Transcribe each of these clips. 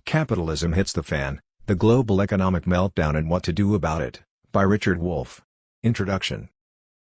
Capitalism Hits the Fan, The Global Economic Meltdown and What to Do About It, by Richard Wolff. Introduction.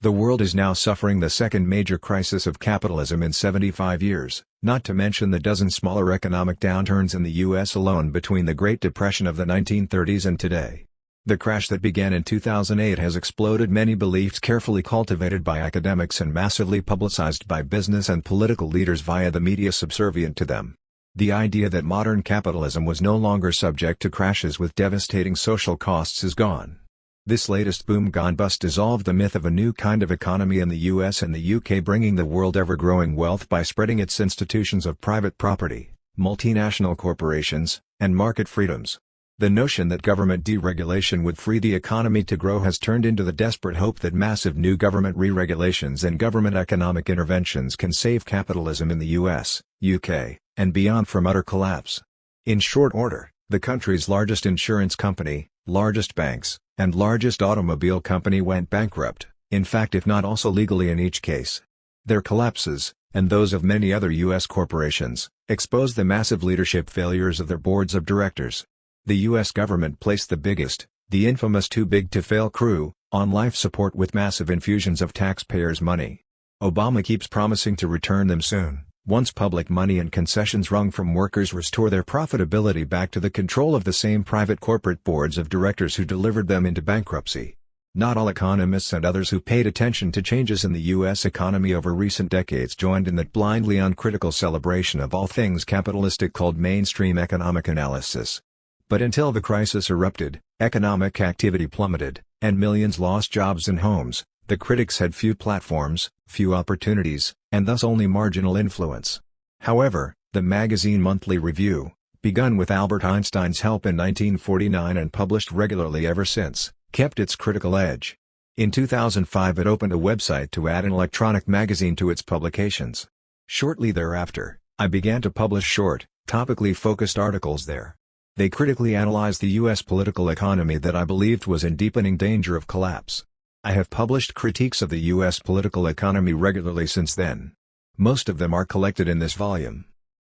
The world is now suffering the second major crisis of capitalism in 75 years, not to mention the dozen smaller economic downturns in the U.S. alone between the Great Depression of the 1930s and today. The crash that began in 2008 has exploded many beliefs carefully cultivated by academics and massively publicized by business and political leaders via the media subservient to them. The idea that modern capitalism was no longer subject to crashes with devastating social costs is gone. This latest boom-gone-bust dissolved the myth of a new kind of economy in the US and the UK, bringing the world ever-growing wealth by spreading its institutions of private property, multinational corporations, and market freedoms. The notion that government deregulation would free the economy to grow has turned into the desperate hope that massive new government re-regulations and government economic interventions can save capitalism in the US, UK, and beyond from utter collapse. In short order, the country's largest insurance company, largest banks, and largest automobile company went bankrupt, in fact if not also legally in each case. Their collapses, and those of many other U.S. corporations, expose the massive leadership failures of their boards of directors. The U.S. government placed the biggest, the infamous too big to fail crew, on life support with massive infusions of taxpayers' money. Obama keeps promising to return them soon, once public money and concessions wrung from workers restore their profitability back to the control of the same private corporate boards of directors who delivered them into bankruptcy. Not all economists and others who paid attention to changes in the U.S. economy over recent decades joined in that blindly uncritical celebration of all things capitalistic called mainstream economic analysis. But until the crisis erupted, economic activity plummeted, and millions lost jobs and homes. The critics had few platforms, few opportunities, and thus only marginal influence. However, the magazine Monthly Review, begun with Albert Einstein's help in 1949 and published regularly ever since, kept its critical edge. In 2005 it opened a website to add an electronic magazine to its publications. Shortly thereafter, I began to publish short, topically focused articles there. They critically analyzed the U.S. political economy that I believed was in deepening danger of collapse. I have published critiques of the U.S. political economy regularly since then. Most of them are collected in this volume.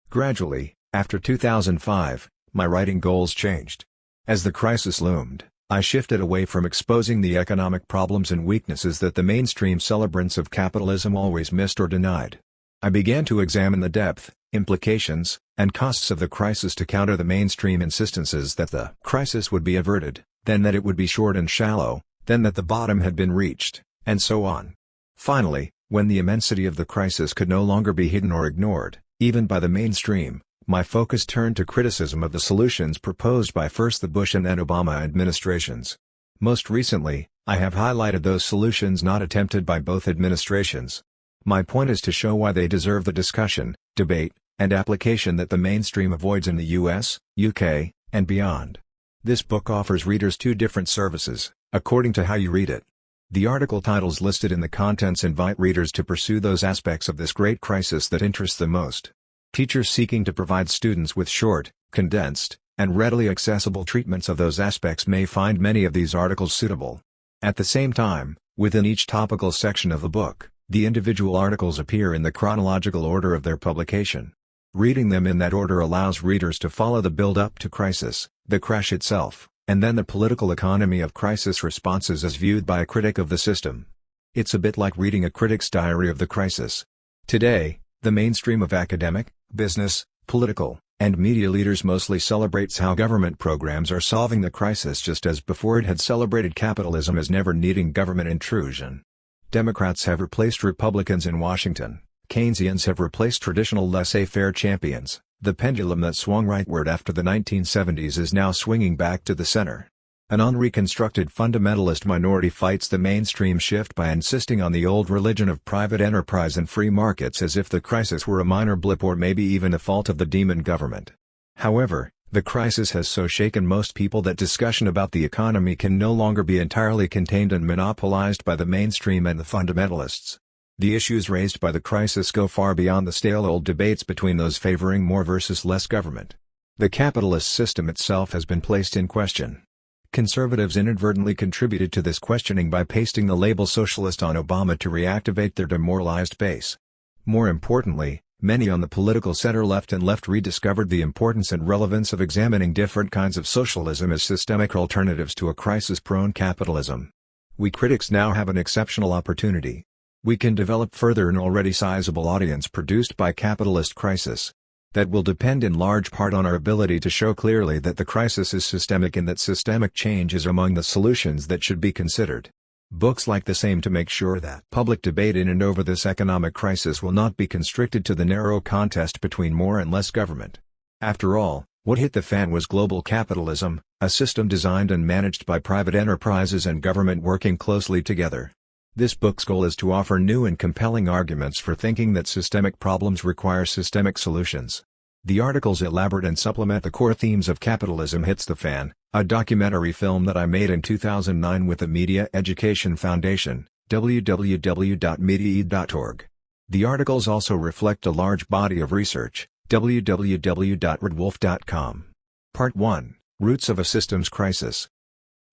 Gradually, after 2005, my writing goals changed. As the crisis loomed, I shifted away from exposing the economic problems and weaknesses that the mainstream celebrants of capitalism always missed or denied. I began to examine the depth, implications, and costs of the crisis to counter the mainstream insistences that the crisis would be averted, then that it would be short and shallow, then that the bottom had been reached, and so on. Finally, when the immensity of the crisis could no longer be hidden or ignored, even by the mainstream, my focus turned to criticism of the solutions proposed by first the Bush and then Obama administrations. Most recently, I have highlighted those solutions not attempted by both administrations. My point is to show why they deserve the discussion, debate, and application that the mainstream avoids in the US, UK, and beyond. This book offers readers two different services, according to how you read it. The article titles listed in the contents invite readers to pursue those aspects of this great crisis that interest them most. Teachers seeking to provide students with short, condensed, and readily accessible treatments of those aspects may find many of these articles suitable. At the same time, within each topical section of the book, the individual articles appear in the chronological order of their publication. Reading them in that order allows readers to follow the build-up to crisis, the crash itself, and then the political economy of crisis responses as viewed by a critic of the system. It's a bit like reading a critic's diary of the crisis. Today, the mainstream of academic, business, political, and media leaders mostly celebrates how government programs are solving the crisis just as before it had celebrated capitalism as never needing government intrusion. Democrats have replaced Republicans in Washington. Keynesians have replaced traditional laissez-faire champions. The pendulum that swung rightward after the 1970s is now swinging back to the center. An unreconstructed fundamentalist minority fights the mainstream shift by insisting on the old religion of private enterprise and free markets as if the crisis were a minor blip or maybe even a fault of the demon government. However, the crisis has so shaken most people that discussion about the economy can no longer be entirely contained and monopolized by the mainstream and the fundamentalists. The issues raised by the crisis go far beyond the stale old debates between those favoring more versus less government. The capitalist system itself has been placed in question. Conservatives inadvertently contributed to this questioning by pasting the label socialist on Obama to reactivate their demoralized base. More importantly, Many on the political center-left and left rediscovered the importance and relevance of examining different kinds of socialism as systemic alternatives to a crisis-prone capitalism. We critics now have an exceptional opportunity. We can develop further an already sizable audience produced by capitalist crisis. That will depend in large part on our ability to show clearly that the crisis is systemic and that systemic change is among the solutions that should be considered. Books like this aim to make sure that public debate in and over this economic crisis will not be constricted to the narrow contest between more and less government. After all, what hit the fan was global capitalism, a system designed and managed by private enterprises and government working closely together. This book's goal is to offer new and compelling arguments for thinking that systemic problems require systemic solutions. The articles elaborate and supplement the core themes of Capitalism Hits the Fan, a documentary film that I made in 2009 with the Media Education Foundation, www.mediaed.org. The articles also reflect a large body of research, www.thirdwolf.com. Part 1, Roots of a Systems Crisis.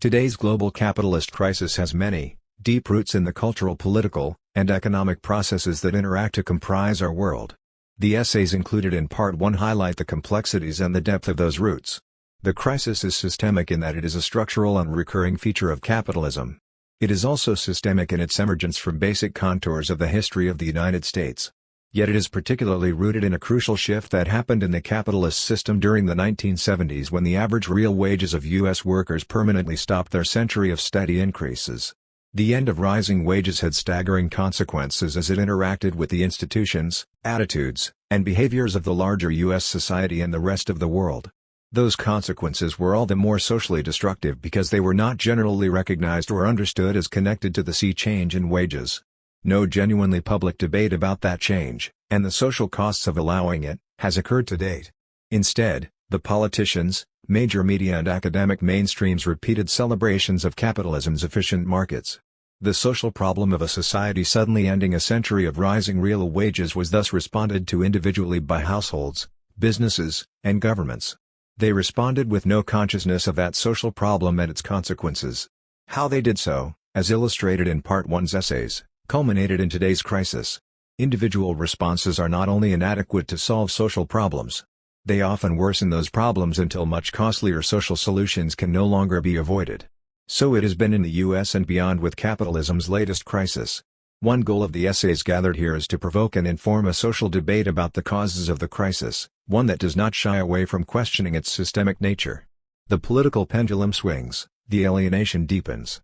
Today's global capitalist crisis has many, deep roots in the cultural, political, and economic processes that interact to comprise our world. The essays included in Part 1 highlight the complexities and the depth of those roots. The crisis is systemic in that it is a structural and recurring feature of capitalism. It is also systemic in its emergence from basic contours of the history of the United States. Yet it is particularly rooted in a crucial shift that happened in the capitalist system during the 1970s when the average real wages of U.S. workers permanently stopped their century of steady increases. The end of rising wages had staggering consequences as it interacted with the institutions, attitudes, and behaviors of the larger U.S. society and the rest of the world. Those consequences were all the more socially destructive because they were not generally recognized or understood as connected to the sea change in wages. No genuinely public debate about that change, and the social costs of allowing it, has occurred to date. Instead, the politicians, major media and academic mainstreams repeated celebrations of capitalism's efficient markets. The social problem of a society suddenly ending a century of rising real wages was thus responded to individually by households, businesses, and governments. They responded with no consciousness of that social problem and its consequences. How they did so, as illustrated in Part 1's essays, culminated in today's crisis. Individual responses are not only inadequate to solve social problems, they often worsen those problems until much costlier social solutions can no longer be avoided. So it has been in the U.S. and beyond with capitalism's latest crisis. One goal of the essays gathered here is to provoke and inform a social debate about the causes of the crisis, one that does not shy away from questioning its systemic nature. The political pendulum swings, the alienation deepens.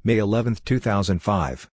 May 11, 2005.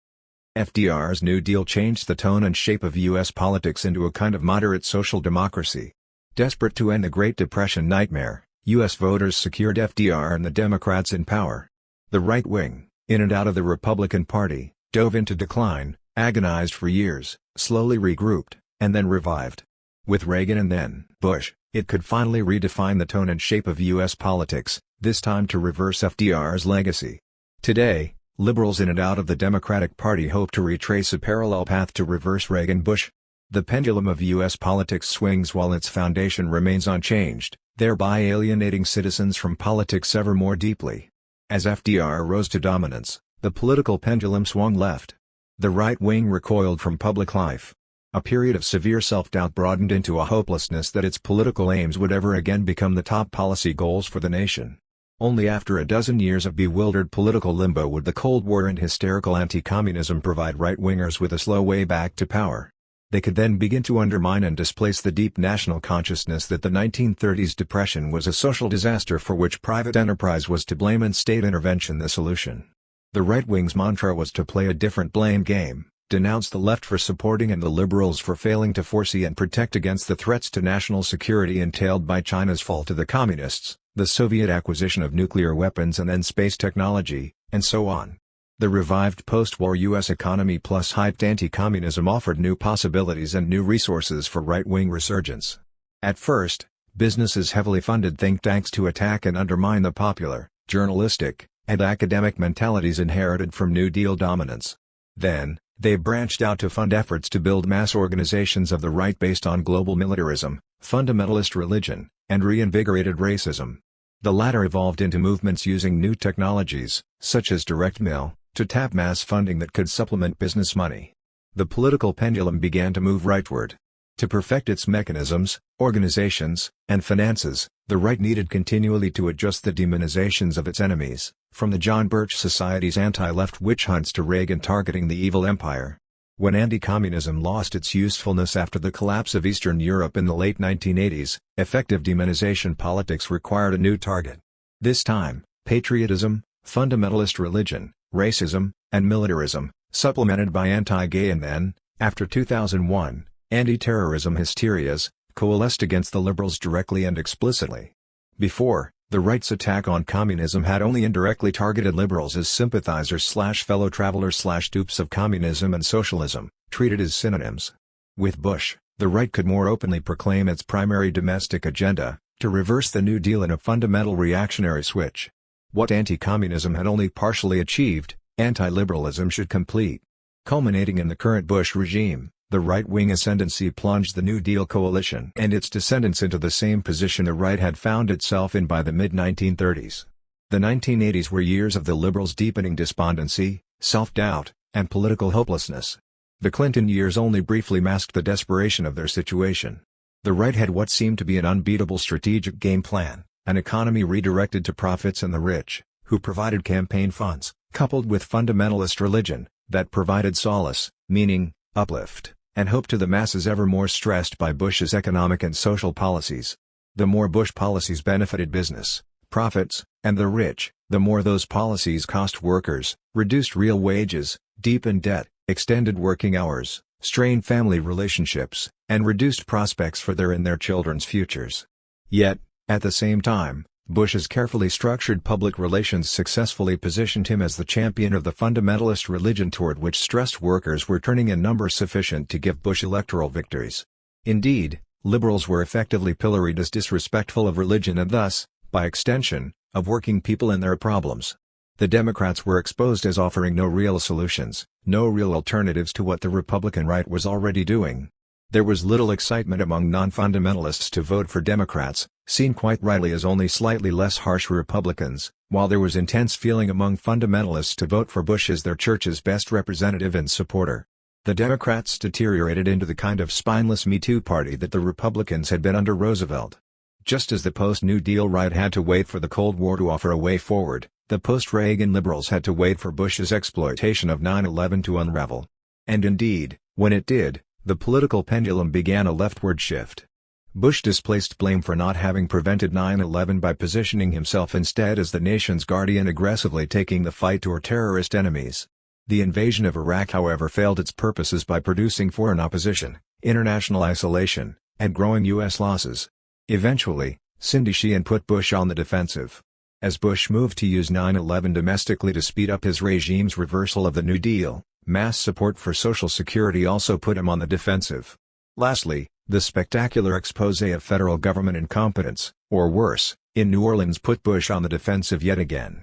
FDR's New Deal changed the tone and shape of U.S. politics into a kind of moderate social democracy. Desperate to end the Great Depression nightmare, U.S. voters secured FDR and the Democrats in power. The right wing, in and out of the Republican Party, dove into decline, agonized for years, slowly regrouped, and then revived. With Reagan and then Bush, it could finally redefine the tone and shape of U.S. politics, this time to reverse FDR's legacy. Today, liberals in and out of the Democratic Party hope to retrace a parallel path to reverse Reagan-Bush. The pendulum of U.S. politics swings while its foundation remains unchanged, thereby alienating citizens from politics ever more deeply. As FDR rose to dominance, the political pendulum swung left. The right wing recoiled from public life. A period of severe self-doubt broadened into a hopelessness that its political aims would ever again become the top policy goals for the nation. Only after a dozen years of bewildered political limbo would the Cold War and hysterical anti-communism provide right-wingers with a slow way back to power. They could then begin to undermine and displace the deep national consciousness that the 1930s depression was a social disaster for which private enterprise was to blame and state intervention the solution. The right wing's mantra was to play a different blame game, denounce the left for supporting and the liberals for failing to foresee and protect against the threats to national security entailed by China's fall to the communists, the Soviet acquisition of nuclear weapons and then space technology, and so on. The revived post-war U.S. economy plus hyped anti-communism offered new possibilities and new resources for right-wing resurgence. At first, businesses heavily funded think tanks to attack and undermine the popular, journalistic, and academic mentalities inherited from New Deal dominance. Then, they branched out to fund efforts to build mass organizations of the right based on global militarism, fundamentalist religion, and reinvigorated racism. The latter evolved into movements using new technologies, such as direct mail, to tap mass funding that could supplement business money. The political pendulum began to move rightward. To perfect its mechanisms, organizations, and finances, the right needed continually to adjust the demonizations of its enemies, from the John Birch Society's anti-left witch hunts to Reagan targeting the evil empire. When anti-communism lost its usefulness after the collapse of Eastern Europe in the late 1980s, effective demonization politics required a new target. This time, patriotism, fundamentalist religion, racism, and militarism, supplemented by anti-gay and then, after 2001, anti-terrorism hysterias, coalesced against the liberals directly and explicitly. Before, the right's attack on communism had only indirectly targeted liberals as sympathizers/fellow travelers/dupes of communism and socialism, treated as synonyms. With Bush, the right could more openly proclaim its primary domestic agenda, to reverse the New Deal in a fundamental reactionary switch. What anti-communism had only partially achieved, anti-liberalism should complete. Culminating in the current Bush regime, the right-wing ascendancy plunged the New Deal coalition and its descendants into the same position the right had found itself in by the mid-1930s. The 1980s were years of the liberals' deepening despondency, self-doubt, and political hopelessness. The Clinton years only briefly masked the desperation of their situation. The right had what seemed to be an unbeatable strategic game plan, an economy redirected to profits and the rich, who provided campaign funds, coupled with fundamentalist religion, that provided solace, meaning, uplift, and hope to the masses ever more stressed by Bush's economic and social policies. The more Bush policies benefited business, profits, and the rich, the more those policies cost workers, reduced real wages, deepened debt, extended working hours, strained family relationships, and reduced prospects for their and their children's futures. Yet, at the same time, Bush's carefully structured public relations successfully positioned him as the champion of the fundamentalist religion toward which stressed workers were turning in numbers sufficient to give Bush electoral victories. Indeed, liberals were effectively pilloried as disrespectful of religion and thus, by extension, of working people and their problems. The Democrats were exposed as offering no real solutions, no real alternatives to what the Republican right was already doing. There was little excitement among non-fundamentalists to vote for Democrats, seen quite rightly as only slightly less harsh Republicans, while there was intense feeling among fundamentalists to vote for Bush as their church's best representative and supporter. The Democrats deteriorated into the kind of spineless Me Too party that the Republicans had been under Roosevelt. Just as the post-New Deal right had to wait for the Cold War to offer a way forward, the post-Reagan liberals had to wait for Bush's exploitation of 9/11 to unravel. And indeed, when it did, the political pendulum began a leftward shift. Bush displaced blame for not having prevented 9/11 by positioning himself instead as the nation's guardian, aggressively taking the fight to our terrorist enemies. The invasion of Iraq, however, failed its purposes by producing foreign opposition, international isolation, and growing U.S. losses. Eventually, Cindy Sheehan put Bush on the defensive. As Bush moved to use 9/11 domestically to speed up his regime's reversal of the New Deal, mass support for Social Security also put him on the defensive. Lastly, the spectacular expose of federal government incompetence, or worse, in New Orleans put Bush on the defensive yet again.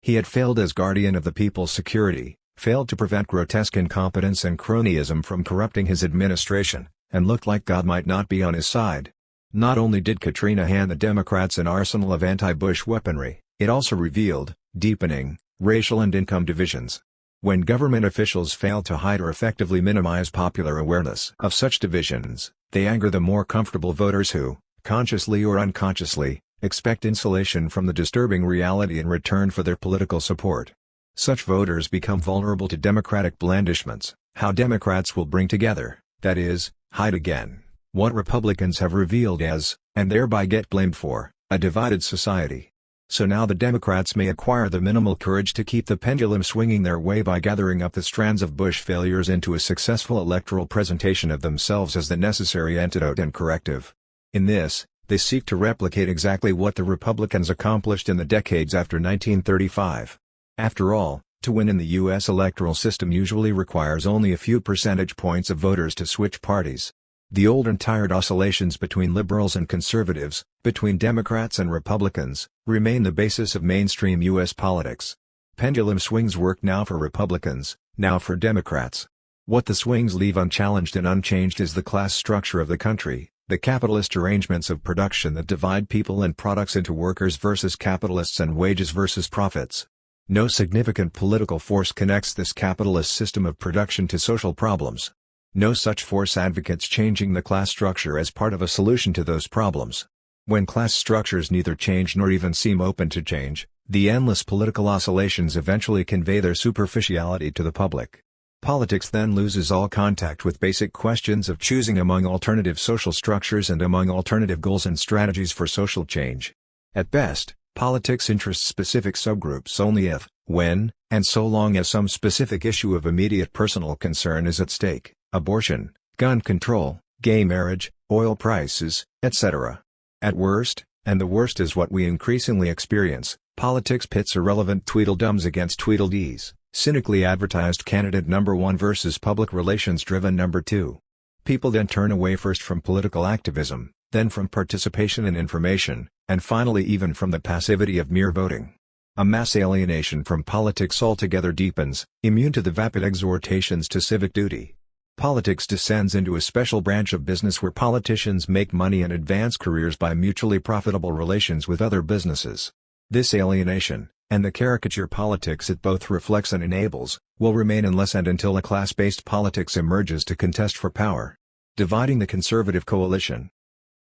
He had failed as guardian of the people's security, failed to prevent grotesque incompetence and cronyism from corrupting his administration, and looked like God might not be on his side. Not only did Katrina hand the Democrats an arsenal of anti-Bush weaponry, it also revealed, deepening, racial and income divisions. When government officials fail to hide or effectively minimize popular awareness of such divisions, they anger the more comfortable voters who, consciously or unconsciously, expect insulation from the disturbing reality in return for their political support. Such voters become vulnerable to Democratic blandishments, how Democrats will bring together, that is, hide again, what Republicans have revealed as, and thereby get blamed for, a divided society. So now the Democrats may acquire the minimal courage to keep the pendulum swinging their way by gathering up the strands of Bush failures into a successful electoral presentation of themselves as the necessary antidote and corrective. In this, they seek to replicate exactly what the Republicans accomplished in the decades after 1935. After all, to win in the U.S. electoral system usually requires only a few percentage points of voters to switch parties. The old and tired oscillations between liberals and conservatives, between Democrats and Republicans, remain the basis of mainstream U.S. politics. Pendulum swings work now for Republicans, now for Democrats. What the swings leave unchallenged and unchanged is the class structure of the country, the capitalist arrangements of production that divide people and products into workers versus capitalists and wages versus profits. No significant political force connects this capitalist system of production to social problems. No such force advocates changing the class structure as part of a solution to those problems. When class structures neither change nor even seem open to change, the endless political oscillations eventually convey their superficiality to the public. Politics then loses all contact with basic questions of choosing among alternative social structures and among alternative goals and strategies for social change. At best, politics interests specific subgroups only if, when, and so long as some specific issue of immediate personal concern is at stake: abortion, gun control, gay marriage, oil prices, etc. At worst, and the worst is what we increasingly experience, politics pits irrelevant Tweedledums against Tweedledees, cynically advertised candidate number one versus public relations driven number two. People then turn away first from political activism, then from participation in information, and finally even from the passivity of mere voting. A mass alienation from politics altogether deepens, immune to the vapid exhortations to civic duty. Politics descends into a special branch of business where politicians make money and advance careers by mutually profitable relations with other businesses. This alienation, and the caricature politics it both reflects and enables, will remain unless and until a class-based politics emerges to contest for power. Dividing the conservative coalition.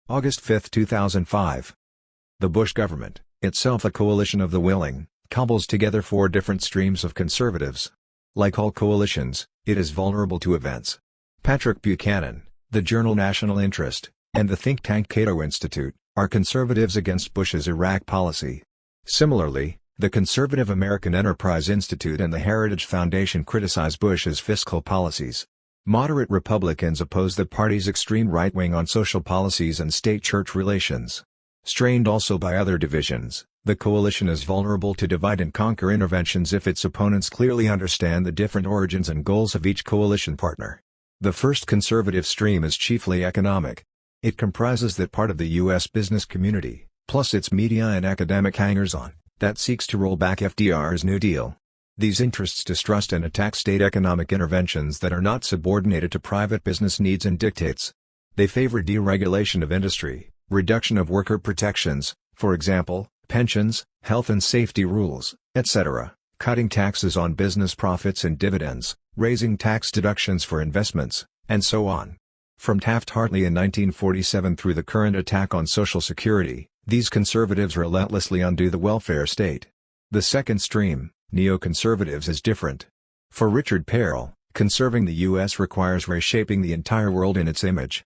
August 5, 2005. The Bush government, itself a coalition of the willing, cobbles together four different streams of conservatives. Like all coalitions, it is vulnerable to events. Patrick Buchanan, the journal National Interest, and the think tank Cato Institute, are conservatives against Bush's Iraq policy. Similarly, the Conservative American Enterprise Institute and the Heritage Foundation criticize Bush's fiscal policies. Moderate Republicans oppose the party's extreme right wing on social policies and state-church relations. Strained also by other divisions, the coalition is vulnerable to divide-and-conquer interventions if its opponents clearly understand the different origins and goals of each coalition partner. The first conservative stream is chiefly economic. It comprises that part of the U.S. business community, plus its media and academic hangers-on, that seeks to roll back FDR's New Deal. These interests distrust and attack state economic interventions that are not subordinated to private business needs and dictates. They favor deregulation of industry, reduction of worker protections, for example, pensions, health and safety rules, etc., cutting taxes on business profits and dividends, raising tax deductions for investments, and so on. From Taft-Hartley in 1947 through the current attack on Social Security, these conservatives relentlessly undo the welfare state. The second stream, neoconservatives, is different. For Richard Perle, conserving the U.S. requires reshaping the entire world in its image.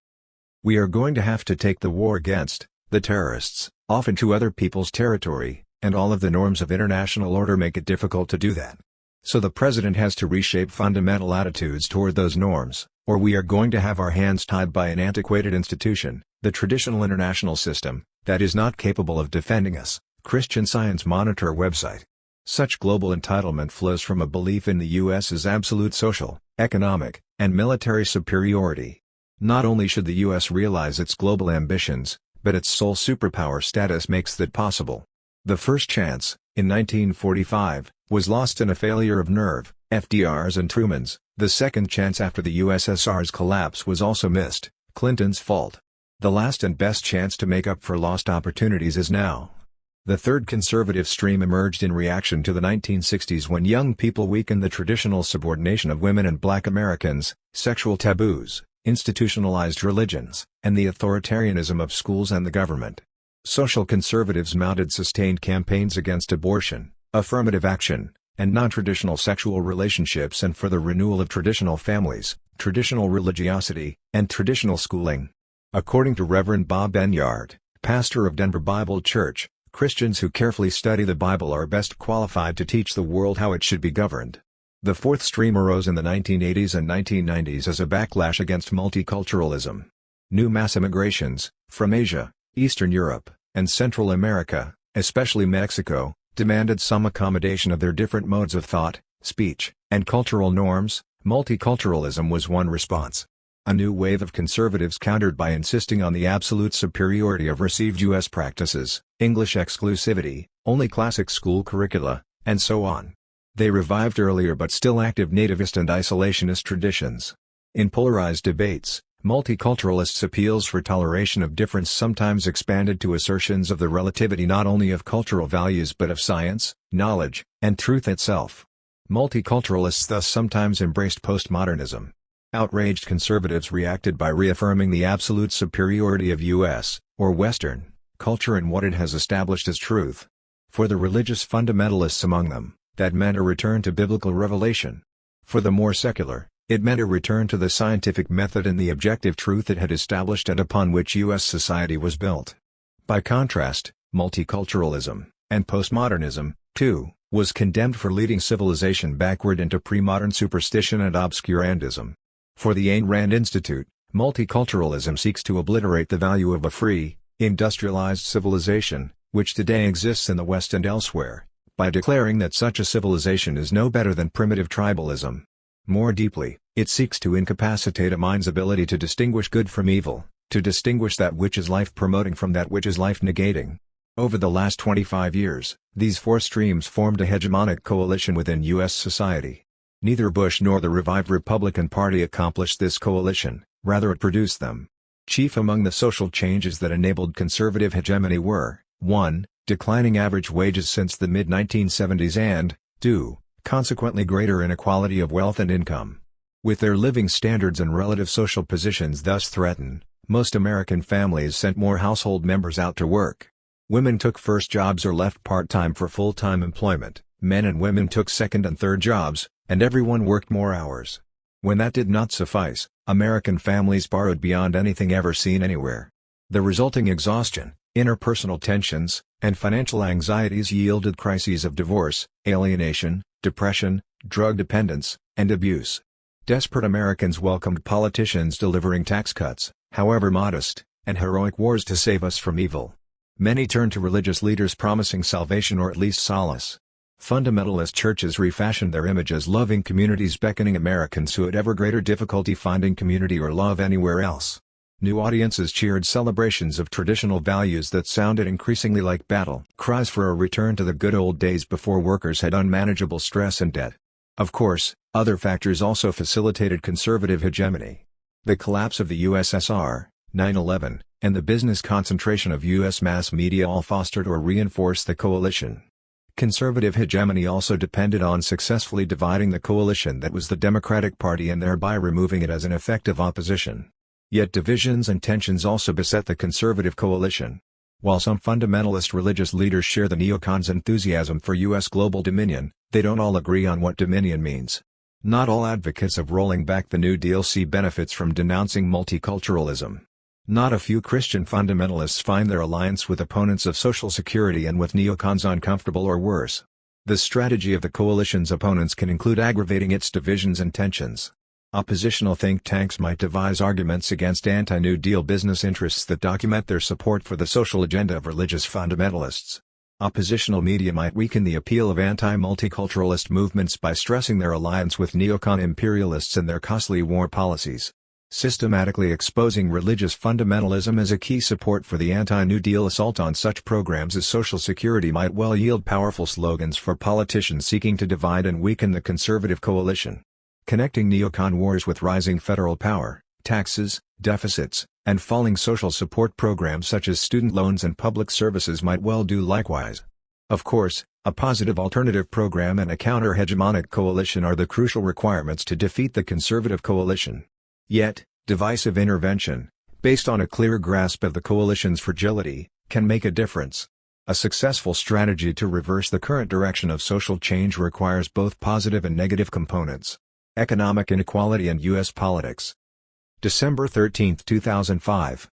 We are going to have to take the war against the terrorists, off into other people's territory, and all of the norms of international order make it difficult to do that. So the president has to reshape fundamental attitudes toward those norms, or we are going to have our hands tied by an antiquated institution, the traditional international system, that is not capable of defending us. Christian Science Monitor website. Such global entitlement flows from a belief in the U.S.'s absolute social, economic, and military superiority. Not only should the U.S. realize its global ambitions, but its sole superpower status makes that possible. The first chance, in 1945, was lost in a failure of nerve, FDR's and Truman's. The second chance after the USSR's collapse was also missed, Clinton's fault. The last and best chance to make up for lost opportunities is now. The third conservative stream emerged in reaction to the 1960s when young people weakened the traditional subordination of women and black Americans, sexual taboos, institutionalized religions, and the authoritarianism of schools and the government. Social conservatives mounted sustained campaigns against abortion, affirmative action, and non-traditional sexual relationships and for the renewal of traditional families, traditional religiosity, and traditional schooling. According to Reverend Bob Enyart, pastor of Denver Bible Church, Christians who carefully study the Bible are best qualified to teach the world how it should be governed. The fourth stream arose in the 1980s and 1990s as a backlash against multiculturalism. New mass immigrations, from Asia, Eastern Europe, and Central America, especially Mexico, demanded some accommodation of their different modes of thought, speech, and cultural norms. Multiculturalism was one response. A new wave of conservatives countered by insisting on the absolute superiority of received U.S. practices, English exclusivity, only classic school curricula, and so on. They revived earlier but still active nativist and isolationist traditions. In polarized debates, multiculturalists' appeals for toleration of difference sometimes expanded to assertions of the relativity not only of cultural values but of science, knowledge, and truth itself. Multiculturalists thus sometimes embraced postmodernism. Outraged conservatives reacted by reaffirming the absolute superiority of U.S., or Western, culture and what it has established as truth. For the religious fundamentalists among them, that meant a return to biblical revelation. For the more secular, it meant a return to the scientific method and the objective truth it had established and upon which U.S. society was built. By contrast, multiculturalism, and postmodernism, too, was condemned for leading civilization backward into pre-modern superstition and obscurantism. For the Ayn Rand Institute, multiculturalism seeks to obliterate the value of a free, industrialized civilization, which today exists in the West and elsewhere, by declaring that such a civilization is no better than primitive tribalism. More deeply, it seeks to incapacitate a mind's ability to distinguish good from evil, to distinguish that which is life-promoting from that which is life-negating. Over the last 25 years, these four streams formed a hegemonic coalition within U.S. society. Neither Bush nor the revived Republican Party accomplished this coalition, rather it produced them. Chief among the social changes that enabled conservative hegemony were, 1. Declining average wages since the mid-1970s and, 2. Consequently greater inequality of wealth and income. With their living standards and relative social positions thus threatened, most American families sent more household members out to work. Women took first jobs or left part-time for full-time employment, men and women took second and third jobs, and everyone worked more hours. When that did not suffice, American families borrowed beyond anything ever seen anywhere. The resulting exhaustion, interpersonal tensions, and financial anxieties yielded crises of divorce, alienation, depression, drug dependence, and abuse. Desperate Americans welcomed politicians delivering tax cuts, however modest, and heroic wars to save us from evil. Many turned to religious leaders promising salvation or at least solace. Fundamentalist churches refashioned their image as loving communities beckoning Americans who had ever greater difficulty finding community or love anywhere else. New audiences cheered celebrations of traditional values that sounded increasingly like battle cries for a return to the good old days before workers had unmanageable stress and debt. Of course, other factors also facilitated conservative hegemony. The collapse of the USSR, 9/11, and the business concentration of U.S. mass media all fostered or reinforced the coalition. Conservative hegemony also depended on successfully dividing the coalition that was the Democratic Party and thereby removing it as an effective opposition. Yet divisions and tensions also beset the conservative coalition. While some fundamentalist religious leaders share the neocons' enthusiasm for U.S. global dominion, they don't all agree on what dominion means. Not all advocates of rolling back the New Deal see benefits from denouncing multiculturalism. Not a few Christian fundamentalists find their alliance with opponents of Social Security and with neocons uncomfortable or worse. The strategy of the coalition's opponents can include aggravating its divisions and tensions. Oppositional think tanks might devise arguments against anti-New Deal business interests that document their support for the social agenda of religious fundamentalists. Oppositional media might weaken the appeal of anti-multiculturalist movements by stressing their alliance with neocon imperialists and their costly war policies. Systematically exposing religious fundamentalism as a key support for the anti-New Deal assault on such programs as Social Security might well yield powerful slogans for politicians seeking to divide and weaken the conservative coalition. Connecting neocon wars with rising federal power, taxes, deficits, and falling social support programs such as student loans and public services might well do likewise. Of course, a positive alternative program and a counter-hegemonic coalition are the crucial requirements to defeat the conservative coalition. Yet, divisive intervention, based on a clear grasp of the coalition's fragility, can make a difference. A successful strategy to reverse the current direction of social change requires both positive and negative components. Economic inequality and U.S. politics. December 13, 2005.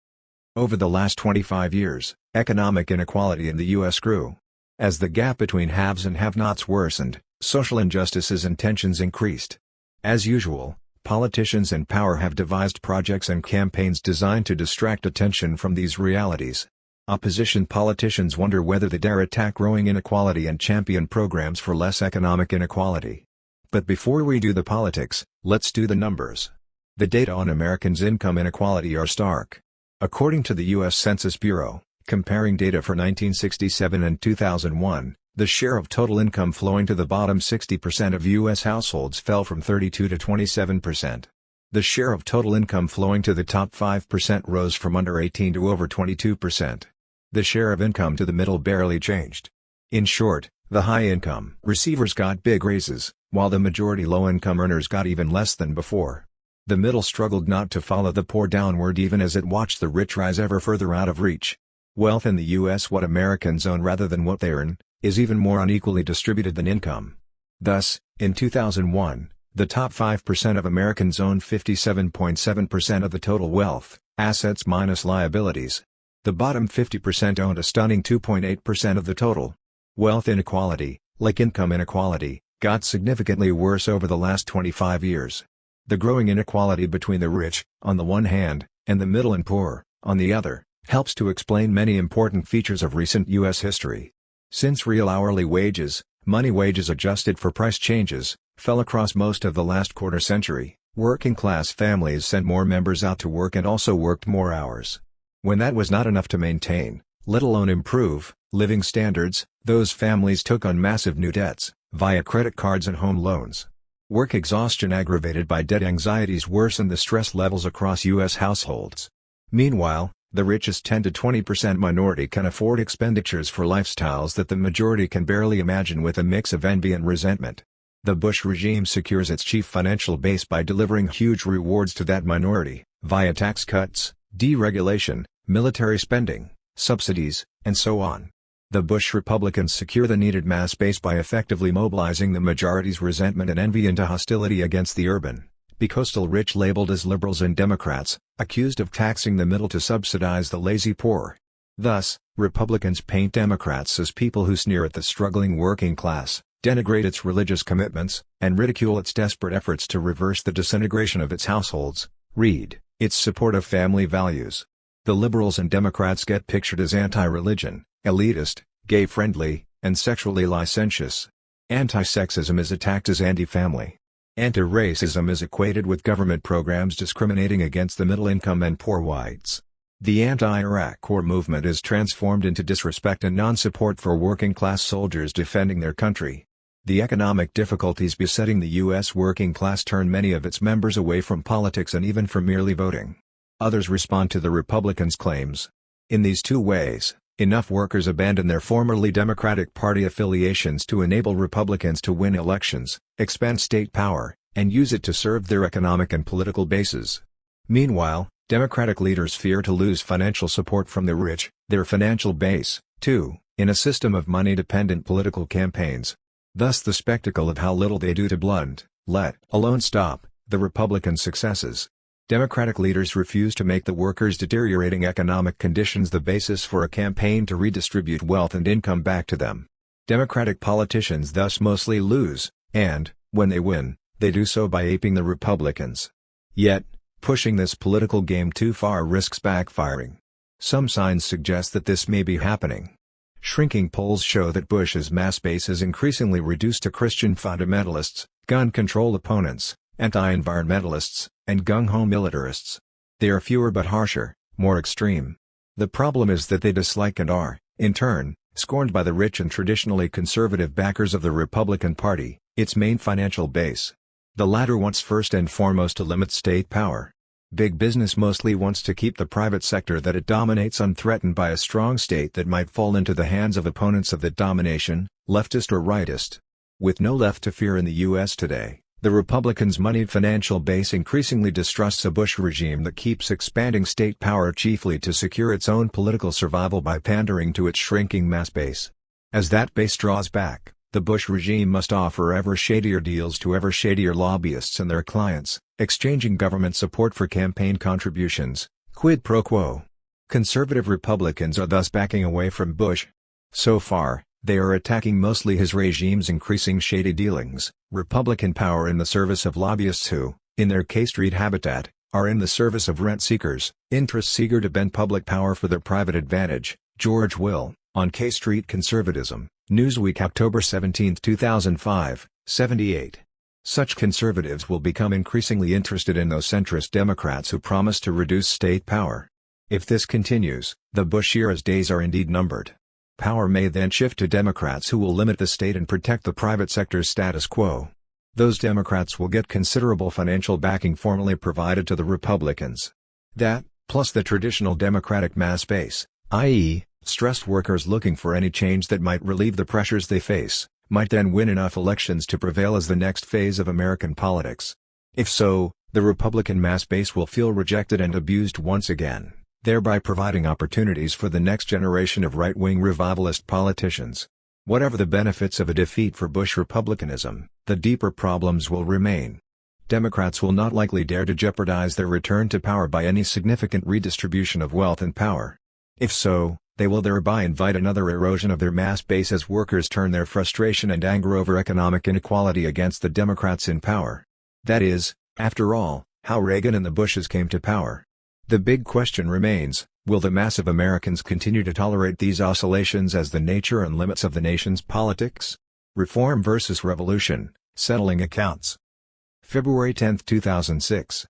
Over the last 25 years, economic inequality in the U.S. grew. As the gap between haves and have-nots worsened, social injustices and tensions increased. As usual, politicians in power have devised projects and campaigns designed to distract attention from these realities. Opposition politicians wonder whether they dare attack growing inequality and champion programs for less economic inequality. But before we do the politics, let's do the numbers. The data on Americans' income inequality are stark. According to the U.S. Census Bureau, comparing data for 1967 and 2001, the share of total income flowing to the bottom 60% of U.S. households fell from 32 to 27%. The share of total income flowing to the top 5% rose from under 18 to over 22%. The share of income to the middle barely changed. In short, the high-income receivers got big raises, while the majority low-income earners got even less than before. The middle struggled not to follow the poor downward even as it watched the rich rise ever further out of reach. Wealth in the U.S., what Americans own rather than what they earn, is even more unequally distributed than income. Thus, in 2001, the top 5% of Americans owned 57.7% of the total wealth, assets minus liabilities. The bottom 50% owned a stunning 2.8% of the total. Wealth inequality, like income inequality, got significantly worse over the last 25 years. The growing inequality between the rich, on the one hand, and the middle and poor, on the other, helps to explain many important features of recent U.S. history. Since real hourly wages, money wages adjusted for price changes, fell across most of the last quarter century, working-class families sent more members out to work and also worked more hours. When that was not enough to maintain, let alone improve, living standards, those families took on massive new debts, via credit cards and home loans. Work exhaustion aggravated by debt anxieties worsened the stress levels across U.S. households. Meanwhile, the richest 10 to 20% minority can afford expenditures for lifestyles that the majority can barely imagine, with a mix of envy and resentment. The Bush regime secures its chief financial base by delivering huge rewards to that minority, via tax cuts, deregulation, military spending, subsidies, and so on. The Bush Republicans secure the needed mass base by effectively mobilizing the majority's resentment and envy into hostility against the urban, bicoastal rich labeled as liberals and Democrats, accused of taxing the middle to subsidize the lazy poor. Thus, Republicans paint Democrats as people who sneer at the struggling working class, denigrate its religious commitments, and ridicule its desperate efforts to reverse the disintegration of its households, read, its support of family values. The liberals and Democrats get pictured as anti-religion, elitist, gay-friendly, and sexually licentious. Anti-sexism is attacked as anti-family. Anti-racism is equated with government programs discriminating against the middle-income and poor whites. The anti-Iraq War movement is transformed into disrespect and non-support for working-class soldiers defending their country. The economic difficulties besetting the U.S. working class turn many of its members away from politics and even from merely voting. Others respond to the Republicans' claims. In these two ways, enough workers abandon their formerly Democratic Party affiliations to enable Republicans to win elections, expand state power, and use it to serve their economic and political bases. Meanwhile, Democratic leaders fear to lose financial support from the rich, their financial base, too, in a system of money-dependent political campaigns. Thus the spectacle of how little they do to blunt, let alone stop, the Republican successes. Democratic leaders refuse to make the workers' deteriorating economic conditions the basis for a campaign to redistribute wealth and income back to them. Democratic politicians thus mostly lose, and, when they win, they do so by aping the Republicans. Yet, pushing this political game too far risks backfiring. Some signs suggest that this may be happening. Shrinking polls show that Bush's mass base is increasingly reduced to Christian fundamentalists, gun control opponents, anti-environmentalists, and gung-ho militarists. They are fewer but harsher, more extreme. The problem is that they dislike and are, in turn, scorned by the rich and traditionally conservative backers of the Republican Party, its main financial base. The latter wants first and foremost to limit state power. Big business mostly wants to keep the private sector that it dominates unthreatened by a strong state that might fall into the hands of opponents of that domination, leftist or rightist. With no left to fear in the U.S. today, the Republicans' moneyed financial base increasingly distrusts a Bush regime that keeps expanding state power chiefly to secure its own political survival by pandering to its shrinking mass base. As that base draws back, the Bush regime must offer ever shadier deals to ever shadier lobbyists and their clients, exchanging government support for campaign contributions, quid pro quo. Conservative Republicans are thus backing away from Bush. So far, they are attacking mostly his regime's increasing shady dealings, Republican power in the service of lobbyists who, in their K Street habitat, are in the service of rent-seekers, interests eager to bend public power for their private advantage. George Will, on K Street Conservatism, Newsweek, October 17, 2005, 78. Such conservatives will become increasingly interested in those centrist Democrats who promise to reduce state power. If this continues, the Bush era's days are indeed numbered. Power may then shift to Democrats who will limit the state and protect the private sector's status quo. Those Democrats will get considerable financial backing formally provided to the Republicans. That, plus the traditional Democratic mass base, i.e., stressed workers looking for any change that might relieve the pressures they face, might then win enough elections to prevail as the next phase of American politics. If so, The Republican mass base will feel rejected and abused once again, thereby providing opportunities for the next generation of right-wing revivalist politicians. Whatever the benefits of a defeat for Bush republicanism, the deeper problems will remain. Democrats will not likely dare to jeopardize their return to power by any significant redistribution of wealth and power. If so, they will thereby invite another erosion of their mass base as workers turn their frustration and anger over economic inequality against the Democrats in power. That is, after all, how Reagan and the Bushes came to power. The big question remains, will the mass of Americans continue to tolerate these oscillations as the nature and limits of the nation's politics? Reform versus Revolution, Settling Accounts. February 10, 2006.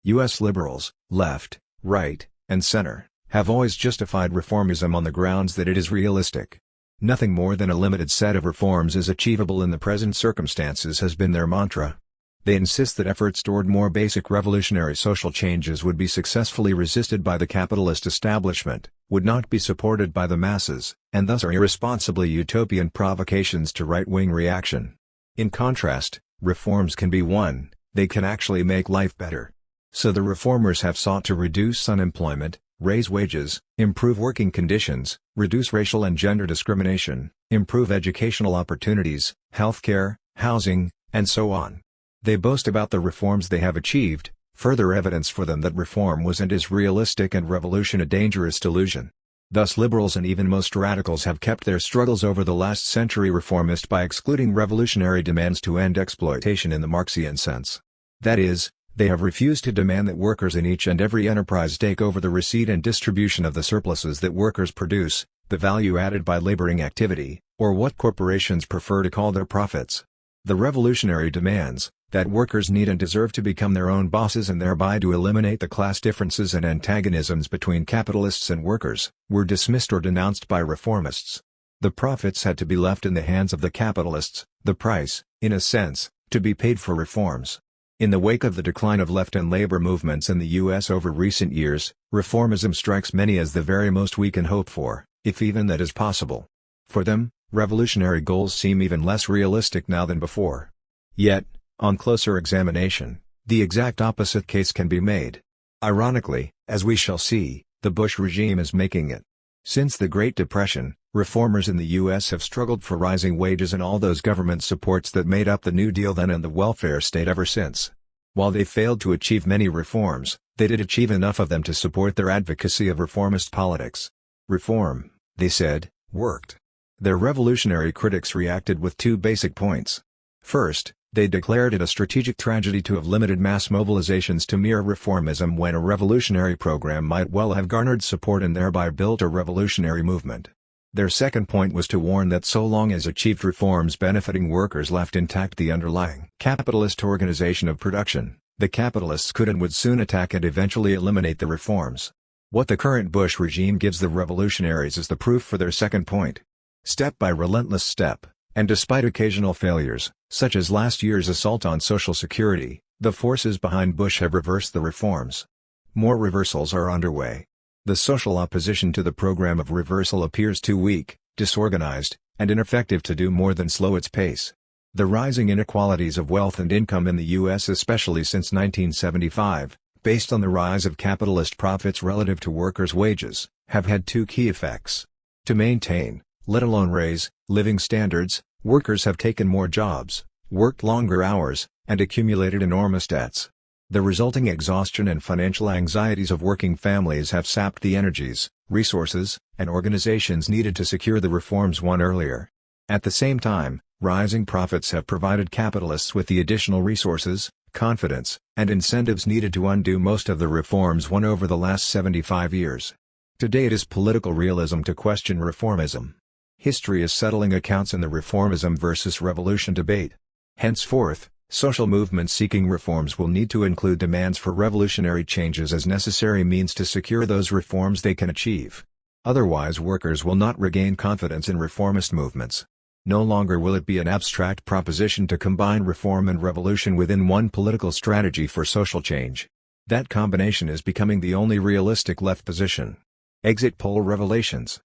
U.S. liberals, left, right, and center, have always justified reformism on the grounds that it is realistic. Nothing more than a limited set of reforms is achievable in the present circumstances has been their mantra. They insist that efforts toward more basic revolutionary social changes would be successfully resisted by the capitalist establishment, would not be supported by the masses, and thus are irresponsibly utopian provocations to right-wing reaction. In contrast, reforms can be won, they can actually make life better. So the reformers have sought to reduce unemployment, raise wages, improve working conditions, reduce racial and gender discrimination, improve educational opportunities, healthcare, housing, and so on. They boast about the reforms they have achieved, further evidence for them that reform was and is realistic and revolution a dangerous delusion. Thus liberals and even most radicals have kept their struggles over the last century reformist by excluding revolutionary demands to end exploitation in the Marxian sense. That is, they have refused to demand that workers in each and every enterprise take over the receipt and distribution of the surpluses that workers produce, the value added by laboring activity, or what corporations prefer to call their profits. The revolutionary demands, that workers need and deserve to become their own bosses and thereby to eliminate the class differences and antagonisms between capitalists and workers, were dismissed or denounced by reformists. The profits had to be left in the hands of the capitalists, the price, in a sense, to be paid for reforms. In the wake of the decline of left and labor movements in the U.S. over recent years, reformism strikes many as the very most we can hope for, if even that is possible. For them, revolutionary goals seem even less realistic now than before. Yet, on closer examination, the exact opposite case can be made. Ironically, as we shall see, the Bush regime is making it. Since the Great Depression, reformers in the U.S. have struggled for rising wages and all those government supports that made up the New Deal then and the welfare state ever since. While they failed to achieve many reforms, they did achieve enough of them to support their advocacy of reformist politics. Reform, they said, worked. Their revolutionary critics reacted with two basic points. First, they declared it a strategic tragedy to have limited mass mobilizations to mere reformism when a revolutionary program might well have garnered support and thereby built a revolutionary movement. Their second point was to warn that so long as achieved reforms benefiting workers left intact the underlying capitalist organization of production, the capitalists could and would soon attack and eventually eliminate the reforms. What the current Bush regime gives the revolutionaries is the proof for their second point. Step by relentless step, and despite occasional failures, such as last year's assault on Social Security, the forces behind Bush have reversed the reforms. More reversals are underway. The social opposition to the program of reversal appears too weak, disorganized, and ineffective to do more than slow its pace. The rising inequalities of wealth and income in the U.S. especially since 1975, based on the rise of capitalist profits relative to workers' wages, have had two key effects. To maintain, let alone raise, living standards, workers have taken more jobs, worked longer hours, and accumulated enormous debts. The resulting exhaustion and financial anxieties of working families have sapped the energies, resources, and organizations needed to secure the reforms won earlier. At the same time, rising profits have provided capitalists with the additional resources, confidence, and incentives needed to undo most of the reforms won over the last 75 years. Today it is political realism to question reformism. History is settling accounts in the reformism versus revolution debate. Henceforth, social movements seeking reforms will need to include demands for revolutionary changes as necessary means to secure those reforms they can achieve. Otherwise workers will not regain confidence in reformist movements. No longer will it be an abstract proposition to combine reform and revolution within one political strategy for social change. That combination is becoming the only realistic left position. Exit poll revelations.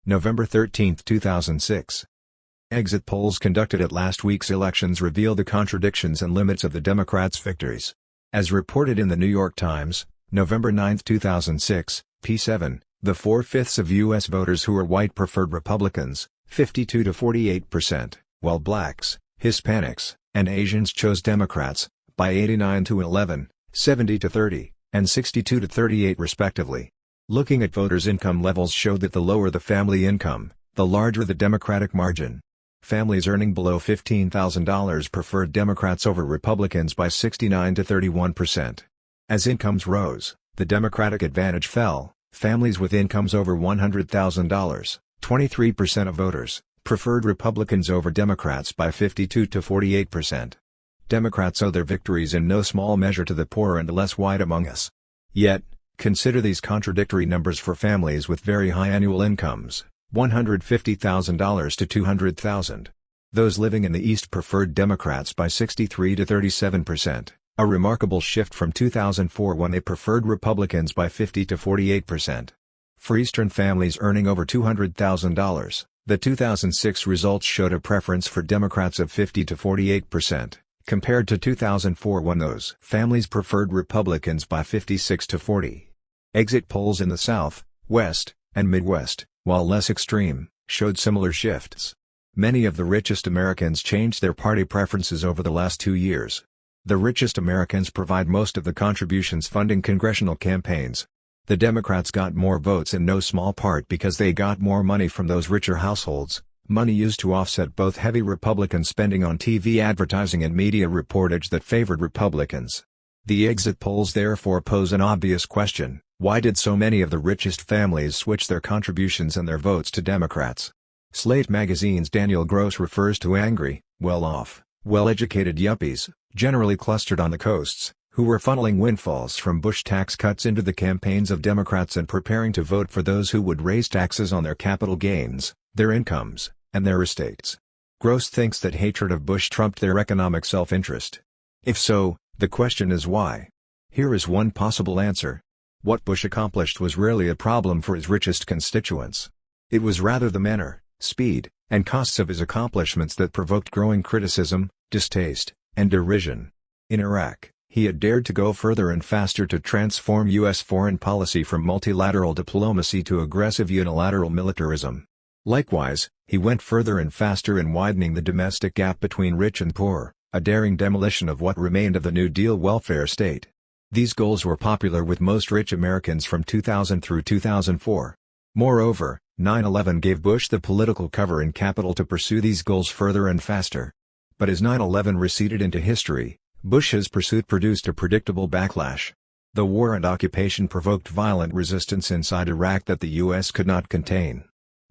November 13, 2006. Exit polls conducted at last week's elections reveal the contradictions and limits of the Democrats' victories. As reported in the New York Times, November 9, 2006, p7, the 4/5 of U.S. voters who are white preferred Republicans, 52 to 48%, while blacks, Hispanics, and Asians chose Democrats, by 89 to 11, 70 to 30, and 62 to 38 respectively. Looking at voters' income levels showed that the lower the family income, the larger the Democratic margin. Families earning below $15,000 preferred Democrats over Republicans by 69 to 31%. As incomes rose, the Democratic advantage fell. Families with incomes over $100,000, 23% of voters, preferred Republicans over Democrats by 52 to 48%. Democrats owe their victories in no small measure to the poor and the less white among us. Yet, consider these contradictory numbers for families with very high annual incomes, $150,000 to $200,000. Those living in the East preferred Democrats by 63 to 37%, a remarkable shift from 2004 when they preferred Republicans by 50 to 48%. For Eastern families earning over $200,000, the 2006 results showed a preference for Democrats of 50 to 48%, compared to 2004 when those families preferred Republicans by 56 to 40. Exit polls in the South, West, and Midwest, while less extreme, showed similar shifts. Many of the richest Americans changed their party preferences over the last 2 years. The richest Americans provide most of the contributions funding congressional campaigns. The Democrats got more votes in no small part because they got more money from those richer households, money used to offset both heavy Republican spending on TV advertising and media reportage that favored Republicans. The exit polls therefore pose an obvious question: why did so many of the richest families switch their contributions and their votes to Democrats? Slate magazine's Daniel Gross refers to angry, well-off, well-educated yuppies, generally clustered on the coasts, who were funneling windfalls from Bush tax cuts into the campaigns of Democrats and preparing to vote for those who would raise taxes on their capital gains, their incomes, and their estates. Gross thinks that hatred of Bush trumped their economic self-interest. If so, the question is why. Here is one possible answer. What Bush accomplished was rarely a problem for his richest constituents. It was rather the manner, speed, and costs of his accomplishments that provoked growing criticism, distaste, and derision. In Iraq, he had dared to go further and faster to transform U.S. foreign policy from multilateral diplomacy to aggressive unilateral militarism. Likewise, he went further and faster in widening the domestic gap between rich and poor, a daring demolition of what remained of the New Deal welfare state. These goals were popular with most rich Americans from 2000 through 2004. Moreover, 9/11 gave Bush the political cover and capital to pursue these goals further and faster. But as 9/11 receded into history, Bush's pursuit produced a predictable backlash. The war and occupation provoked violent resistance inside Iraq that the U.S. could not contain.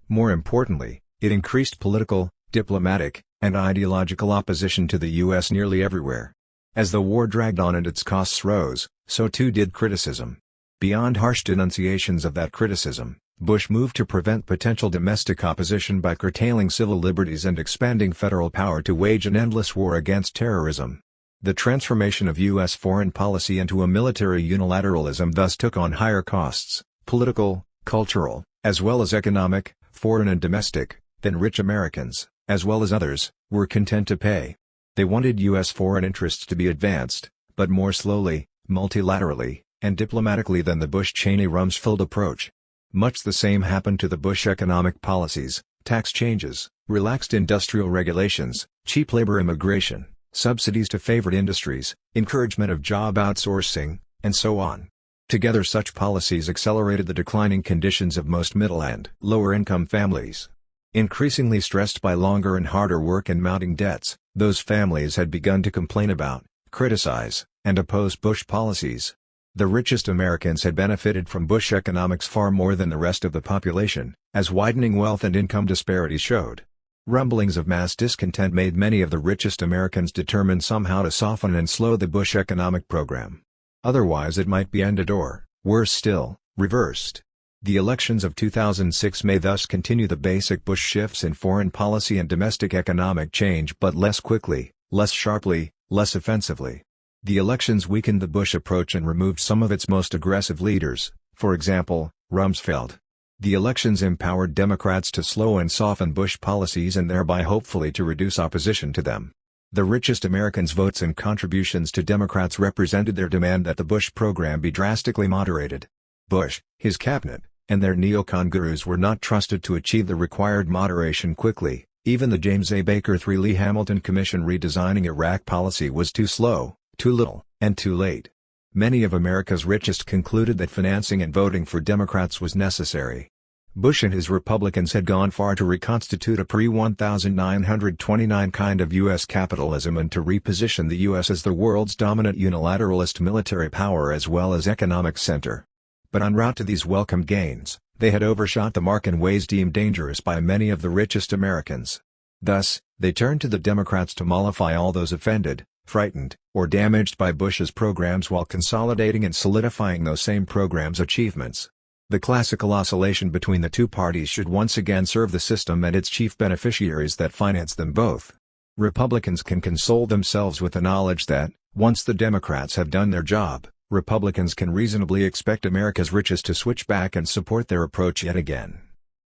More importantly, it increased political, diplomatic, and ideological opposition to the U.S. nearly everywhere. As the war dragged on and its costs rose, so too did criticism. Beyond harsh denunciations of that criticism, Bush moved to prevent potential domestic opposition by curtailing civil liberties and expanding federal power to wage an endless war against terrorism. The transformation of U.S. foreign policy into a military unilateralism thus took on higher costs, political, cultural, as well as economic, foreign and domestic, than rich Americans, as well as others, were content to pay. They wanted U.S. foreign interests to be advanced, but more slowly, multilaterally, and diplomatically than the Bush-Cheney-Rumsfeld approach. Much the same happened to the Bush economic policies: tax changes, relaxed industrial regulations, cheap labor immigration, subsidies to favored industries, encouragement of job outsourcing, and so on. Together such policies accelerated the declining conditions of most middle and lower-income families. Increasingly stressed by longer and harder work and mounting debts, those families had begun to complain about, criticize, and oppose Bush policies. The richest Americans had benefited from Bush economics far more than the rest of the population, as widening wealth and income disparities showed. Rumblings of mass discontent made many of the richest Americans determined somehow to soften and slow the Bush economic program. Otherwise it might be ended or, worse still, reversed. The elections of 2006 may thus continue the basic Bush shifts in foreign policy and domestic economic change, but less quickly, less sharply, less offensively. The elections weakened the Bush approach and removed some of its most aggressive leaders, for example, Rumsfeld. The elections empowered Democrats to slow and soften Bush policies and thereby hopefully to reduce opposition to them. The richest Americans' votes and contributions to Democrats represented their demand that the Bush program be drastically moderated. Bush, his cabinet, and their neocon gurus were not trusted to achieve the required moderation quickly. Even the James A. Baker III Lee Hamilton Commission redesigning Iraq policy was too slow, too little, and too late. Many of America's richest concluded that financing and voting for Democrats was necessary. Bush and his Republicans had gone far to reconstitute a pre-1929 kind of U.S. capitalism and to reposition the U.S. as the world's dominant unilateralist military power as well as economic center. But en route to these welcome gains, they had overshot the mark in ways deemed dangerous by many of the richest Americans. Thus, they turned to the Democrats to mollify all those offended, frightened, or damaged by Bush's programs while consolidating and solidifying those same programs' achievements. The classical oscillation between the two parties should once again serve the system and its chief beneficiaries that finance them both. Republicans can console themselves with the knowledge that, once the Democrats have done their job, Republicans can reasonably expect America's richest to switch back and support their approach yet again.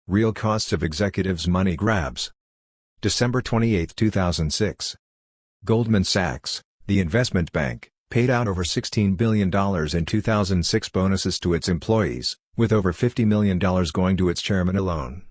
Real costs of executives' money grabs. December 28, 2006. Goldman Sachs, the investment bank, paid out over $16 billion in 2006 bonuses to its employees, with over $50 million going to its chairman alone.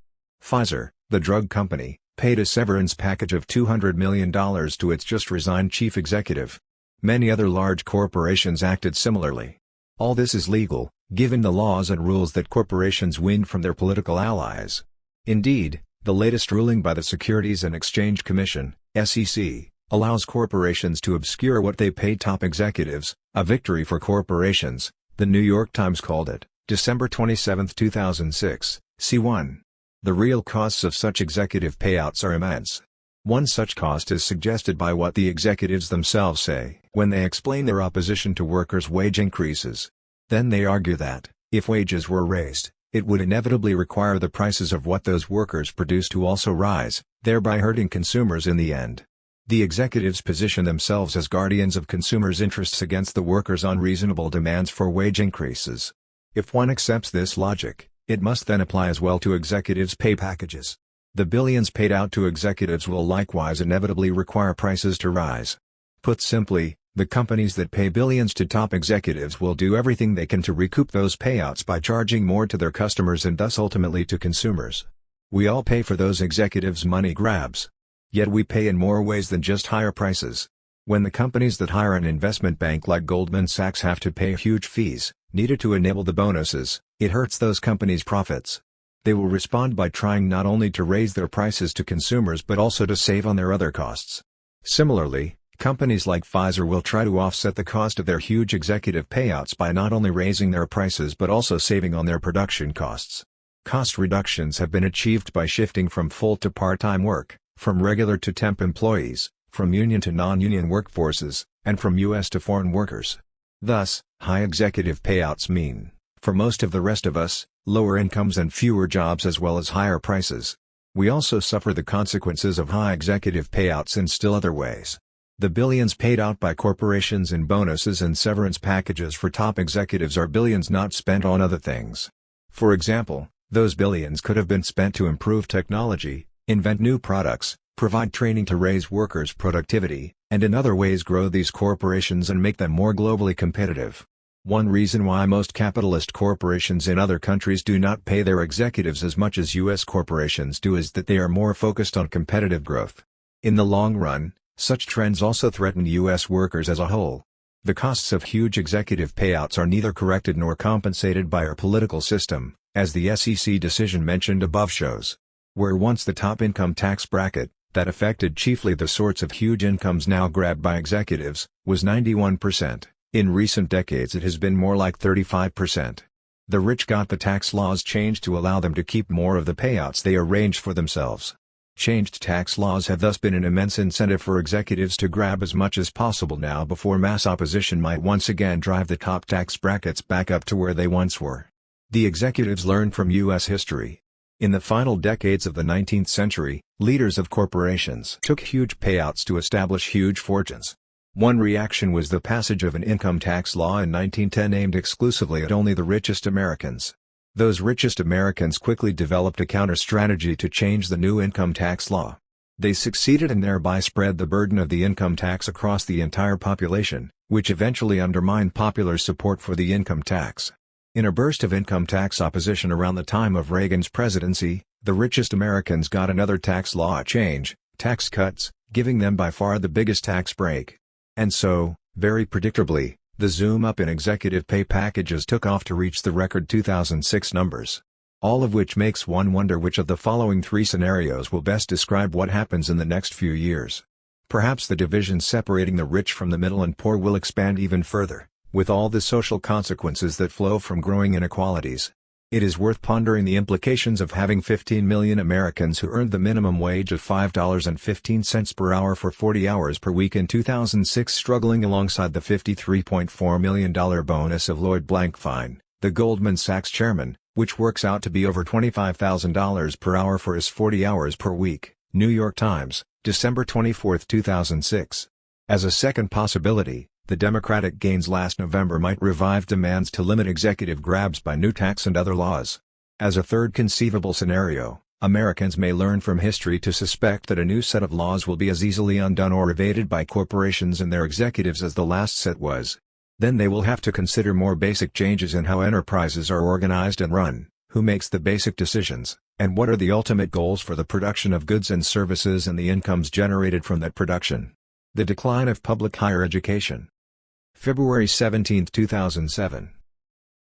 Pfizer, the drug company, paid a severance package of $200 million to its just-resigned chief executive. Many other large corporations acted similarly. All this is legal, given the laws and rules that corporations win from their political allies. Indeed, the latest ruling by the Securities and Exchange Commission, SEC, allows corporations to obscure what they pay top executives, a victory for corporations, the New York Times called it, December 27, 2006, C1. The real costs of such executive payouts are immense. One such cost is suggested by what the executives themselves say when they explain their opposition to workers' wage increases. Then they argue that, if wages were raised, it would inevitably require the prices of what those workers produce to also rise, thereby hurting consumers in the end. The executives position themselves as guardians of consumers' interests against the workers' unreasonable demands for wage increases. If one accepts this logic, it must then apply as well to executives' pay packages. The billions paid out to executives will likewise inevitably require prices to rise. Put simply, the companies that pay billions to top executives will do everything they can to recoup those payouts by charging more to their customers and thus ultimately to consumers. We all pay for those executives' money grabs. Yet we pay in more ways than just higher prices. When the companies that hire an investment bank like Goldman Sachs have to pay huge fees, needed to enable the bonuses, it hurts those companies' profits. They will respond by trying not only to raise their prices to consumers but also to save on their other costs. Similarly, companies like Pfizer will try to offset the cost of their huge executive payouts by not only raising their prices but also saving on their production costs. Cost reductions have been achieved by shifting from full to part-time work, from regular to temp employees, from union to non-union workforces, and from U.S. to foreign workers. Thus, high executive payouts mean, for most of the rest of us, lower incomes and fewer jobs as well as higher prices. We also suffer the consequences of high executive payouts in still other ways. The billions paid out by corporations in bonuses and severance packages for top executives are billions not spent on other things. For example, those billions could have been spent to improve technology, invent new products, provide training to raise workers' productivity, and in other ways grow these corporations and make them more globally competitive. One reason why most capitalist corporations in other countries do not pay their executives as much as U.S. corporations do is that they are more focused on competitive growth. In the long run, such trends also threaten U.S. workers as a whole. The costs of huge executive payouts are neither corrected nor compensated by our political system, as the SEC decision mentioned above shows. Where once the top income tax bracket, that affected chiefly the sorts of huge incomes now grabbed by executives, was 91%. In recent decades it has been more like 35%. The rich got the tax laws changed to allow them to keep more of the payouts they arranged for themselves. Changed tax laws have thus been an immense incentive for executives to grab as much as possible now before mass opposition might once again drive the top tax brackets back up to where they once were. The executives learned from U.S. history. In the final decades of the 19th century, leaders of corporations took huge payouts to establish huge fortunes. One reaction was the passage of an income tax law in 1910 aimed exclusively at only the richest Americans. Those richest Americans quickly developed a counter-strategy to change the new income tax law. They succeeded and thereby spread the burden of the income tax across the entire population, which eventually undermined popular support for the income tax. In a burst of income tax opposition around the time of Reagan's presidency, the richest Americans got another tax law change, tax cuts, giving them by far the biggest tax break. And so, very predictably, the zoom up in executive pay packages took off to reach the record 2006 numbers. All of which makes one wonder which of the following three scenarios will best describe what happens in the next few years. Perhaps the division separating the rich from the middle and poor will expand even further, with all the social consequences that flow from growing inequalities. It is worth pondering the implications of having 15 million Americans who earned the minimum wage of $5.15 per hour for 40 hours per week in 2006 struggling alongside the $53.4 million bonus of Lloyd Blankfein, the Goldman Sachs chairman, which works out to be over $25,000 per hour for his 40 hours per week. New York Times, December 24, 2006. As a second possibility, the Democratic gains last November might revive demands to limit executive grabs by new tax and other laws. As a third conceivable scenario, Americans may learn from history to suspect that a new set of laws will be as easily undone or evaded by corporations and their executives as the last set was. Then they will have to consider more basic changes in how enterprises are organized and run, who makes the basic decisions, and what are the ultimate goals for the production of goods and services and the incomes generated from that production. The decline of public higher education. February 17, 2007.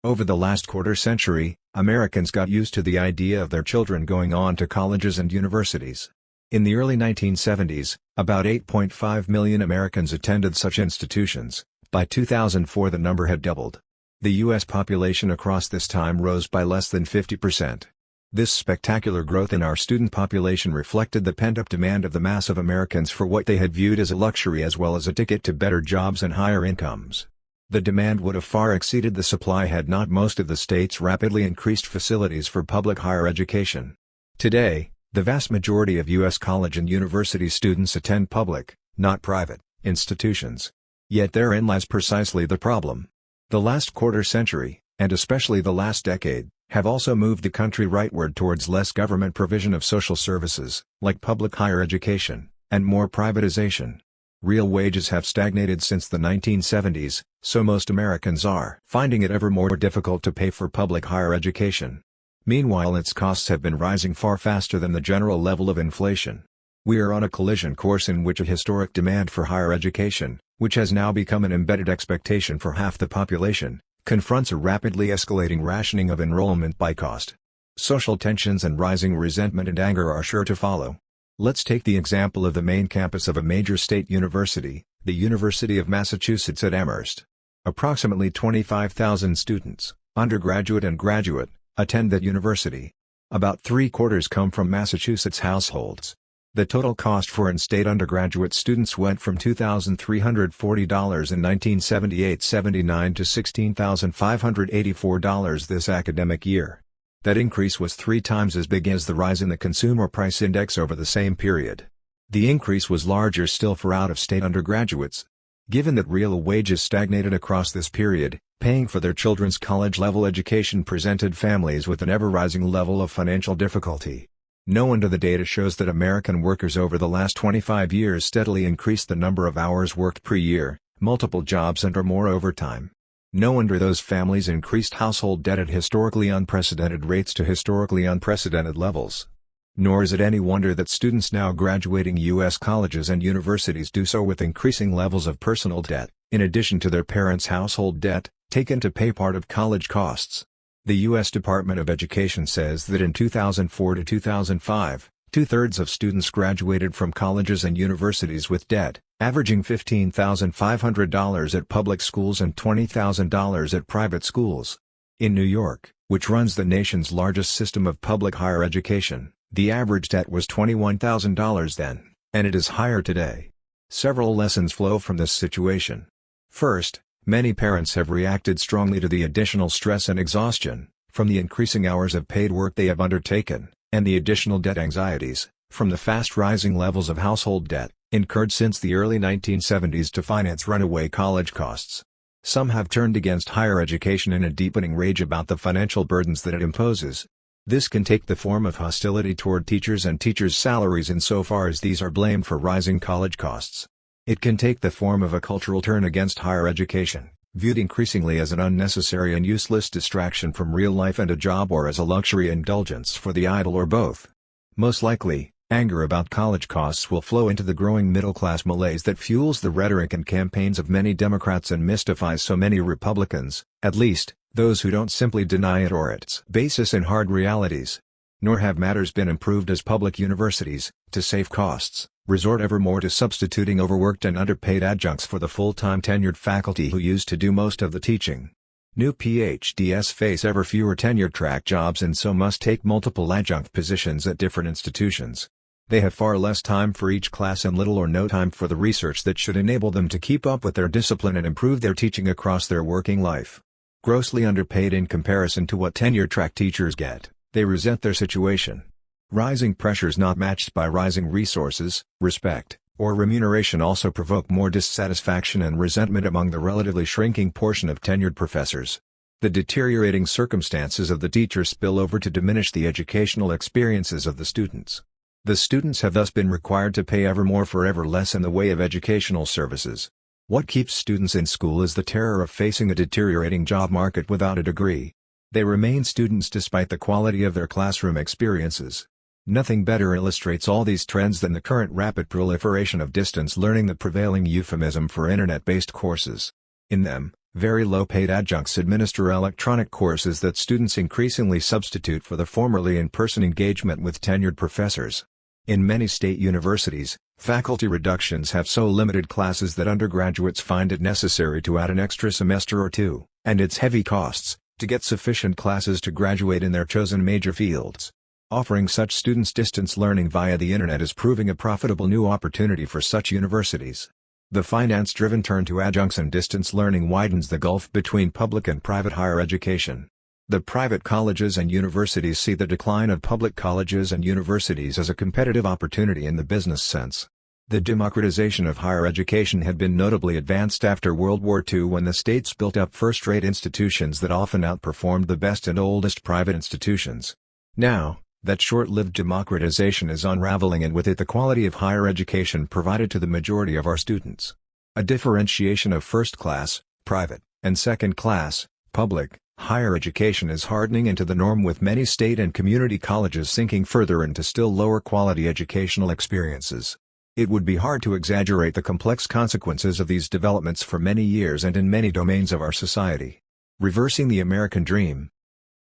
Over the last quarter century, Americans got used to the idea of their children going on to colleges and universities. In the early 1970s, about 8.5 million Americans attended such institutions. By 2004 the number had doubled. The U.S. population across this time rose by less than 50%. This spectacular growth in our student population reflected the pent-up demand of the mass of Americans for what they had viewed as a luxury as well as a ticket to better jobs and higher incomes. The demand would have far exceeded the supply had not most of the states rapidly increased facilities for public higher education. Today, the vast majority of U.S. college and university students attend public, not private, institutions. Yet therein lies precisely the problem. The last quarter century, and especially the last decade, have also moved the country rightward towards less government provision of social services, like public higher education, and more privatization. Real wages have stagnated since the 1970s, so most Americans are finding it ever more difficult to pay for public higher education. Meanwhile, its costs have been rising far faster than the general level of inflation. We are on a collision course in which a historic demand for higher education, which has now become an embedded expectation for half the population, confronts a rapidly escalating rationing of enrollment by cost. Social tensions and rising resentment and anger are sure to follow. Let's take the example of the main campus of a major state university, the University of Massachusetts at Amherst. Approximately 25,000 students, undergraduate and graduate, attend that university. About 3/4 come from Massachusetts households. The total cost for in-state undergraduate students went from $2,340 in 1978-79 to $16,584 this academic year. That increase was 3 times as big as the rise in the Consumer Price Index over the same period. The increase was larger still for out-of-state undergraduates. Given that real wages stagnated across this period, paying for their children's college-level education presented families with an ever-rising level of financial difficulty. No wonder the data shows that American workers over the last 25 years steadily increased the number of hours worked per year, multiple jobs and or more overtime. No wonder those families increased household debt at historically unprecedented rates to historically unprecedented levels. Nor is it any wonder that students now graduating U.S. colleges and universities do so with increasing levels of personal debt, in addition to their parents' household debt, taken to pay part of college costs. The U.S. Department of Education says that in 2004 to 2005, 2/3 of students graduated from colleges and universities with debt, averaging $15,500 at public schools and $20,000 at private schools. In New York, which runs the nation's largest system of public higher education, the average debt was $21,000 then, and it is higher today. Several lessons flow from this situation. First, many parents have reacted strongly to the additional stress and exhaustion, from the increasing hours of paid work they have undertaken, and the additional debt anxieties, from the fast-rising levels of household debt, incurred since the early 1970s to finance runaway college costs. Some have turned against higher education in a deepening rage about the financial burdens that it imposes. This can take the form of hostility toward teachers and teachers' salaries insofar as these are blamed for rising college costs. It can take the form of a cultural turn against higher education, viewed increasingly as an unnecessary and useless distraction from real life and a job, or as a luxury indulgence for the idle, or both. Most likely, anger about college costs will flow into the growing middle-class malaise that fuels the rhetoric and campaigns of many Democrats and mystifies so many Republicans, at least, those who don't simply deny it or its basis in hard realities. Nor have matters been improved as public universities, to save costs, resort ever more to substituting overworked and underpaid adjuncts for the full-time tenured faculty who used to do most of the teaching. New PhDs face ever fewer tenure-track jobs and so must take multiple adjunct positions at different institutions. They have far less time for each class and little or no time for the research that should enable them to keep up with their discipline and improve their teaching across their working life. Grossly underpaid in comparison to what tenure-track teachers get, they resent their situation. Rising pressures not matched by rising resources, respect, or remuneration also provoke more dissatisfaction and resentment among the relatively shrinking portion of tenured professors. The deteriorating circumstances of the teachers spill over to diminish the educational experiences of the students. The students have thus been required to pay ever more for ever less in the way of educational services. What keeps students in school is the terror of facing a deteriorating job market without a degree. They remain students despite the quality of their classroom experiences. Nothing better illustrates all these trends than the current rapid proliferation of distance learning, the prevailing euphemism for internet-based courses. In them, very low-paid adjuncts administer electronic courses that students increasingly substitute for the formerly in-person engagement with tenured professors. In many state universities, faculty reductions have so limited classes that undergraduates find it necessary to add an extra semester or two, and its heavy costs, to get sufficient classes to graduate in their chosen major fields. Offering such students distance learning via the internet is proving a profitable new opportunity for such universities. The finance-driven turn to adjuncts and distance learning widens the gulf between public and private higher education. The private colleges and universities see the decline of public colleges and universities as a competitive opportunity in the business sense. The democratization of higher education had been notably advanced after World War II, when the states built up first-rate institutions that often outperformed the best and oldest private institutions. Now, that short-lived democratization is unraveling, and with it the quality of higher education provided to the majority of our students. A differentiation of first-class, private, and second-class, public, higher education is hardening into the norm, with many state and community colleges sinking further into still lower quality educational experiences. It would be hard to exaggerate the complex consequences of these developments for many years and in many domains of our society. Reversing the American Dream.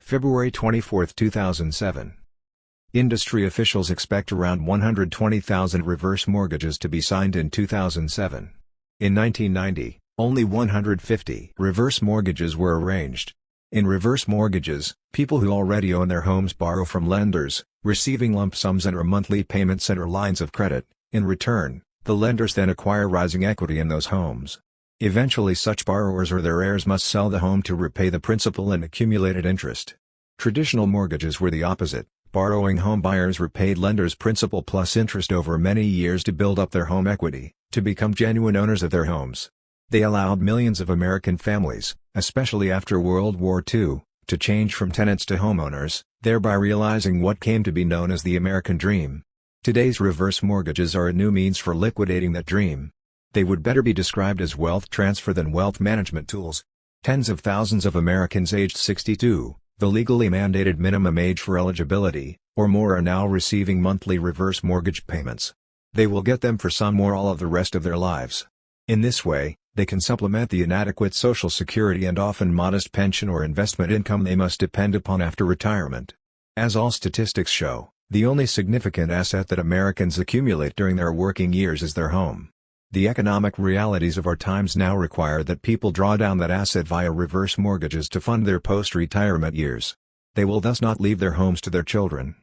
February 24, 2007. Industry officials expect around 120,000 reverse mortgages to be signed in 2007. In 1990, only 150 reverse mortgages were arranged. In reverse mortgages, people who already own their homes borrow from lenders, receiving lump sums and/or monthly payments and/or lines of credit. In return, the lenders then acquire rising equity in those homes. Eventually such borrowers or their heirs must sell the home to repay the principal and accumulated interest. Traditional mortgages were the opposite. Borrowing home buyers repaid lenders' principal plus interest over many years to build up their home equity, to become genuine owners of their homes. They allowed millions of American families, especially after World War II, to change from tenants to homeowners, thereby realizing what came to be known as the American Dream. Today's reverse mortgages are a new means for liquidating that dream. They would better be described as wealth transfer than wealth management tools. Tens of thousands of Americans aged 62, the legally mandated minimum age for eligibility, or more, are now receiving monthly reverse mortgage payments. They will get them for some or all of the rest of their lives. In this way, they can supplement the inadequate Social Security and often modest pension or investment income they must depend upon after retirement. As all statistics show, the only significant asset that Americans accumulate during their working years is their home. The economic realities of our times now require that people draw down that asset via reverse mortgages to fund their post-retirement years. They will thus not leave their homes to their children.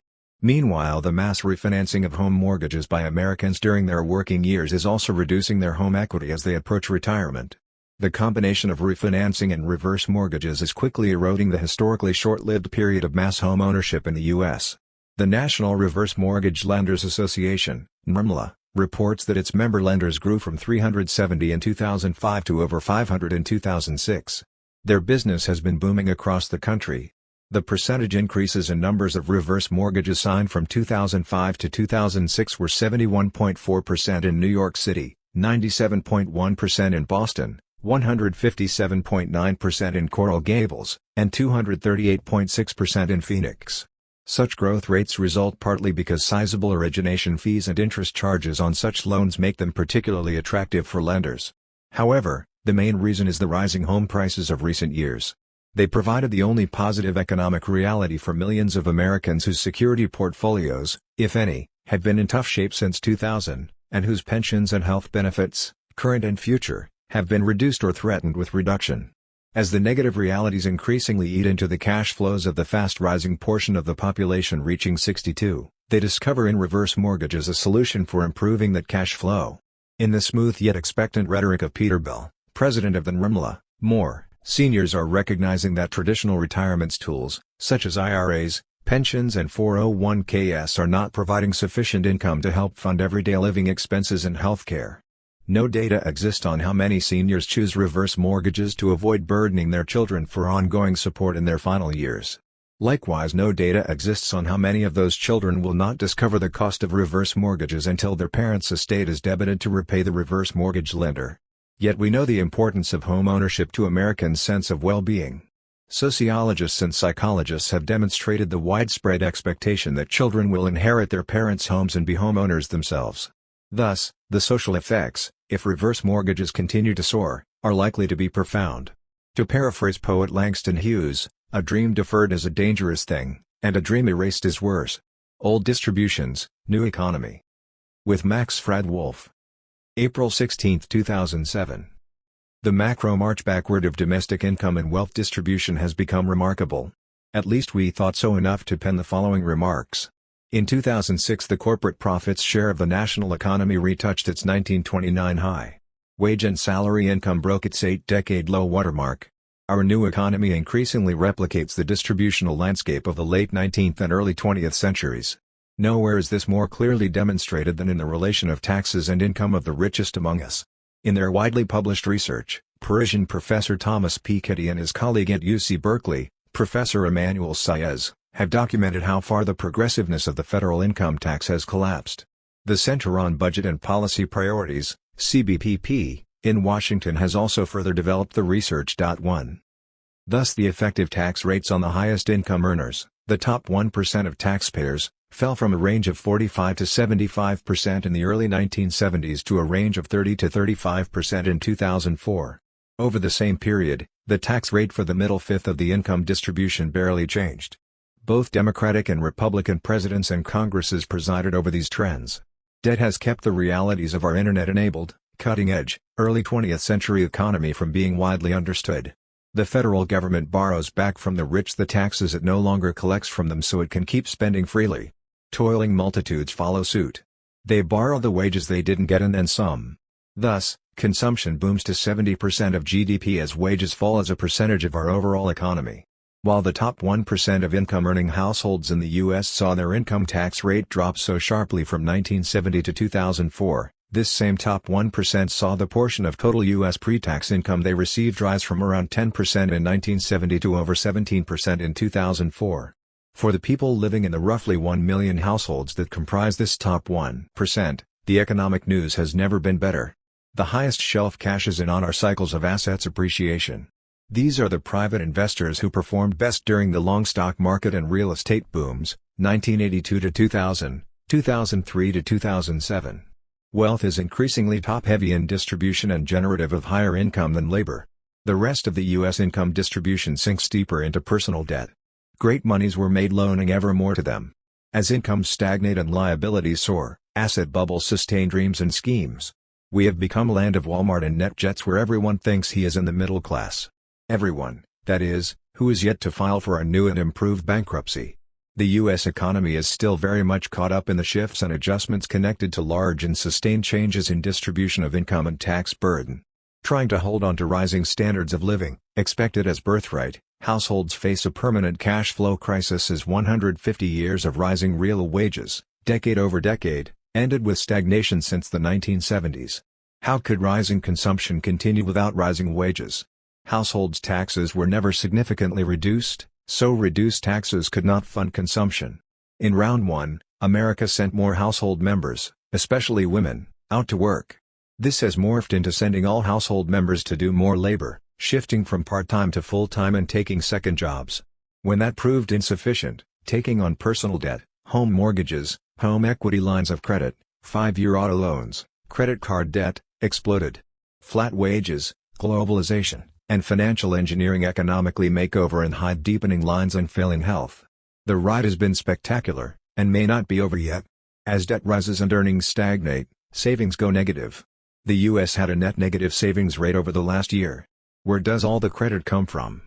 Meanwhile, the mass refinancing of home mortgages by Americans during their working years is also reducing their home equity as they approach retirement. The combination of refinancing and reverse mortgages is quickly eroding the historically short-lived period of mass home ownership in the U.S. The National Reverse Mortgage Lenders Association, NRMLA, reports that its member lenders grew from 370 in 2005 to over 500 in 2006. Their business has been booming across the country. The percentage increases in numbers of reverse mortgages signed from 2005 to 2006 were 71.4% in New York City, 97.1% in Boston, 157.9% in Coral Gables, and 238.6% in Phoenix. Such growth rates result partly because sizable origination fees and interest charges on such loans make them particularly attractive for lenders. However, the main reason is the rising home prices of recent years. They provided the only positive economic reality for millions of Americans whose security portfolios, if any, had been in tough shape since 2000, and whose pensions and health benefits, current and future, have been reduced or threatened with reduction. As the negative realities increasingly eat into the cash flows of the fast-rising portion of the population reaching 62, they discover in reverse mortgages a solution for improving that cash flow. In the smooth yet expectant rhetoric of Peterbilt, president of the NRMLA, more seniors are recognizing that traditional retirement tools, such as IRAs, pensions and 401ks are not providing sufficient income to help fund everyday living expenses and healthcare. No data exists on how many seniors choose reverse mortgages to avoid burdening their children for ongoing support in their final years. Likewise, no data exists on how many of those children will not discover the cost of reverse mortgages until their parents' estate is debited to repay the reverse mortgage lender. Yet we know the importance of home ownership to Americans' sense of well-being. Sociologists and psychologists have demonstrated the widespread expectation that children will inherit their parents' homes and be homeowners themselves. Thus, the social effects, if reverse mortgages continue to soar, are likely to be profound. To paraphrase poet Langston Hughes, a dream deferred is a dangerous thing, and a dream erased is worse. Old Distributions, New Economy. With Max Fred Wolff. April 16, 2007. The macro march backward of domestic income and wealth distribution has become remarkable. At least we thought so enough to pen the following remarks. In 2006 the corporate profits share of the national economy retouched its 1929 high. Wage and salary income broke its 8-decade low watermark. Our new economy increasingly replicates the distributional landscape of the late 19th and early 20th centuries. Nowhere is this more clearly demonstrated than in the relation of taxes and income of the richest among us. In their widely published research, Parisian Professor Thomas Piketty and his colleague at UC Berkeley, Professor Emmanuel Saez, have documented how far the progressiveness of the federal income tax has collapsed. The Center on Budget and Policy Priorities, CBPP, in Washington has also further developed the research. 1. Thus the effective tax rates on the highest income earners, the top 1% of taxpayers, fell from a range of 45 to 75% in the early 1970s to a range of 30 to 35% in 2004. Over the same period, the tax rate for the middle fifth of the income distribution barely changed. Both Democratic and Republican presidents and Congresses presided over these trends. Debt has kept the realities of our internet-enabled, cutting-edge, early 20th century economy from being widely understood. The federal government borrows back from the rich the taxes it no longer collects from them so it can keep spending freely. Toiling multitudes follow suit. They borrow the wages they didn't get and then some. Thus, consumption booms to 70% of GDP as wages fall as a percentage of our overall economy. While the top 1% of income-earning households in the U.S. saw their income tax rate drop so sharply from 1970 to 2004, this same top 1% saw the portion of total U.S. pre-tax income they received rise from around 10% in 1970 to over 17% in 2004. For the people living in the roughly 1 million households that comprise this top 1%, the economic news has never been better. The highest shelf cashes in on our cycles of assets appreciation. These are the private investors who performed best during the long stock market and real estate booms, 1982 to 2000, 2003 to 2007. Wealth is increasingly top-heavy in distribution and generative of higher income than labor. The rest of the U.S. income distribution sinks deeper into personal debt. Great moneys were made loaning ever more to them. As incomes stagnate and liabilities soar, asset bubbles sustain dreams and schemes. We have become a land of Walmart and NetJets where everyone thinks he is in the middle class. Everyone, that is, who is yet to file for a new and improved bankruptcy. The U.S. economy is still very much caught up in the shifts and adjustments connected to large and sustained changes in distribution of income and tax burden. Trying to hold on to rising standards of living, expected as birthright, households face a permanent cash flow crisis as 150 years of rising real wages, decade over decade, ended with stagnation since the 1970s. How could rising consumption continue without rising wages? Households' taxes were never significantly reduced, so reduced taxes could not fund consumption. In round 1, America sent more household members, especially women, out to work. This has morphed into sending all household members to do more labor, shifting from part-time to full-time and taking second jobs. When that proved insufficient, taking on personal debt, home mortgages, home equity lines of credit, 5-year auto loans, credit card debt, exploded. Flat wages, globalization, and financial engineering economically make over and hide deepening lines and failing health. The ride has been spectacular, and may not be over yet. As debt rises and earnings stagnate, savings go negative. The U.S. had a net negative savings rate over the last year. Where does all the credit come from?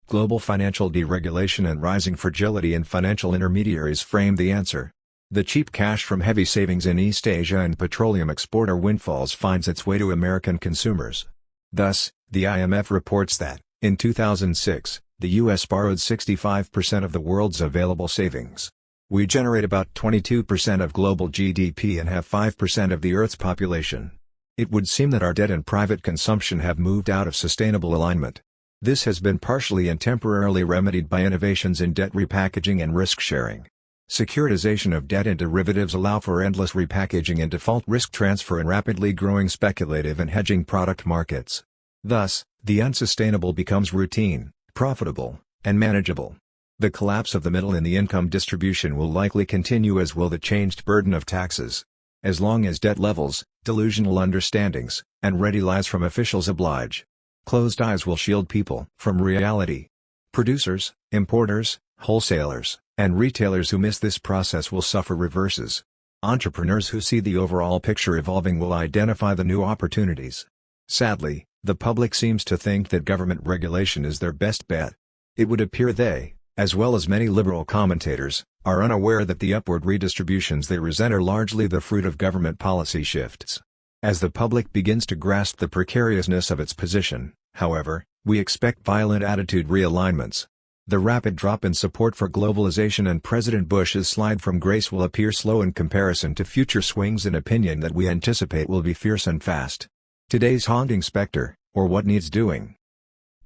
Global financial deregulation and rising fragility in financial intermediaries frame the answer. The cheap cash from heavy savings in East Asia and petroleum exporter windfalls finds its way to American consumers. Thus, the IMF reports that, in 2006, the U.S. borrowed 65% of the world's available savings. We generate about 22% of global GDP and have 5% of the Earth's population. It would seem that our debt and private consumption have moved out of sustainable alignment. This has been partially and temporarily remedied by innovations in debt repackaging and risk sharing. Securitization of debt and derivatives allow for endless repackaging and default risk transfer in rapidly growing speculative and hedging product markets. Thus, the unsustainable becomes routine, profitable, and manageable. The collapse of the middle in the income distribution will likely continue, as will the changed burden of taxes. As long as debt levels, delusional understandings, and ready lies from officials oblige. Closed eyes will shield people from reality. Producers, importers, wholesalers, and retailers who miss this process will suffer reverses. Entrepreneurs who see the overall picture evolving will identify the new opportunities. Sadly, the public seems to think that government regulation is their best bet. It would appear they, as well as many liberal commentators, are unaware that the upward redistributions they resent are largely the fruit of government policy shifts. As the public begins to grasp the precariousness of its position, however, we expect violent attitude realignments. The rapid drop in support for globalization and President Bush's slide from grace will appear slow in comparison to future swings in opinion that we anticipate will be fierce and fast. Today's haunting specter, or what needs doing.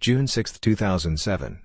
June 6, 2007.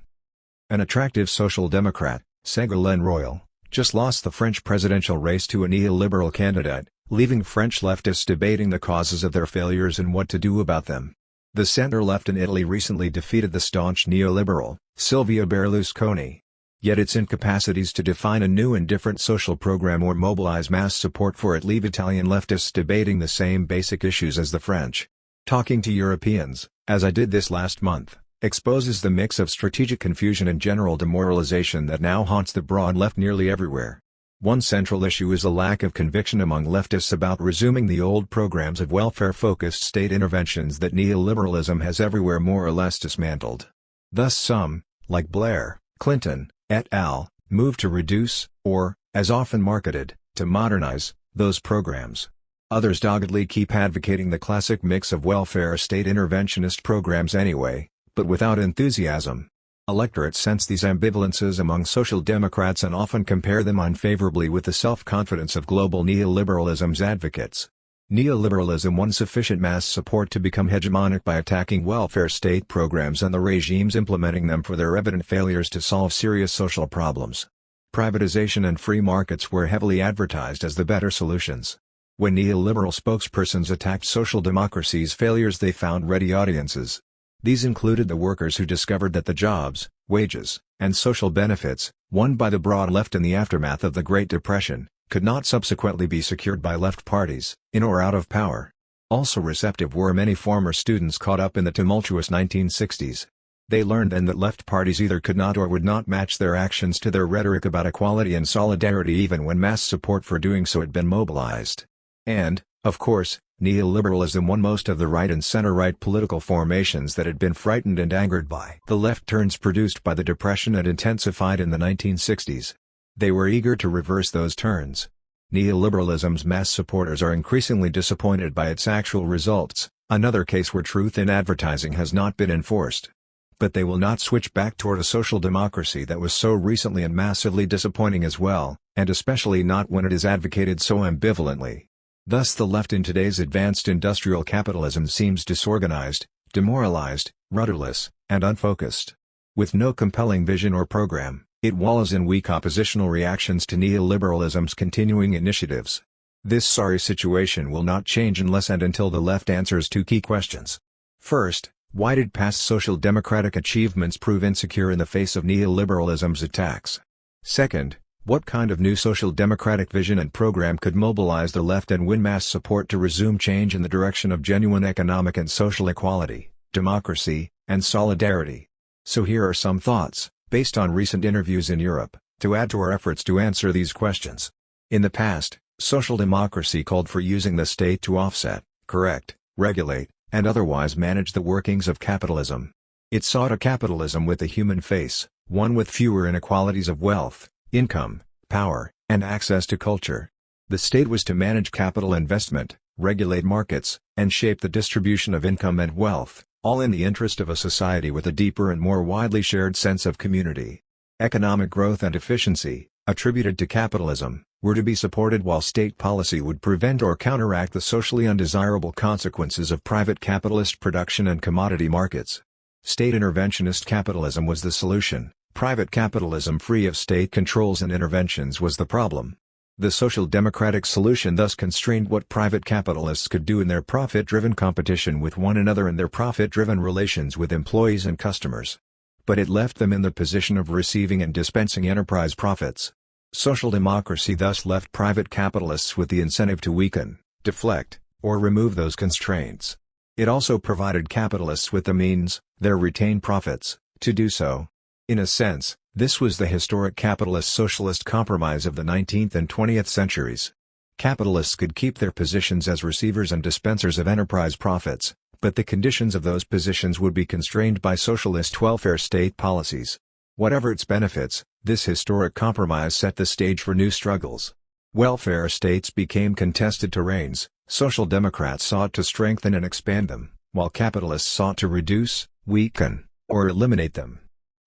An attractive social democrat, Ségolène Royal, just lost the French presidential race to a neoliberal candidate, leaving French leftists debating the causes of their failures and what to do about them. The center-left in Italy recently defeated the staunch neoliberal, Silvio Berlusconi. Yet its incapacities to define a new and different social program or mobilize mass support for it leave Italian leftists debating the same basic issues as the French. Talking to Europeans, as I did this last month, exposes the mix of strategic confusion and general demoralization that now haunts the broad left nearly everywhere. One central issue is a lack of conviction among leftists about resuming the old programs of welfare-focused state interventions that neoliberalism has everywhere more or less dismantled. Thus some, like Blair, Clinton, et al., move to reduce, or, as often marketed, to modernize, those programs. Others doggedly keep advocating the classic mix of welfare state interventionist programs anyway, but without enthusiasm. Electorates sense these ambivalences among social democrats and often compare them unfavorably with the self-confidence of global neoliberalism's advocates. Neoliberalism won sufficient mass support to become hegemonic by attacking welfare state programs and the regimes implementing them for their evident failures to solve serious social problems. Privatization and free markets were heavily advertised as the better solutions. When neoliberal spokespersons attacked social democracy's failures, they found ready audiences. These included the workers who discovered that the jobs, wages, and social benefits, won by the broad left in the aftermath of the Great Depression, could not subsequently be secured by left parties, in or out of power. Also receptive were many former students caught up in the tumultuous 1960s. They learned then that left parties either could not or would not match their actions to their rhetoric about equality and solidarity even when mass support for doing so had been mobilized. And, of course, neoliberalism won most of the right and center-right political formations that had been frightened and angered by the left turns produced by the Depression and intensified in the 1960s. They were eager to reverse those turns. Neoliberalism's mass supporters are increasingly disappointed by its actual results, another case where truth in advertising has not been enforced. But they will not switch back toward a social democracy that was so recently and massively disappointing as well, and especially not when it is advocated so ambivalently. Thus the left in today's advanced industrial capitalism seems disorganized, demoralized, rudderless, and unfocused. With no compelling vision or program, it wallows in weak oppositional reactions to neoliberalism's continuing initiatives. This sorry situation will not change unless and until the left answers two key questions. First, why did past social democratic achievements prove insecure in the face of neoliberalism's attacks? Second, what kind of new social democratic vision and program could mobilize the left and win mass support to resume change in the direction of genuine economic and social equality, democracy, and solidarity? So here are some thoughts, based on recent interviews in Europe, to add to our efforts to answer these questions. In the past, social democracy called for using the state to offset, correct, regulate, and otherwise manage the workings of capitalism. It sought a capitalism with a human face, one with fewer inequalities of wealth, income, power, and access to culture. The state was to manage capital investment, regulate markets, and shape the distribution of income and wealth, all in the interest of a society with a deeper and more widely shared sense of community. Economic growth and efficiency, attributed to capitalism, were to be supported while state policy would prevent or counteract the socially undesirable consequences of private capitalist production and commodity markets. State interventionist capitalism was the solution, private capitalism free of state controls and interventions was the problem. The social democratic solution thus constrained what private capitalists could do in their profit-driven competition with one another and their profit-driven relations with employees and customers. But it left them in the position of receiving and dispensing enterprise profits. Social democracy thus left private capitalists with the incentive to weaken, deflect, or remove those constraints. It also provided capitalists with the means, their retained profits, to do so. In a sense, this was the historic capitalist-socialist compromise of the 19th and 20th centuries. Capitalists could keep their positions as receivers and dispensers of enterprise profits, but the conditions of those positions would be constrained by socialist welfare state policies. Whatever its benefits, this historic compromise set the stage for new struggles. Welfare states became contested terrains, social democrats sought to strengthen and expand them, while capitalists sought to reduce, weaken, or eliminate them.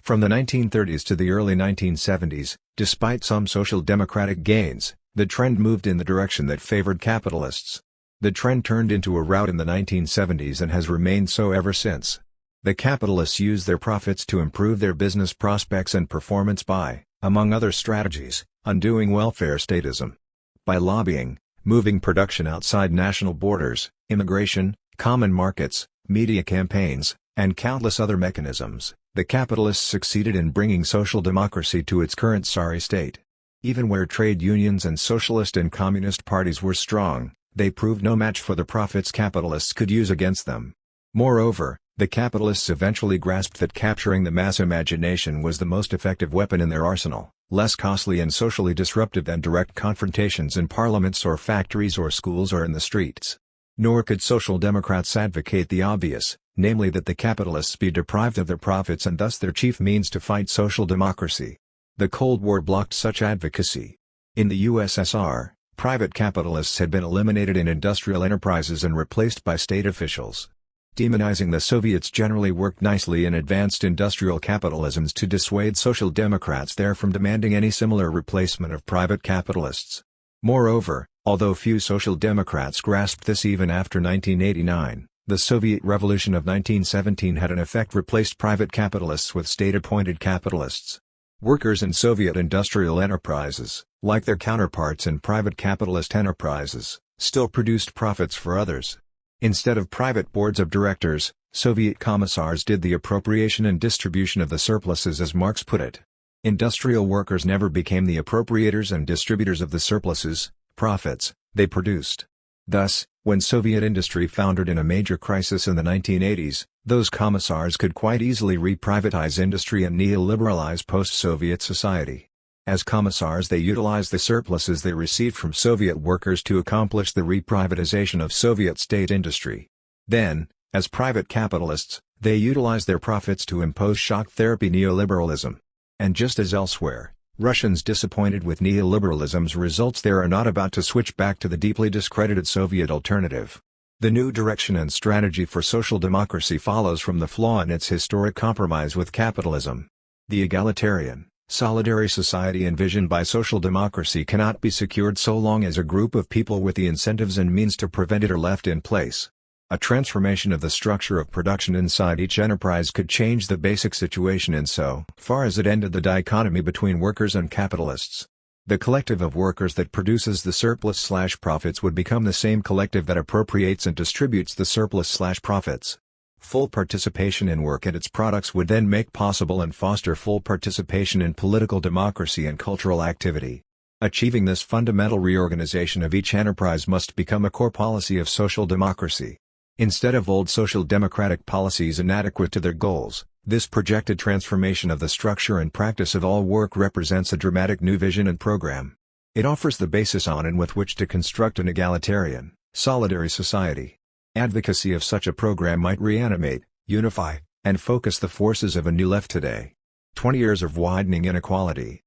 From the 1930s to the early 1970s, despite some social democratic gains, the trend moved in the direction that favored capitalists. The trend turned into a rout in the 1970s and has remained so ever since. The capitalists used their profits to improve their business prospects and performance by, among other strategies, undoing welfare statism. By lobbying, moving production outside national borders, immigration, common markets, media campaigns, and countless other mechanisms, the capitalists succeeded in bringing social democracy to its current sorry state. Even where trade unions and socialist and communist parties were strong, they proved no match for the profits capitalists could use against them. Moreover, the capitalists eventually grasped that capturing the mass imagination was the most effective weapon in their arsenal, less costly and socially disruptive than direct confrontations in parliaments or factories or schools or in the streets. Nor could social democrats advocate the obvious, namely that the capitalists be deprived of their profits and thus their chief means to fight social democracy. The Cold War blocked such advocacy. In the USSR, private capitalists had been eliminated in industrial enterprises and replaced by state officials. Demonizing the Soviets generally worked nicely in advanced industrial capitalisms to dissuade social democrats there from demanding any similar replacement of private capitalists. Moreover, although few social democrats grasped this even after 1989, the Soviet Revolution of 1917 had in effect replaced private capitalists with state-appointed capitalists. Workers in Soviet industrial enterprises, like their counterparts in private capitalist enterprises, still produced profits for others. Instead of private boards of directors, Soviet commissars did the appropriation and distribution of the surpluses, as Marx put it. Industrial workers never became the appropriators and distributors of the surpluses, profits, they produced. Thus, when Soviet industry foundered in a major crisis in the 1980s, those commissars could quite easily reprivatize industry and neoliberalize post-Soviet society. As commissars, they utilized the surpluses they received from Soviet workers to accomplish the reprivatization of Soviet state industry. Then, as private capitalists, they utilized their profits to impose shock therapy neoliberalism. And just as elsewhere, Russians disappointed with neoliberalism's results there are not about to switch back to the deeply discredited Soviet alternative. The new direction and strategy for social democracy follows from the flaw in its historic compromise with capitalism. The egalitarian, solidary society envisioned by social democracy cannot be secured so long as a group of people with the incentives and means to prevent it are left in place. A transformation of the structure of production inside each enterprise could change the basic situation in so far as it ended the dichotomy between workers and capitalists. The collective of workers that produces the surplus/profits would become the same collective that appropriates and distributes the surplus/profits. Full participation in work and its products would then make possible and foster full participation in political democracy and cultural activity. Achieving this fundamental reorganization of each enterprise must become a core policy of social democracy. Instead of old social democratic policies inadequate to their goals, this projected transformation of the structure and practice of all work represents a dramatic new vision and program. It offers the basis on and with which to construct an egalitarian, solidary society. Advocacy of such a program might reanimate, unify, and focus the forces of a new left today. 20 years of widening inequality.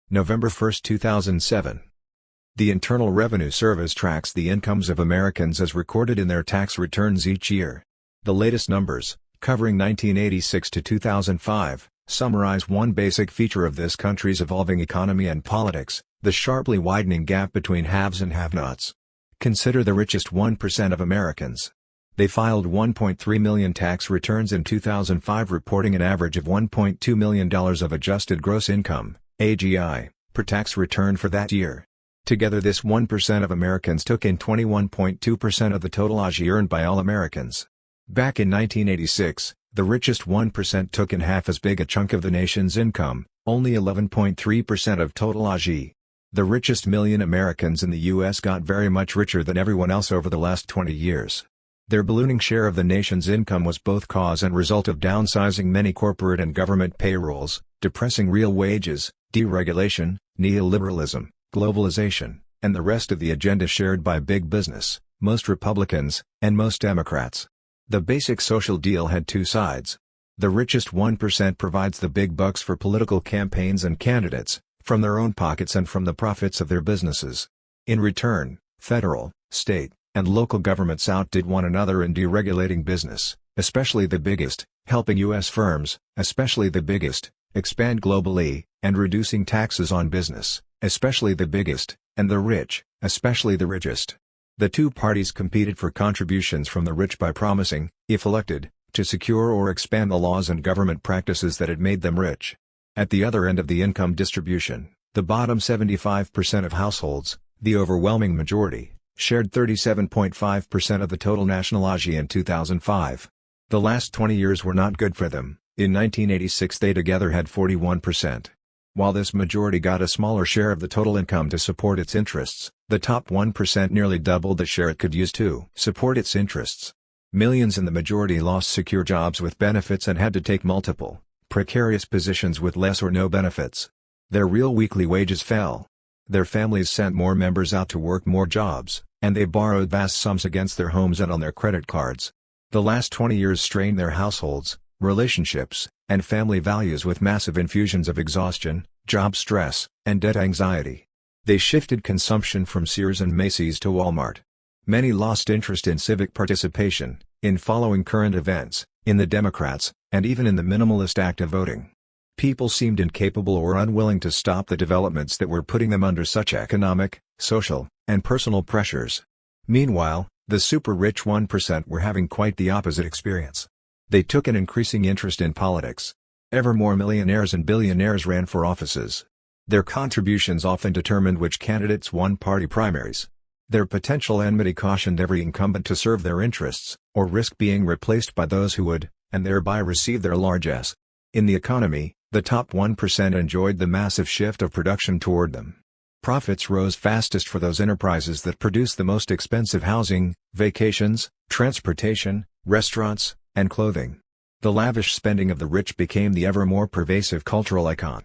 November 1, 2007. The Internal Revenue Service tracks the incomes of Americans as recorded in their tax returns each year. The latest numbers, covering 1986 to 2005, summarize one basic feature of this country's evolving economy and politics: the sharply widening gap between haves and have-nots. Consider the richest 1% of Americans. They filed 1.3 million tax returns in 2005, reporting an average of $1.2 million of adjusted gross income, AGI, per tax return for that year. Together, this 1% of Americans took in 21.2% of the total AGI earned by all Americans. Back in 1986, the richest 1% took in half as big a chunk of the nation's income, only 11.3% of total AGI. The richest million Americans in the U.S. got very much richer than everyone else over the last 20 years. Their ballooning share of the nation's income was both cause and result of downsizing many corporate and government payrolls, depressing real wages, deregulation, neoliberalism, globalization, and the rest of the agenda shared by big business, most Republicans, and most Democrats. The basic social deal had two sides. The richest 1% provides the big bucks for political campaigns and candidates, from their own pockets and from the profits of their businesses. In return, federal, state, and local governments outdid one another in deregulating business, especially the biggest, helping U.S. firms, especially the biggest, expand globally, and reducing taxes on business, especially the biggest, and the rich, especially the richest. The two parties competed for contributions from the rich by promising, if elected, to secure or expand the laws and government practices that had made them rich. At the other end of the income distribution, the bottom 75% of households, the overwhelming majority, shared 37.5% of the total national AGI in 2005. The last 20 years were not good for them. In 1986 they together had 41%. While this majority got a smaller share of the total income to support its interests, the top 1% nearly doubled the share it could use to support its interests. Millions in the majority lost secure jobs with benefits and had to take multiple, precarious positions with less or no benefits. Their real weekly wages fell. Their families sent more members out to work more jobs, and they borrowed vast sums against their homes and on their credit cards. The last 20 years strained their households, relationships, and family values with massive infusions of exhaustion, job stress, and debt anxiety. They shifted consumption from Sears and Macy's to Walmart. Many lost interest in civic participation, in following current events, in the Democrats, and even in the minimalist act of voting. People seemed incapable or unwilling to stop the developments that were putting them under such economic, social, and personal pressures. Meanwhile, the super-rich 1% were having quite the opposite experience. They took an increasing interest in politics. Ever more millionaires and billionaires ran for offices. Their contributions often determined which candidates won party primaries. Their potential enmity cautioned every incumbent to serve their interests, or risk being replaced by those who would, and thereby receive their largesse. In the economy, the top 1% enjoyed the massive shift of production toward them. Profits rose fastest for those enterprises that produced the most expensive housing, vacations, transportation, restaurants, and clothing. The lavish spending of the rich became the ever more pervasive cultural icon.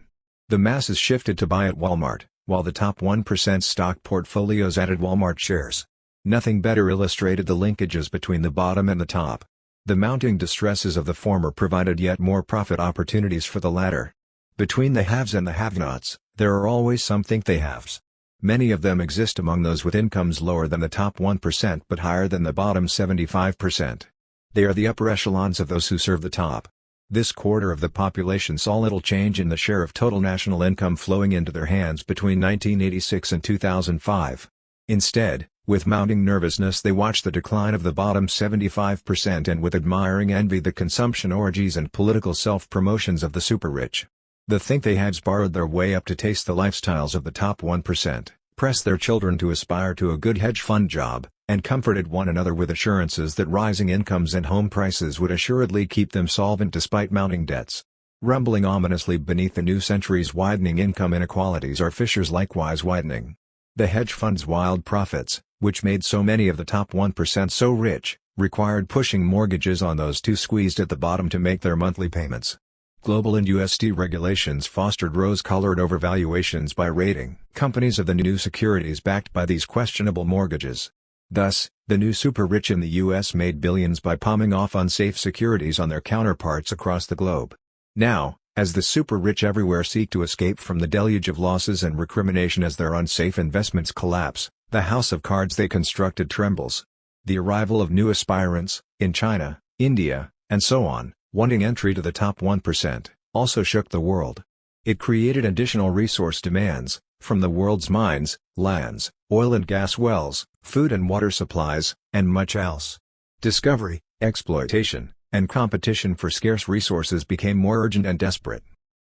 The masses shifted to buy at Walmart, while the top 1% stock portfolios added Walmart shares. Nothing better illustrated the linkages between the bottom and the top. The mounting distresses of the former provided yet more profit opportunities for the latter. Between the haves and the have-nots, there are always some think they haves. Many of them exist among those with incomes lower than the top 1% but higher than the bottom 75%. They are the upper echelons of those who serve the top. This quarter of the population saw little change in the share of total national income flowing into their hands between 1986 and 2005. Instead, With mounting nervousness they watch the decline of the bottom 75% and with admiring envy the consumption orgies and political self-promotions of the super-rich. They think they have borrowed their way up to taste the lifestyles of the top 1%, pressed their children to aspire to a good hedge fund job, and comforted one another with assurances that rising incomes and home prices would assuredly keep them solvent despite mounting debts. Rumbling ominously beneath the new century's widening income inequalities are fissures likewise widening. The hedge funds' wild profits, which made so many of the top 1% so rich, required pushing mortgages on those too squeezed at the bottom to make their monthly payments. Global and USD regulations fostered rose-colored overvaluations by rating companies of the new securities backed by these questionable mortgages. Thus, the new super-rich in the US made billions by palming off unsafe securities on their counterparts across the globe. Now, as the super-rich everywhere seek to escape from the deluge of losses and recrimination as their unsafe investments collapse, the house of cards they constructed trembles. The arrival of new aspirants, in China, India, and so on, wanting entry to the top 1%, also shook the world. It created additional resource demands, from the world's mines, lands, oil and gas wells, food and water supplies, and much else. Discovery, exploitation, and competition for scarce resources became more urgent and desperate.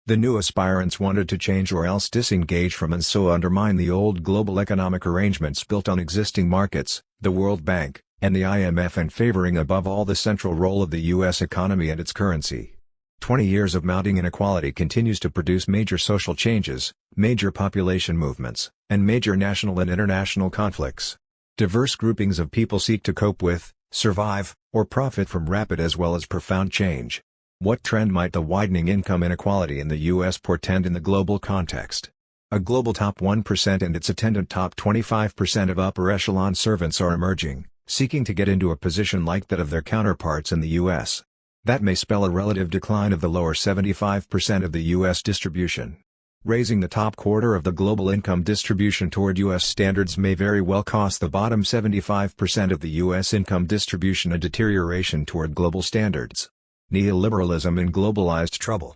The new aspirants wanted to change or else disengage from and so undermine the old global economic arrangements built on existing markets, the World Bank, and the IMF, and favoring above all the central role of the U.S. economy and its currency. 20 years of mounting inequality continues to produce major social changes, major population movements, and major national and international conflicts. Diverse groupings of people seek to cope with, survive, or profit from rapid as well as profound change. What trend might the widening income inequality in the U.S. portend in the global context? A global top 1% and its attendant top 25% of upper echelon servants are emerging, seeking to get into a position like that of their counterparts in the U.S. That may spell a relative decline of the lower 75% of the U.S. distribution. Raising the top quarter of the global income distribution toward U.S. standards may very well cost the bottom 75% of the U.S. income distribution a deterioration toward global standards. Neoliberalism in globalized trouble.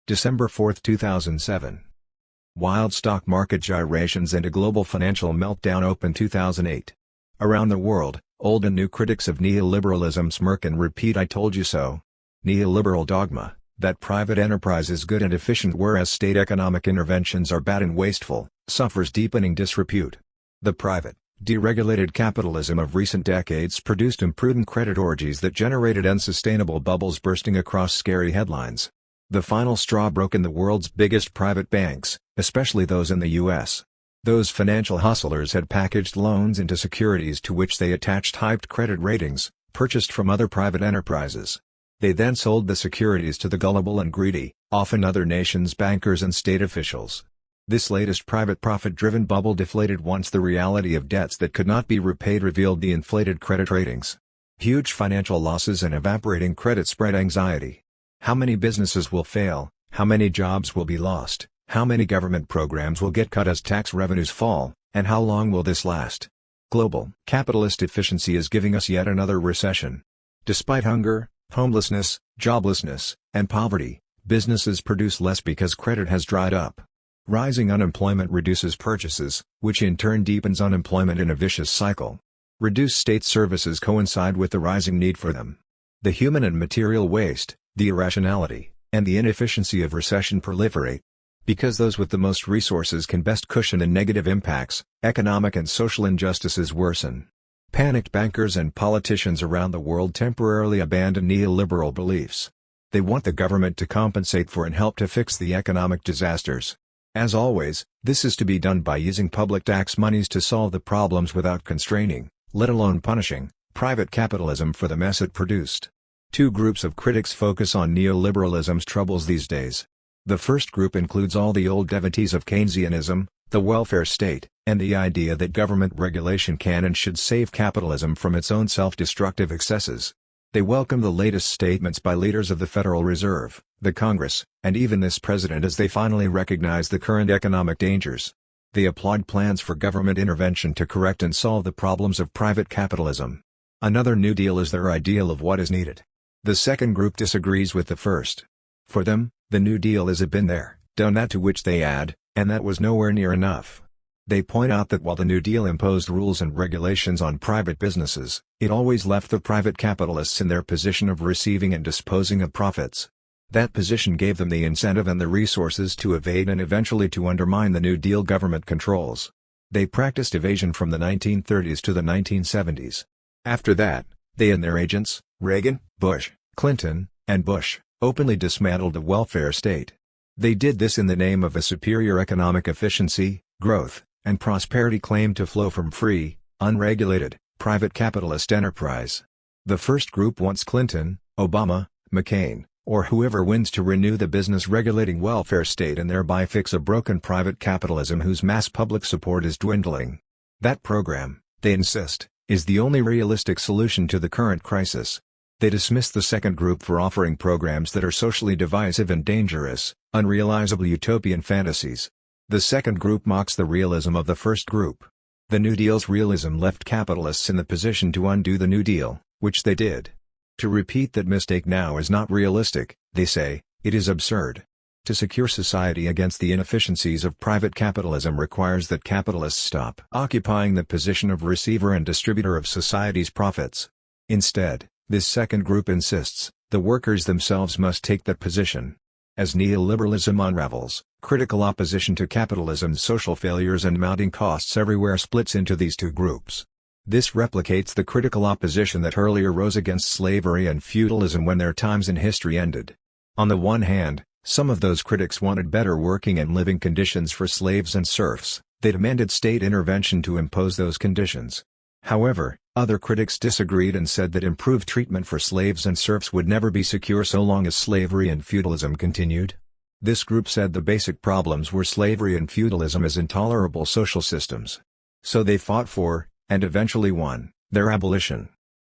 December 4, 2007. Wild stock market gyrations and a global financial meltdown open 2008. Around the world, old and new critics of neoliberalism smirk and repeat "I told you so." Neoliberal dogma, that private enterprise is good and efficient whereas state economic interventions are bad and wasteful, suffers deepening disrepute. The private, deregulated capitalism of recent decades produced imprudent credit orgies that generated unsustainable bubbles bursting across scary headlines. The final straw broke in the world's biggest private banks, especially those in the U.S. Those financial hustlers had packaged loans into securities to which they attached hyped credit ratings, purchased from other private enterprises. They then sold the securities to the gullible and greedy, often other nations' bankers and state officials. This latest private profit-driven bubble deflated once the reality of debts that could not be repaid revealed the inflated credit ratings. Huge financial losses and evaporating credit spread anxiety. How many businesses will fail, how many jobs will be lost, how many government programs will get cut as tax revenues fall, and how long will this last? Global capitalist efficiency is giving us yet another recession. Despite hunger, homelessness, joblessness, and poverty, businesses produce less because credit has dried up. Rising unemployment reduces purchases, which in turn deepens unemployment in a vicious cycle. Reduced state services coincide with the rising need for them. The human and material waste, the irrationality, and the inefficiency of recession proliferate. Because those with the most resources can best cushion the negative impacts, economic and social injustices worsen. Panicked bankers and politicians around the world temporarily abandon neoliberal beliefs. They want the government to compensate for and help to fix the economic disasters. As always, this is to be done by using public tax monies to solve the problems without constraining, let alone punishing, private capitalism for the mess it produced. Two groups of critics focus on neoliberalism's troubles these days. The first group includes all the old devotees of Keynesianism, the welfare state, and the idea that government regulation can and should save capitalism from its own self-destructive excesses. They welcome the latest statements by leaders of the Federal Reserve, the Congress, and even this president as they finally recognize the current economic dangers. They applaud plans for government intervention to correct and solve the problems of private capitalism. Another New Deal is their ideal of what is needed. The second group disagrees with the first. For them, the New Deal is a been there, done that, to which they add, and that was nowhere near enough. They point out that while the New Deal imposed rules and regulations on private businesses, it always left the private capitalists in their position of receiving and disposing of profits. That position gave them the incentive and the resources to evade and eventually to undermine the New Deal government controls. They practiced evasion from the 1930s to the 1970s. After that, they and their agents, Reagan, Bush, Clinton, and Bush, openly dismantled the welfare state. They did this in the name of a superior economic efficiency, growth, and prosperity claimed to flow from free, unregulated, private capitalist enterprise. The first group wants Clinton, Obama, McCain, or whoever wins to renew the business-regulating welfare state and thereby fix a broken private capitalism whose mass public support is dwindling. That program, they insist, is the only realistic solution to the current crisis. They dismiss the second group for offering programs that are socially divisive and dangerous, unrealizable utopian fantasies. The second group mocks the realism of the first group. The New Deal's realism left capitalists in the position to undo the New Deal, which they did. To repeat that mistake now is not realistic, they say, it is absurd. To secure society against the inefficiencies of private capitalism requires that capitalists stop occupying the position of receiver and distributor of society's profits. Instead, this second group insists, the workers themselves must take that position. As neoliberalism unravels, critical opposition to capitalism's social failures and mounting costs everywhere splits into these two groups. This replicates the critical opposition that earlier rose against slavery and feudalism when their times in history ended. On the one hand, some of those critics wanted better working and living conditions for slaves and serfs. They demanded state intervention to impose those conditions. However, other critics disagreed and said that improved treatment for slaves and serfs would never be secure so long as slavery and feudalism continued. This group said the basic problems were slavery and feudalism as intolerable social systems. So they fought for, and eventually won, their abolition.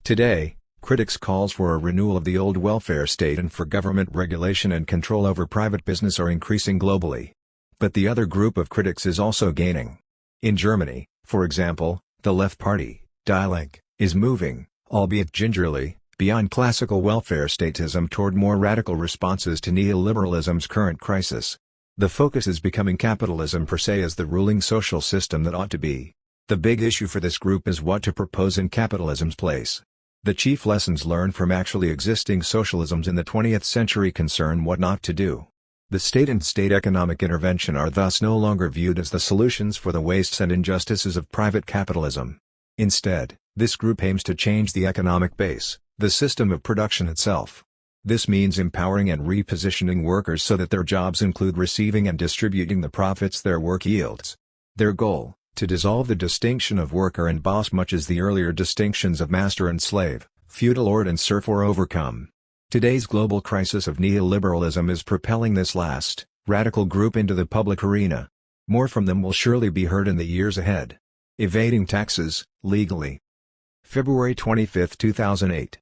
Today, critics calls for a renewal of the old welfare state and for government regulation and control over private business are increasing globally. But the other group of critics is also gaining. In Germany, for example, the Left Party, Die Linke, is moving, albeit gingerly, beyond classical welfare statism toward more radical responses to neoliberalism's current crisis. The focus is becoming capitalism per se as the ruling social system that ought to be. The big issue for this group is what to propose in capitalism's place. The chief lessons learned from actually existing socialisms in the 20th century concern what not to do. The state and state economic intervention are thus no longer viewed as the solutions for the wastes and injustices of private capitalism. Instead, this group aims to change the economic base, the system of production itself. This means empowering and repositioning workers so that their jobs include receiving and distributing the profits their work yields. Their goal, to dissolve the distinction of worker and boss much as the earlier distinctions of master and slave, feudal lord and serf were overcome. Today's global crisis of neoliberalism is propelling this last, radical group into the public arena. More from them will surely be heard in the years ahead. Evading taxes, legally. February 25, 2008.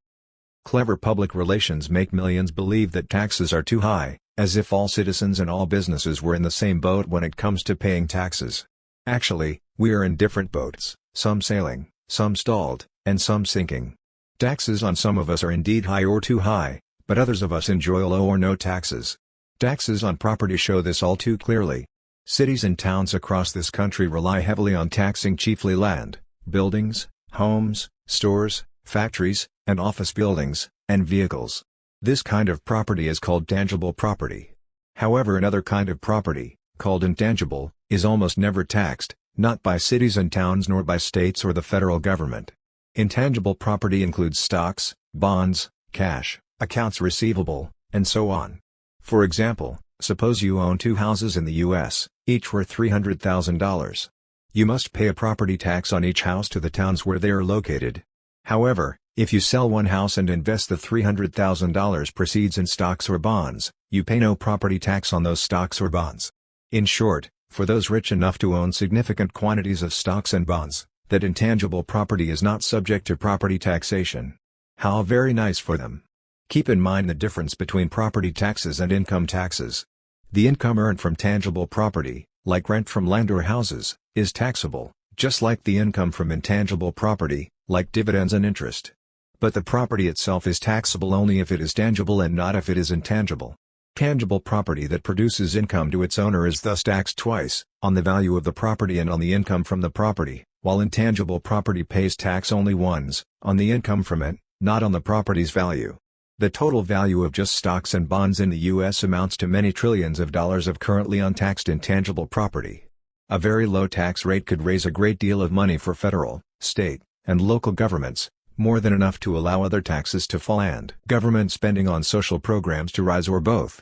Clever public relations make millions believe that taxes are too high, as if all citizens and all businesses were in the same boat when it comes to paying taxes. Actually, we are in different boats, some sailing, some stalled, and some sinking. Taxes on some of us are indeed high or too high, but others of us enjoy low or no taxes. Taxes on property show this all too clearly. Cities and towns across this country rely heavily on taxing chiefly land, buildings, homes, stores, factories, and office buildings, and vehicles. This kind of property is called tangible property. However, another kind of property, called intangible, is almost never taxed, not by cities and towns nor by states or the federal government. Intangible property includes stocks, bonds, cash, accounts receivable, and so on. For example, suppose you own 2 houses in the U.S., each worth $300,000. You must pay a property tax on each house to the towns where they are located. However, if you sell one house and invest the $300,000 proceeds in stocks or bonds, you pay no property tax on those stocks or bonds. In short, for those rich enough to own significant quantities of stocks and bonds, that intangible property is not subject to property taxation. How very nice for them. Keep in mind the difference between property taxes and income taxes. The income earned from tangible property, like rent from land or houses, is taxable, just like the income from intangible property, like dividends and interest. But the property itself is taxable only if it is tangible and not if it is intangible. Tangible property that produces income to its owner is thus taxed twice, on the value of the property and on the income from the property, while intangible property pays tax only once, on the income from it, not on the property's value. The total value of just stocks and bonds in the U.S. amounts to many trillions of dollars of currently untaxed intangible property. A very low tax rate could raise a great deal of money for federal, state, and local governments, more than enough to allow other taxes to fall and government spending on social programs to rise or both.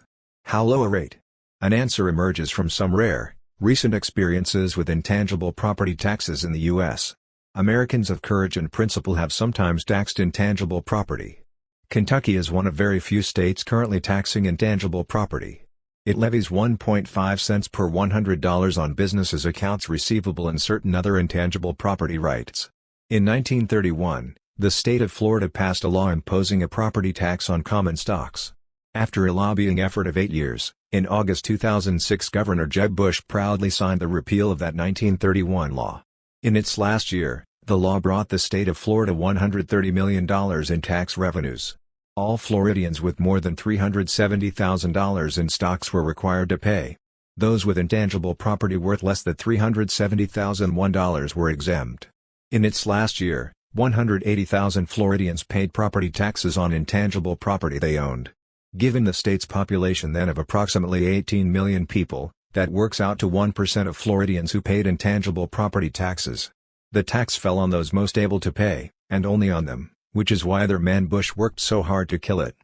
How low a rate? An answer emerges from some rare, recent experiences with intangible property taxes in the U.S. Americans of courage and principle have sometimes taxed intangible property. Kentucky is one of very few states currently taxing intangible property. It levies 1.5 cents per $100 on businesses' accounts receivable and certain other intangible property rights. In 1931, the state of Florida passed a law imposing a property tax on common stocks. After a lobbying effort of 8 years, in August 2006 Governor Jeb Bush proudly signed the repeal of that 1931 law. In its last year, the law brought the state of Florida $130 million in tax revenues. All Floridians with more than $370,000 in stocks were required to pay. Those with intangible property worth less than $370,001 were exempt. In its last year, 180,000 Floridians paid property taxes on intangible property they owned. Given the state's population then of approximately 18 million people, that works out to 1% of Floridians who paid intangible property taxes. The tax fell on those most able to pay, and only on them, which is why their man Bush worked so hard to kill it.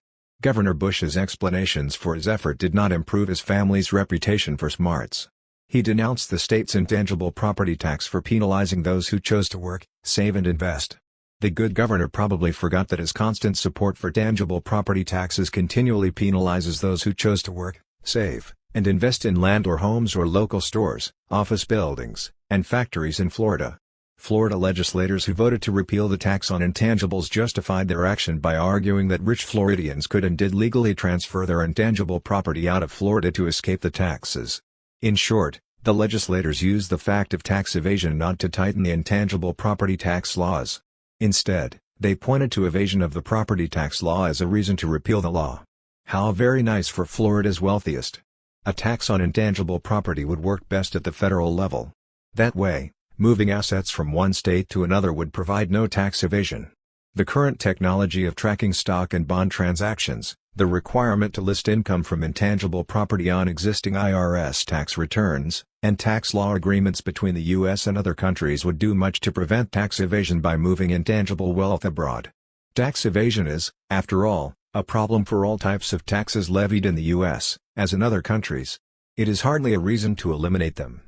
Governor Bush's explanations for his effort did not improve his family's reputation for smarts. He denounced the state's intangible property tax for penalizing those who chose to work, save and invest. The good governor probably forgot that his constant support for tangible property taxes continually penalizes those who chose to work, save, and invest in land or homes or local stores, office buildings, and factories in Florida. Florida legislators who voted to repeal the tax on intangibles justified their action by arguing that rich Floridians could and did legally transfer their intangible property out of Florida to escape the taxes. In short, the legislators used the fact of tax evasion not to tighten the intangible property tax laws. Instead, they pointed to evasion of the property tax law as a reason to repeal the law. How very nice for Florida's wealthiest. A tax on intangible property would work best at the federal level. That way, moving assets from one state to another would provide no tax evasion. The current technology of tracking stock and bond transactions, the requirement to list income from intangible property on existing IRS tax returns, and tax law agreements between the U.S. and other countries would do much to prevent tax evasion by moving intangible wealth abroad. Tax evasion is, after all, a problem for all types of taxes levied in the U.S., as in other countries. It is hardly a reason to eliminate them.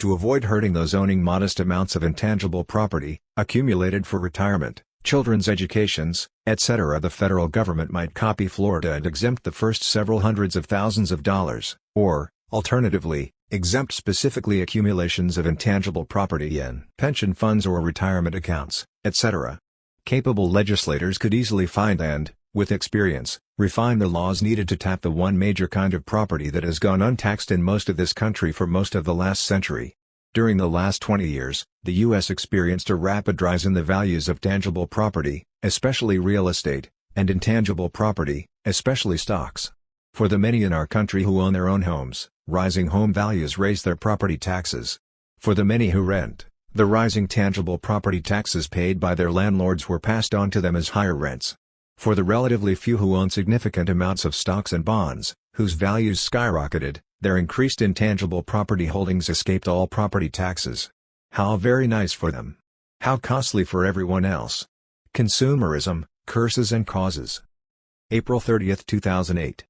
To avoid hurting those owning modest amounts of intangible property, accumulated for retirement, children's educations, etc., the federal government might copy Florida and exempt the first several hundreds of thousands of dollars, or, alternatively, exempt specifically accumulations of intangible property in pension funds or retirement accounts, etc. Capable legislators could easily find and, with experience, refine the laws needed to tap the one major kind of property that has gone untaxed in most of this country for most of the last century. During the last 20 years, the U.S. experienced a rapid rise in the values of tangible property, especially real estate, and intangible property, especially stocks. For the many in our country who own their own homes, rising home values raise their property taxes. For the many who rent, the rising tangible property taxes paid by their landlords were passed on to them as higher rents. For the relatively few who own significant amounts of stocks and bonds, whose values skyrocketed, their increased intangible property holdings escaped all property taxes. How very nice for them. How costly for everyone else. Consumerism, curses and causes. April 30, 2008.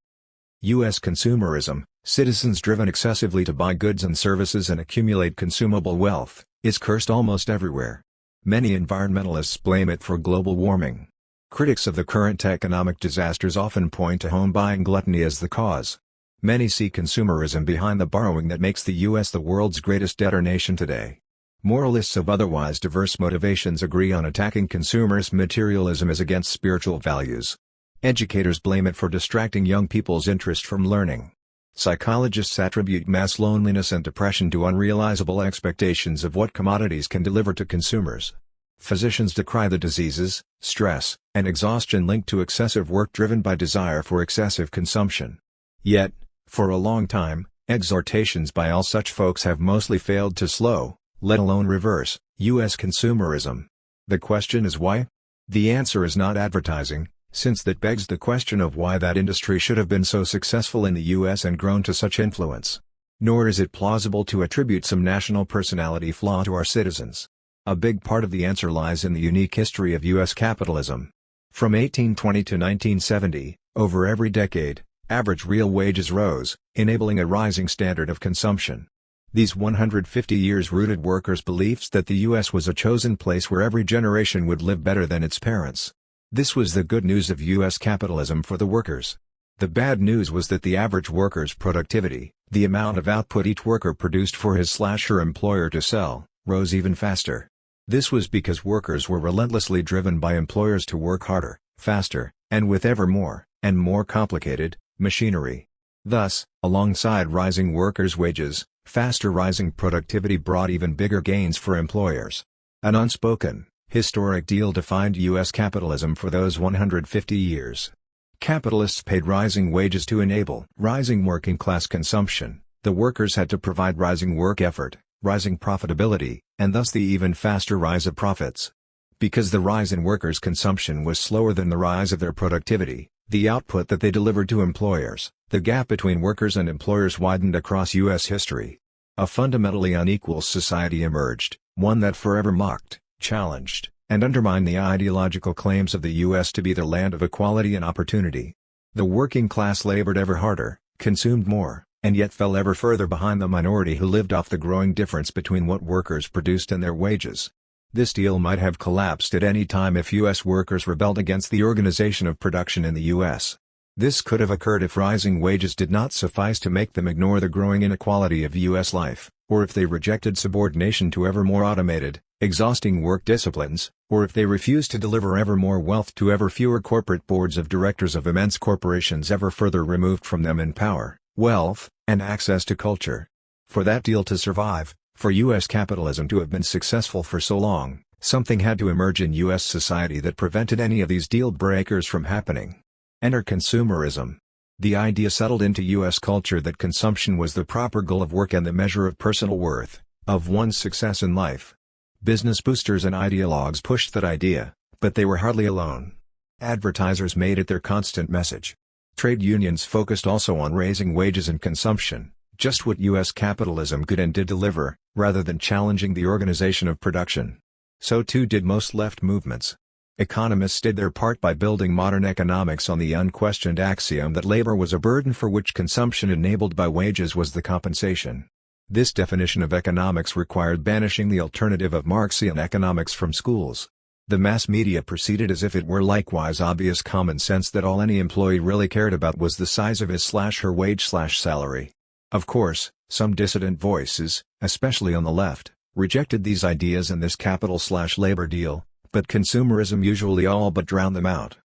U.S. consumerism, citizens driven excessively to buy goods and services and accumulate consumable wealth, is cursed almost everywhere. Many environmentalists blame it for global warming. Critics of the current economic disasters often point to home-buying gluttony as the cause. Many see consumerism behind the borrowing that makes the U.S. the world's greatest debtor nation today. Moralists of otherwise diverse motivations agree on attacking consumerist materialism as against spiritual values. Educators blame it for distracting young people's interest from learning. Psychologists attribute mass loneliness and depression to unrealizable expectations of what commodities can deliver to consumers. Physicians decry the diseases, stress, and exhaustion linked to excessive work driven by desire for excessive consumption. Yet, for a long time, exhortations by all such folks have mostly failed to slow, let alone reverse, U.S. consumerism. The question is why? The answer is not advertising, since that begs the question of why that industry should have been so successful in the U.S. and grown to such influence. Nor is it plausible to attribute some national personality flaw to our citizens. A big part of the answer lies in the unique history of U.S. capitalism. From 1820 to 1970, over every decade, average real wages rose, enabling a rising standard of consumption. These 150 years rooted workers' beliefs that the U.S. was a chosen place where every generation would live better than its parents. This was the good news of U.S. capitalism for the workers. The bad news was that the average worker's productivity, the amount of output each worker produced for his/her employer to sell, rose even faster. This was because workers were relentlessly driven by employers to work harder, faster, and with ever more, and more complicated, machinery. Thus, alongside rising workers' wages, faster rising productivity brought even bigger gains for employers. An unspoken, historic deal defined U.S. capitalism for those 150 years. Capitalists paid rising wages to enable rising working-class consumption. The workers had to provide rising work effort, rising profitability, and thus the even faster rise of profits. Because the rise in workers' consumption was slower than the rise of their productivity, the output that they delivered to employers, the gap between workers and employers widened across U.S. history. A fundamentally unequal society emerged, one that forever mocked, challenged, and undermined the ideological claims of the U.S. to be the land of equality and opportunity. The working class labored ever harder, consumed more, and yet fell ever further behind the minority who lived off the growing difference between what workers produced and their wages. This deal might have collapsed at any time if U.S. workers rebelled against the organization of production in the U.S. This could have occurred if rising wages did not suffice to make them ignore the growing inequality of U.S. life, or if they rejected subordination to ever more automated, exhausting work disciplines, or if they refused to deliver ever more wealth to ever fewer corporate boards of directors of immense corporations ever further removed from them in power, wealth, and access to culture. For that deal to survive, for U.S. capitalism to have been successful for so long, something had to emerge in U.S. society that prevented any of these deal breakers from happening. Enter consumerism. The idea settled into U.S. culture that consumption was the proper goal of work and the measure of personal worth, of one's success in life. Business boosters and ideologues pushed that idea, but they were hardly alone. Advertisers made it their constant message. Trade unions focused also on raising wages and consumption, just what U.S. capitalism could and did deliver, rather than challenging the organization of production. So too did most left movements. Economists did their part by building modern economics on the unquestioned axiom that labor was a burden for which consumption enabled by wages was the compensation. This definition of economics required banishing the alternative of Marxian economics from schools. The mass media proceeded as if it were likewise obvious common sense that all any employee really cared about was the size of his/her wage/salary. Of course, some dissident voices, especially on the left, rejected these ideas and this capital/labor deal, but consumerism usually all but drowned them out.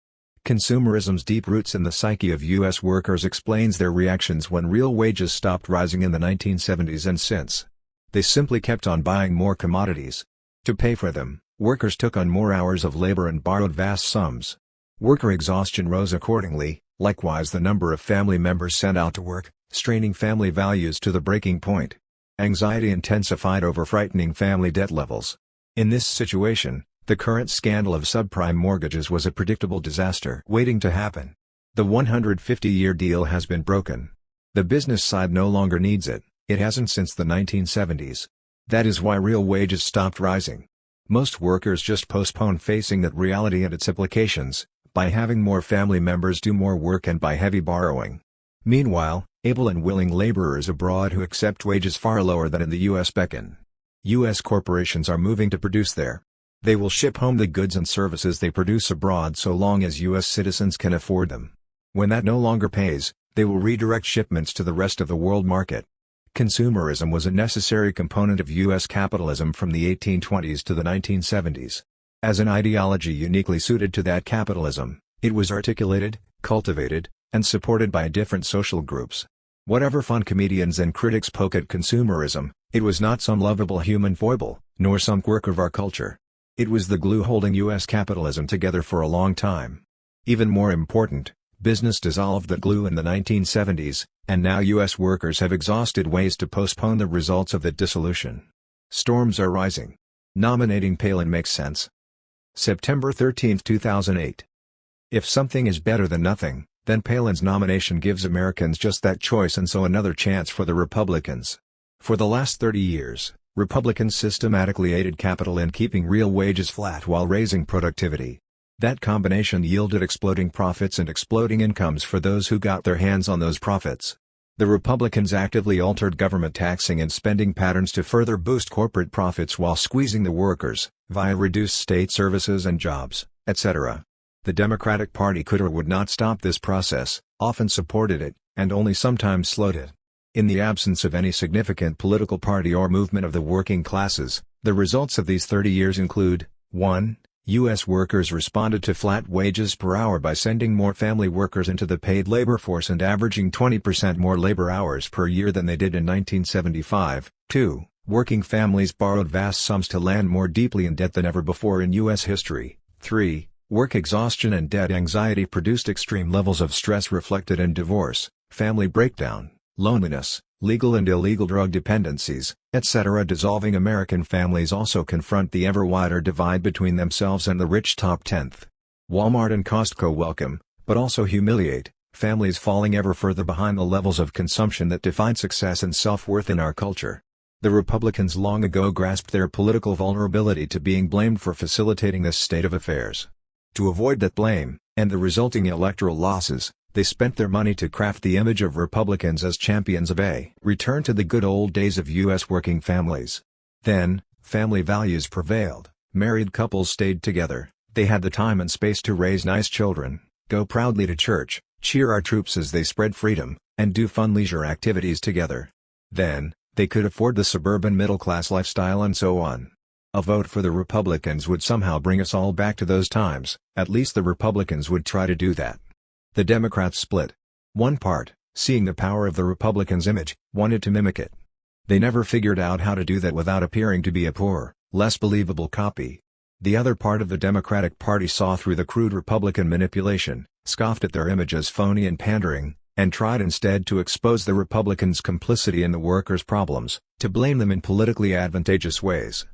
Consumerism's deep roots in the psyche of U.S. workers explains their reactions when real wages stopped rising in the 1970s and since. They simply kept on buying more commodities. To pay for them, workers took on more hours of labor and borrowed vast sums. Worker exhaustion rose accordingly, likewise the number of family members sent out to work, straining family values to the breaking point. Anxiety intensified over frightening family debt levels. In this situation, the current scandal of subprime mortgages was a predictable disaster waiting to happen. The 150-year deal has been broken. The business side no longer needs it, it hasn't since the 1970s. That is why real wages stopped rising. Most workers just postpone facing that reality and its implications, by having more family members do more work and by heavy borrowing. Meanwhile, able and willing laborers abroad who accept wages far lower than in the U.S. beckon. U.S. corporations are moving to produce there. They will ship home the goods and services they produce abroad so long as U.S. citizens can afford them. When that no longer pays, they will redirect shipments to the rest of the world market. Consumerism was a necessary component of U.S. capitalism from the 1820s to the 1970s. As an ideology uniquely suited to that capitalism, it was articulated, cultivated, and supported by different social groups. Whatever fun comedians and critics poke at consumerism, it was not some lovable human foible, nor some quirk of our culture. It was the glue holding U.S. capitalism together for a long time. Even more important, Business dissolved the glue in the 1970s, and now U.S. workers have exhausted ways to postpone the results of the dissolution. Storms are rising. Nominating Palin makes sense. September 13, 2008. If something is better than nothing, then Palin's nomination gives Americans just that choice and so another chance for the Republicans. For the last 30 years, Republicans systematically aided capital in keeping real wages flat while raising productivity. That combination yielded exploding profits and exploding incomes for those who got their hands on those profits. The Republicans actively altered government taxing and spending patterns to further boost corporate profits while squeezing the workers, via reduced state services and jobs, etc. The Democratic Party could or would not stop this process, often supported it, and only sometimes slowed it. In the absence of any significant political party or movement of the working classes, the results of these 30 years include: 1. U.S. workers responded to flat wages per hour by sending more family workers into the paid labor force and averaging 20% more labor hours per year than they did in 1975. 2. Working families borrowed vast sums to land more deeply in debt than ever before in U.S. history. 3. Work exhaustion and debt anxiety produced extreme levels of stress reflected in divorce, family breakdown, loneliness, legal and illegal drug dependencies, etc. Dissolving American families also confront the ever wider divide between themselves and the rich top tenth. Walmart and Costco welcome, but also humiliate, families falling ever further behind the levels of consumption that define success and self-worth in our culture. The Republicans long ago grasped their political vulnerability to being blamed for facilitating this state of affairs. To avoid that blame, and the resulting electoral losses, they spent their money to craft the image of Republicans as champions of a return to the good old days of U.S. working families. Then, family values prevailed, married couples stayed together, they had the time and space to raise nice children, go proudly to church, cheer our troops as they spread freedom, and do fun leisure activities together. Then, they could afford the suburban middle-class lifestyle and so on. A vote for the Republicans would somehow bring us all back to those times, at least the Republicans would try to do that. The Democrats split. One part, seeing the power of the Republicans' image, wanted to mimic it. They never figured out how to do that without appearing to be a poor, less believable copy. The other part of the Democratic Party saw through the crude Republican manipulation, scoffed at their image as phony and pandering, and tried instead to expose the Republicans' complicity in the workers' problems, to blame them in politically advantageous ways.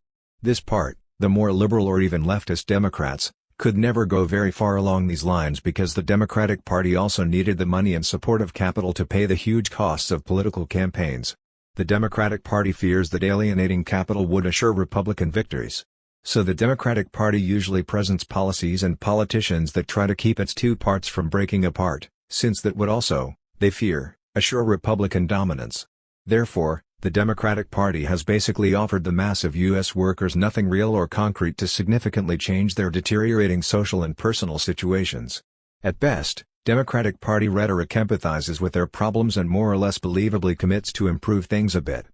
This part, the more liberal or even leftist Democrats, could never go very far along these lines because the Democratic Party also needed the money and support of capital to pay the huge costs of political campaigns. The Democratic Party fears that alienating capital would assure Republican victories. So the Democratic Party usually presents policies and politicians that try to keep its two parts from breaking apart, since that would also, they fear, assure Republican dominance. Therefore, the Democratic Party has basically offered the mass of U.S. workers nothing real or concrete to significantly change their deteriorating social and personal situations. At best, Democratic Party rhetoric empathizes with their problems and more or less believably commits to improve things a bit.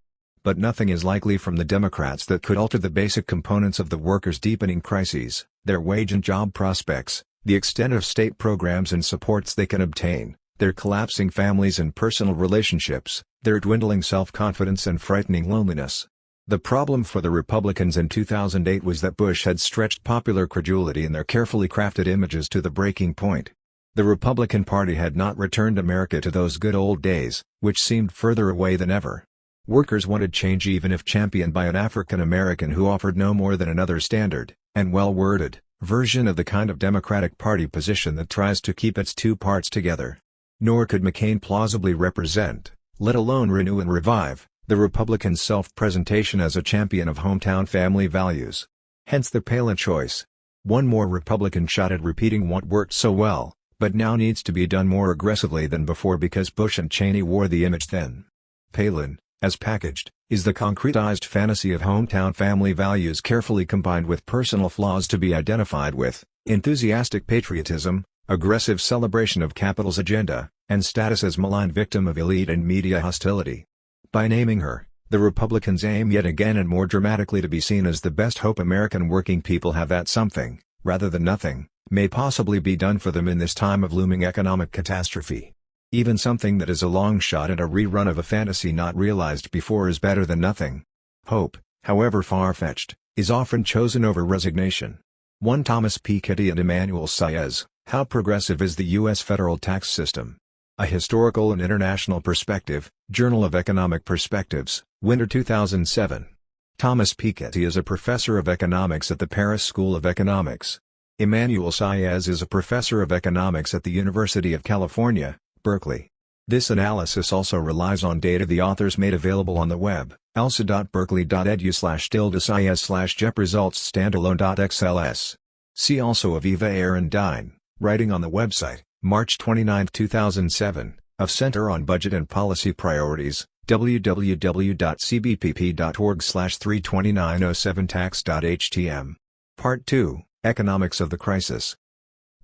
But nothing is likely from the Democrats that could alter the basic components of the workers' deepening crises, their wage and job prospects, the extent of state programs and supports they can obtain, their collapsing families and personal relationships, their dwindling self-confidence and frightening loneliness. The problem for the Republicans in 2008 was that Bush had stretched popular credulity in their carefully crafted images to the breaking point. The Republican Party had not returned America to those good old days, which seemed further away than ever. Workers wanted change even if championed by an African American who offered no more than another standard, and well-worded, version of the kind of Democratic Party position that tries to keep its two parts together. Nor could McCain plausibly represent, let alone renew and revive, the Republican self-presentation as a champion of hometown family values. Hence the Palin choice. One more Republican shot at repeating what worked so well, but now needs to be done more aggressively than before because Bush and Cheney wore the image then. Palin, as packaged, is the concretized fantasy of hometown family values carefully combined with personal flaws to be identified with, enthusiastic patriotism, aggressive celebration of capital's agenda, and status as maligned victim of elite and media hostility. By naming her, the Republicans aim yet again and more dramatically to be seen as the best hope American working people have that something, rather than nothing, may possibly be done for them in this time of looming economic catastrophe. Even something that is a long shot and a rerun of a fantasy not realized before is better than nothing. Hope, however far-fetched, is often chosen over resignation. One Thomas Piketty and Emmanuel Saez, How progressive is the U.S. federal tax system? A Historical and International Perspective, Journal of Economic Perspectives, Winter 2007. Thomas Piketty is a professor of economics at the Paris School of Economics. Emmanuel Saez is a professor of economics at the University of California, Berkeley. This analysis also relies on data the authors made available on the web, elsa.berkeley.edu/Saez/JEP-results standalone.xls. See also Aviva Arendine, writing on the website, March 29, 2007, of Center on Budget and Policy Priorities, www.cbpp.org/32907tax.htm. Part 2, Economics of the Crisis.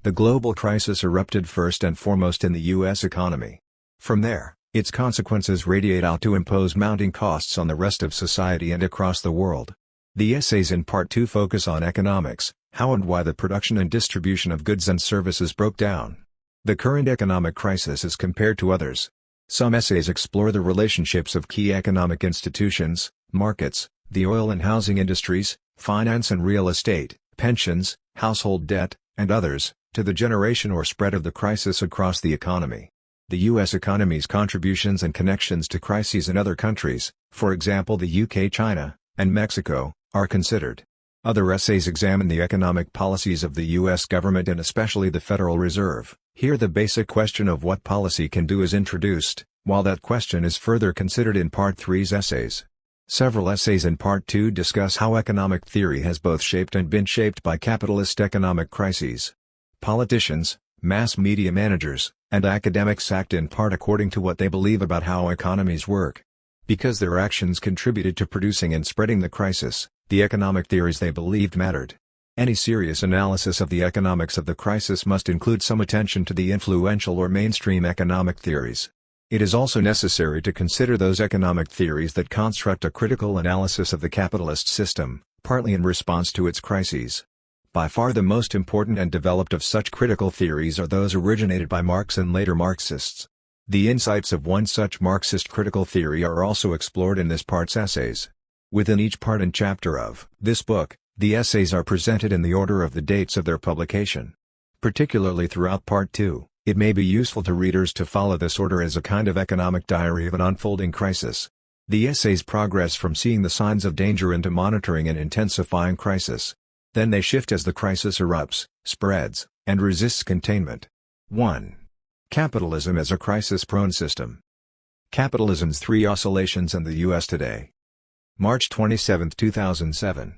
The global crisis erupted first and foremost in the U.S. economy. From there, its consequences radiate out to impose mounting costs on the rest of society and across the world. The essays in Part 2 focus on economics, how and why the production and distribution of goods and services broke down. The current economic crisis is compared to others. Some essays explore the relationships of key economic institutions, markets, the oil and housing industries, finance and real estate, pensions, household debt, and others, to the generation or spread of the crisis across the economy. The U.S. economy's contributions and connections to crises in other countries, for example the UK, China, and Mexico, are considered. Other essays examine the economic policies of the U.S. government and especially the Federal Reserve. Here the basic question of what policy can do is introduced, while that question is further considered in Part 3's essays. Several essays in Part 2 discuss how economic theory has both shaped and been shaped by capitalist economic crises. Politicians, mass media managers, and academics act in part according to what they believe about how economies work. Because their actions contributed to producing and spreading the crisis, the economic theories they believed mattered. Any serious analysis of the economics of the crisis must include some attention to the influential or mainstream economic theories. It is also necessary to consider those economic theories that construct a critical analysis of the capitalist system, partly in response to its crises. By far the most important and developed of such critical theories are those originated by Marx and later Marxists. The insights of one such Marxist critical theory are also explored in this part's essays. Within each part and chapter of this book, the essays are presented in the order of the dates of their publication. Particularly throughout Part 2, it may be useful to readers to follow this order as a kind of economic diary of an unfolding crisis. The essays progress from seeing the signs of danger into monitoring an intensifying crisis. Then they shift as the crisis erupts, spreads, and resists containment. 1. Capitalism as a crisis-prone system. Capitalism's three oscillations in the U.S. today. March 27, 2007.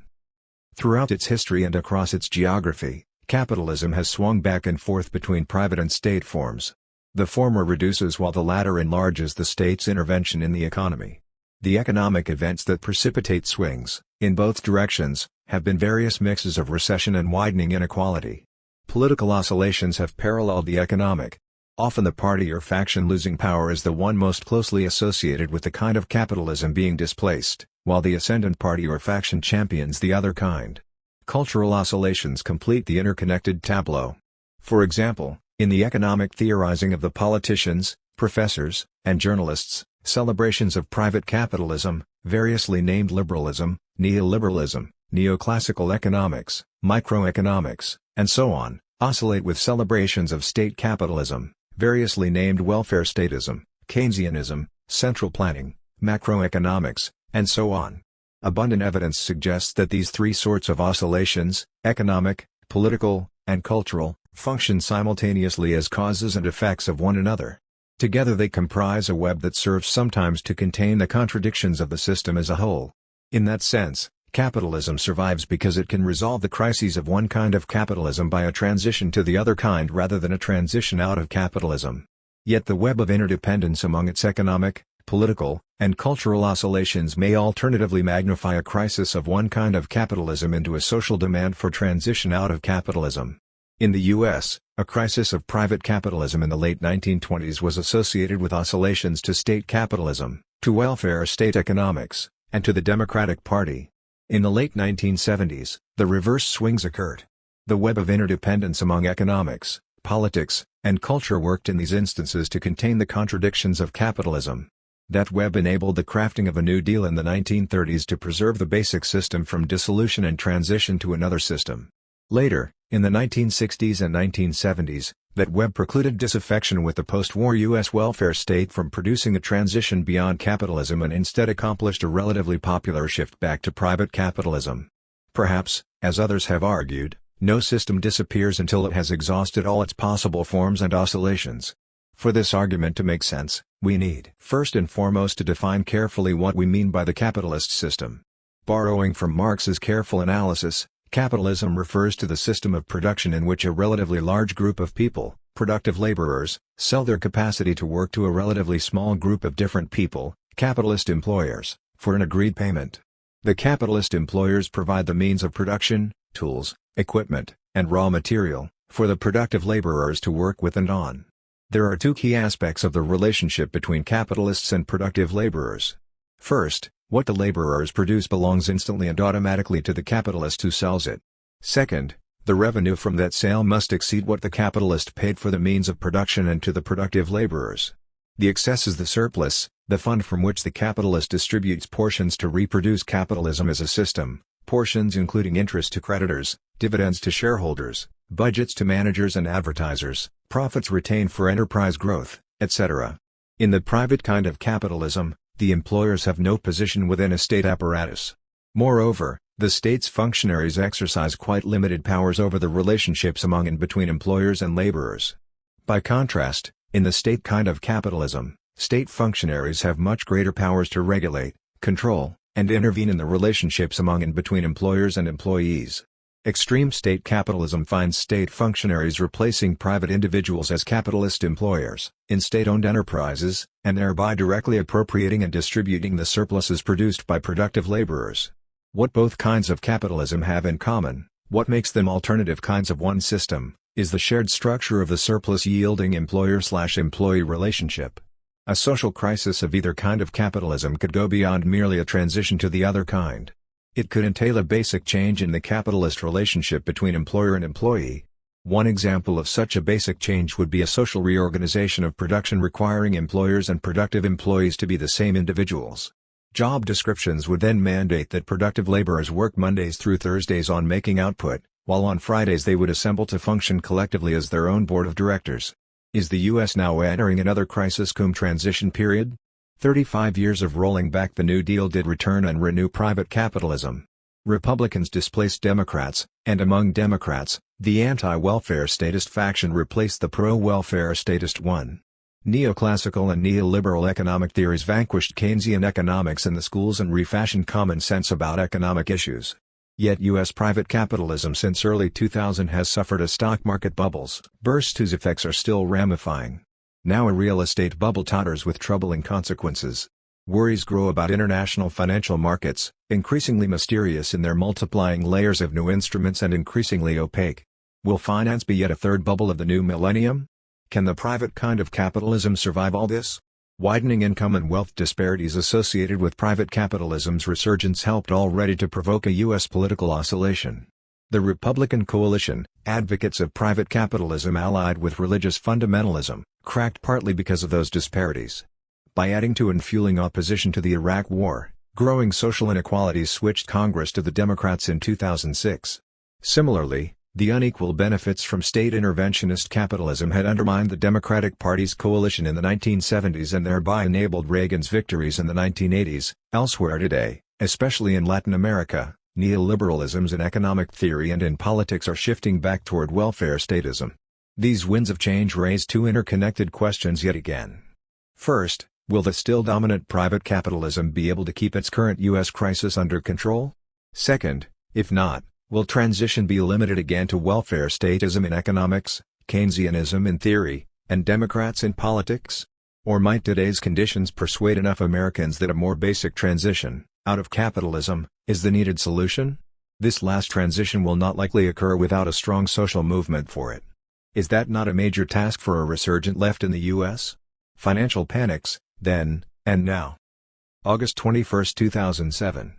Throughout its history and across its geography, capitalism has swung back and forth between private and state forms. The former reduces while the latter enlarges the state's intervention in the economy. The economic events that precipitate swings, in both directions, have been various mixes of recession and widening inequality. Political oscillations have paralleled the economic. Often the party or faction losing power is the one most closely associated with the kind of capitalism being displaced, while the ascendant party or faction champions the other kind. Cultural oscillations complete the interconnected tableau. For example, in the economic theorizing of the politicians, professors, and journalists, celebrations of private capitalism, variously named liberalism, neoliberalism, neoclassical economics, microeconomics, and so on, oscillate with celebrations of state capitalism, variously named welfare statism, Keynesianism, central planning, macroeconomics, and so on. Abundant evidence suggests that these three sorts of oscillations, economic, political, and cultural, function simultaneously as causes and effects of one another. Together they comprise a web that serves sometimes to contain the contradictions of the system as a whole. In that sense, capitalism survives because it can resolve the crises of one kind of capitalism by a transition to the other kind rather than a transition out of capitalism. Yet the web of interdependence among its economic, political, and cultural oscillations may alternatively magnify a crisis of one kind of capitalism into a social demand for transition out of capitalism. In the U.S., a crisis of private capitalism in the late 1920s was associated with oscillations to state capitalism, to welfare state economics, and to the Democratic Party. In the late 1970s, the reverse swings occurred. The web of interdependence among economics, politics, and culture worked in these instances to contain the contradictions of capitalism. That web enabled the crafting of a New Deal in the 1930s to preserve the basic system from dissolution and transition to another system. Later, In the 1960s and 1970s, that web precluded disaffection with the post-war U.S. welfare state from producing a transition beyond capitalism and instead accomplished a relatively popular shift back to private capitalism. Perhaps, as others have argued, no system disappears until it has exhausted all its possible forms and oscillations. For this argument to make sense, we need first and foremost to define carefully what we mean by the capitalist system. Borrowing from Marx's careful analysis, capitalism refers to the system of production in which a relatively large group of people, productive laborers, sell their capacity to work to a relatively small group of different people, capitalist employers, for an agreed payment. The capitalist employers provide the means of production, tools, equipment, and raw material, for the productive laborers to work with and on. There are two key aspects of the relationship between capitalists and productive laborers. First, what the laborers produce belongs instantly and automatically to the capitalist who sells it. Second, the revenue from that sale must exceed what the capitalist paid for the means of production and to the productive laborers. The excess is the surplus, the fund from which the capitalist distributes portions to reproduce capitalism as a system, portions including interest to creditors, dividends to shareholders, budgets to managers and advertisers, profits retained for enterprise growth, etc. In the private kind of capitalism, the employers have no position within a state apparatus. Moreover, the state's functionaries exercise quite limited powers over the relationships among and between employers and laborers. By contrast, in the state kind of capitalism, state functionaries have much greater powers to regulate, control, and intervene in the relationships among and between employers and employees. Extreme state capitalism finds state functionaries replacing private individuals as capitalist employers, in state-owned enterprises, and thereby directly appropriating and distributing the surpluses produced by productive laborers. What both kinds of capitalism have in common, what makes them alternative kinds of one system, is the shared structure of the surplus-yielding employer-slash-employee relationship. A social crisis of either kind of capitalism could go beyond merely a transition to the other kind. It could entail a basic change in the capitalist relationship between employer and employee. One example of such a basic change would be a social reorganization of production requiring employers and productive employees to be the same individuals. Job descriptions would then mandate that productive laborers work Mondays through Thursdays on making output, while on Fridays they would assemble to function collectively as their own board of directors. Is the U.S. now entering another crisis cum transition period? 35 years of rolling back the New Deal did return and renew private capitalism. Republicans displaced Democrats, and among Democrats, the anti-welfare statist faction replaced the pro-welfare statist one. Neoclassical and neoliberal economic theories vanquished Keynesian economics in the schools and refashioned common sense about economic issues. Yet U.S. private capitalism since early 2000 has suffered a stock market bubbles burst whose effects are still ramifying. Now a real estate bubble totters with troubling consequences. Worries grow about international financial markets, increasingly mysterious in their multiplying layers of new instruments and increasingly opaque. Will finance be yet a third bubble of the new millennium? Can the private kind of capitalism survive all this? Widening income and wealth disparities associated with private capitalism's resurgence helped already to provoke a U.S. political oscillation. The Republican coalition, advocates of private capitalism allied with religious fundamentalism, cracked partly because of those disparities. By adding to and fueling opposition to the Iraq War, growing social inequalities switched Congress to the Democrats in 2006. Similarly, the unequal benefits from state interventionist capitalism had undermined the Democratic Party's coalition in the 1970s and thereby enabled Reagan's victories in the 1980s. Elsewhere today, especially in Latin America, neoliberalisms in economic theory and in politics are shifting back toward welfare statism. These winds of change raise two interconnected questions yet again. First, will the still dominant private capitalism be able to keep its current U.S. crisis under control? Second, if not, will transition be limited again to welfare statism in economics, Keynesianism in theory, and Democrats in politics? Or might today's conditions persuade enough Americans that a more basic transition, out of capitalism, is the needed solution? This last transition will not likely occur without a strong social movement for it. Is that not a major task for a resurgent left in the U.S.? Financial panics, then, and now. August 21, 2007.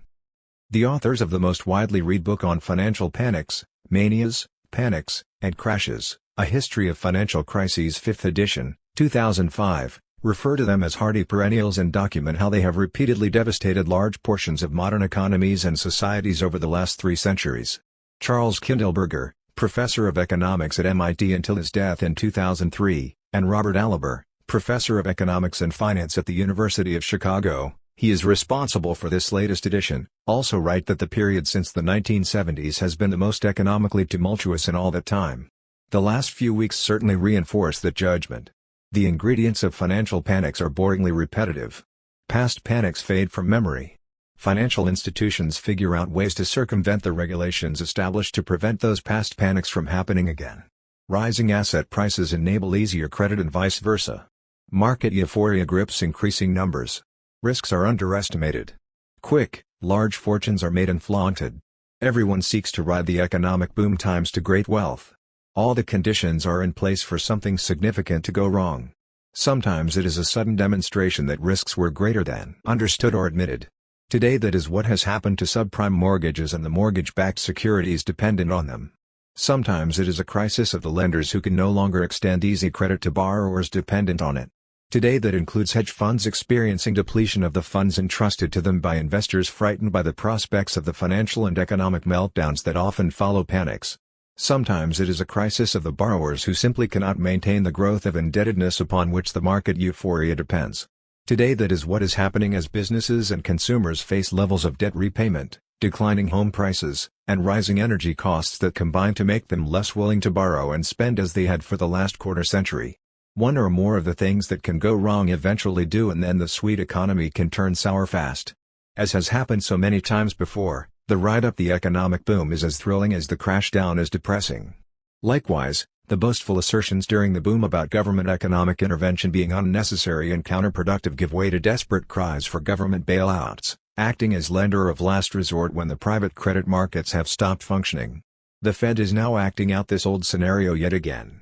The authors of the most widely read book on financial panics, manias, panics, and crashes, A History of Financial Crises 5th edition, 2005, refer to them as hardy perennials and document how they have repeatedly devastated large portions of modern economies and societies over the last 3 centuries. Charles Kindleberger, professor of economics at MIT until his death in 2003, and Robert Aliber, professor of economics and finance at the University of Chicago, he is responsible for this latest edition, also write that the period since the 1970s has been the most economically tumultuous in all that time. The last few weeks certainly reinforce that judgment. The ingredients of financial panics are boringly repetitive. Past panics fade from memory. Financial institutions figure out ways to circumvent the regulations established to prevent those past panics from happening again. Rising asset prices enable easier credit and vice versa. Market euphoria grips increasing numbers. Risks are underestimated. Quick, large fortunes are made and flaunted. Everyone seeks to ride the economic boom times to great wealth. All the conditions are in place for something significant to go wrong. Sometimes it is a sudden demonstration that risks were greater than understood or admitted. Today that is what has happened to subprime mortgages and the mortgage-backed securities dependent on them. Sometimes it is a crisis of the lenders who can no longer extend easy credit to borrowers dependent on it. Today that includes hedge funds experiencing depletion of the funds entrusted to them by investors frightened by the prospects of the financial and economic meltdowns that often follow panics. Sometimes it is a crisis of the borrowers who simply cannot maintain the growth of indebtedness upon which the market euphoria depends. Today that is what is happening as businesses and consumers face levels of debt repayment, declining home prices, and rising energy costs that combine to make them less willing to borrow and spend as they had for the last quarter century. One or more of the things that can go wrong eventually do, and then the sweet economy can turn sour fast. As has happened so many times before, the ride up the economic boom is as thrilling as the crash down is depressing. Likewise, the boastful assertions during the boom about government economic intervention being unnecessary and counterproductive give way to desperate cries for government bailouts, acting as lender of last resort when the private credit markets have stopped functioning. The Fed is now acting out this old scenario yet again.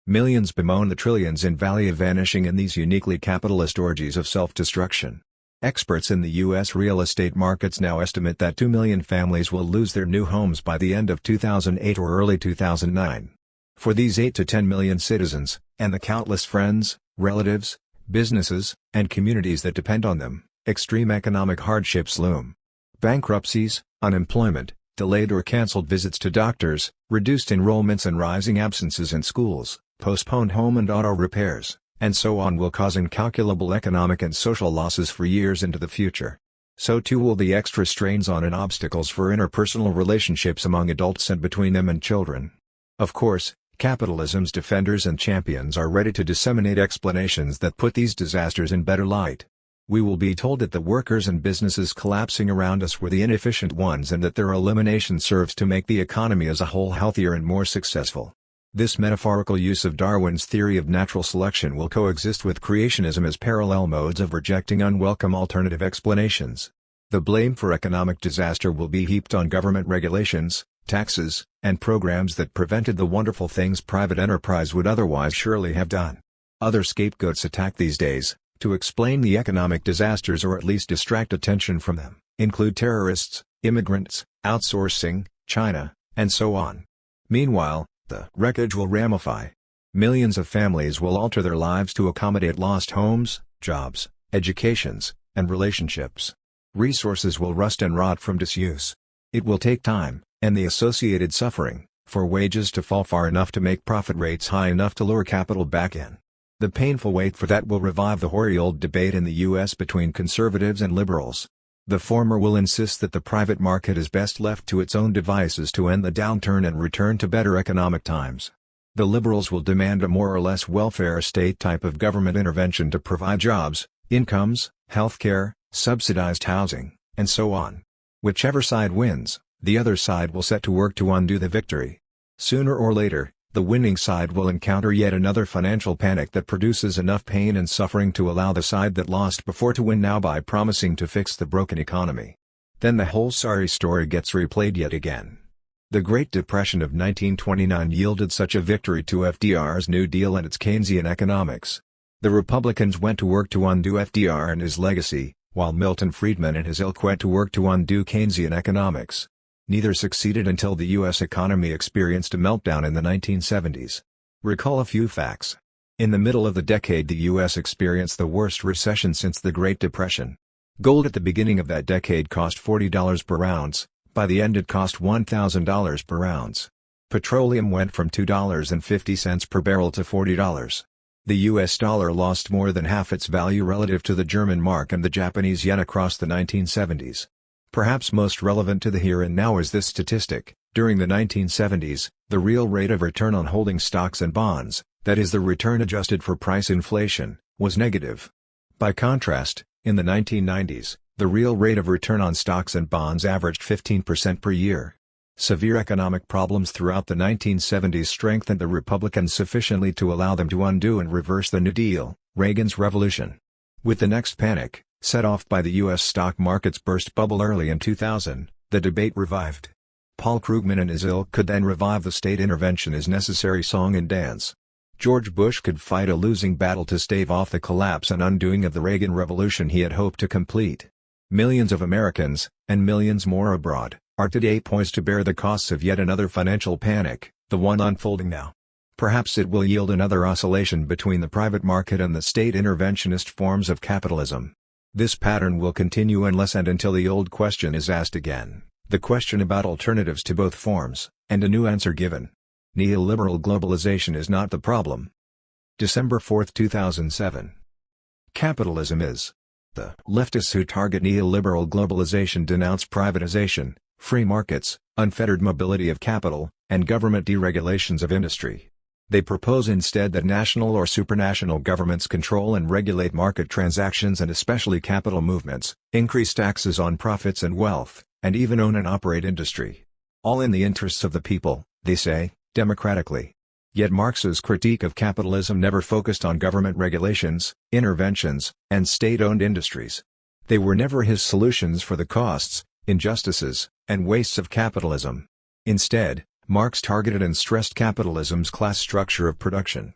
Millions bemoan the trillions in value vanishing in these uniquely capitalist orgies of self-destruction. Experts in the U.S. real estate markets now estimate that 2 million families will lose their new homes by the end of 2008 or early 2009. For these 8 to 10 million citizens, and the countless friends, relatives, businesses, and communities that depend on them, extreme economic hardships loom. Bankruptcies, unemployment, delayed or canceled visits to doctors, reduced enrollments and rising absences in schools, postponed home and auto repairs, and so on will cause incalculable economic and social losses for years into the future. So too will the extra strains on and obstacles for interpersonal relationships among adults and between them and children. Of course, capitalism's defenders and champions are ready to disseminate explanations that put these disasters in better light. We will be told that the workers and businesses collapsing around us were the inefficient ones and that their elimination serves to make the economy as a whole healthier and more successful. This metaphorical use of Darwin's theory of natural selection will coexist with creationism as parallel modes of rejecting unwelcome alternative explanations. The blame for economic disaster will be heaped on government regulations, taxes, and programs that prevented the wonderful things private enterprise would otherwise surely have done. Other scapegoats attack these days, to explain the economic disasters or at least distract attention from them, include terrorists, immigrants, outsourcing, China, and so on. Meanwhile, the wreckage will ramify. Millions of families will alter their lives to accommodate lost homes, jobs, educations, and relationships. Resources will rust and rot from disuse. It will take time, and the associated suffering, for wages to fall far enough to make profit rates high enough to lure capital back in. The painful wait for that will revive the hoary old debate in the U.S. between conservatives and liberals. The former will insist that the private market is best left to its own devices to end the downturn and return to better economic times. The liberals will demand a more or less welfare state type of government intervention to provide jobs, incomes, healthcare, subsidized housing, and so on. Whichever side wins, the other side will set to work to undo the victory. Sooner or later, the winning side will encounter yet another financial panic that produces enough pain and suffering to allow the side that lost before to win now by promising to fix the broken economy. Then the whole sorry story gets replayed yet again. The Great Depression of 1929 yielded such a victory to FDR's New Deal and its Keynesian economics. The Republicans went to work to undo FDR and his legacy, while Milton Friedman and his ilk went to work to undo Keynesian economics. Neither succeeded until the U.S. economy experienced a meltdown in the 1970s. Recall a few facts. In the middle of the decade the U.S. experienced the worst recession since the Great Depression. Gold at the beginning of that decade cost $40 per ounce, by the end it cost $1,000 per ounce. Petroleum went from $2.50 per barrel to $40. The US dollar lost more than half its value relative to the German mark and the Japanese yen across the 1970s. Perhaps most relevant to the here and now is this statistic: during the 1970s, the real rate of return on holding stocks and bonds, that is the return adjusted for price inflation, was negative. By contrast, in the 1990s, the real rate of return on stocks and bonds averaged 15% per year. Severe economic problems throughout the 1970s strengthened the Republicans sufficiently to allow them to undo and reverse the New Deal, Reagan's revolution. With the next panic, set off by the U.S. stock market's burst bubble early in 2000, the debate revived. Paul Krugman and his ilk could then revive the state intervention as necessary song and dance. George Bush could fight a losing battle to stave off the collapse and undoing of the Reagan Revolution he had hoped to complete. Millions of Americans, and millions more abroad, are today poised to bear the costs of yet another financial panic, the one unfolding now. Perhaps it will yield another oscillation between the private market and the state interventionist forms of capitalism. This pattern will continue unless and until the old question is asked again, the question about alternatives to both forms, and a new answer given. Neoliberal globalization is not the problem. December 4, 2007. Capitalism is. The leftists who target neoliberal globalization denounce privatization, free markets, unfettered mobility of capital, and government deregulations of industry. They propose instead that national or supranational governments control and regulate market transactions and especially capital movements, increase taxes on profits and wealth, and even own and operate industry. All in the interests of the people, they say, democratically. Yet Marx's critique of capitalism never focused on government regulations, interventions, and state-owned industries. They were never his solutions for the costs, injustices, and wastes of capitalism. Instead, Marx targeted and stressed capitalism's class structure of production.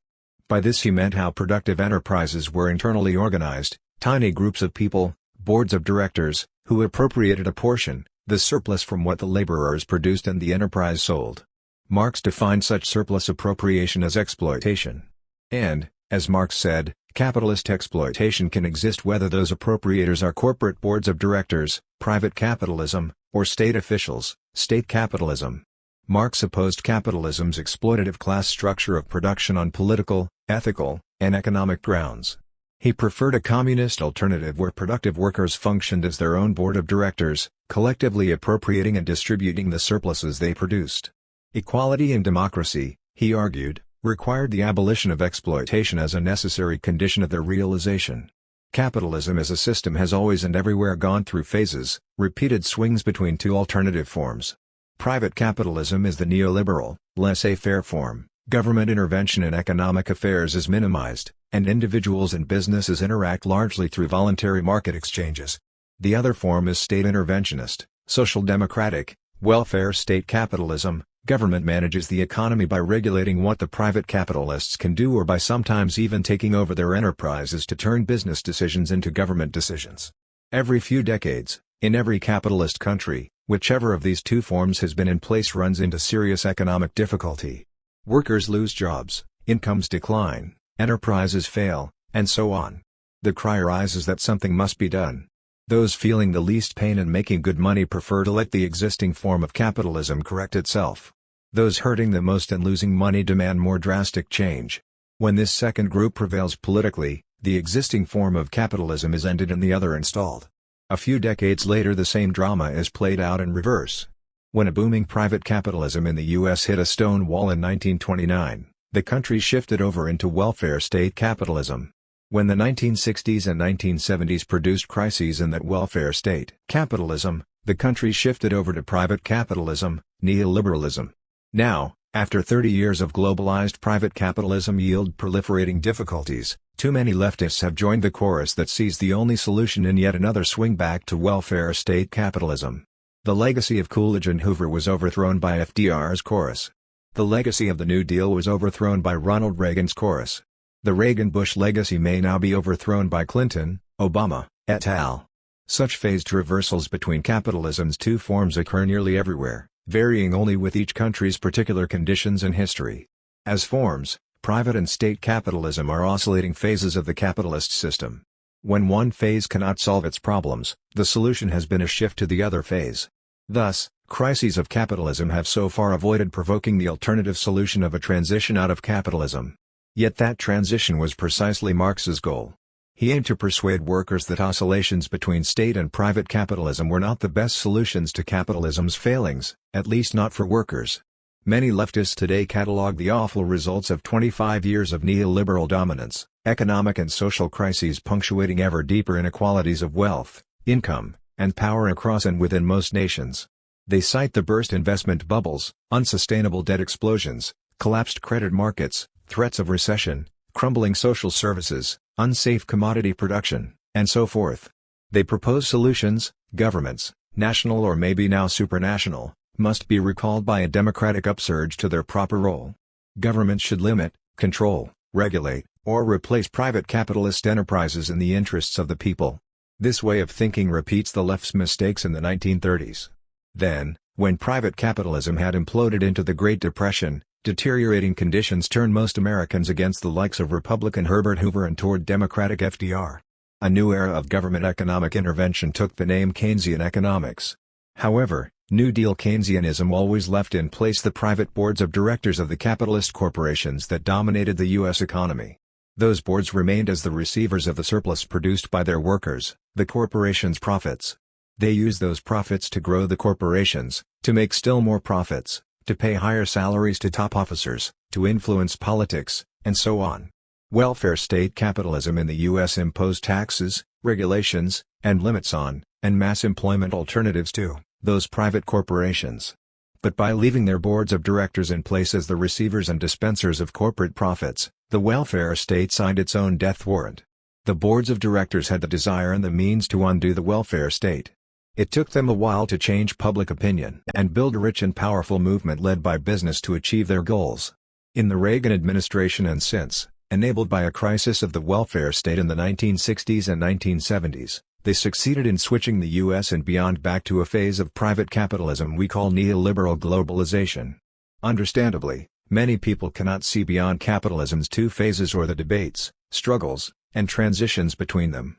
By this he meant how productive enterprises were internally organized, tiny groups of people, boards of directors, who appropriated a portion, the surplus from what the laborers produced and the enterprise sold. Marx defined such surplus appropriation as exploitation. And, as Marx said, capitalist exploitation can exist whether those appropriators are corporate boards of directors, private capitalism, or state officials, state capitalism. Marx opposed capitalism's exploitative class structure of production on political, ethical, and economic grounds. He preferred a communist alternative where productive workers functioned as their own board of directors, collectively appropriating and distributing the surpluses they produced. Equality and democracy, he argued, required the abolition of exploitation as a necessary condition of their realization. Capitalism as a system has always and everywhere gone through phases, repeated swings between two alternative forms. Private capitalism is the neoliberal, laissez-faire form. Government intervention in economic affairs is minimized, and individuals and businesses interact largely through voluntary market exchanges. The other form is state interventionist, social democratic, welfare state capitalism. Government manages the economy by regulating what the private capitalists can do or by sometimes even taking over their enterprises to turn business decisions into government decisions. Every few decades, in every capitalist country, whichever of these two forms has been in place runs into serious economic difficulty. Workers lose jobs, incomes decline, enterprises fail, and so on. The cry arises that something must be done. Those feeling the least pain and making good money prefer to let the existing form of capitalism correct itself. Those hurting the most and losing money demand more drastic change. When this second group prevails politically, the existing form of capitalism is ended and the other installed. A few decades later the same drama is played out in reverse. When a booming private capitalism in the U.S. hit a stone wall in 1929, the country shifted over into welfare state capitalism. When the 1960s and 1970s produced crises in that welfare state capitalism, the country shifted over to private capitalism, neoliberalism. Now, after 30 years of globalized private capitalism yield proliferating difficulties, too many leftists have joined the chorus that sees the only solution in yet another swing back to welfare state capitalism. The legacy of Coolidge and Hoover was overthrown by FDR's chorus. The legacy of the New Deal was overthrown by Ronald Reagan's chorus. The Reagan-Bush legacy may now be overthrown by Clinton, Obama, et al. Such phased reversals between capitalism's two forms occur nearly everywhere, varying only with each country's particular conditions and history. As forms, private and state capitalism are oscillating phases of the capitalist system. When one phase cannot solve its problems, the solution has been a shift to the other phase. Thus, Crises of capitalism have so far avoided provoking the alternative solution of a transition out of capitalism. Yet that transition was precisely Marx's goal. He aimed to persuade workers that oscillations between state and private capitalism were not the best solutions to capitalism's failings, at least not for workers. Many leftists today catalog the awful results of 25 years of neoliberal dominance, economic and social crises punctuating ever deeper inequalities of wealth, income, and power across and within most nations. They cite the burst investment bubbles, unsustainable debt explosions, collapsed credit markets, threats of recession, crumbling social services, unsafe commodity production, and so forth. They propose solutions. Governments, national or maybe now supranational, must be recalled by a democratic upsurge to their proper role. Governments should limit, control, regulate, or replace private capitalist enterprises in the interests of the people. This way of thinking repeats the left's mistakes in the 1930s. Then, when private capitalism had imploded into the Great Depression, deteriorating conditions turned most Americans against the likes of Republican Herbert Hoover and toward Democratic FDR. A new era of government economic intervention took the name Keynesian economics. However, New Deal Keynesianism always left in place the private boards of directors of the capitalist corporations that dominated the U.S. economy. Those boards remained as the receivers of the surplus produced by their workers, the corporation's profits. They used those profits to grow the corporations, to make still more profits, to pay higher salaries to top officers, to influence politics, and so on. Welfare state capitalism in the U.S. imposed taxes, regulations, and limits on, and mass employment alternatives to, those private corporations. But by leaving their boards of directors in place as the receivers and dispensers of corporate profits, the welfare state signed its own death warrant. The boards of directors had the desire and the means to undo the welfare state. It took them a while to change public opinion and build a rich and powerful movement led by business to achieve their goals. In the Reagan administration and since, enabled by a crisis of the welfare state in the 1960s and 1970s, they succeeded in switching the U.S. and beyond back to a phase of private capitalism we call neoliberal globalization. Understandably, many people cannot see beyond capitalism's two phases or the debates, struggles, and transitions between them.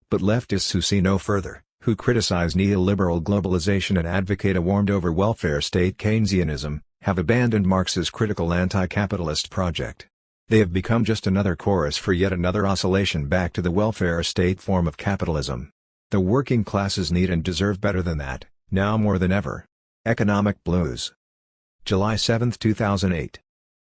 But leftists who see no further, who criticize neoliberal globalization and advocate a warmed-over welfare state Keynesianism, have abandoned Marx's critical anti-capitalist project. They have become just another chorus for yet another oscillation back to the welfare state form of capitalism. The working classes need and deserve better than that, now more than ever. Economic Blues. July 7, 2008.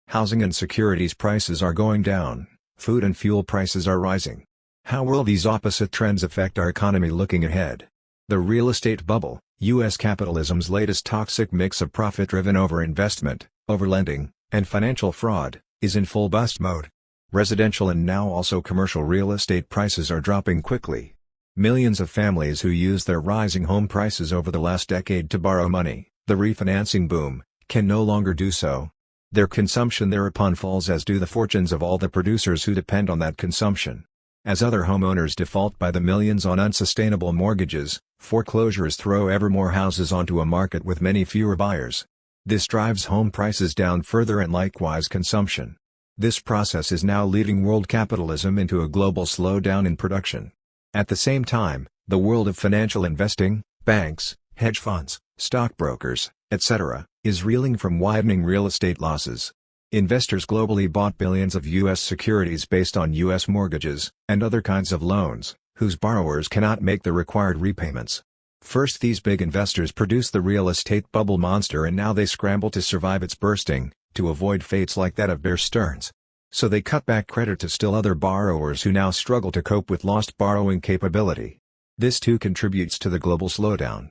Housing and securities prices are going down, food and fuel prices are rising. How will these opposite trends affect our economy looking ahead? The real estate bubble, U.S. capitalism's latest toxic mix of profit-driven overinvestment, overlending, and financial fraud, is in full bust mode. Residential and now also commercial real estate prices are dropping quickly. Millions of families who used their rising home prices over the last decade to borrow money, the refinancing boom, can no longer do so. Their consumption thereupon falls, as do the fortunes of all the producers who depend on that consumption. As other homeowners default by the millions on unsustainable mortgages, foreclosures throw ever more houses onto a market with many fewer buyers. This drives home prices down further and likewise consumption. This process is now leading world capitalism into a global slowdown in production. At the same time, the world of financial investing, banks, hedge funds, stockbrokers, etc., is reeling from widening real estate losses. Investors globally bought billions of U.S. securities based on U.S. mortgages, and other kinds of loans, whose borrowers cannot make the required repayments. First, these big investors produced the real estate bubble monster, and now they scramble to survive its bursting, to avoid fates like that of Bear Stearns. So they cut back credit to still other borrowers who now struggle to cope with lost borrowing capability. This too contributes to the global slowdown.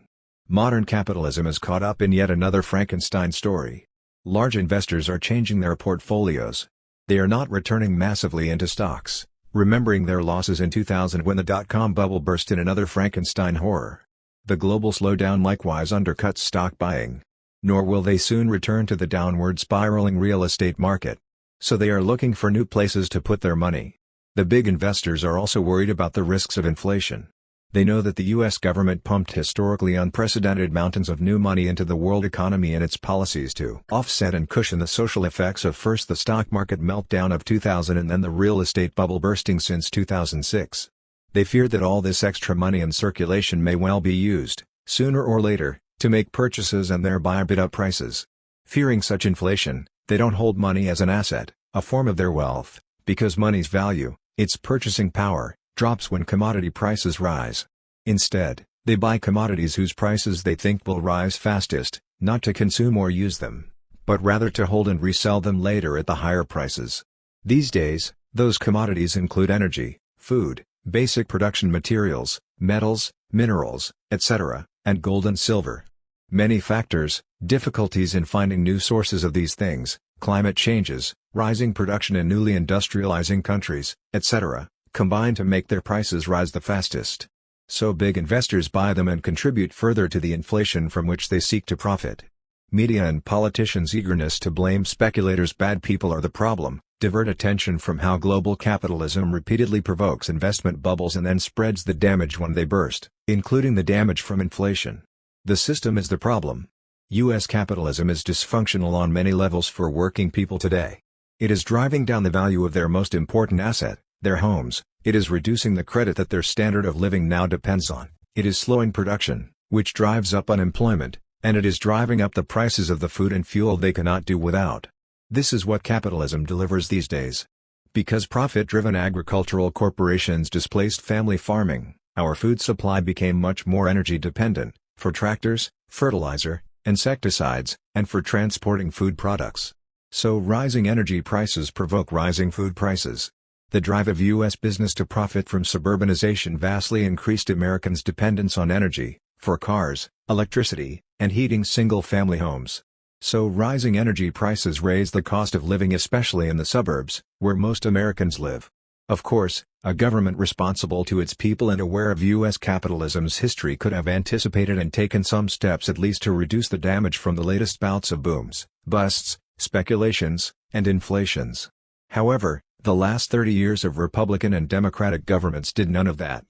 Modern capitalism is caught up in yet another Frankenstein story. Large investors are changing their portfolios. They are not returning massively into stocks, remembering their losses in 2000 when the dot-com bubble burst in another Frankenstein horror. The global slowdown likewise undercuts stock buying. Nor will they soon return to the downward spiraling real estate market. So they are looking for new places to put their money. The big investors are also worried about the risks of inflation. They know that the U.S. government pumped historically unprecedented mountains of new money into the world economy and its policies to offset and cushion the social effects of first the stock market meltdown of 2000 and then the real estate bubble bursting since 2006. They feared that all this extra money in circulation may well be used, sooner or later, to make purchases and thereby bid up prices. Fearing such inflation, they don't hold money as an asset, a form of their wealth, because money's value, its purchasing power, drops when commodity prices rise. Instead, they buy commodities whose prices they think will rise fastest, not to consume or use them, but rather to hold and resell them later at the higher prices. These days, those commodities include energy, food, basic production materials, metals, minerals, etc., and gold and silver. Many factors, difficulties in finding new sources of these things, climate changes, rising production in newly industrializing countries, etc., combine to make their prices rise the fastest. So big investors buy them and contribute further to the inflation from which they seek to profit. Media and politicians' eagerness to blame speculators' bad people are the problem, divert attention from how global capitalism repeatedly provokes investment bubbles and then spreads the damage when they burst, including the damage from inflation. The system is the problem. U.S. capitalism is dysfunctional on many levels for working people today. It is driving down the value of their most important asset, their homes. It is reducing the credit that their standard of living now depends on. It is slowing production, which drives up unemployment, and it is driving up the prices of the food and fuel they cannot do without. This is what capitalism delivers these days. Because profit-driven agricultural corporations displaced family farming, our food supply became much more energy-dependent, for tractors, fertilizer, insecticides, and for transporting food products. So rising energy prices provoke rising food prices. The drive of U.S. business to profit from suburbanization vastly increased Americans' dependence on energy, for cars, electricity, and heating single-family homes. So rising energy prices raise the cost of living, especially in the suburbs, where most Americans live. Of course, a government responsible to its people and aware of U.S. capitalism's history could have anticipated and taken some steps at least to reduce the damage from the latest bouts of booms, busts, speculations, and inflations. However, the last 30 years of Republican and Democratic governments did none of that.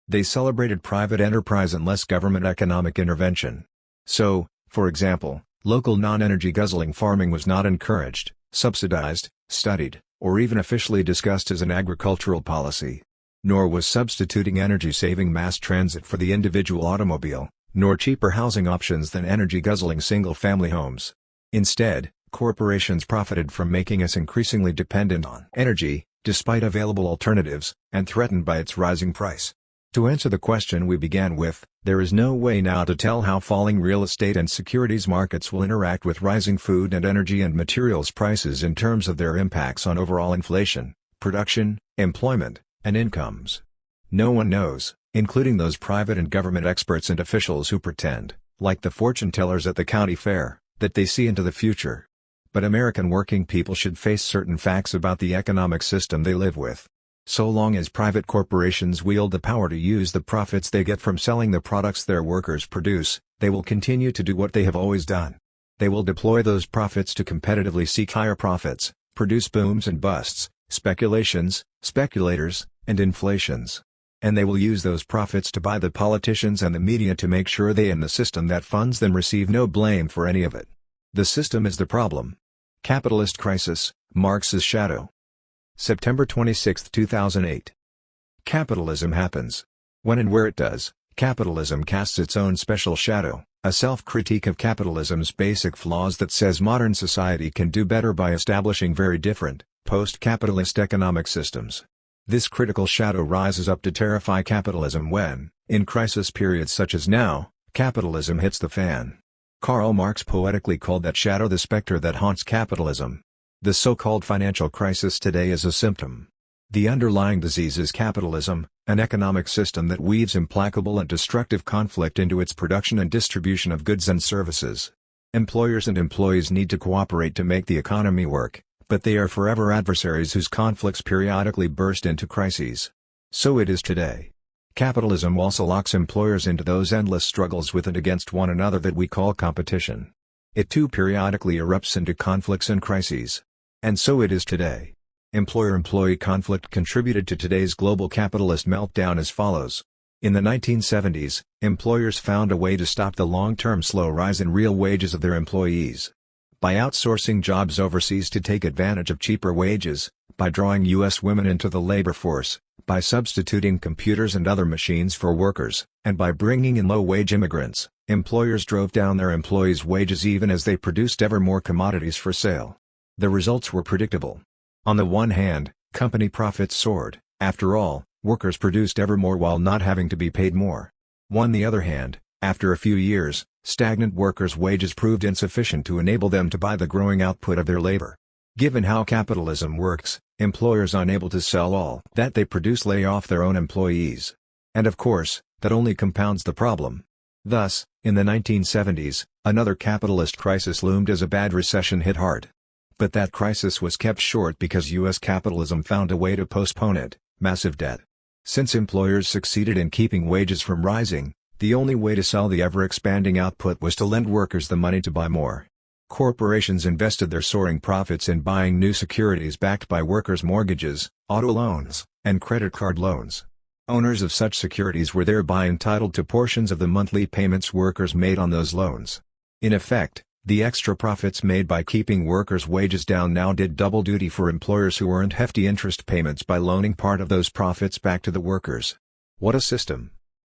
They celebrated private enterprise and less government economic intervention. So, for example, local non-energy guzzling farming was not encouraged, subsidized, studied, or even officially discussed as an agricultural policy. Nor was substituting energy-saving mass transit for the individual automobile, nor cheaper housing options than energy-guzzling single-family homes. Instead, corporations profited from making us increasingly dependent on energy, despite available alternatives, and threatened by its rising price. To answer the question we began with, there is no way now to tell how falling real estate and securities markets will interact with rising food and energy and materials prices in terms of their impacts on overall inflation, production, employment, and incomes. No one knows, including those private and government experts and officials who pretend, like the fortune tellers at the county fair, that they see into the future. But American working people should face certain facts about the economic system they live with. So long as private corporations wield the power to use the profits they get from selling the products their workers produce, they will continue to do what they have always done. They will deploy those profits to competitively seek higher profits, produce booms and busts, speculations, speculators, and inflations. And they will use those profits to buy the politicians and the media to make sure they and the system that funds them receive no blame for any of it. The system is the problem. Capitalist Crisis, Marx's Shadow. September 26, 2008. Capitalism happens. When and where it does, capitalism casts its own special shadow, a self-critique of capitalism's basic flaws that says modern society can do better by establishing very different, post-capitalist economic systems. This critical shadow rises up to terrify capitalism when, in crisis periods such as now, capitalism hits the fan. Karl Marx poetically called that shadow the specter that haunts capitalism. The so-called financial crisis today is a symptom. The underlying disease is capitalism, an economic system that weaves implacable and destructive conflict into its production and distribution of goods and services. Employers and employees need to cooperate to make the economy work, but they are forever adversaries whose conflicts periodically burst into crises. So it is today. Capitalism also locks employers into those endless struggles with and against one another that we call competition. It too periodically erupts into conflicts and crises. And so it is today. Employer-employee conflict contributed to today's global capitalist meltdown as follows. In the 1970s, employers found a way to stop the long-term slow rise in real wages of their employees. By outsourcing jobs overseas to take advantage of cheaper wages, by drawing U.S. women into the labor force, by substituting computers and other machines for workers, and by bringing in low-wage immigrants, Employers drove down their employees' wages even as they produced ever more commodities for sale. The results were predictable. On the one hand, company profits soared. After all, workers produced ever more while not having to be paid more. On the other hand, after a few years, stagnant workers' wages proved insufficient to enable them to buy the growing output of their labor. Given how capitalism works, employers unable to sell all that they produce lay off their own employees. And of course, that only compounds the problem. Thus, in the 1970s, another capitalist crisis loomed as a bad recession hit hard. But that crisis was kept short because U.S. capitalism found a way to postpone it: massive debt. Since employers succeeded in keeping wages from rising, the only way to sell the ever-expanding output was to lend workers the money to buy more. Corporations invested their soaring profits in buying new securities backed by workers' mortgages, auto loans, and credit card loans. Owners of such securities were thereby entitled to portions of the monthly payments workers made on those loans. In effect, the extra profits made by keeping workers' wages down now did double duty for employers who earned hefty interest payments by loaning part of those profits back to the workers. What a system!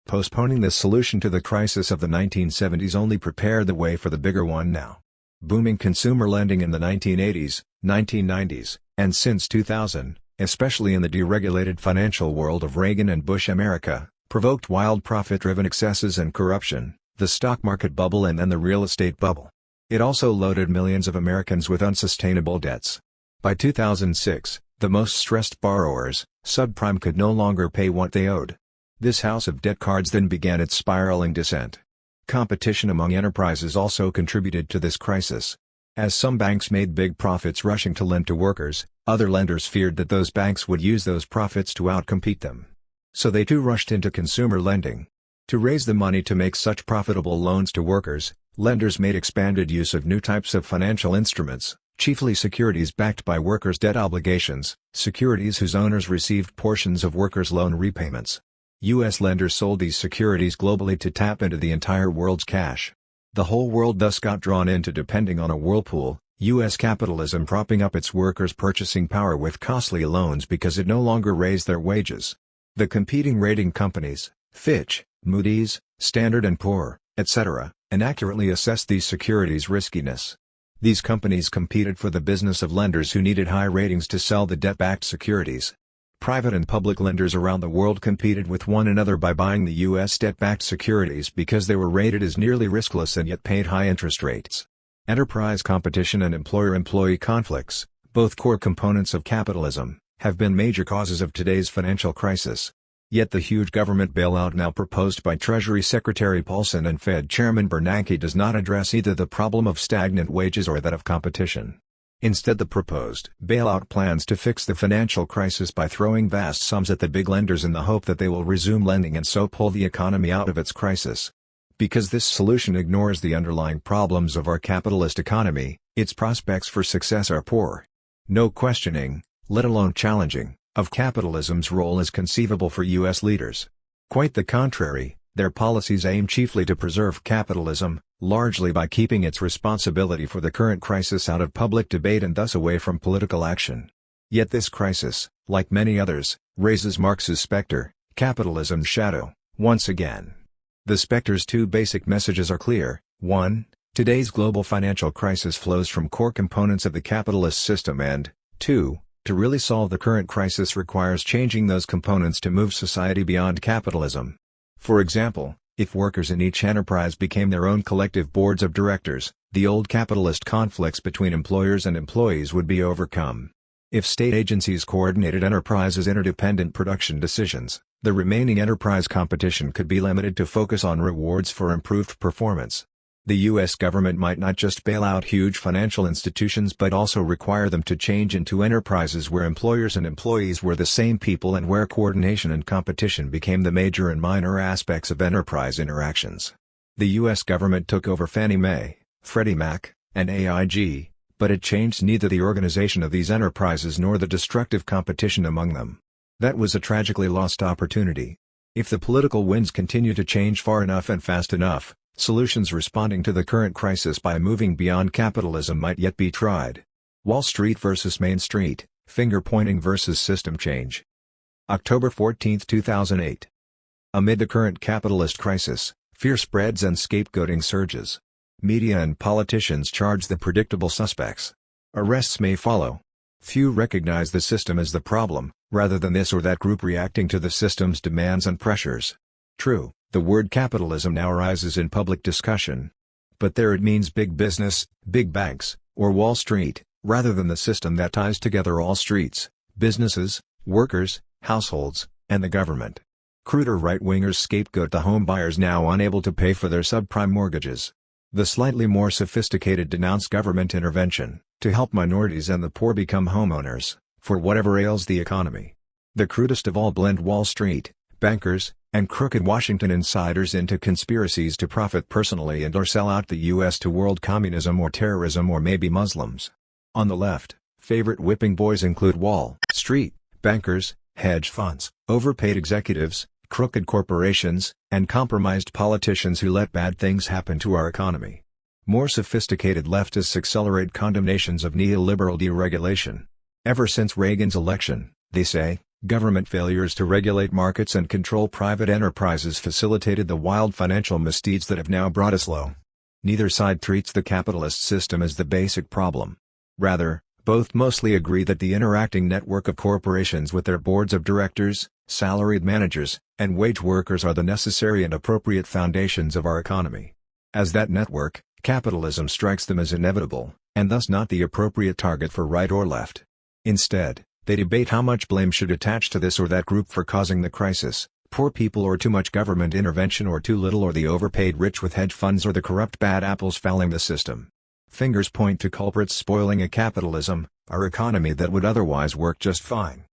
Postponing the solution to the crisis of the 1970s only prepared the way for the bigger one now. Booming consumer lending in the 1980s, 1990s, and since 2000, especially in the deregulated financial world of Reagan and Bush America, provoked wild profit-driven excesses and corruption, the stock market bubble and then the real estate bubble. It also loaded millions of Americans with unsustainable debts. By 2006, the most stressed borrowers, subprime, could no longer pay what they owed. This house of debt cards then began its spiraling descent. Competition among enterprises also contributed to this crisis. As some banks made big profits rushing to lend to workers, other lenders feared that those banks would use those profits to outcompete them. So they too rushed into consumer lending. To raise the money to make such profitable loans to workers, lenders made expanded use of new types of financial instruments, chiefly securities backed by workers' debt obligations, securities whose owners received portions of workers' loan repayments. U.S. lenders sold these securities globally to tap into the entire world's cash. The whole world thus got drawn into depending on a whirlpool, U.S. capitalism propping up its workers' purchasing power with costly loans because it no longer raised their wages. The competing rating companies, Fitch, Moody's, Standard & Poor, etc., inaccurately assessed these securities' riskiness. These companies competed for the business of lenders who needed high ratings to sell the debt-backed securities. Private and public lenders around the world competed with one another by buying the U.S. debt-backed securities because they were rated as nearly riskless and yet paid high interest rates. Enterprise competition and employer-employee conflicts, both core components of capitalism, have been major causes of today's financial crisis. Yet the huge government bailout now proposed by Treasury Secretary Paulson and Fed Chairman Bernanke does not address either the problem of stagnant wages or that of competition. Instead, the proposed bailout plans to fix the financial crisis by throwing vast sums at the big lenders in the hope that they will resume lending and so pull the economy out of its crisis. Because this solution ignores the underlying problems of our capitalist economy, its prospects for success are poor. No questioning, let alone challenging, of capitalism's role is conceivable for U.S. leaders. Quite the contrary, their policies aim chiefly to preserve capitalism, largely by keeping its responsibility for the current crisis out of public debate and thus away from political action. Yet this crisis, like many others, raises Marx's specter, capitalism's shadow, once again. The specter's two basic messages are clear. 1. Today's global financial crisis flows from core components of the capitalist system and, 2. To really solve the current crisis requires changing those components to move society beyond capitalism. For example, if workers in each enterprise became their own collective boards of directors, the old capitalist conflicts between employers and employees would be overcome. If state agencies coordinated enterprises' interdependent production decisions, the remaining enterprise competition could be limited to focus on rewards for improved performance. The U.S. government might not just bail out huge financial institutions but also require them to change into enterprises where employers and employees were the same people and where coordination and competition became the major and minor aspects of enterprise interactions. The U.S. government took over Fannie Mae, Freddie Mac, and AIG, but it changed neither the organization of these enterprises nor the destructive competition among them. That was a tragically lost opportunity. If the political winds continue to change far enough and fast enough, solutions responding to the current crisis by moving beyond capitalism might yet be tried. Wall Street versus Main Street, finger-pointing versus system change. October 14, 2008. Amid the current capitalist crisis, Fear spreads and scapegoating surges. Media and politicians charge the predictable suspects. Arrests may follow. Few recognize the system as the problem, rather than this or that group reacting to the system's demands and pressures. True, the word capitalism now arises in public discussion. But there it means big business, big banks, or Wall Street, rather than the system that ties together all streets, businesses, workers, households, and the government. Cruder right-wingers scapegoat the home buyers now unable to pay for their subprime mortgages. The slightly more sophisticated denounce government intervention to help minorities and the poor become homeowners, for whatever ails the economy. The crudest of all blend Wall Street, bankers, and crooked Washington insiders into conspiracies to profit personally and/or sell out the U.S. to world communism or terrorism or maybe Muslims. On the left, favorite whipping boys include Wall Street, bankers, hedge funds, overpaid executives, crooked corporations, and compromised politicians who let bad things happen to our economy. More sophisticated leftists accelerate condemnations of neoliberal deregulation. Ever since Reagan's election, they say, government failures to regulate markets and control private enterprises facilitated the wild financial misdeeds that have now brought us low. Neither side treats the capitalist system as the basic problem. Rather, both mostly agree that the interacting network of corporations with their boards of directors, salaried managers, and wage workers are the necessary and appropriate foundations of our economy. As that network, capitalism strikes them as inevitable, and thus not the appropriate target for right or left. Instead, they debate how much blame should attach to this or that group for causing the crisis, poor people or too much government intervention or too little or the overpaid rich with hedge funds or the corrupt bad apples fouling the system. Fingers point to culprits spoiling a capitalism, our economy that would otherwise work just fine.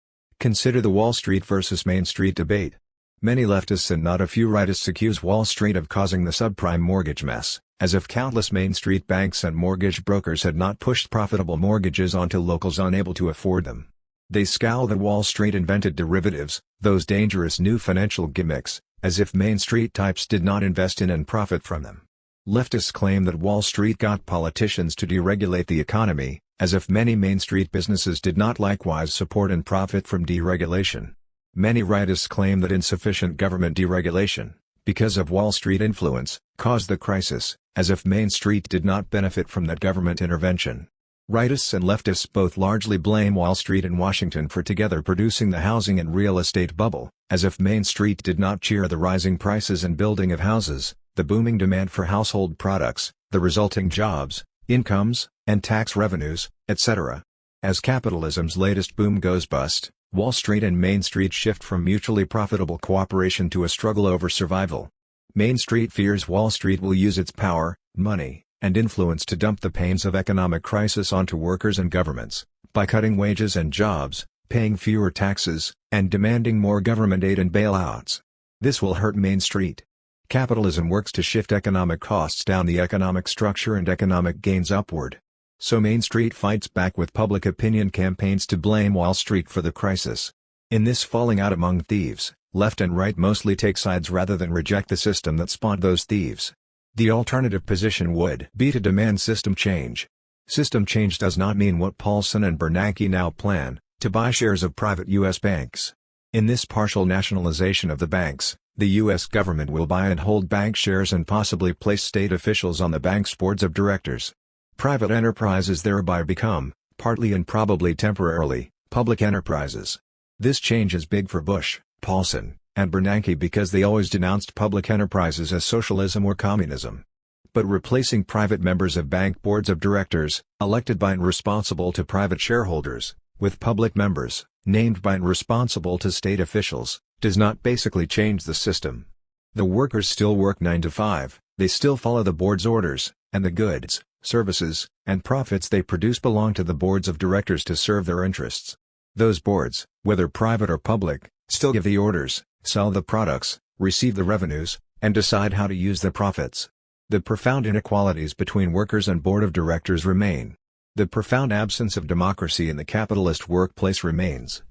Consider the Wall Street versus Main Street debate. Many leftists and not a few rightists accuse Wall Street of causing the subprime mortgage mess, as if countless Main Street banks and mortgage brokers had not pushed profitable mortgages onto locals unable to afford them. They scowl that Wall Street invented derivatives, those dangerous new financial gimmicks, as if Main Street types did not invest in and profit from them. Leftists claim that Wall Street got politicians to deregulate the economy, as if many Main Street businesses did not likewise support and profit from deregulation. Many rightists claim that insufficient government deregulation, because of Wall Street influence, caused the crisis, as if Main Street did not benefit from that government intervention. Rightists and leftists both largely blame Wall Street and Washington for together producing the housing and real estate bubble, as if Main Street did not cheer the rising prices and building of houses, the booming demand for household products, the resulting jobs, incomes, and tax revenues, etc. As capitalism's latest boom goes bust, Wall Street and Main Street shift from mutually profitable cooperation to a struggle over survival. Main Street fears Wall Street will use its power, money, and influence to dump the pains of economic crisis onto workers and governments, by cutting wages and jobs, paying fewer taxes, and demanding more government aid and bailouts. This will hurt Main Street. Capitalism works to shift economic costs down the economic structure and economic gains upward. So Main Street fights back with public opinion campaigns to blame Wall Street for the crisis. In this falling out among thieves, left and right mostly take sides rather than reject the system that spawned those thieves. The alternative position would be to demand system change. System change does not mean what Paulson and Bernanke now plan, to buy shares of private U.S. banks. In this partial nationalization of the banks, the U.S. government will buy and hold bank shares and possibly place state officials on the bank's boards of directors. Private enterprises thereby become, partly and probably temporarily, public enterprises. This change is big for Bush, Paulson, and Bernanke because they always denounced public enterprises as socialism or communism. But replacing private members of bank boards of directors, elected by and responsible to private shareholders, with public members, named by and responsible to state officials, does not basically change the system. The workers still work 9 to 5, they still follow the board's orders, and the goods, services, and profits they produce belong to the boards of directors to serve their interests. Those boards, whether private or public, still give the orders, sell the products, receive the revenues, and decide how to use the profits. The profound inequalities between workers and board of directors remain. The profound absence of democracy in the capitalist workplace remains.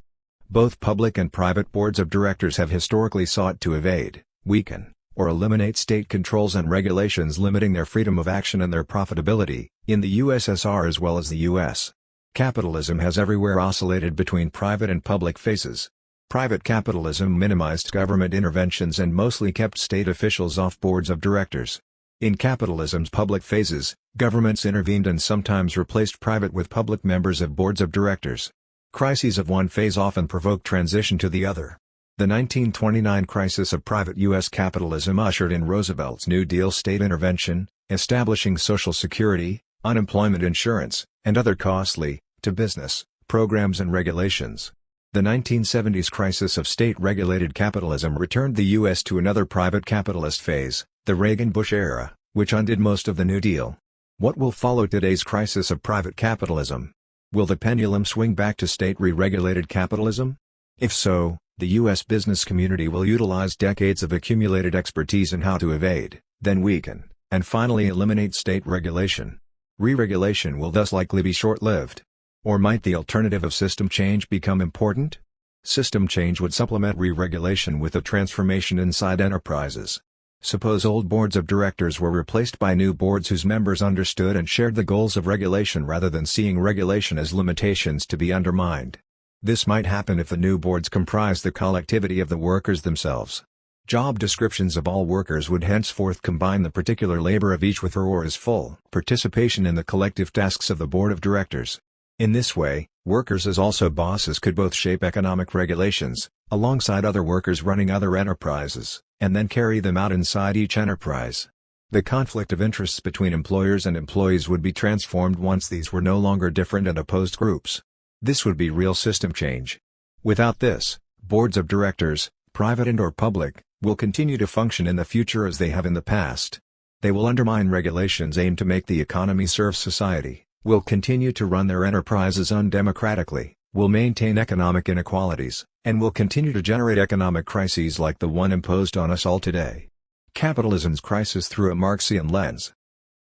Both public and private boards of directors have historically sought to evade, weaken, or eliminate state controls and regulations limiting their freedom of action and their profitability, in the USSR as well as the US. Capitalism has everywhere oscillated between private and public phases. Private capitalism minimized government interventions and mostly kept state officials off boards of directors. In capitalism's public phases, governments intervened and sometimes replaced private with public members of boards of directors. Crises of one phase often provoke transition to the other. The 1929 crisis of private U.S. capitalism ushered in Roosevelt's New Deal state intervention, establishing Social Security, unemployment insurance, and other costly-to-business programs and regulations. The 1970s crisis of state-regulated capitalism returned the U.S. to another private capitalist phase, the Reagan-Bush era, which undid most of the New Deal. What will follow today's crisis of private capitalism? Will the pendulum swing back to state-re-regulated capitalism? If so, the U.S. business community will utilize decades of accumulated expertise in how to evade, then weaken, and finally eliminate state regulation. Re-regulation will thus likely be short-lived. Or might the alternative of system change become important? System change would supplement re-regulation with a transformation inside enterprises. Suppose old boards of directors were replaced by new boards whose members understood and shared the goals of regulation rather than seeing regulation as limitations to be undermined. This might happen if the new boards comprise the collectivity of the workers themselves. Job descriptions of all workers would henceforth combine the particular labor of each with her or his full participation in the collective tasks of the board of directors. In this way, workers as also bosses could both shape economic regulations, alongside other workers running other enterprises, and then carry them out inside each enterprise. The conflict of interests between employers and employees would be transformed once these were no longer different and opposed groups. This would be real system change. Without this, boards of directors, private and/or public, will continue to function in the future as they have in the past. They will undermine regulations aimed to make the economy serve society, will continue to run their enterprises undemocratically, will maintain economic inequalities, and will continue to generate economic crises like the one imposed on us all today. Capitalism's crisis through a Marxian lens.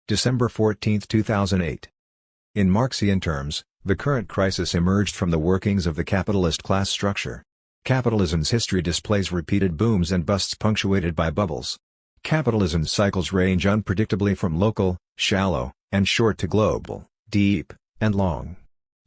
December 14, 2008. In Marxian terms, the current crisis emerged from the workings of the capitalist class structure. Capitalism's history displays repeated booms and busts punctuated by bubbles. Capitalism's cycles range unpredictably from local, shallow, and short to global, deep, and long.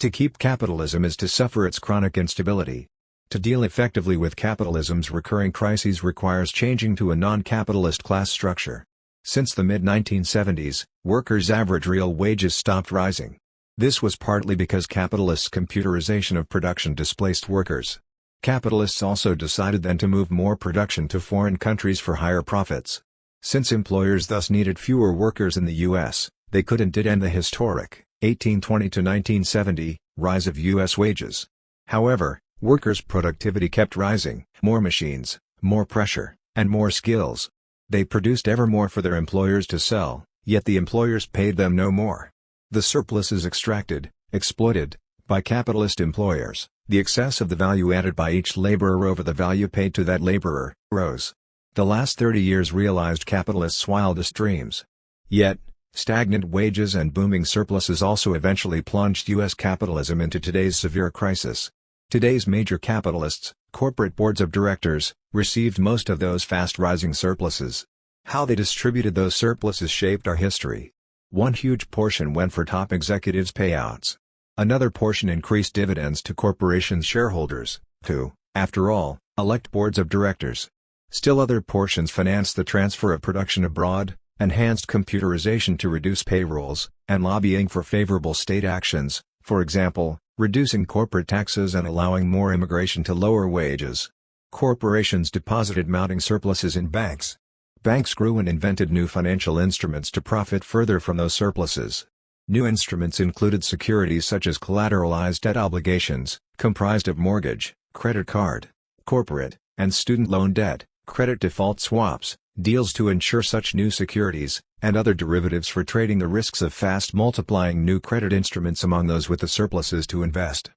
To keep capitalism is to suffer its chronic instability. To deal effectively with capitalism's recurring crises requires changing to a non-capitalist class structure. Since the mid-1970s, workers' average real wages stopped rising. This was partly because capitalists' computerization of production displaced workers. Capitalists also decided then to move more production to foreign countries for higher profits. Since employers thus needed fewer workers in the U.S., they could and did end the historic 1820 to 1970 rise of U.S. wages. However, workers' productivity kept rising, more machines, more pressure, and more skills. They produced ever more for their employers to sell, yet the employers paid them no more. The surplus is extracted, exploited, by capitalist employers. The excess of the value added by each laborer over the value paid to that laborer rose. The last 30 years realized capitalists' wildest dreams. Yet, stagnant wages and booming surpluses also eventually plunged U.S. capitalism into today's severe crisis. Today's major capitalists, corporate boards of directors, received most of those fast-rising surpluses. How they distributed those surpluses shaped our history. One huge portion went for top executives' payouts. Another portion increased dividends to corporations' shareholders, who, after all, elect boards of directors. Still other portions financed the transfer of production abroad, enhanced computerization to reduce payrolls, and lobbying for favorable state actions, for example, reducing corporate taxes and allowing more immigration to lower wages. Corporations deposited mounting surpluses in banks. Banks grew and invented new financial instruments to profit further from those surpluses. New instruments included securities such as collateralized debt obligations, comprised of mortgage, credit card, corporate, and student loan debt, credit default swaps, deals to insure such new securities, and other derivatives for trading the risks of fast multiplying new credit instruments among those with the surpluses to invest.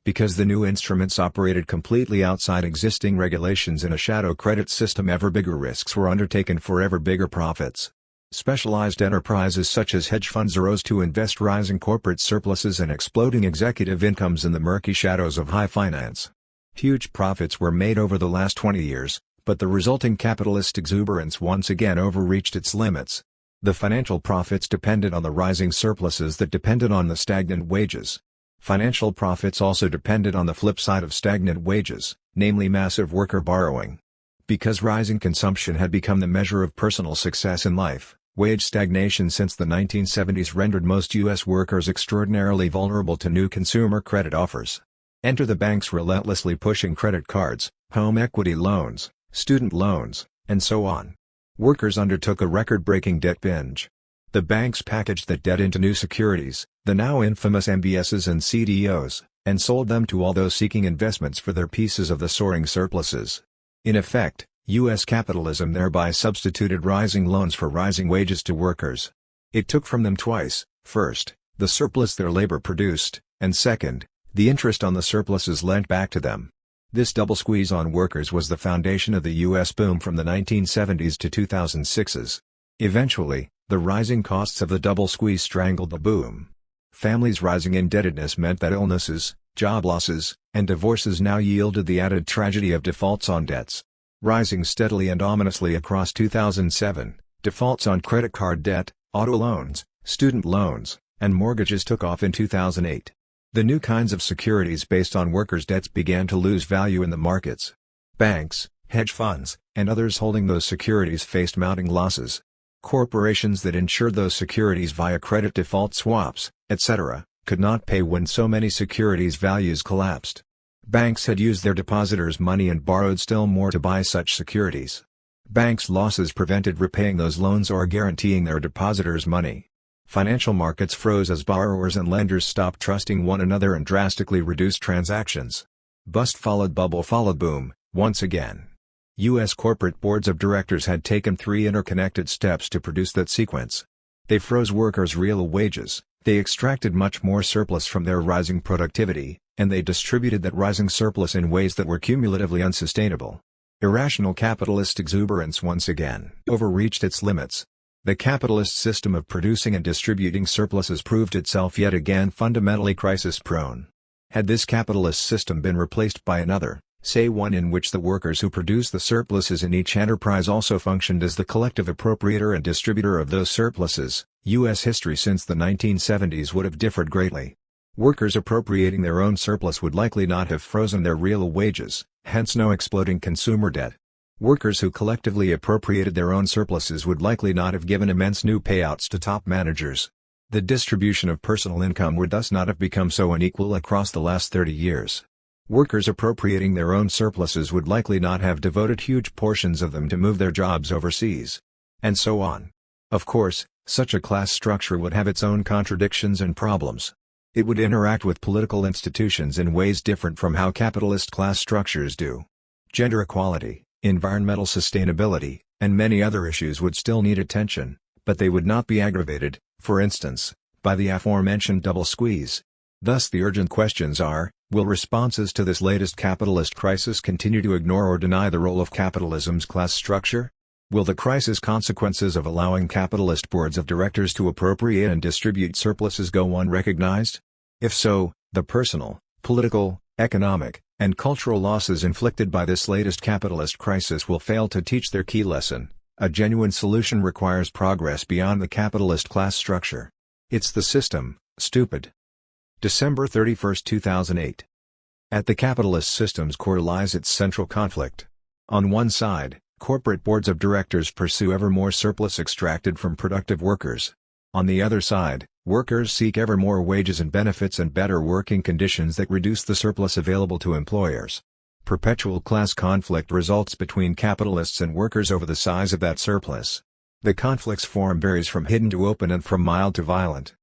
Because the new instruments operated completely outside existing regulations in a shadow credit system, ever bigger risks were undertaken for ever bigger profits. Specialized enterprises such as hedge funds arose to invest rising corporate surpluses and exploding executive incomes in the murky shadows of high finance. Huge profits were made over the last 20 years, but the resulting capitalist exuberance once again overreached its limits. The financial profits depended on the rising surpluses that depended on the stagnant wages. Financial profits also depended on the flip side of stagnant wages, namely massive worker borrowing. Because rising consumption had become the measure of personal success in life, wage stagnation since the 1970s rendered most U.S. workers extraordinarily vulnerable to new consumer credit offers. Enter the banks relentlessly pushing credit cards, home equity loans, student loans, and so on. Workers undertook a record-breaking debt binge. The banks packaged that debt into new securities, the now infamous MBSs and CDOs, and sold them to all those seeking investments for their pieces of the soaring surpluses. In effect, U.S. capitalism thereby substituted rising loans for rising wages to workers. It took from them twice: first, the surplus their labor produced, and second, the interest on the surpluses lent back to them. This double squeeze on workers was the foundation of the U.S. boom from the 1970s to 2006s. Eventually, the rising costs of the double squeeze strangled the boom. Families' rising indebtedness meant that illnesses, job losses, and divorces now yielded the added tragedy of defaults on debts. Rising steadily and ominously across 2007, defaults on credit card debt, auto loans, student loans, and mortgages took off in 2008. The new kinds of securities based on workers' debts began to lose value in the markets. Banks, hedge funds, and others holding those securities faced mounting losses. Corporations that insured those securities via credit default swaps, etc., could not pay when so many securities' values collapsed. Banks had used their depositors' money and borrowed still more to buy such securities. Banks' losses prevented repaying those loans or guaranteeing their depositors' money. Financial markets froze as borrowers and lenders stopped trusting one another and drastically reduced transactions. Bust followed bubble followed boom, once again. U.S. corporate boards of directors had taken three interconnected steps to produce that sequence. They froze workers' real wages, they extracted much more surplus from their rising productivity, and they distributed that rising surplus in ways that were cumulatively unsustainable. Irrational capitalist exuberance once again overreached its limits. The capitalist system of producing and distributing surpluses proved itself yet again fundamentally crisis-prone. Had this capitalist system been replaced by another, say one in which the workers who produce the surpluses in each enterprise also functioned as the collective appropriator and distributor of those surpluses, U.S. history since the 1970s would have differed greatly. Workers appropriating their own surplus would likely not have frozen their real wages, hence no exploding consumer debt. Workers who collectively appropriated their own surpluses would likely not have given immense new payouts to top managers. The distribution of personal income would thus not have become so unequal across the last 30 years. Workers appropriating their own surpluses would likely not have devoted huge portions of them to move their jobs overseas. And so on. Of course, such a class structure would have its own contradictions and problems. It would interact with political institutions in ways different from how capitalist class structures do. Gender equality, environmental sustainability, and many other issues would still need attention, but they would not be aggravated, for instance, by the aforementioned double squeeze. Thus the urgent questions are, will responses to this latest capitalist crisis continue to ignore or deny the role of capitalism's class structure? Will the crisis consequences of allowing capitalist boards of directors to appropriate and distribute surpluses go unrecognized? If so, the personal, political, economic, and cultural losses inflicted by this latest capitalist crisis will fail to teach their key lesson. A genuine solution requires progress beyond the capitalist class structure. It's the system, stupid. December 31, 2008. At the capitalist system's core lies its central conflict. On one side, corporate boards of directors pursue ever more surplus extracted from productive workers. On the other side, workers seek ever more wages and benefits and better working conditions that reduce the surplus available to employers. Perpetual class conflict results between capitalists and workers over the size of that surplus. The conflict's form varies from hidden to open and from mild to violent.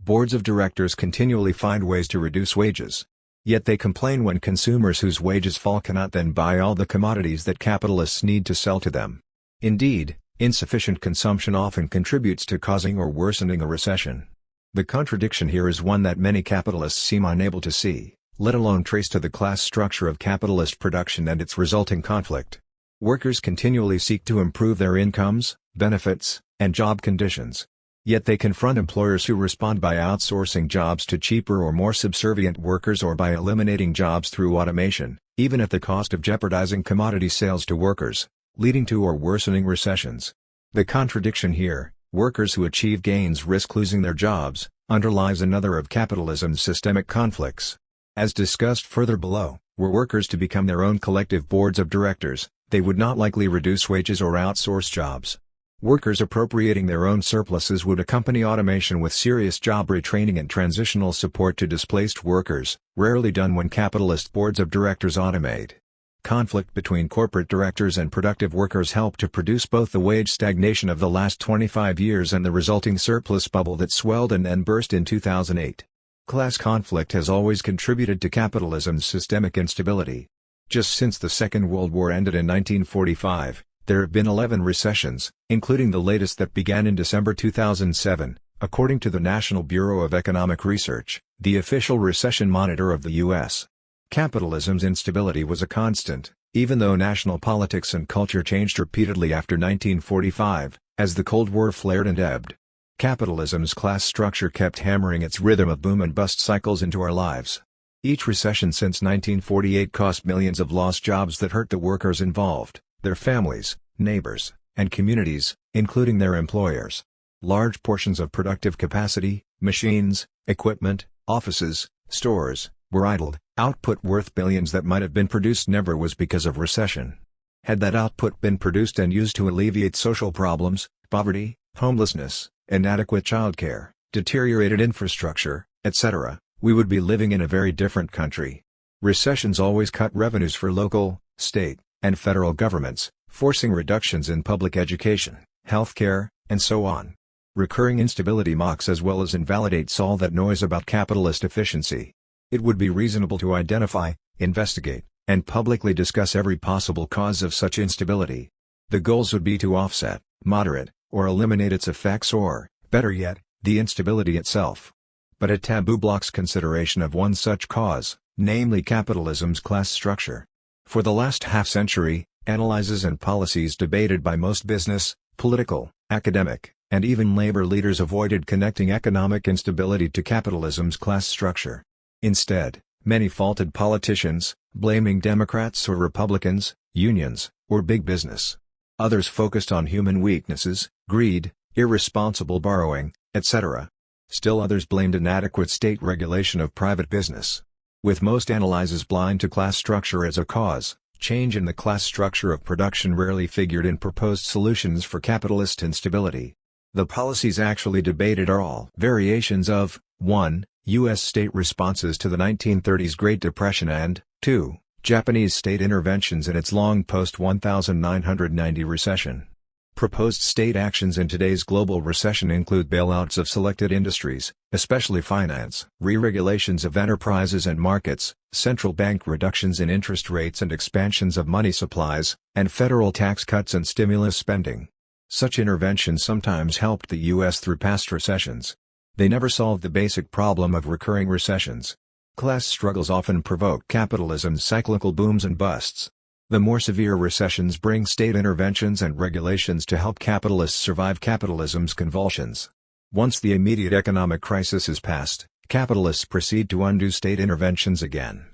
Boards of directors continually find ways to reduce wages. Yet they complain when consumers whose wages fall cannot then buy all the commodities that capitalists need to sell to them. Indeed, insufficient consumption often contributes to causing or worsening a recession. The contradiction here is one that many capitalists seem unable to see, let alone trace to the class structure of capitalist production and its resulting conflict. Workers continually seek to improve their incomes, benefits, and job conditions. Yet they confront employers who respond by outsourcing jobs to cheaper or more subservient workers or by eliminating jobs through automation, even at the cost of jeopardizing commodity sales to workers, leading to or worsening recessions. The contradiction here, workers who achieve gains risk losing their jobs, underlies another of capitalism's systemic conflicts. As discussed further below, Were workers to become their own collective boards of directors, they would not likely reduce wages or outsource jobs. Workers appropriating their own surpluses would accompany automation with serious job retraining and transitional support to displaced workers, rarely done when capitalist boards of directors automate. Conflict between corporate directors and productive workers helped to produce both the wage stagnation of the last 25 years and the resulting surplus bubble that swelled and then burst in 2008. Class conflict has always contributed to capitalism's systemic instability. Just since the Second World War ended in 1945, there have been 11 recessions, including the latest that began in December 2007, according to the National Bureau of Economic Research, the official recession monitor of the U.S. Capitalism's instability was a constant, even though national politics and culture changed repeatedly after 1945, as the Cold War flared and ebbed. Capitalism's class structure kept hammering its rhythm of boom and bust cycles into our lives. Each recession since 1948 cost millions of lost jobs that hurt the workers involved, their families, neighbors, and communities, including their employers. Large portions of productive capacity, machines, equipment, offices, stores, were idled. Output worth billions that might have been produced never was because of recession. Had that output been produced and used to alleviate social problems, poverty, homelessness, inadequate childcare, deteriorated infrastructure, etc., we would be living in a very different country. Recessions always cut revenues for local, state, and federal governments, forcing reductions in public education, healthcare, and so on. Recurring instability mocks as well as invalidates all that noise about capitalist efficiency. It would be reasonable to identify, investigate, and publicly discuss every possible cause of such instability. The goals would be to offset, moderate, or eliminate its effects or, better yet, the instability itself. But a taboo blocks consideration of one such cause, namely capitalism's class structure. For the last half-century, analyses and policies debated by most business, political, academic, and even labor leaders avoided connecting economic instability to capitalism's class structure. Instead, many faulted politicians, blaming Democrats or Republicans, unions, or big business. Others focused on human weaknesses, greed, irresponsible borrowing, etc. Still others blamed inadequate state regulation of private business. With most analyses blind to class structure as a cause, change in the class structure of production rarely figured in proposed solutions for capitalist instability. The policies actually debated are all variations of 1. U.S. state responses to the 1930s Great Depression and 2. Japanese state interventions in its long post-1990 recession. Proposed state actions in today's global recession include bailouts of selected industries, especially finance, re-regulations of enterprises and markets, central bank reductions in interest rates and expansions of money supplies, and federal tax cuts and stimulus spending. Such interventions sometimes helped the U.S. through past recessions. They never solved the basic problem of recurring recessions. Class struggles often provoke capitalism's cyclical booms and busts. The more severe recessions bring state interventions and regulations to help capitalists survive capitalism's convulsions. Once the immediate economic crisis is past, capitalists proceed to undo state interventions again.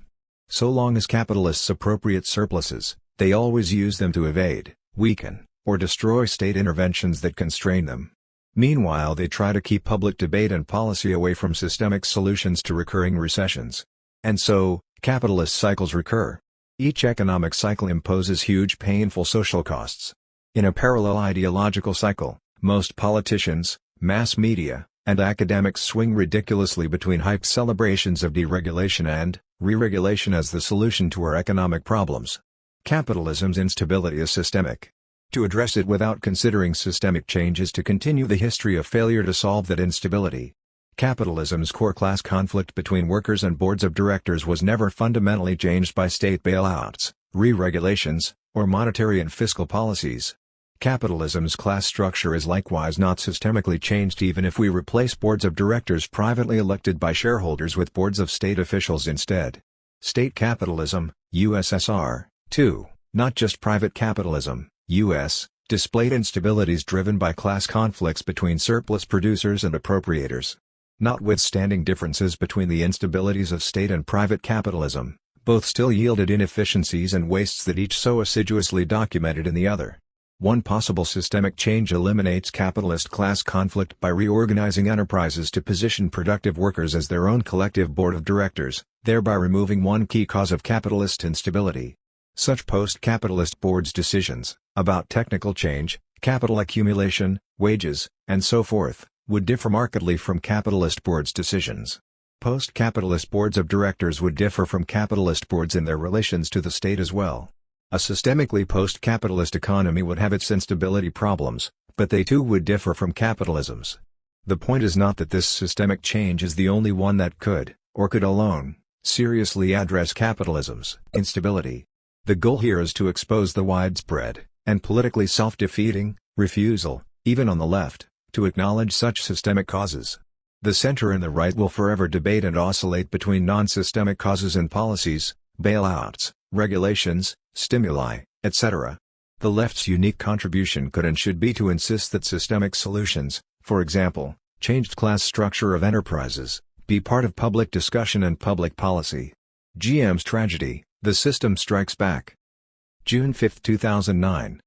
So long as capitalists appropriate surpluses, they always use them to evade, weaken, or destroy state interventions that constrain them. Meanwhile, they try to keep public debate and policy away from systemic solutions to recurring recessions. And so, capitalist cycles recur. Each economic cycle imposes huge painful social costs. In a parallel ideological cycle, most politicians, mass media, and academics swing ridiculously between hyped celebrations of deregulation and re-regulation as the solution to our economic problems. Capitalism's instability is systemic. To address it without considering systemic change is to continue the history of failure to solve that instability. Capitalism's core class conflict between workers and boards of directors was never fundamentally changed by state bailouts, re-regulations, or monetary and fiscal policies. Capitalism's class structure is likewise not systemically changed even if we replace boards of directors privately elected by shareholders with boards of state officials instead. State capitalism, USSR, too, not just private capitalism, US, displayed instabilities driven by class conflicts between surplus producers and appropriators. Notwithstanding differences between the instabilities of state and private capitalism, both still yielded inefficiencies and wastes that each so assiduously documented in the other. One possible systemic change eliminates capitalist class conflict by reorganizing enterprises to position productive workers as their own collective board of directors, thereby removing one key cause of capitalist instability. Such post-capitalist boards' decisions, about technical change, capital accumulation, wages, and so forth, would differ markedly from capitalist boards' decisions. Post-capitalist boards of directors would differ from capitalist boards in their relations to the state as well. A systemically post-capitalist economy would have its instability problems, but they too would differ from capitalism's. The point is not that this systemic change is the only one that could, or could alone, seriously address capitalism's instability. The goal here is to expose the widespread, and politically self-defeating, refusal, even on the left, to acknowledge such systemic causes. The center and the right will forever debate and oscillate between non-systemic causes and policies, bailouts, regulations, stimuli, etc. The left's unique contribution could and should be to insist that systemic solutions, for example, changed class structure of enterprises, be part of public discussion and public policy. GM's tragedy, the system strikes back. June 5, 2009.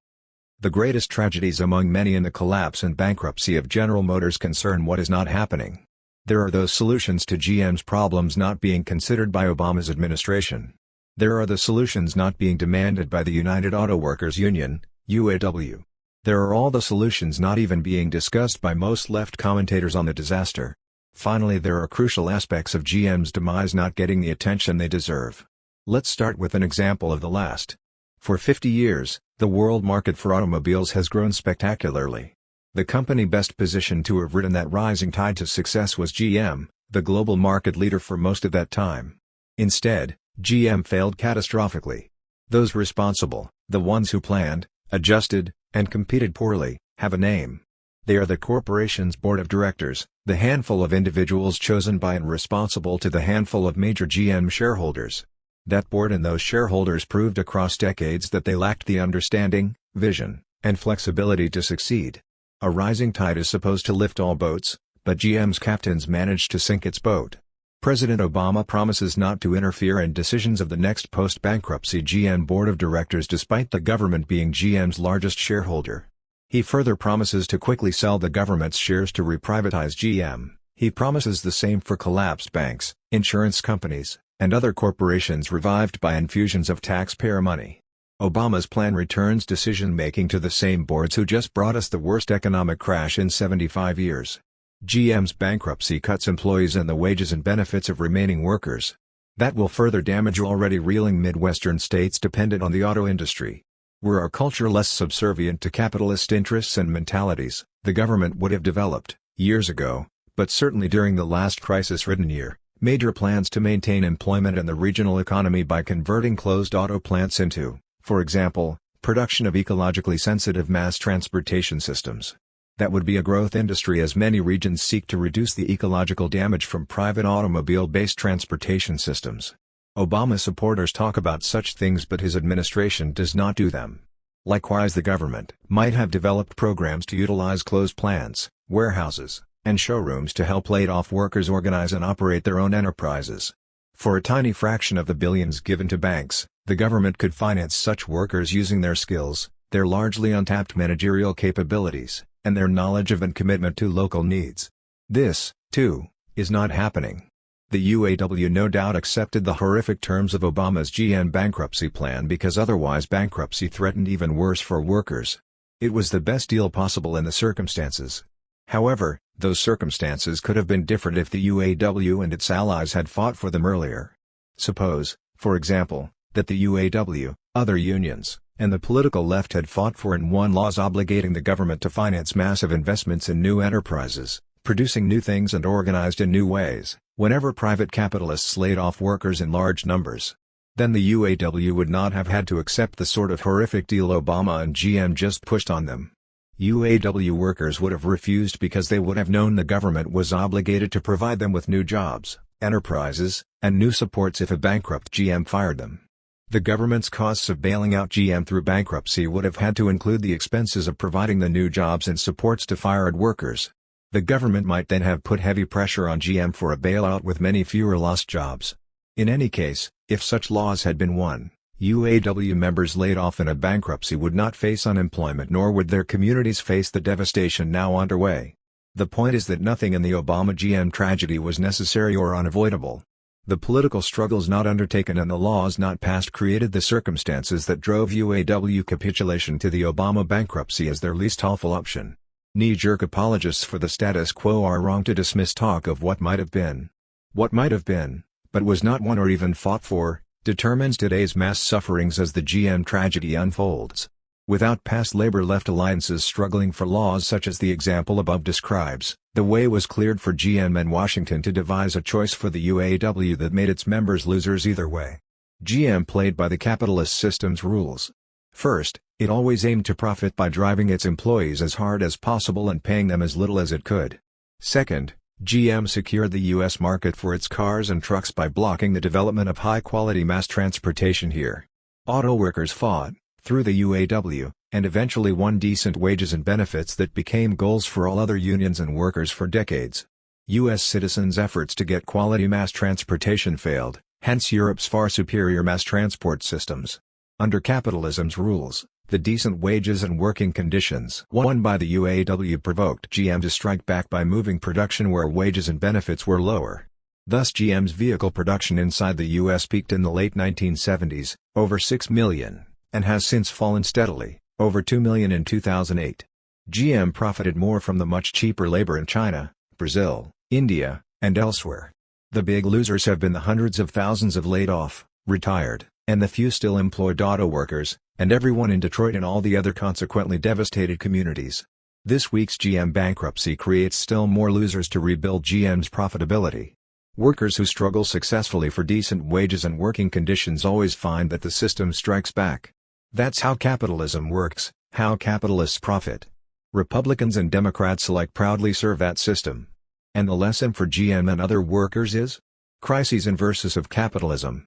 The greatest tragedies among many in the collapse and bankruptcy of General Motors concern what is not happening. There are those solutions to GM's problems not being considered by Obama's administration. There are the solutions not being demanded by the United Auto Workers Union, UAW. There are all the solutions not even being discussed by most left commentators on the disaster. Finally, there are crucial aspects of GM's demise not getting the attention they deserve. Let's start with an example of the last. For 50 years, the world market for automobiles has grown spectacularly. The company best positioned to have ridden that rising tide to success was GM, the global market leader for most of that time. Instead, GM failed catastrophically. Those responsible, the ones who planned, adjusted, and competed poorly, have a name. They are the corporation's board of directors, the handful of individuals chosen by and responsible to the handful of major GM shareholders. That board and those shareholders proved across decades that they lacked the understanding, vision, and flexibility to succeed. A rising tide is supposed to lift all boats, but GM's captains managed to sink its boat. President Obama promises not to interfere in decisions of the next post-bankruptcy GM board of directors despite the government being GM's largest shareholder. He further promises to quickly sell the government's shares to reprivatize GM. He promises the same for collapsed banks, insurance companies, and other corporations revived by infusions of taxpayer money. Obama's plan returns decision-making to the same boards who just brought us the worst economic crash in 75 years. GM's bankruptcy cuts employees and the wages and benefits of remaining workers. That will further damage already reeling Midwestern states dependent on the auto industry. Were our culture less subservient to capitalist interests and mentalities, the government would have developed, years ago, but certainly during the last crisis-ridden year, major plans to maintain employment in the regional economy by converting closed auto plants into, for example, production of ecologically sensitive mass transportation systems. That would be a growth industry as many regions seek to reduce the ecological damage from private automobile-based transportation systems. Obama supporters talk about such things but his administration does not do them. Likewise, the government might have developed programs to utilize closed plants, warehouses, and showrooms to help laid-off workers organize and operate their own enterprises. For a tiny fraction of the billions given to banks, the government could finance such workers using their skills, their largely untapped managerial capabilities, and their knowledge of and commitment to local needs. This, too, is not happening. The UAW no doubt accepted the horrific terms of Obama's GM bankruptcy plan because otherwise bankruptcy threatened even worse for workers. It was the best deal possible in the circumstances. However, those circumstances could have been different if the UAW and its allies had fought for them earlier. Suppose, for example, that the UAW, other unions, and the political left had fought for and won laws obligating the government to finance massive investments in new enterprises, producing new things and organized in new ways, whenever private capitalists laid off workers in large numbers. Then the UAW would not have had to accept the sort of horrific deal Obama and GM just pushed on them. UAW workers would have refused because they would have known the government was obligated to provide them with new jobs, enterprises, and new supports if a bankrupt GM fired them. The government's costs of bailing out GM through bankruptcy would have had to include the expenses of providing the new jobs and supports to fired workers. The government might then have put heavy pressure on GM for a bailout with many fewer lost jobs. In any case, if such laws had been won, UAW members laid off in a bankruptcy would not face unemployment nor would their communities face the devastation now underway. The point is that nothing in the Obama-GM tragedy was necessary or unavoidable. The political struggles not undertaken and the laws not passed created the circumstances that drove UAW capitulation to the Obama bankruptcy as their least awful option. Knee-jerk apologists for the status quo are wrong to dismiss talk of what might have been. What might have been, but was not won or even fought for, determines today's mass sufferings as the GM tragedy unfolds. Without past labor-left alliances struggling for laws such as the example above describes, the way was cleared for GM and Washington to devise a choice for the UAW that made its members losers either way. GM played by the capitalist system's rules. First, it always aimed to profit by driving its employees as hard as possible and paying them as little as it could. Second, GM secured the U.S. market for its cars and trucks by blocking the development of high-quality mass transportation here. Auto workers fought, through the UAW, and eventually won decent wages and benefits that became goals for all other unions and workers for decades. U.S. citizens' efforts to get quality mass transportation failed, hence Europe's far superior mass transport systems. Under capitalism's rules, the decent wages and working conditions won by the UAW provoked GM to strike back by moving production where wages and benefits were lower. Thus GM's vehicle production inside the U.S. peaked in the late 1970s, over 6 million. And has since fallen steadily, over 2 million in 2008. GM profited more from the much cheaper labor in China, Brazil, India, and elsewhere. The big losers have been the hundreds of thousands of laid off, retired, and the few still employed auto workers, and everyone in Detroit and all the other consequently devastated communities. This week's GM bankruptcy creates still more losers to rebuild GM's profitability. Workers who struggle successfully for decent wages and working conditions always find that the system strikes back. That's how capitalism works, how capitalists profit. Republicans and Democrats alike proudly serve that system. And the lesson for GM and other workers is? Crises and versus of capitalism.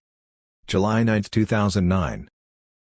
July 9, 2009.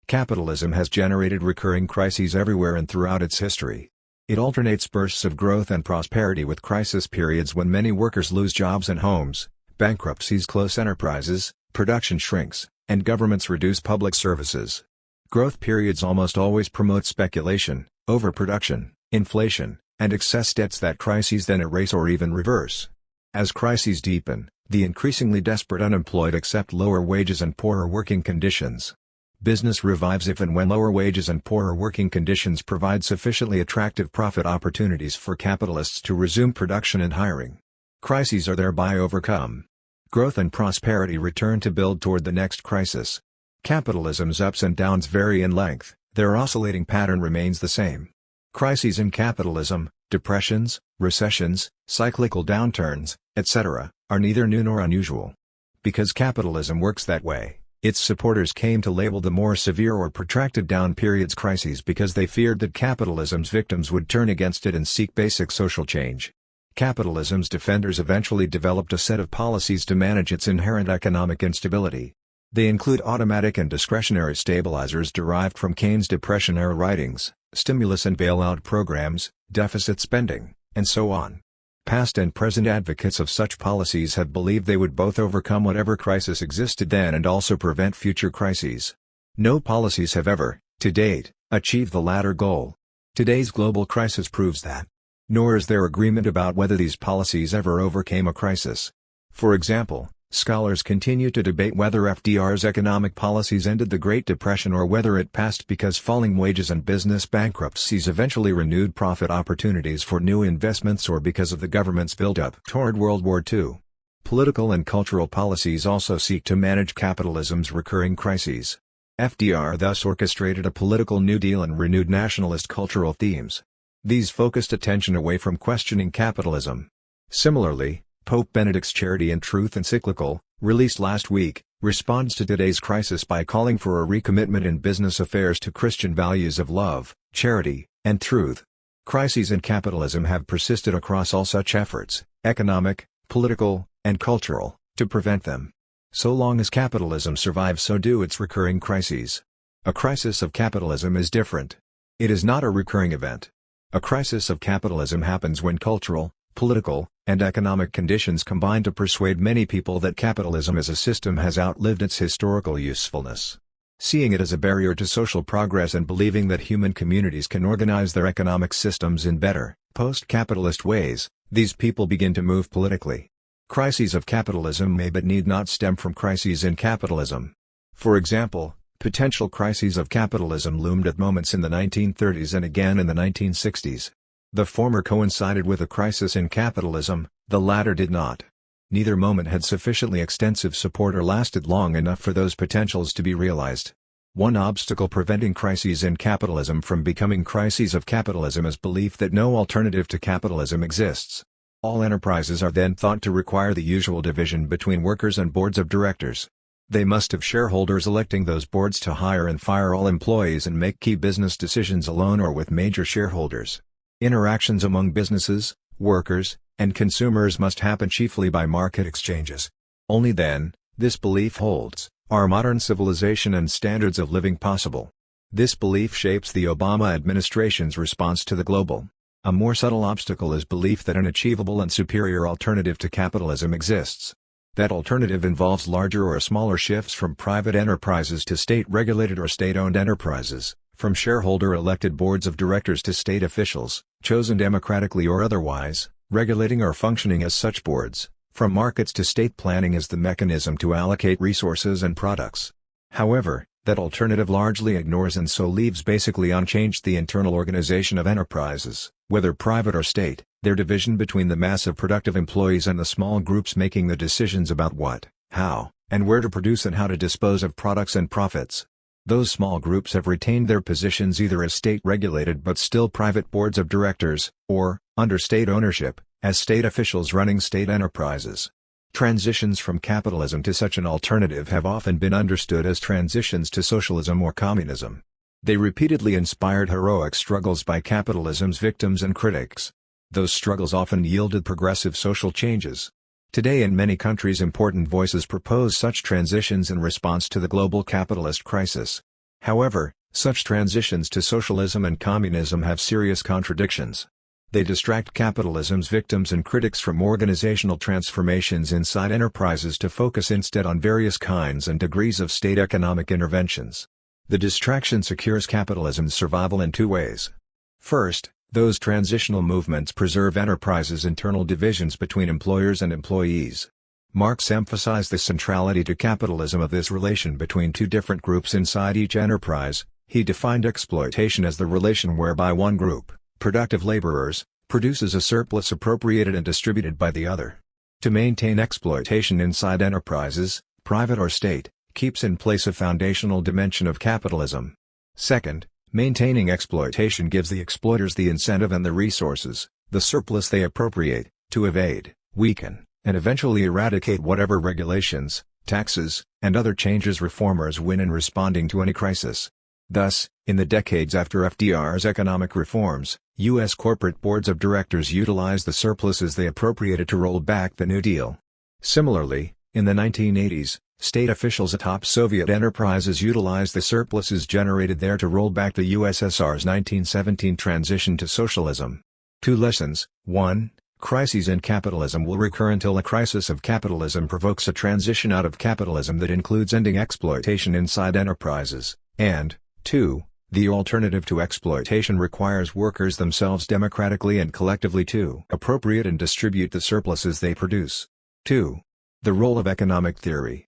Capitalism has generated recurring crises everywhere and throughout its history. It alternates bursts of growth and prosperity with crisis periods when many workers lose jobs and homes, bankruptcies close enterprises, production shrinks, and governments reduce public services. Growth periods almost always promote speculation, overproduction, inflation, and excess debts that crises then erase or even reverse. As crises deepen, the increasingly desperate unemployed accept lower wages and poorer working conditions. Business revives if and when lower wages and poorer working conditions provide sufficiently attractive profit opportunities for capitalists to resume production and hiring. Crises are thereby overcome. Growth and prosperity return to build toward the next crisis. Capitalism's ups and downs vary in length, their oscillating pattern remains the same. Crises in capitalism, depressions, recessions, cyclical downturns, etc., are neither new nor unusual. Because capitalism works that way, its supporters came to label the more severe or protracted down periods crises because they feared that capitalism's victims would turn against it and seek basic social change. Capitalism's defenders eventually developed a set of policies to manage its inherent economic instability. They include automatic and discretionary stabilizers derived from Keynes' Depression-era writings, stimulus and bailout programs, deficit spending, and so on. Past and present advocates of such policies have believed they would both overcome whatever crisis existed then and also prevent future crises. No policies have ever, to date, achieved the latter goal. Today's global crisis proves that. Nor is there agreement about whether these policies ever overcame a crisis. For example, scholars continue to debate whether FDR's economic policies ended the Great Depression or whether it passed because falling wages and business bankruptcies eventually renewed profit opportunities for new investments or because of the government's build-up toward World War II. Political and cultural policies also seek to manage capitalism's recurring crises. FDR thus orchestrated a political New Deal and renewed nationalist cultural themes. These focused attention away from questioning capitalism. Similarly, Pope Benedict's Charity and Truth encyclical, released last week, responds to today's crisis by calling for a recommitment in business affairs to Christian values of love, charity, and truth. Crises in capitalism have persisted across all such efforts, economic, political, and cultural, to prevent them. So long as capitalism survives, so do its recurring crises. A crisis of capitalism is different. It is not a recurring event. A crisis of capitalism happens when cultural, political, and economic conditions combine to persuade many people that capitalism as a system has outlived its historical usefulness. Seeing it as a barrier to social progress and believing that human communities can organize their economic systems in better, post-capitalist ways, these people begin to move politically. Crises of capitalism may but need not stem from crises in capitalism. For example, potential crises of capitalism loomed at moments in the 1930s and again in the 1960s. The former coincided with a crisis in capitalism, the latter did not. Neither moment had sufficiently extensive support or lasted long enough for those potentials to be realized. One obstacle preventing crises in capitalism from becoming crises of capitalism is belief that no alternative to capitalism exists. All enterprises are then thought to require the usual division between workers and boards of directors. They must have shareholders electing those boards to hire and fire all employees and make key business decisions alone or with major shareholders. Interactions among businesses, workers, and consumers must happen chiefly by market exchanges. Only then, this belief holds, are modern civilization and standards of living possible. This belief shapes the Obama administration's response to the global. A more subtle obstacle is belief that an achievable and superior alternative to capitalism exists. That alternative involves larger or smaller shifts from private enterprises to state-regulated or state-owned enterprises, from shareholder-elected boards of directors to state officials, chosen democratically or otherwise, regulating or functioning as such boards, from markets to state planning as the mechanism to allocate resources and products. However, that alternative largely ignores and so leaves basically unchanged the internal organization of enterprises, whether private or state, their division between the mass of productive employees and the small groups making the decisions about what, how, and where to produce and how to dispose of products and profits. Those small groups have retained their positions either as state-regulated but still private boards of directors, or, under state ownership, as state officials running state enterprises. Transitions from capitalism to such an alternative have often been understood as transitions to socialism or communism. They repeatedly inspired heroic struggles by capitalism's victims and critics. Those struggles often yielded progressive social changes. Today in many countries important voices propose such transitions in response to the global capitalist crisis. However, such transitions to socialism and communism have serious contradictions. They distract capitalism's victims and critics from organizational transformations inside enterprises to focus instead on various kinds and degrees of state economic interventions. The distraction secures capitalism's survival in two ways. First, those transitional movements preserve enterprises' internal divisions between employers and employees. Marx emphasized the centrality to capitalism of this relation between two different groups inside each enterprise. He defined exploitation as the relation whereby one group, productive laborers, produces a surplus appropriated and distributed by the other. To maintain exploitation inside enterprises, private or state, keeps in place a foundational dimension of capitalism. Second, maintaining exploitation gives the exploiters the incentive and the resources, the surplus they appropriate, to evade, weaken, and eventually eradicate whatever regulations, taxes, and other changes reformers win in responding to any crisis. Thus, in the decades after FDR's economic reforms, U.S. corporate boards of directors utilized the surpluses they appropriated to roll back the New Deal. Similarly, in the 1980s, state officials atop Soviet enterprises utilized the surpluses generated there to roll back the USSR's 1917 transition to socialism. Two lessons: 1. Crises in capitalism will recur until a crisis of capitalism provokes a transition out of capitalism that includes ending exploitation inside enterprises, and 2. The alternative to exploitation requires workers themselves democratically and collectively to appropriate and distribute the surpluses they produce. 2. The role of economic theory.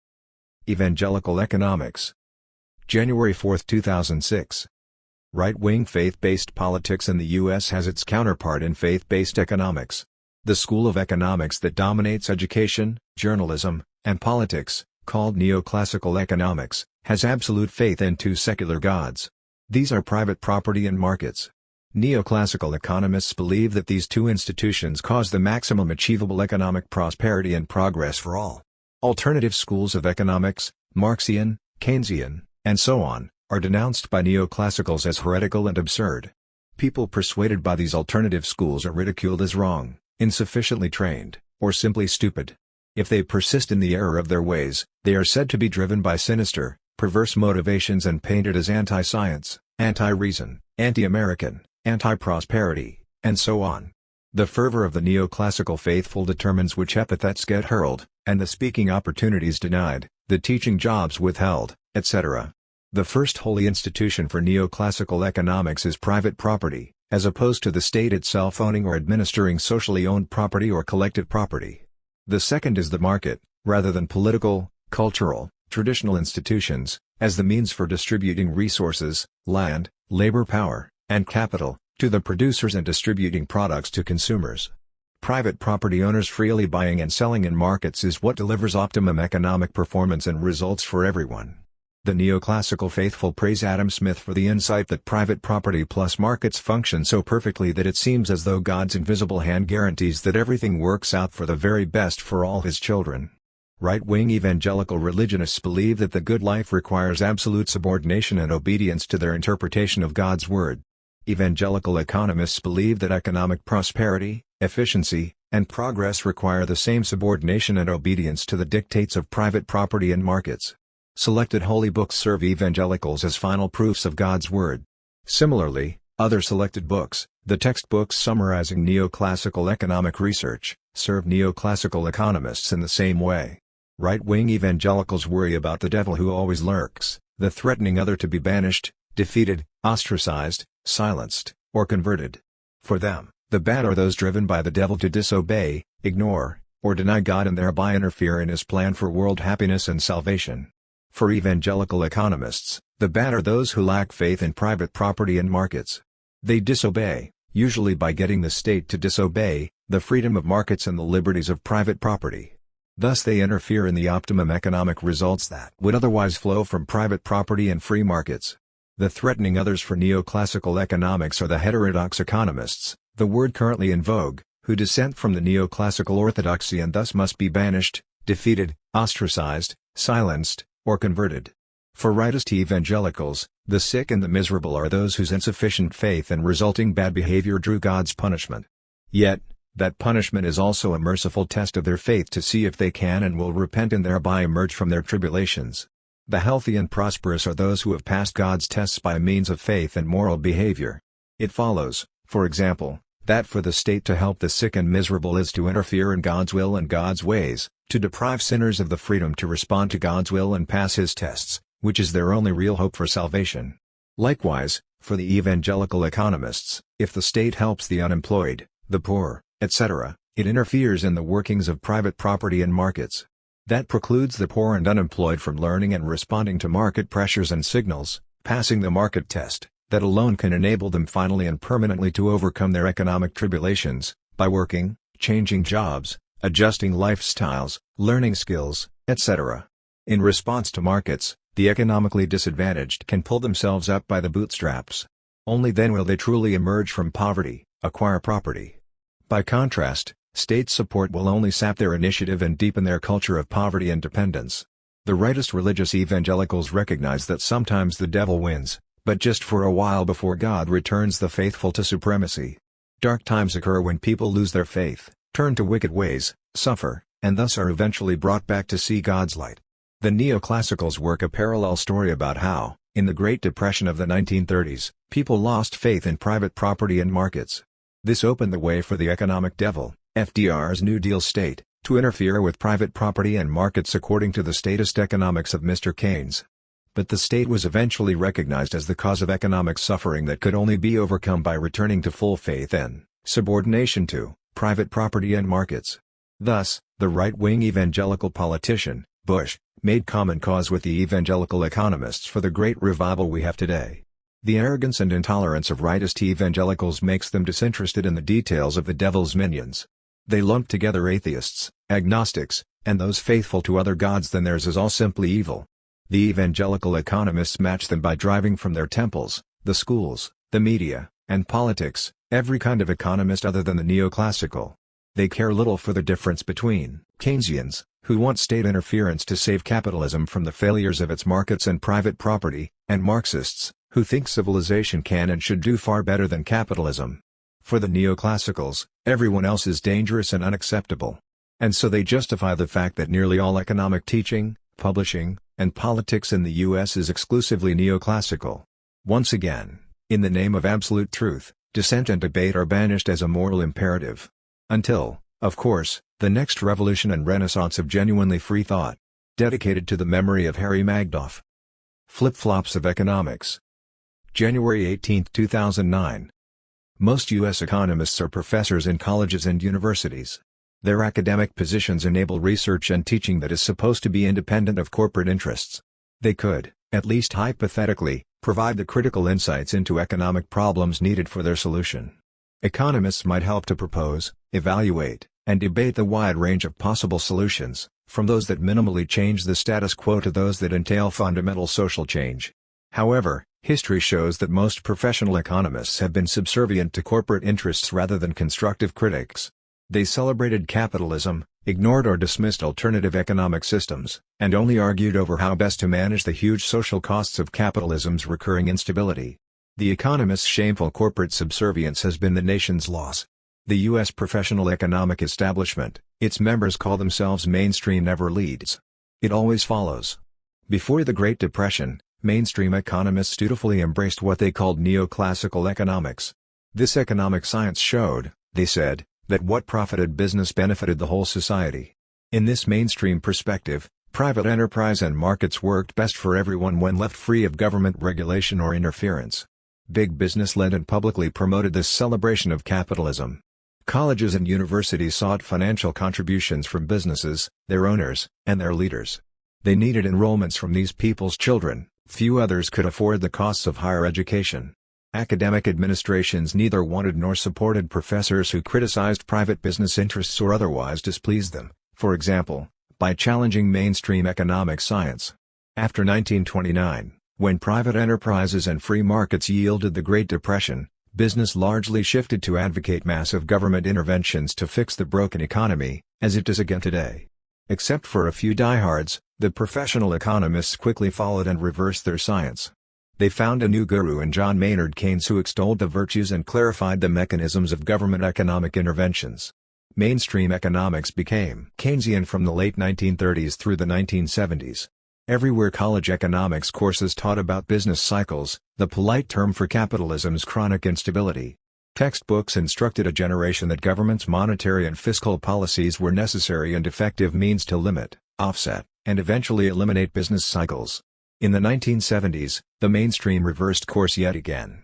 Evangelical economics. January 4, 2006. Right-wing faith-based politics in the U.S. has its counterpart in faith-based economics. The school of economics that dominates education, journalism, and politics, called neoclassical economics, has absolute faith in two secular gods. These are private property and markets. Neoclassical economists believe that these two institutions cause the maximum achievable economic prosperity and progress for all. Alternative schools of economics, Marxian, Keynesian, and so on, are denounced by neoclassicals as heretical and absurd. People persuaded by these alternative schools are ridiculed as wrong, insufficiently trained, or simply stupid. If they persist in the error of their ways, they are said to be driven by sinister, perverse motivations and painted as anti-science, anti-reason, anti-American, anti-prosperity, and so on. The fervor of the neoclassical faithful determines which epithets get hurled, and the speaking opportunities denied, the teaching jobs withheld, etc. The first holy institution for neoclassical economics is private property, as opposed to the state itself owning or administering socially owned property or collective property. The second is the market, rather than political, cultural, traditional institutions, as the means for distributing resources, land, labor power, and capital, to the producers and distributing products to consumers. Private property owners freely buying and selling in markets is what delivers optimum economic performance and results for everyone. The neoclassical faithful praise Adam Smith for the insight that private property plus markets function so perfectly that it seems as though God's invisible hand guarantees that everything works out for the very best for all his children. Right-wing evangelical religionists believe that the good life requires absolute subordination and obedience to their interpretation of God's word. Evangelical economists believe that economic prosperity, efficiency, and progress require the same subordination and obedience to the dictates of private property and markets. Selected holy books serve evangelicals as final proofs of God's word. Similarly, other selected books, the textbooks summarizing neoclassical economic research, serve neoclassical economists in the same way. Right-wing evangelicals worry about the devil who always lurks, the threatening other to be banished, defeated, ostracized, silenced, or converted. For them, the bad are those driven by the devil to disobey, ignore, or deny God and thereby interfere in his plan for world happiness and salvation. For evangelical economists, the bad are those who lack faith in private property and markets. They disobey, usually by getting the state to disobey, the freedom of markets and the liberties of private property. Thus they interfere in the optimum economic results that would otherwise flow from private property and free markets. The threatening others for neoclassical economics are the heterodox economists, the word currently in vogue, who dissent from the neoclassical orthodoxy and thus must be banished, defeated, ostracized, silenced, or converted. For rightist evangelicals, the sick and the miserable are those whose insufficient faith and resulting bad behavior drew God's punishment. Yet, that punishment is also a merciful test of their faith to see if they can and will repent and thereby emerge from their tribulations. The healthy and prosperous are those who have passed God's tests by means of faith and moral behavior. It follows, for example, that for the state to help the sick and miserable is to interfere in God's will and God's ways, to deprive sinners of the freedom to respond to God's will and pass his tests, which is their only real hope for salvation. Likewise, for the evangelical economists, if the state helps the unemployed, the poor, etc., it interferes in the workings of private property and markets. That precludes the poor and unemployed from learning and responding to market pressures and signals, passing the market test, that alone can enable them finally and permanently to overcome their economic tribulations, by working, changing jobs, adjusting lifestyles, learning skills, etc. In response to markets, the economically disadvantaged can pull themselves up by the bootstraps. Only then will they truly emerge from poverty, acquire property. By contrast, state support will only sap their initiative and deepen their culture of poverty and dependence. The rightist religious evangelicals recognize that sometimes the devil wins, but just for a while before God returns the faithful to supremacy. Dark times occur when people lose their faith, turn to wicked ways, suffer, and thus are eventually brought back to see God's light. The neoclassicals work a parallel story about how, in the Great Depression of the 1930s, people lost faith in private property and markets. This opened the way for the economic devil, FDR's New Deal state, to interfere with private property and markets according to the statist economics of Mr. Keynes. But the state was eventually recognized as the cause of economic suffering that could only be overcome by returning to full faith and subordination to private property and markets. Thus, the right-wing evangelical politician, Bush, made common cause with the evangelical economists for the great revival we have today. The arrogance and intolerance of rightist evangelicals makes them disinterested in the details of the devil's minions. They lump together atheists, agnostics, and those faithful to other gods than theirs as all simply evil. The evangelical economists match them by driving from their temples, the schools, the media, and politics, every kind of economist other than the neoclassical. They care little for the difference between Keynesians, who want state interference to save capitalism from the failures of its markets and private property, and Marxists, who think civilization can and should do far better than capitalism. For the neoclassicals, everyone else is dangerous and unacceptable. And so they justify the fact that nearly all economic teaching, publishing, and politics in the U.S. is exclusively neoclassical. Once again, in the name of absolute truth, dissent and debate are banished as a moral imperative. Until, of course, the next revolution and renaissance of genuinely free thought. Dedicated to the memory of Harry Magdoff. Flip-flops of economics. January 18, 2009. Most U.S. economists are professors in colleges and universities. Their academic positions enable research and teaching that is supposed to be independent of corporate interests. They could, at least hypothetically, provide the critical insights into economic problems needed for their solution. Economists might help to propose, evaluate, and debate the wide range of possible solutions, from those that minimally change the status quo to those that entail fundamental social change. However, history shows that most professional economists have been subservient to corporate interests rather than constructive critics. They celebrated capitalism, ignored or dismissed alternative economic systems, and only argued over how best to manage the huge social costs of capitalism's recurring instability. The economists' shameful corporate subservience has been the nation's loss. The U.S. professional economic establishment, its members call themselves mainstream, never leads. It always follows. Before the Great Depression, mainstream economists dutifully embraced what they called neoclassical economics. This economic science showed, they said, that what profited business benefited the whole society. In this mainstream perspective, private enterprise and markets worked best for everyone when left free of government regulation or interference. Big business led and publicly promoted this celebration of capitalism. Colleges and universities sought financial contributions from businesses, their owners, and their leaders. They needed enrollments from these people's children. Few others could afford the costs of higher education. Academic administrations neither wanted nor supported professors who criticized private business interests or otherwise displeased them, for example, by challenging mainstream economic science. After 1929, when private enterprises and free markets yielded the Great Depression, business largely shifted to advocate massive government interventions to fix the broken economy, as it does again today. Except for a few diehards, the professional economists quickly followed and reversed their science. They found a new guru in John Maynard Keynes who extolled the virtues and clarified the mechanisms of government economic interventions. Mainstream economics became Keynesian from the late 1930s through the 1970s. Everywhere college economics courses taught about business cycles, the polite term for capitalism's chronic instability. Textbooks instructed a generation that government's monetary and fiscal policies were necessary and effective means to limit, offset, and eventually eliminate business cycles. In the 1970s, the mainstream reversed course yet again.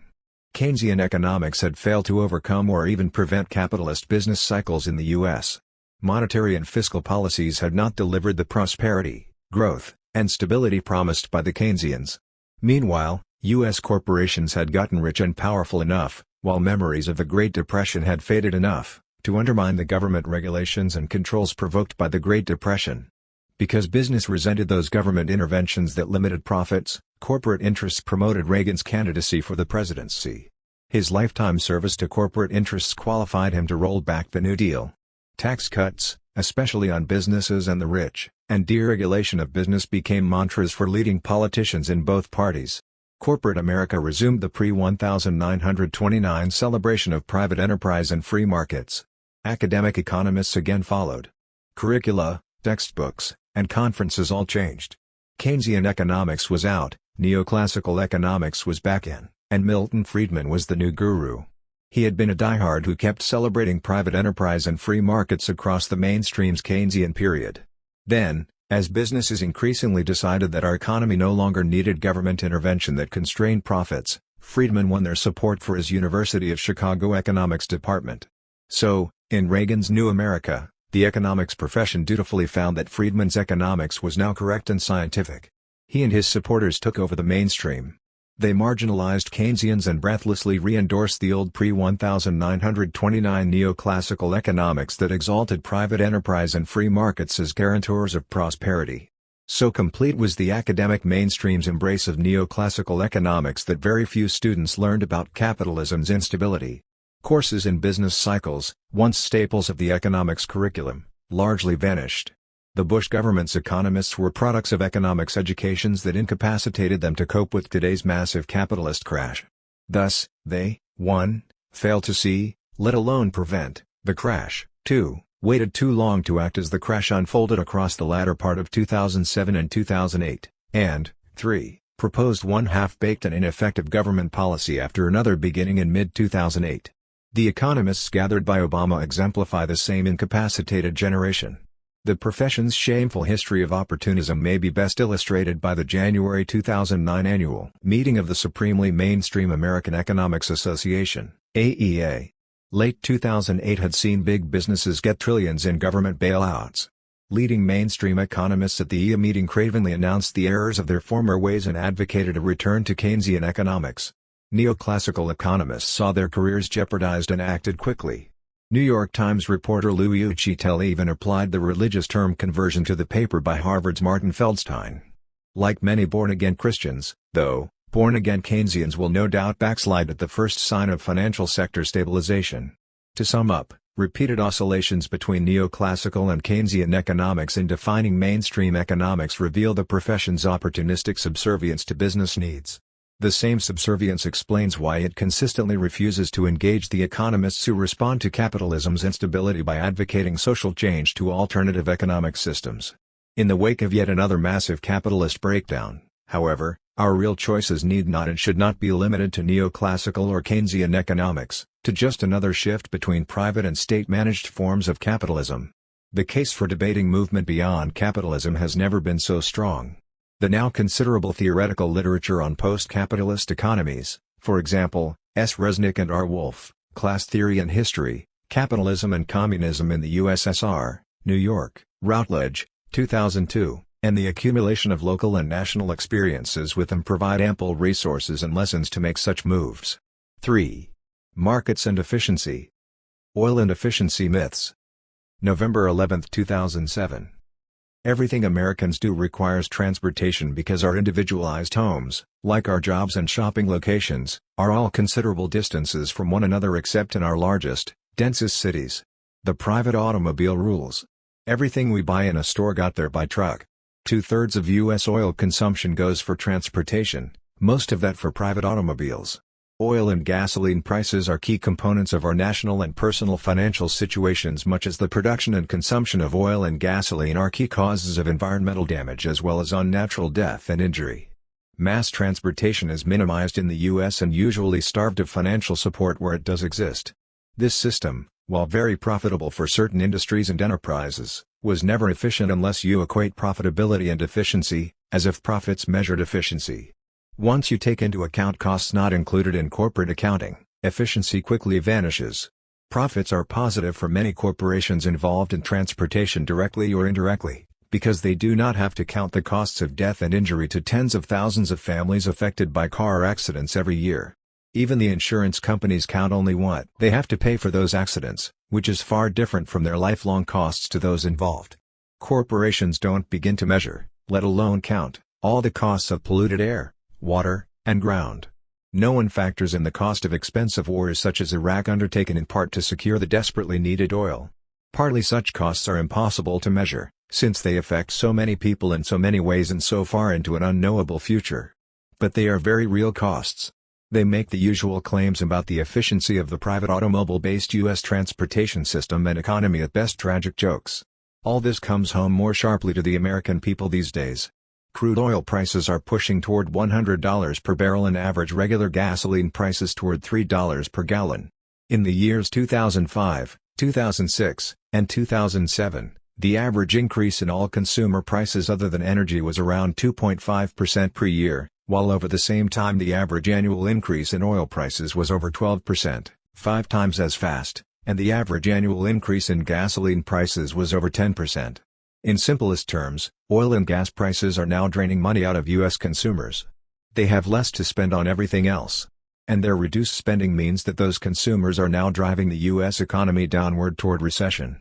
Keynesian economics had failed to overcome or even prevent capitalist business cycles in the U.S. Monetary and fiscal policies had not delivered the prosperity, growth, and stability promised by the Keynesians. Meanwhile, U.S. corporations had gotten rich and powerful enough, while memories of the Great Depression had faded enough, to undermine the government regulations and controls provoked by the Great Depression. Because business resented those government interventions that limited profits, corporate interests promoted Reagan's candidacy for the presidency. His lifetime service to corporate interests qualified him to roll back the New Deal. Tax cuts, especially on businesses and the rich, and deregulation of business became mantras for leading politicians in both parties. Corporate America resumed the pre-1929 celebration of private enterprise and free markets. Academic economists again followed. Curricula, textbooks, and conferences all changed. Keynesian economics was out, neoclassical economics was back in, and Milton Friedman was the new guru. He had been a diehard who kept celebrating private enterprise and free markets across the mainstream's Keynesian period. Then, as businesses increasingly decided that our economy no longer needed government intervention that constrained profits, Friedman won their support for his University of Chicago economics department. So, in Reagan's New America, the economics profession dutifully found that Friedman's economics was now correct and scientific. He and his supporters took over the mainstream. They marginalized Keynesians and breathlessly re-endorsed the old pre-1929 neoclassical economics that exalted private enterprise and free markets as guarantors of prosperity. So complete was the academic mainstream's embrace of neoclassical economics that very few students learned about capitalism's instability. Courses in business cycles, once staples of the economics curriculum, largely vanished. The Bush government's economists were products of economics educations that incapacitated them to cope with today's massive capitalist crash. Thus, they, 1. Failed to see, let alone prevent, the crash, 2. Waited too long to act as the crash unfolded across the latter part of 2007 and 2008, and, 3. Proposed one half-baked and ineffective government policy after another beginning in mid-2008. The economists gathered by Obama exemplify the same incapacitated generation. The profession's shameful history of opportunism may be best illustrated by the January 2009 annual meeting of the Supremely Mainstream American Economics Association, AEA. Late 2008 had seen big businesses get trillions in government bailouts. Leading mainstream economists at the EA meeting cravenly announced the errors of their former ways and advocated a return to Keynesian economics. Neoclassical economists saw their careers jeopardized and acted quickly. New York Times reporter Louis Uchitel even applied the religious term conversion to the paper by Harvard's Martin Feldstein. Like many born-again Christians, though, born-again Keynesians will no doubt backslide at the first sign of financial sector stabilization. To sum up, repeated oscillations between neoclassical and Keynesian economics in defining mainstream economics reveal the profession's opportunistic subservience to business needs. The same subservience explains why it consistently refuses to engage the economists who respond to capitalism's instability by advocating social change to alternative economic systems. In the wake of yet another massive capitalist breakdown, however, our real choices need not and should not be limited to neoclassical or Keynesian economics, to just another shift between private and state-managed forms of capitalism. The case for debating movement beyond capitalism has never been so strong. The now considerable theoretical literature on post-capitalist economies, for example, S. Resnick and R. Wolff, Class Theory and History, Capitalism and Communism in the USSR, New York, Routledge, 2002, and the accumulation of local and national experiences with them provide ample resources and lessons to make such moves. 3. Markets and efficiency. Oil and efficiency myths. November 11, 2007. Everything Americans do requires transportation because our individualized homes, like our jobs and shopping locations, are all considerable distances from one another except in our largest, densest cities. The private automobile rules. Everything we buy in a store got there by truck. 2/3 of U.S. oil consumption goes for transportation, most of that for private automobiles. Oil and gasoline prices are key components of our national and personal financial situations, much as the production and consumption of oil and gasoline are key causes of environmental damage as well as unnatural death and injury. Mass transportation is minimized in the U.S. and usually starved of financial support where it does exist. This system, while very profitable for certain industries and enterprises, was never efficient unless you equate profitability and efficiency, as if profits measured efficiency. Once you take into account costs not included in corporate accounting, efficiency quickly vanishes. Profits are positive for many corporations involved in transportation directly or indirectly, because they do not have to count the costs of death and injury to tens of thousands of families affected by car accidents every year. Even the insurance companies count only what they have to pay for those accidents, which is far different from their lifelong costs to those involved. Corporations don't begin to measure, let alone count, all the costs of polluted air, water, and ground. No one factors in the cost of expensive wars such as Iraq undertaken in part to secure the desperately needed oil. Partly such costs are impossible to measure, since they affect so many people in so many ways and so far into an unknowable future. But they are very real costs. They make the usual claims about the efficiency of the private automobile-based U.S. transportation system and economy at best tragic jokes. All this comes home more sharply to the American people these days. Crude oil prices are pushing toward $100 per barrel and average regular gasoline prices toward $3 per gallon. In the years 2005, 2006, and 2007, the average increase in all consumer prices other than energy was around 2.5% per year, while over the same time the average annual increase in oil prices was over 12%, 5 times as fast, and the average annual increase in gasoline prices was over 10%. In simplest terms, oil and gas prices are now draining money out of U.S. consumers. They have less to spend on everything else. And their reduced spending means that those consumers are now driving the U.S. economy downward toward recession.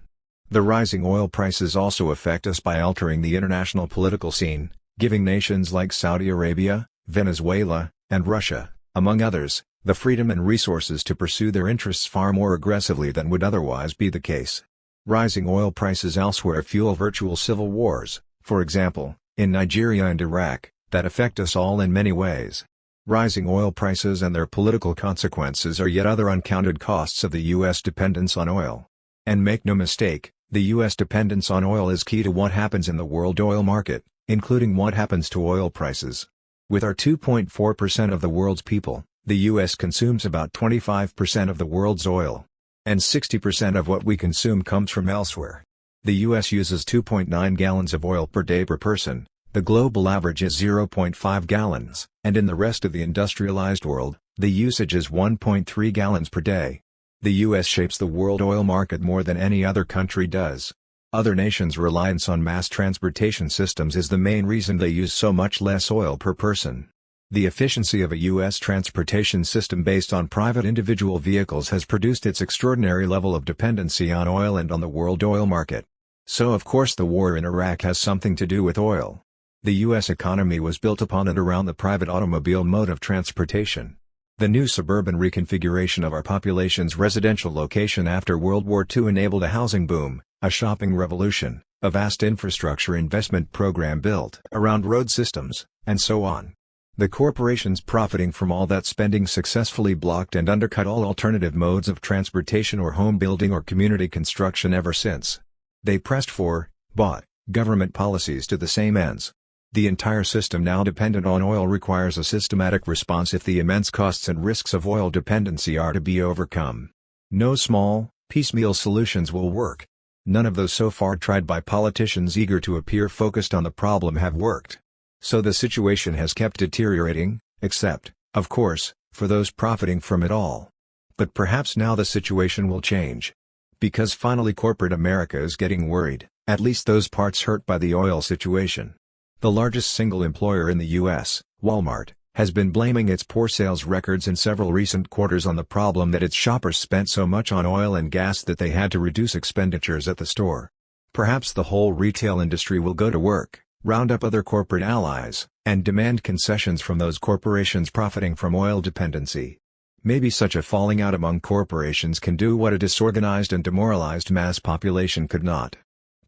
The rising oil prices also affect us by altering the international political scene, giving nations like Saudi Arabia, Venezuela, and Russia, among others, the freedom and resources to pursue their interests far more aggressively than would otherwise be the case. Rising oil prices elsewhere fuel virtual civil wars, for example, in Nigeria and Iraq, that affect us all in many ways. Rising oil prices and their political consequences are yet other uncounted costs of the U.S. dependence on oil. And make no mistake, the U.S. dependence on oil is key to what happens in the world oil market, including what happens to oil prices. With our 2.4% of the world's people, the U.S. consumes about 25% of the world's oil. And 60% of what we consume comes from elsewhere. The U.S. uses 2.9 gallons of oil per day per person, the global average is 0.5 gallons, and in the rest of the industrialized world, the usage is 1.3 gallons per day. The U.S. shapes the world oil market more than any other country does. Other nations' reliance on mass transportation systems is the main reason they use so much less oil per person. The efficiency of a U.S. transportation system based on private individual vehicles has produced its extraordinary level of dependency on oil and on the world oil market. So of course the war in Iraq has something to do with oil. The U.S. economy was built upon and around the private automobile mode of transportation. The new suburban reconfiguration of our population's residential location after World War II enabled a housing boom, a shopping revolution, a vast infrastructure investment program built around road systems, and so on. The corporations profiting from all that spending successfully blocked and undercut all alternative modes of transportation or home building or community construction ever since. They pressed for, bought, government policies to the same ends. The entire system now dependent on oil requires a systematic response if the immense costs and risks of oil dependency are to be overcome. No small, piecemeal solutions will work. None of those so far tried by politicians eager to appear focused on the problem have worked. So the situation has kept deteriorating, except, of course, for those profiting from it all. But perhaps now the situation will change. Because finally corporate America is getting worried, at least those parts hurt by the oil situation. The largest single employer in the U.S., Walmart, has been blaming its poor sales records in several recent quarters on the problem that its shoppers spent so much on oil and gas that they had to reduce expenditures at the store. Perhaps the whole retail industry will go to work, round up other corporate allies, and demand concessions from those corporations profiting from oil dependency. Maybe such a falling out among corporations can do what a disorganized and demoralized mass population could not.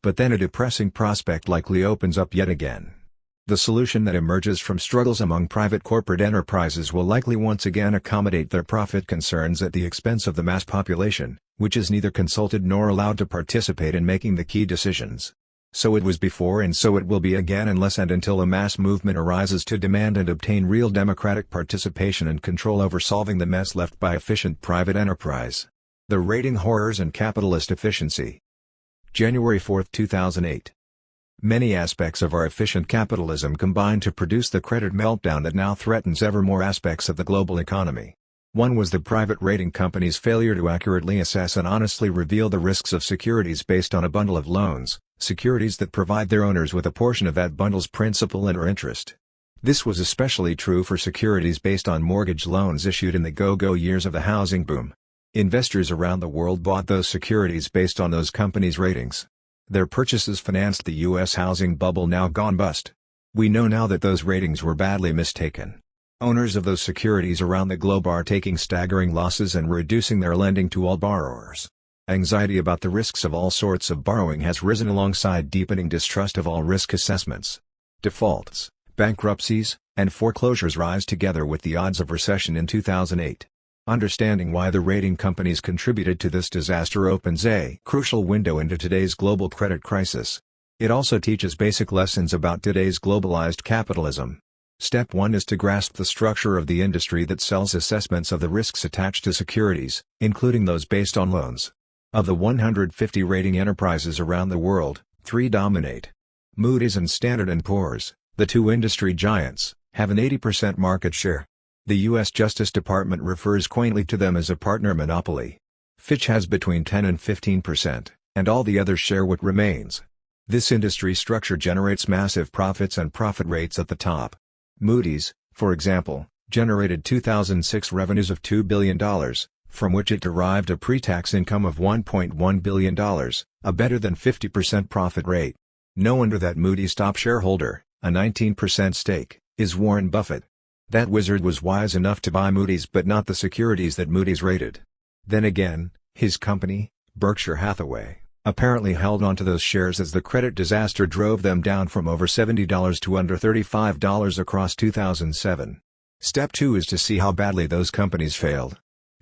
But then a depressing prospect likely opens up yet again. The solution that emerges from struggles among private corporate enterprises will likely once again accommodate their profit concerns at the expense of the mass population, which is neither consulted nor allowed to participate in making the key decisions. So it was before and so it will be again unless and until a mass movement arises to demand and obtain real democratic participation and control over solving the mess left by efficient private enterprise. The rating horrors and capitalist efficiency. January 4, 2008. Many aspects of our efficient capitalism combine to produce the credit meltdown that now threatens ever more aspects of the global economy. One was the private rating companies' failure to accurately assess and honestly reveal the risks of securities based on a bundle of loans, securities that provide their owners with a portion of that bundle's principal and/or interest. This was especially true for securities based on mortgage loans issued in the go-go years of the housing boom. Investors around the world bought those securities based on those companies' ratings. Their purchases financed the U.S. housing bubble now gone bust. We know now that those ratings were badly mistaken. Owners of those securities around the globe are taking staggering losses and reducing their lending to all borrowers. Anxiety about the risks of all sorts of borrowing has risen alongside deepening distrust of all risk assessments. Defaults, bankruptcies, and foreclosures rise together with the odds of recession in 2008. Understanding why the rating companies contributed to this disaster opens a crucial window into today's global credit crisis. It also teaches basic lessons about today's globalized capitalism. Step 1 is to grasp the structure of the industry that sells assessments of the risks attached to securities, including those based on loans. Of the 150 rating enterprises around the world, 3 dominate. Moody's and Standard & Poor's, the 2 industry giants, have an 80% market share. The U.S. Justice Department refers quaintly to them as a partner monopoly. Fitch has between 10 and 15%, and all the others share what remains. This industry structure generates massive profits and profit rates at the top. Moody's, for example, generated 2006 revenues of $2 billion, from which it derived a pre-tax income of $1.1 billion, a better than 50% profit rate. No wonder that Moody's top shareholder, a 19% stake, is Warren Buffett. That wizard was wise enough to buy Moody's but not the securities that Moody's rated. Then again, his company, Berkshire Hathaway, apparently held onto those shares as the credit disaster drove them down from over $70 to under $35 across 2007. Step 2 is to see how badly those companies failed.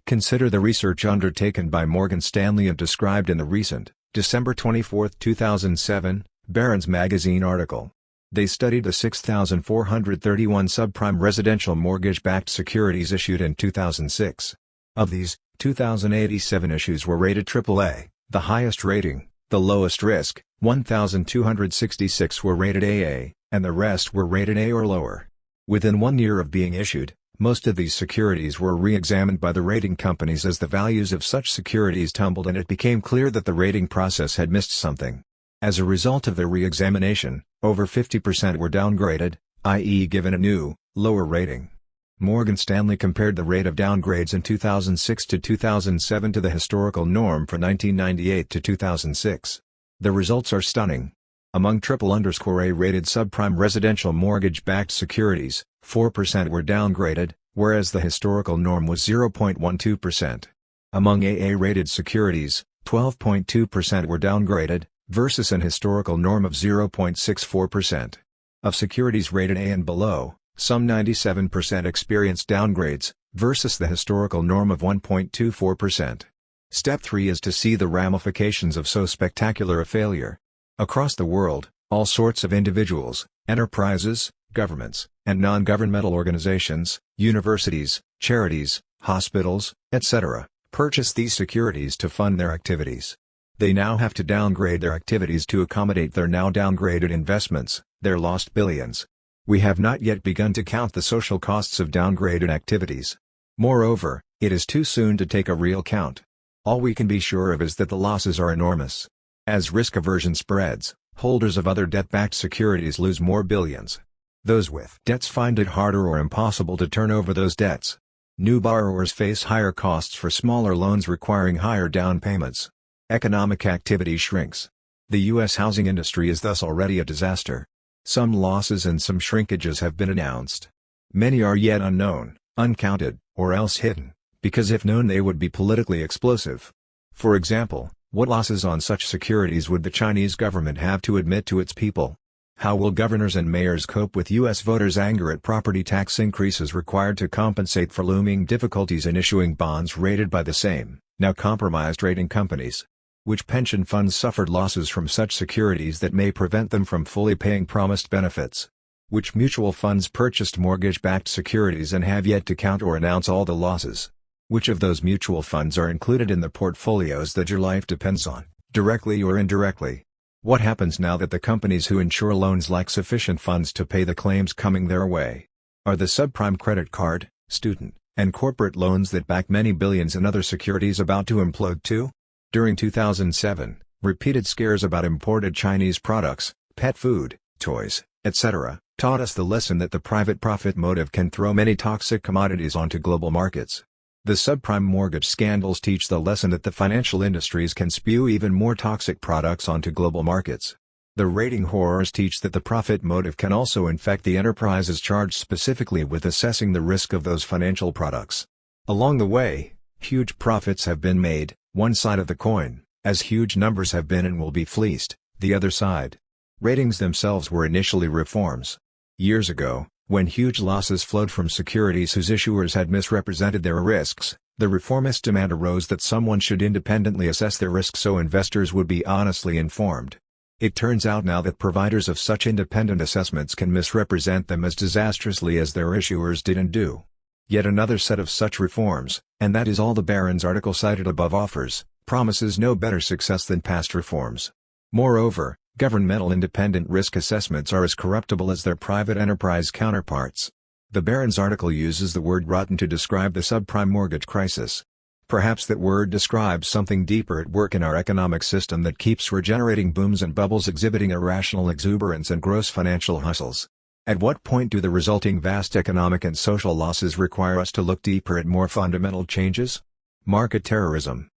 Consider the research undertaken by Morgan Stanley and described in the recent, December 24, 2007, Barron's Magazine article. They studied the 6,431 subprime residential mortgage-backed securities issued in 2006. Of these, 2,087 issues were rated AAA, the highest rating, the lowest risk, 1,266 were rated AA, and the rest were rated A or lower. Within 1 year of being issued, Most of these securities were re-examined by the rating companies as the values of such securities tumbled and it became clear that the rating process had missed something. As a result of the re-examination, over 50% were downgraded, i.e. given a new, lower rating. Morgan Stanley compared the rate of downgrades in 2006 to 2007 to the historical norm for 1998 to 2006. The results are stunning. Among AAA rated subprime residential mortgage-backed securities, 4% were downgraded, whereas the historical norm was 0.12%. Among AA-rated securities, 12.2% were downgraded, versus an historical norm of 0.64%. Of securities rated A and below, some 97% experienced downgrades, versus the historical norm of 1.24%. Step 3 is to see the ramifications of so spectacular a failure. Across the world, all sorts of individuals, enterprises, governments, and non-governmental organizations, universities, charities, hospitals, etc., purchase these securities to fund their activities. They now have to downgrade their activities to accommodate their now downgraded investments, their lost billions. We have not yet begun to count the social costs of downgraded activities. Moreover, it is too soon to take a real count. All we can be sure of is that the losses are enormous. As risk aversion spreads, holders of other debt-backed securities lose more billions. Those with debts find it harder or impossible to turn over those debts. New borrowers face higher costs for smaller loans requiring higher down payments. Economic activity shrinks. The U.S. housing industry is thus already a disaster. Some losses and some shrinkages have been announced. Many are yet unknown, uncounted, or else hidden, because if known they would be politically explosive. For example, what losses on such securities would the Chinese government have to admit to its people? How will governors and mayors cope with U.S. voters' anger at property tax increases required to compensate for looming difficulties in issuing bonds rated by the same, now compromised rating companies? Which pension funds suffered losses from such securities that may prevent them from fully paying promised benefits? Which mutual funds purchased mortgage-backed securities and have yet to count or announce all the losses? Which of those mutual funds are included in the portfolios that your life depends on, directly or indirectly? What happens now that the companies who insure loans lack sufficient funds to pay the claims coming their way? Are the subprime credit card, student, and corporate loans that back many billions in other securities about to implode too? During 2007, repeated scares about imported Chinese products, pet food, toys, etc., taught us the lesson that the private profit motive can throw many toxic commodities onto global markets. The subprime mortgage scandals teach the lesson that the financial industries can spew even more toxic products onto global markets. The rating horrors teach that the profit motive can also infect the enterprises charged specifically with assessing the risk of those financial products. Along the way, huge profits have been made, one side of the coin, as huge numbers have been and will be fleeced, the other side. Ratings themselves were initially reforms. Years ago, when huge losses flowed from securities whose issuers had misrepresented their risks, the reformist demand arose that someone should independently assess their risk so investors would be honestly informed. It turns out now that providers of such independent assessments can misrepresent them as disastrously as their issuers did and do. Yet another set of such reforms, and that is all the Barron's article cited above offers, promises no better success than past reforms. Moreover, governmental independent risk assessments are as corruptible as their private enterprise counterparts. The Barron's article uses the word rotten to describe the subprime mortgage crisis. Perhaps that word describes something deeper at work in our economic system that keeps regenerating booms and bubbles exhibiting irrational exuberance and gross financial hustles. At what point do the resulting vast economic and social losses require us to look deeper at more fundamental changes? Market terrorism.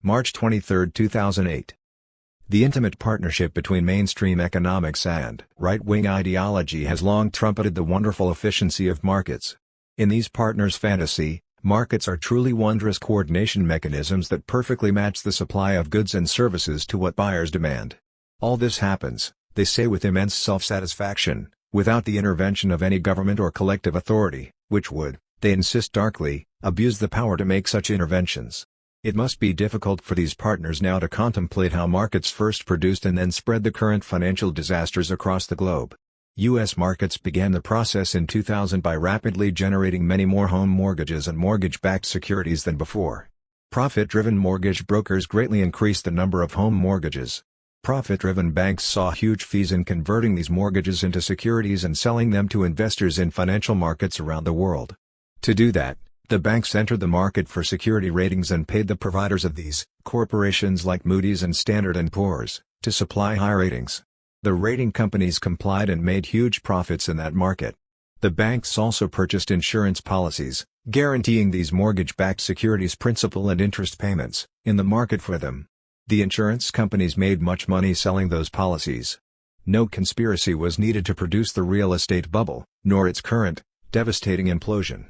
March 23, 2008. The intimate partnership between mainstream economics and right-wing ideology has long trumpeted the wonderful efficiency of markets. In these partners' fantasy, markets are truly wondrous coordination mechanisms that perfectly match the supply of goods and services to what buyers demand. All this happens, they say with immense self-satisfaction, without the intervention of any government or collective authority, which would, they insist darkly, abuse the power to make such interventions. It must be difficult for these partners now to contemplate how markets first produced and then spread the current financial disasters across the globe. U.S. markets began the process in 2000 by rapidly generating many more home mortgages and mortgage-backed securities than before. Profit-driven mortgage brokers greatly increased the number of home mortgages. Profit-driven banks saw huge fees in converting these mortgages into securities and selling them to investors in financial markets around the world. To do that, the banks entered the market for security ratings and paid the providers of these, corporations like Moody's and Standard & Poor's, to supply high ratings. The rating companies complied and made huge profits in that market. The banks also purchased insurance policies, guaranteeing these mortgage-backed securities principal and interest payments, in the market for them. The insurance companies made much money selling those policies. No conspiracy was needed to produce the real estate bubble, nor its current, devastating implosion.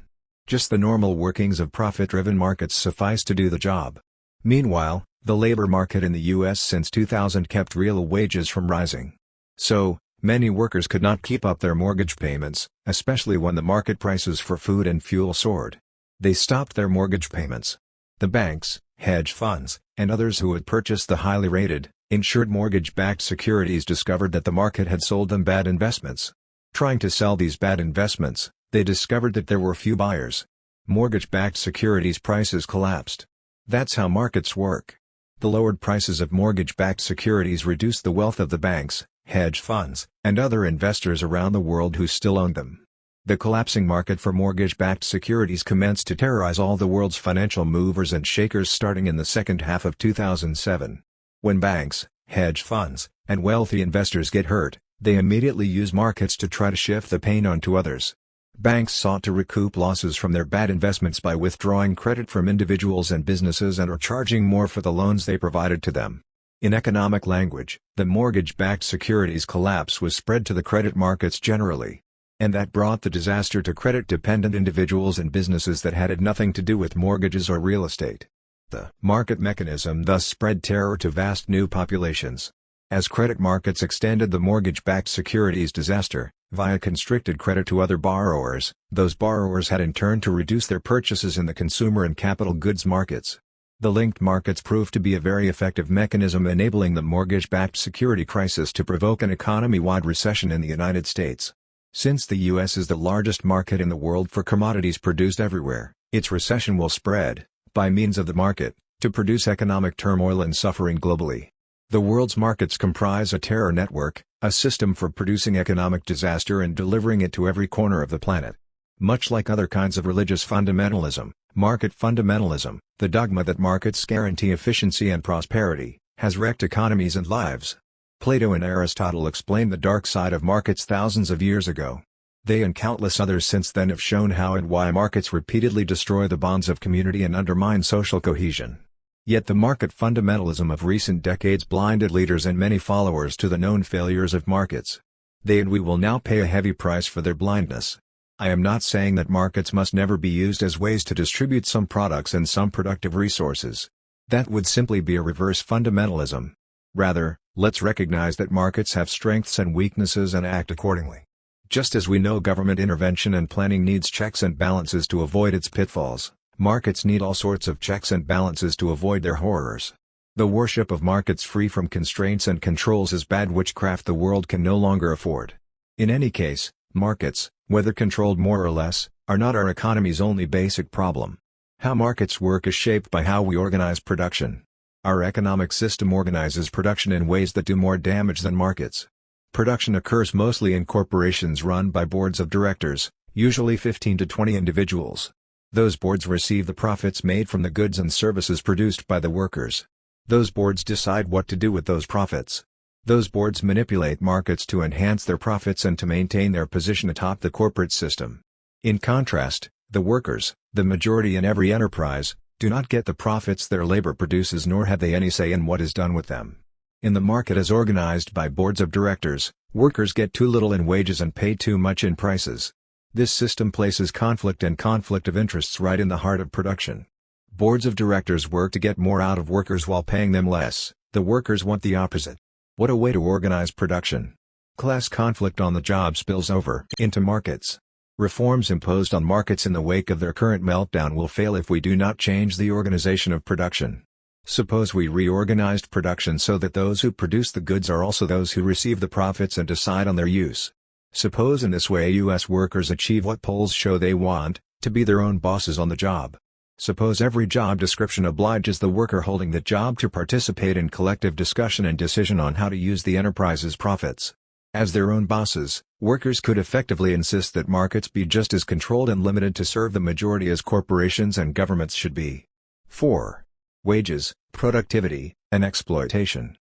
Just the normal workings of profit-driven markets suffice to do the job. Meanwhile, the labor market in the U.S. since 2000 kept real wages from rising. So, many workers could not keep up their mortgage payments, especially when the market prices for food and fuel soared. They stopped their mortgage payments. The banks, hedge funds, and others who had purchased the highly rated, insured mortgage-backed securities discovered that the market had sold them bad investments. Trying to sell these bad investments, they discovered that there were few buyers. Mortgage-backed securities prices collapsed. That's how markets work. The lowered prices of mortgage-backed securities reduced the wealth of the banks, hedge funds, and other investors around the world who still owned them. The collapsing market for mortgage-backed securities commenced to terrorize all the world's financial movers and shakers starting in the second half of 2007. When banks, hedge funds, and wealthy investors get hurt, they immediately use markets to try to shift the pain onto others. Banks sought to recoup losses from their bad investments by withdrawing credit from individuals and businesses and or charging more for the loans they provided to them. In economic language, the mortgage-backed securities collapse was spread to the credit markets generally. And that brought the disaster to credit-dependent individuals and businesses that had nothing to do with mortgages or real estate. The market mechanism thus spread terror to vast new populations. As credit markets extended the mortgage-backed securities disaster, via constricted credit to other borrowers, those borrowers had in turn to reduce their purchases in the consumer and capital goods markets. The linked markets proved to be a very effective mechanism enabling the mortgage-backed security crisis to provoke an economy-wide recession in the United States. Since the U.S. is the largest market in the world for commodities produced everywhere, its recession will spread, by means of the market, to produce economic turmoil and suffering globally. The world's markets comprise a terror network, a system for producing economic disaster and delivering it to every corner of the planet. Much like other kinds of religious fundamentalism, market fundamentalism, the dogma that markets guarantee efficiency and prosperity, has wrecked economies and lives. Plato and Aristotle explained the dark side of markets thousands of years ago. They and countless others since then have shown how and why markets repeatedly destroy the bonds of community and undermine social cohesion. Yet the market fundamentalism of recent decades blinded leaders and many followers to the known failures of markets. They and we will now pay a heavy price for their blindness. I am not saying that markets must never be used as ways to distribute some products and some productive resources. That would simply be a reverse fundamentalism. Rather, let's recognize that markets have strengths and weaknesses and act accordingly. Just as we know government intervention and planning needs checks and balances to avoid its pitfalls, markets need all sorts of checks and balances to avoid their horrors. The worship of markets free from constraints and controls is bad witchcraft the world can no longer afford. In any case, markets, whether controlled more or less, are not our economy's only basic problem. How markets work is shaped by how we organize production. Our economic system organizes production in ways that do more damage than markets. Production occurs mostly in corporations run by boards of directors, usually 15 to 20 individuals. Those boards receive the profits made from the goods and services produced by the workers. Those boards decide what to do with those profits. Those boards manipulate markets to enhance their profits and to maintain their position atop the corporate system. In contrast, the workers, the majority in every enterprise, do not get the profits their labor produces nor have they any say in what is done with them. In the market as organized by boards of directors, workers get too little in wages and pay too much in prices. This system places conflict and conflict of interests right in the heart of production. Boards of directors work to get more out of workers while paying them less. The workers want the opposite. What a way to organize production. Class conflict on the job spills over into markets. Reforms imposed on markets in the wake of their current meltdown will fail if we do not change the organization of production. Suppose we reorganized production so that those who produce the goods are also those who receive the profits and decide on their use. Suppose in this way U.S. workers achieve what polls show they want, to be their own bosses on the job. Suppose every job description obliges the worker holding the job to participate in collective discussion and decision on how to use the enterprise's profits. As their own bosses, workers could effectively insist that markets be just as controlled and limited to serve the majority as corporations and governments should be. 4. Wages, productivity, and exploitation.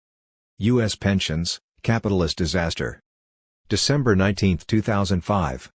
U.S. pensions, capitalist disaster. December 19, 2005.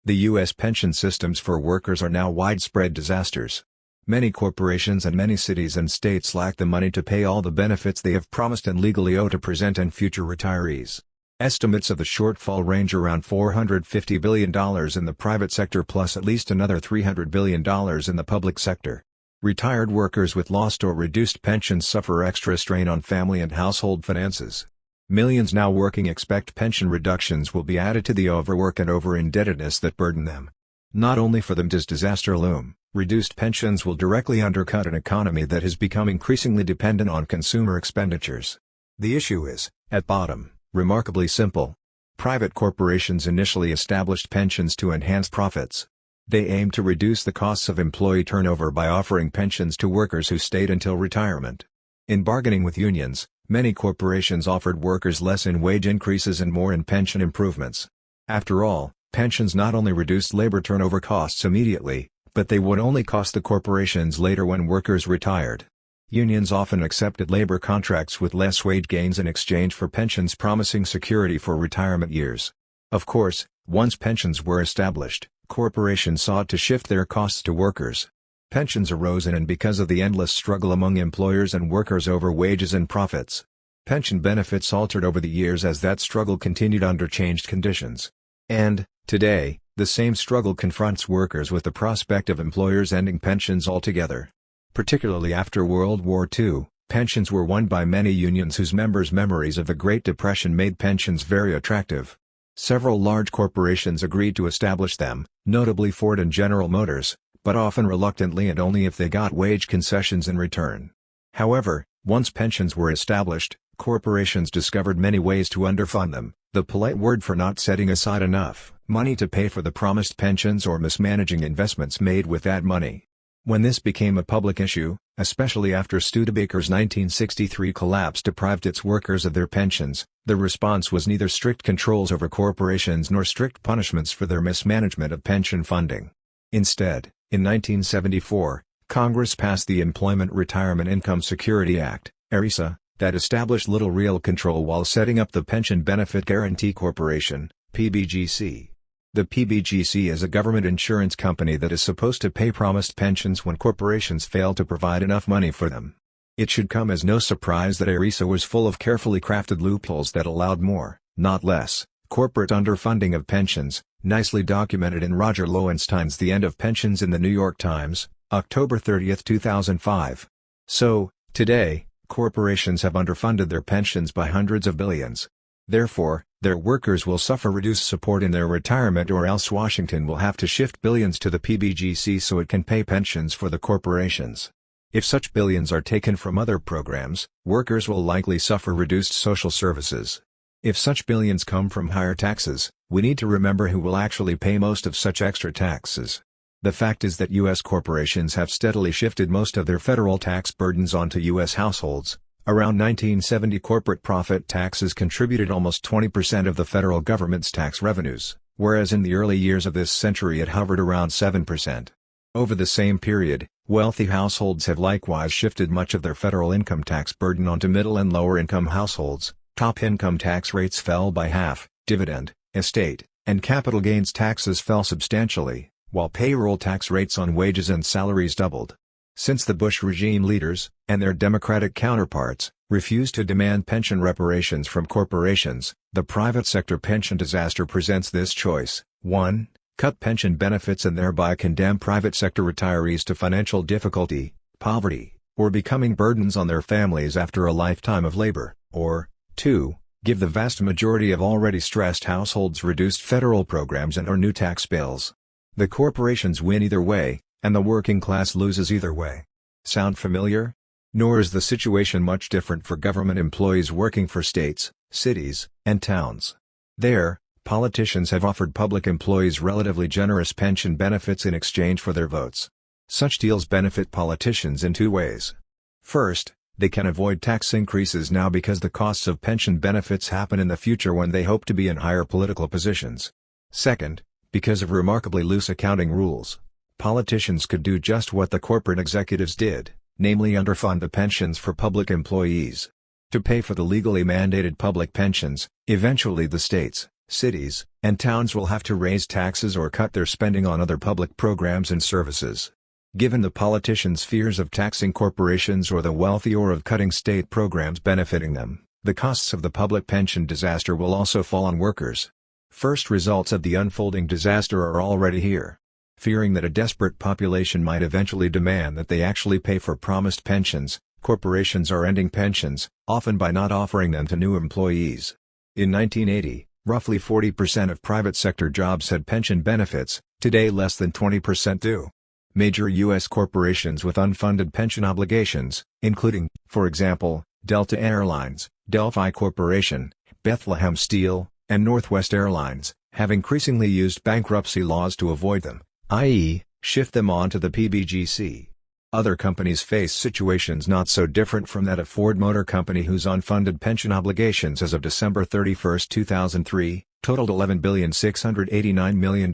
The U.S. pension systems for workers are now widespread disasters. Many corporations and many cities and states lack the money to pay all the benefits they have promised and legally owe to present and future retirees. Estimates of the shortfall range around $450 billion in the private sector plus at least another $300 billion in the public sector. Retired workers with lost or reduced pensions suffer extra strain on family and household finances. Millions now working expect pension reductions will be added to the overwork and over-indebtedness that burden them. Not only for them does disaster loom, reduced pensions will directly undercut an economy that has become increasingly dependent on consumer expenditures. The issue is, at bottom, remarkably simple. Private corporations initially established pensions to enhance profits. They aimed to reduce the costs of employee turnover by offering pensions to workers who stayed until retirement. In bargaining with unions, many corporations offered workers less in wage increases and more in pension improvements. After all, pensions not only reduced labor turnover costs immediately, but they would only cost the corporations later when workers retired. Unions often accepted labor contracts with less wage gains in exchange for pensions promising security for retirement years. Of course, once pensions were established, corporations sought to shift their costs to workers. Pensions arose in and because of the endless struggle among employers and workers over wages and profits. Pension benefits altered over the years as that struggle continued under changed conditions. And, today, the same struggle confronts workers with the prospect of employers ending pensions altogether. Particularly after World War II, pensions were won by many unions whose members' memories of the Great Depression made pensions very attractive. Several large corporations agreed to establish them, notably Ford and General Motors, but often reluctantly and only if they got wage concessions in return. However, once pensions were established, corporations discovered many ways to underfund them, the polite word for not setting aside enough money to pay for the promised pensions or mismanaging investments made with that money. When this became a public issue, especially after Studebaker's 1963 collapse deprived its workers of their pensions, the response was neither strict controls over corporations nor strict punishments for their mismanagement of pension funding. Instead, in 1974, Congress passed the Employment Retirement Income Security Act, ERISA, that established little real control while setting up the Pension Benefit Guaranty Corporation, PBGC. The PBGC is a government insurance company that is supposed to pay promised pensions when corporations fail to provide enough money for them. It should come as no surprise that ERISA was full of carefully crafted loopholes that allowed more, not less, corporate underfunding of pensions, nicely documented in Roger Lowenstein's The End of Pensions in the New York Times, October 30, 2005. So, today, corporations have underfunded their pensions by hundreds of billions. Therefore, their workers will suffer reduced support in their retirement or else Washington will have to shift billions to the PBGC so it can pay pensions for the corporations. If such billions are taken from other programs, workers will likely suffer reduced social services. If such billions come from higher taxes, we need to remember who will actually pay most of such extra taxes. The fact is that U.S. corporations have steadily shifted most of their federal tax burdens onto U.S. households. Around 1970 corporate profit taxes contributed almost 20% of the federal government's tax revenues, whereas in the early years of this century it hovered around 7%. Over the same period, wealthy households have likewise shifted much of their federal income tax burden onto middle and lower income households. Top income tax rates fell by half, dividend, estate, and capital gains taxes fell substantially, while payroll tax rates on wages and salaries doubled. Since the Bush regime leaders, and their Democratic counterparts, refused to demand pension reparations from corporations, the private sector pension disaster presents this choice: 1. Cut pension benefits and thereby condemn private sector retirees to financial difficulty, poverty, or becoming burdens on their families after a lifetime of labor, or 2. Give the vast majority of already stressed households reduced federal programs and/or new tax bills. The corporations win either way, and the working class loses either way. Sound familiar? Nor is the situation much different for government employees working for states, cities, and towns. There, politicians have offered public employees relatively generous pension benefits in exchange for their votes. Such deals benefit politicians in two ways. First, They can avoid tax increases now because the costs of pension benefits happen in the future when they hope to be in higher political positions. Second, because of remarkably loose accounting rules, politicians could do just what the corporate executives did, namely underfund the pensions for public employees. To pay for the legally mandated public pensions, eventually the states, cities, and towns will have to raise taxes or cut their spending on other public programs and services. Given the politicians' fears of taxing corporations or the wealthy or of cutting state programs benefiting them, the costs of the public pension disaster will also fall on workers. First results of the unfolding disaster are already here. Fearing that a desperate population might eventually demand that they actually pay for promised pensions, corporations are ending pensions, often by not offering them to new employees. In 1980, roughly 40% of private sector jobs had pension benefits, today less than 20% do. Major U.S. corporations with unfunded pension obligations, including, for example, Delta Air Lines, Delphi Corporation, Bethlehem Steel, and Northwest Airlines, have increasingly used bankruptcy laws to avoid them, i.e., shift them onto the PBGC. Other companies face situations not so different from that of Ford Motor Company, whose unfunded pension obligations as of December 31, 2003, totaled $11,689 million,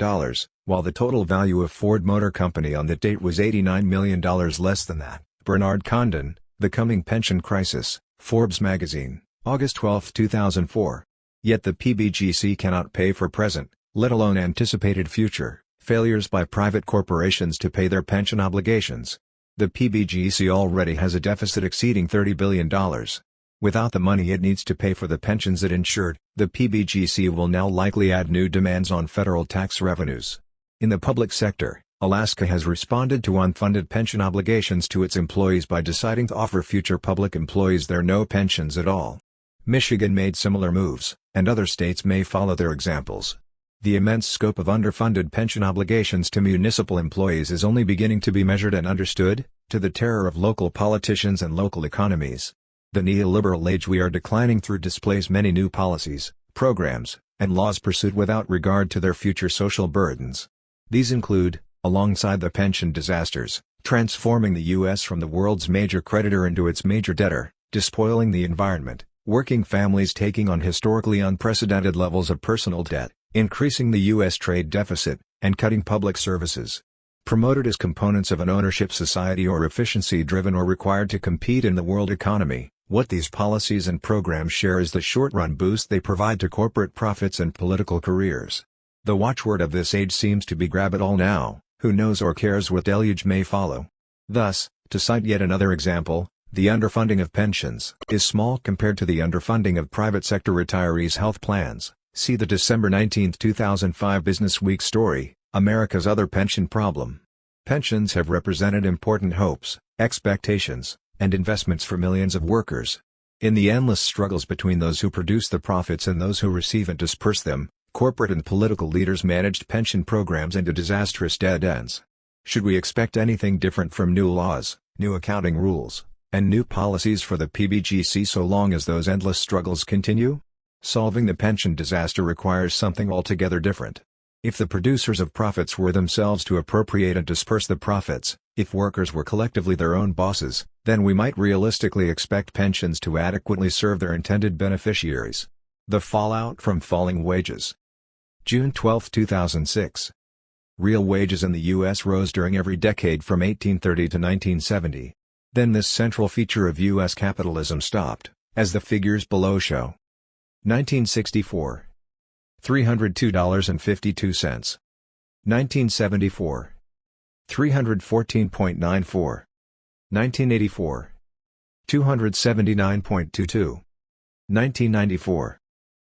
while the total value of Ford Motor Company on that date was $89 million less than that. Bernard Condon, The Coming Pension Crisis, Forbes magazine, August 12, 2004. Yet the PBGC cannot pay for present, let alone anticipated future, failures by private corporations to pay their pension obligations. The PBGC already has a deficit exceeding $30 billion. Without the money it needs to pay for the pensions it insured, the PBGC will now likely add new demands on federal tax revenues. In the public sector, Alaska has responded to unfunded pension obligations to its employees by deciding to offer future public employees there no pensions at all. Michigan made similar moves, and other states may follow their examples. The immense scope of underfunded pension obligations to municipal employees is only beginning to be measured and understood, to the terror of local politicians and local economies. The neoliberal age we are declining through displays many new policies, programs, and laws pursued without regard to their future social burdens. These include, alongside the pension disasters, transforming the U.S. from the world's major creditor into its major debtor, despoiling the environment, working families taking on historically unprecedented levels of personal debt, increasing the U.S. trade deficit, and cutting public services. Promoted as components of an ownership society or efficiency-driven or required to compete in the world economy, what these policies and programs share is the short-run boost they provide to corporate profits and political careers. The watchword of this age seems to be grab it all now, who knows or cares what deluge may follow. Thus, to cite yet another example, the underfunding of pensions is small compared to the underfunding of private sector retirees' health plans. See the December 19, 2005 Business Week story, America's Other Pension Problem. Pensions have represented important hopes, expectations, and investments for millions of workers. In the endless struggles between those who produce the profits and those who receive and disperse them, corporate and political leaders managed pension programs into disastrous dead ends. Should we expect anything different from new laws, new accounting rules, and new policies for the PBGC so long as those endless struggles continue? Solving the pension disaster requires something altogether different. If the producers of profits were themselves to appropriate and disperse the profits, if workers were collectively their own bosses, then we might realistically expect pensions to adequately serve their intended beneficiaries. The fallout from falling wages. June 12, 2006. Real wages in the U.S. rose during every decade from 1830 to 1970. Then this central feature of U.S. capitalism stopped, as the figures below show. 1964. $302.52. 1974. $314.94. 1984. $279.22. 1994.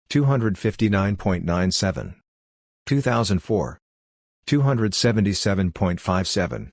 $259.97. 2004. $277.57.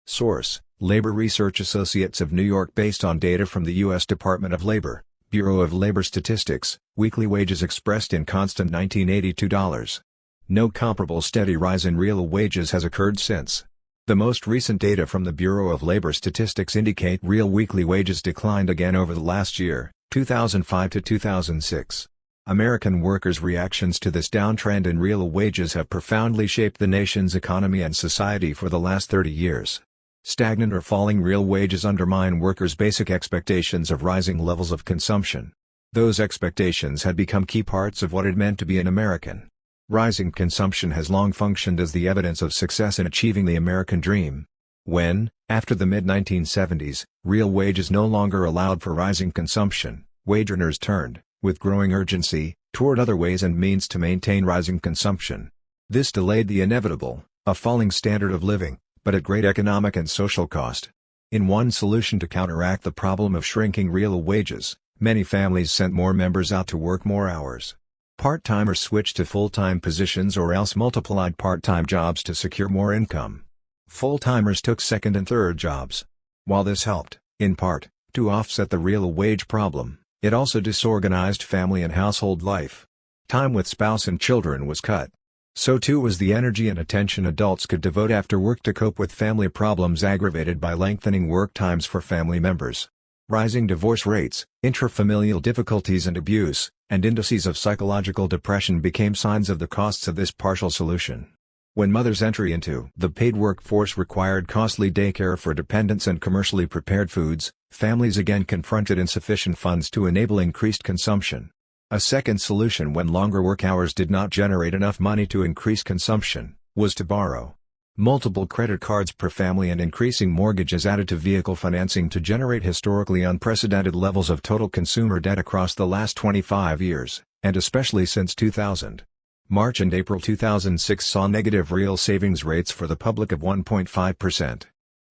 Source: Labor Research Associates of New York. Based on data from the U.S. Department of Labor, Bureau of Labor Statistics, weekly wages expressed in constant $1982. No comparable steady rise in real wages has occurred since. The most recent data from the Bureau of Labor Statistics indicate real weekly wages declined again over the last year, 2005 to 2006. American workers' reactions to this downtrend in real wages have profoundly shaped the nation's economy and society for the last 30 years. Stagnant or falling real wages undermine workers' basic expectations of rising levels of consumption. Those expectations had become key parts of what it meant to be an American. Rising consumption has long functioned as the evidence of success in achieving the American dream. When, after the mid-1970s, real wages no longer allowed for rising consumption, wage earners turned, with growing urgency, toward other ways and means to maintain rising consumption. This delayed the inevitable, a falling standard of living, but at great economic and social cost. In one solution to counteract the problem of shrinking real wages, many families sent more members out to work more hours. Part-timers switched to full-time positions or else multiplied part-time jobs to secure more income. Full-timers took second and third jobs. While this helped, in part, to offset the real wage problem, it also disorganized family and household life. Time with spouse and children was cut. So too was the energy and attention adults could devote after work to cope with family problems aggravated by lengthening work times for family members. Rising divorce rates, intrafamilial difficulties and abuse, and indices of psychological depression became signs of the costs of this partial solution. When mothers' entry into the paid workforce required costly daycare for dependents and commercially prepared foods, families again confronted insufficient funds to enable increased consumption. A second solution when longer work hours did not generate enough money to increase consumption, was to borrow. Multiple credit cards per family and increasing mortgages added to vehicle financing to generate historically unprecedented levels of total consumer debt across the last 25 years, and especially since 2000. March and April 2006 saw negative real savings rates for the public of 1.5%.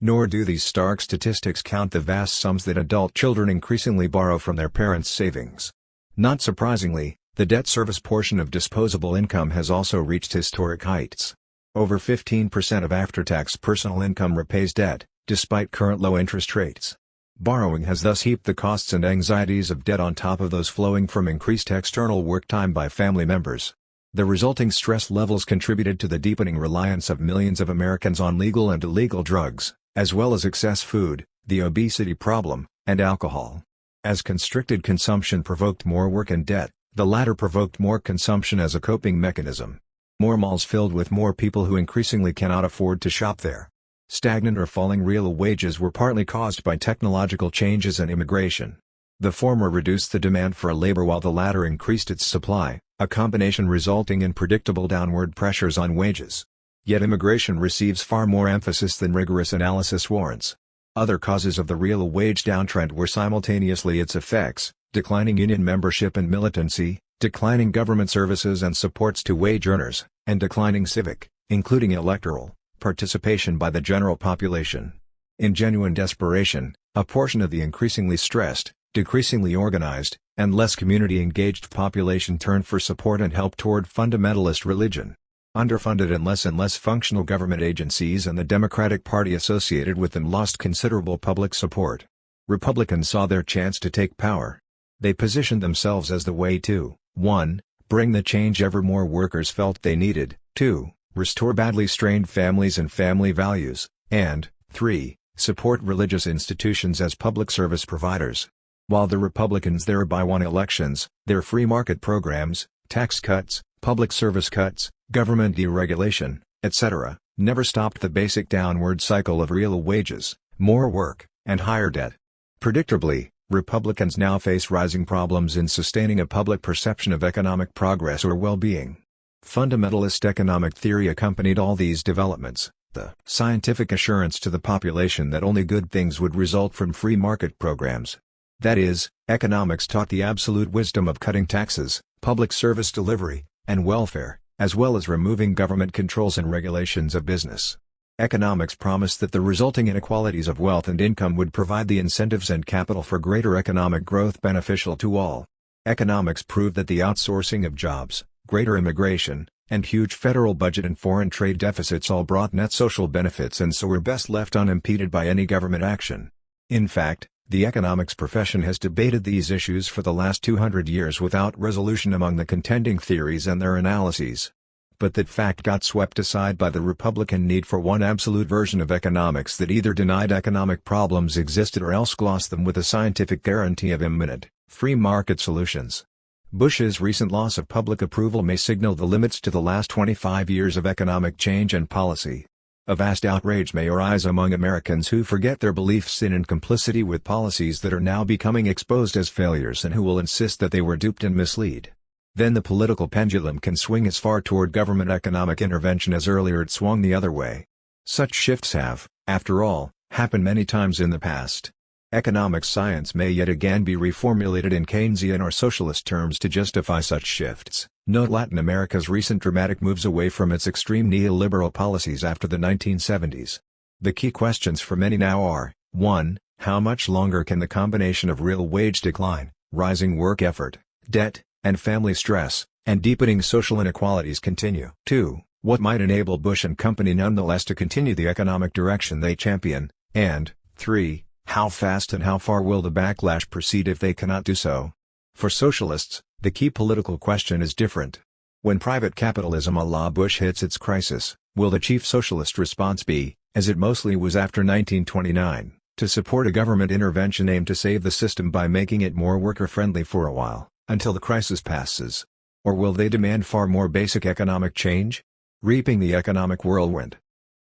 Nor do these stark statistics count the vast sums that adult children increasingly borrow from their parents' savings. Not surprisingly, the debt service portion of disposable income has also reached historic heights. Over 15% of after-tax personal income repays debt, despite current low interest rates. Borrowing has thus heaped the costs and anxieties of debt on top of those flowing from increased external work time by family members. The resulting stress levels contributed to the deepening reliance of millions of Americans on legal and illegal drugs, as well as excess food, the obesity problem, and alcohol. As constricted consumption provoked more work and debt, the latter provoked more consumption as a coping mechanism. More malls filled with more people who increasingly cannot afford to shop there. Stagnant or falling real wages were partly caused by technological changes and immigration. The former reduced the demand for labor while the latter increased its supply, a combination resulting in predictable downward pressures on wages. Yet immigration receives far more emphasis than rigorous analysis warrants. Other causes of the real wage downtrend were simultaneously its effects: declining union membership and militancy, declining government services and supports to wage earners, and declining civic, including electoral, participation by the general population. In genuine desperation, a portion of the increasingly stressed, decreasingly organized, and less community-engaged population turned for support and help toward fundamentalist religion. Underfunded and less functional government agencies and the Democratic Party associated with them lost considerable public support. Republicans saw their chance to take power. They positioned themselves as the way to 1. Bring the change ever more workers felt they needed, 2. Restore badly strained families and family values, and 3. Support religious institutions as public service providers. While the Republicans thereby won elections, their free market programs, tax cuts, public service cuts, government deregulation, etc., never stopped the basic downward cycle of real wages, more work, and higher debt. Predictably, Republicans now face rising problems in sustaining a public perception of economic progress or well-being. Fundamentalist economic theory accompanied all these developments, the scientific assurance to the population that only good things would result from free market programs. That is, economics taught the absolute wisdom of cutting taxes, public service delivery, and welfare, as well as removing government controls and regulations of business. Economics promised that the resulting inequalities of wealth and income would provide the incentives and capital for greater economic growth beneficial to all. Economics proved that the outsourcing of jobs, greater immigration, and huge federal budget and foreign trade deficits all brought net social benefits and so were best left unimpeded by any government action. In fact, the economics profession has debated these issues for the last 200 years without resolution among the contending theories and their analyses. But that fact got swept aside by the Republican need for one absolute version of economics that either denied economic problems existed or else glossed them with a scientific guarantee of imminent, free market solutions. Bush's recent loss of public approval may signal the limits to the last 25 years of economic change and policy. A vast outrage may arise among Americans who forget their beliefs in and complicity with policies that are now becoming exposed as failures and who will insist that they were duped and misled. Then the political pendulum can swing as far toward government economic intervention as earlier it swung the other way. Such shifts have, after all, happened many times in the past. Economic science may yet again be reformulated in Keynesian or socialist terms to justify such shifts. Note Latin America's recent dramatic moves away from its extreme neoliberal policies after the 1970s. The key questions for many now are, 1. How much longer can the combination of real wage decline, rising work effort, debt, and family stress, and deepening social inequalities continue? 2. What might enable Bush and company nonetheless to continue the economic direction they champion? And, 3. How fast and how far will the backlash proceed if they cannot do so? For socialists, the key political question is different. When private capitalism à la Bush hits its crisis, will the chief socialist response be, as it mostly was after 1929, to support a government intervention aimed to save the system by making it more worker-friendly for a while, until the crisis passes? Or will they demand far more basic economic change? Reaping the economic whirlwind.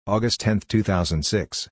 August 10, 2006.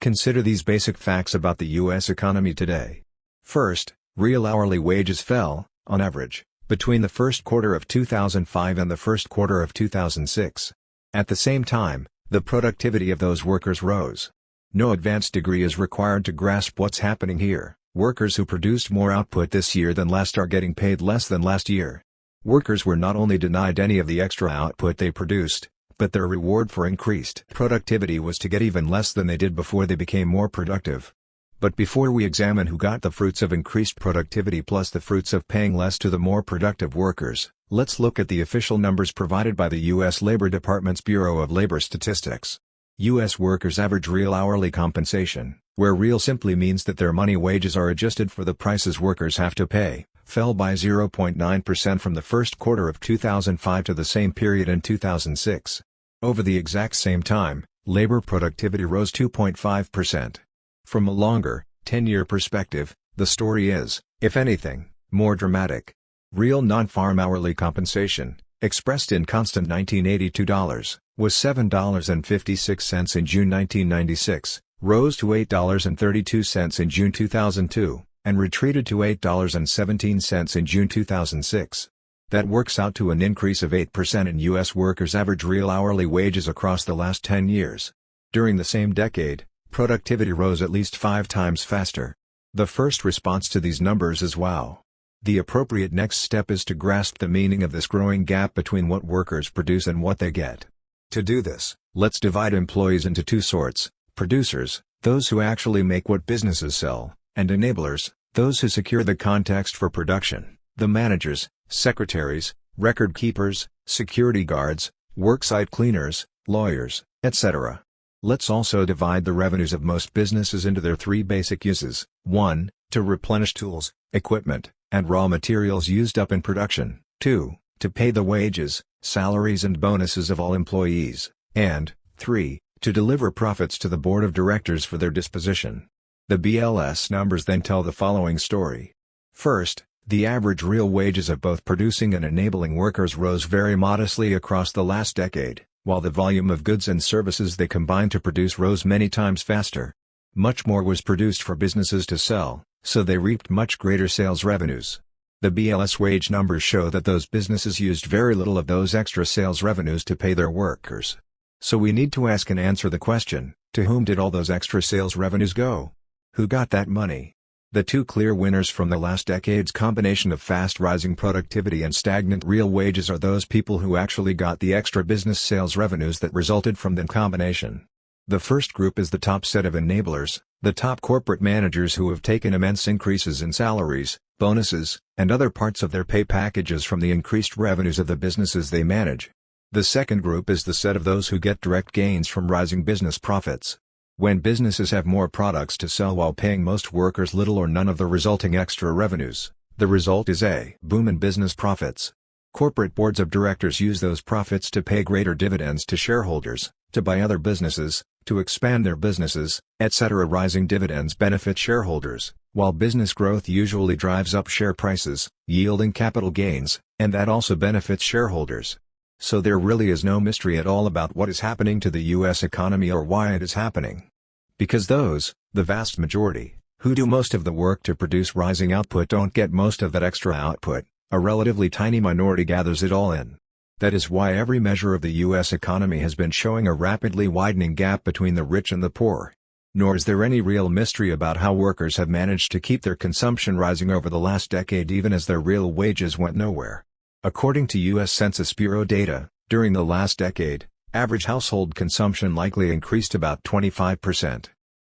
Consider these basic facts about the U.S. economy today. First, real hourly wages fell, on average, between the first quarter of 2005 and the first quarter of 2006. At the same time, the productivity of those workers rose. No advanced degree is required to grasp what's happening here. Workers who produced more output this year than last are getting paid less than last year. Workers were not only denied any of the extra output they produced, but their reward for increased productivity was to get even less than they did before they became more productive. But before we examine who got the fruits of increased productivity plus the fruits of paying less to the more productive workers, let's look at the official numbers provided by the U.S. Labor Department's Bureau of Labor Statistics. U.S. workers' average real hourly compensation, where real simply means that their money wages are adjusted for the prices workers have to pay, fell by 0.9% from the first quarter of 2005 to the same period in 2006. Over the exact same time, labor productivity rose 2.5%. From a longer, 10-year perspective, the story is, if anything, more dramatic. Real non-farm hourly compensation, expressed in constant $1982, was $7.56 in June 1996, rose to $8.32 in June 2002, and retreated to $8.17 in June 2006. That works out to an increase of 8% in U.S. workers' average real hourly wages across the last 10 years. During the same decade, productivity rose at least 5 times faster. The first response to these numbers is wow. The appropriate next step is to grasp the meaning of this growing gap between what workers produce and what they get. To do this, let's divide employees into 2 sorts: producers, those who actually make what businesses sell, and enablers, those who secure the context for production, the managers, secretaries, record keepers, security guards, worksite cleaners, lawyers, etc. Let's also divide the revenues of most businesses into their 3 basic uses: 1. To replenish tools, equipment, and raw materials used up in production; 2. To pay the wages, salaries and bonuses of all employees; and 3. To deliver profits to the board of directors for their disposition. The BLS numbers then tell the following story. First, the average real wages of both producing and enabling workers rose very modestly across the last decade, while the volume of goods and services they combined to produce rose many times faster. Much more was produced for businesses to sell, so they reaped much greater sales revenues. The BLS wage numbers show that those businesses used very little of those extra sales revenues to pay their workers. So we need to ask and answer the question, to whom did all those extra sales revenues go? Who got that money? The 2 clear winners from the last decade's combination of fast rising productivity and stagnant real wages are those people who actually got the extra business sales revenues that resulted from that combination. The first group is the top set of enablers, the top corporate managers who have taken immense increases in salaries, bonuses, and other parts of their pay packages from the increased revenues of the businesses they manage. The second group is the set of those who get direct gains from rising business profits. When businesses have more products to sell while paying most workers little or none of the resulting extra revenues, the result is a boom in business profits. Corporate boards of directors use those profits to pay greater dividends to shareholders, to buy other businesses, to expand their businesses, etc. Rising dividends benefit shareholders, while business growth usually drives up share prices, yielding capital gains, and that also benefits shareholders. So there really is no mystery at all about what is happening to the US economy or why it is happening. Because those, the vast majority, who do most of the work to produce rising output don't get most of that extra output, a relatively tiny minority gathers it all in. That is why every measure of the US economy has been showing a rapidly widening gap between the rich and the poor. Nor is there any real mystery about how workers have managed to keep their consumption rising over the last decade even as their real wages went nowhere. According to U.S. Census Bureau data, during the last decade, average household consumption likely increased about 25%.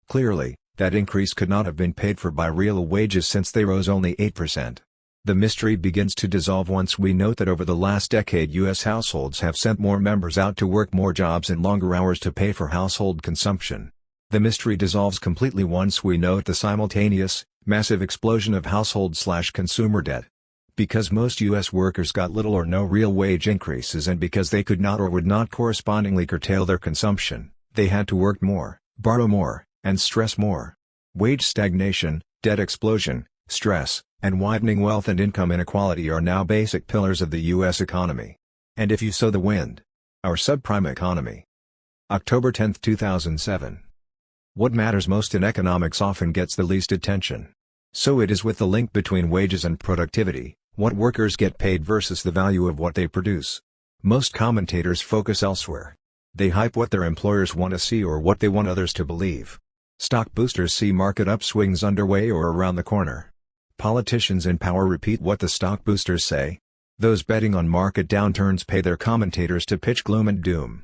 Clearly, that increase could not have been paid for by real wages since they rose only 8%. The mystery begins to dissolve once we note that over the last decade U.S. households have sent more members out to work more jobs and longer hours to pay for household consumption. The mystery dissolves completely once we note the simultaneous, massive explosion of household/consumer debt. Because most U.S. workers got little or no real wage increases and because they could not or would not correspondingly curtail their consumption, they had to work more, borrow more, and stress more. Wage stagnation, debt explosion, stress, and widening wealth and income inequality are now basic pillars of the U.S. economy. And if you sow the wind. Our subprime economy. October 10, 2007. What matters most in economics often gets the least attention. So it is with the link between wages and productivity, what workers get paid versus the value of what they produce. Most commentators focus elsewhere. They hype what their employers want to see or what they want others to believe. Stock boosters see market upswings underway or around the corner. Politicians in power repeat what the stock boosters say. Those betting on market downturns pay their commentators to pitch gloom and doom.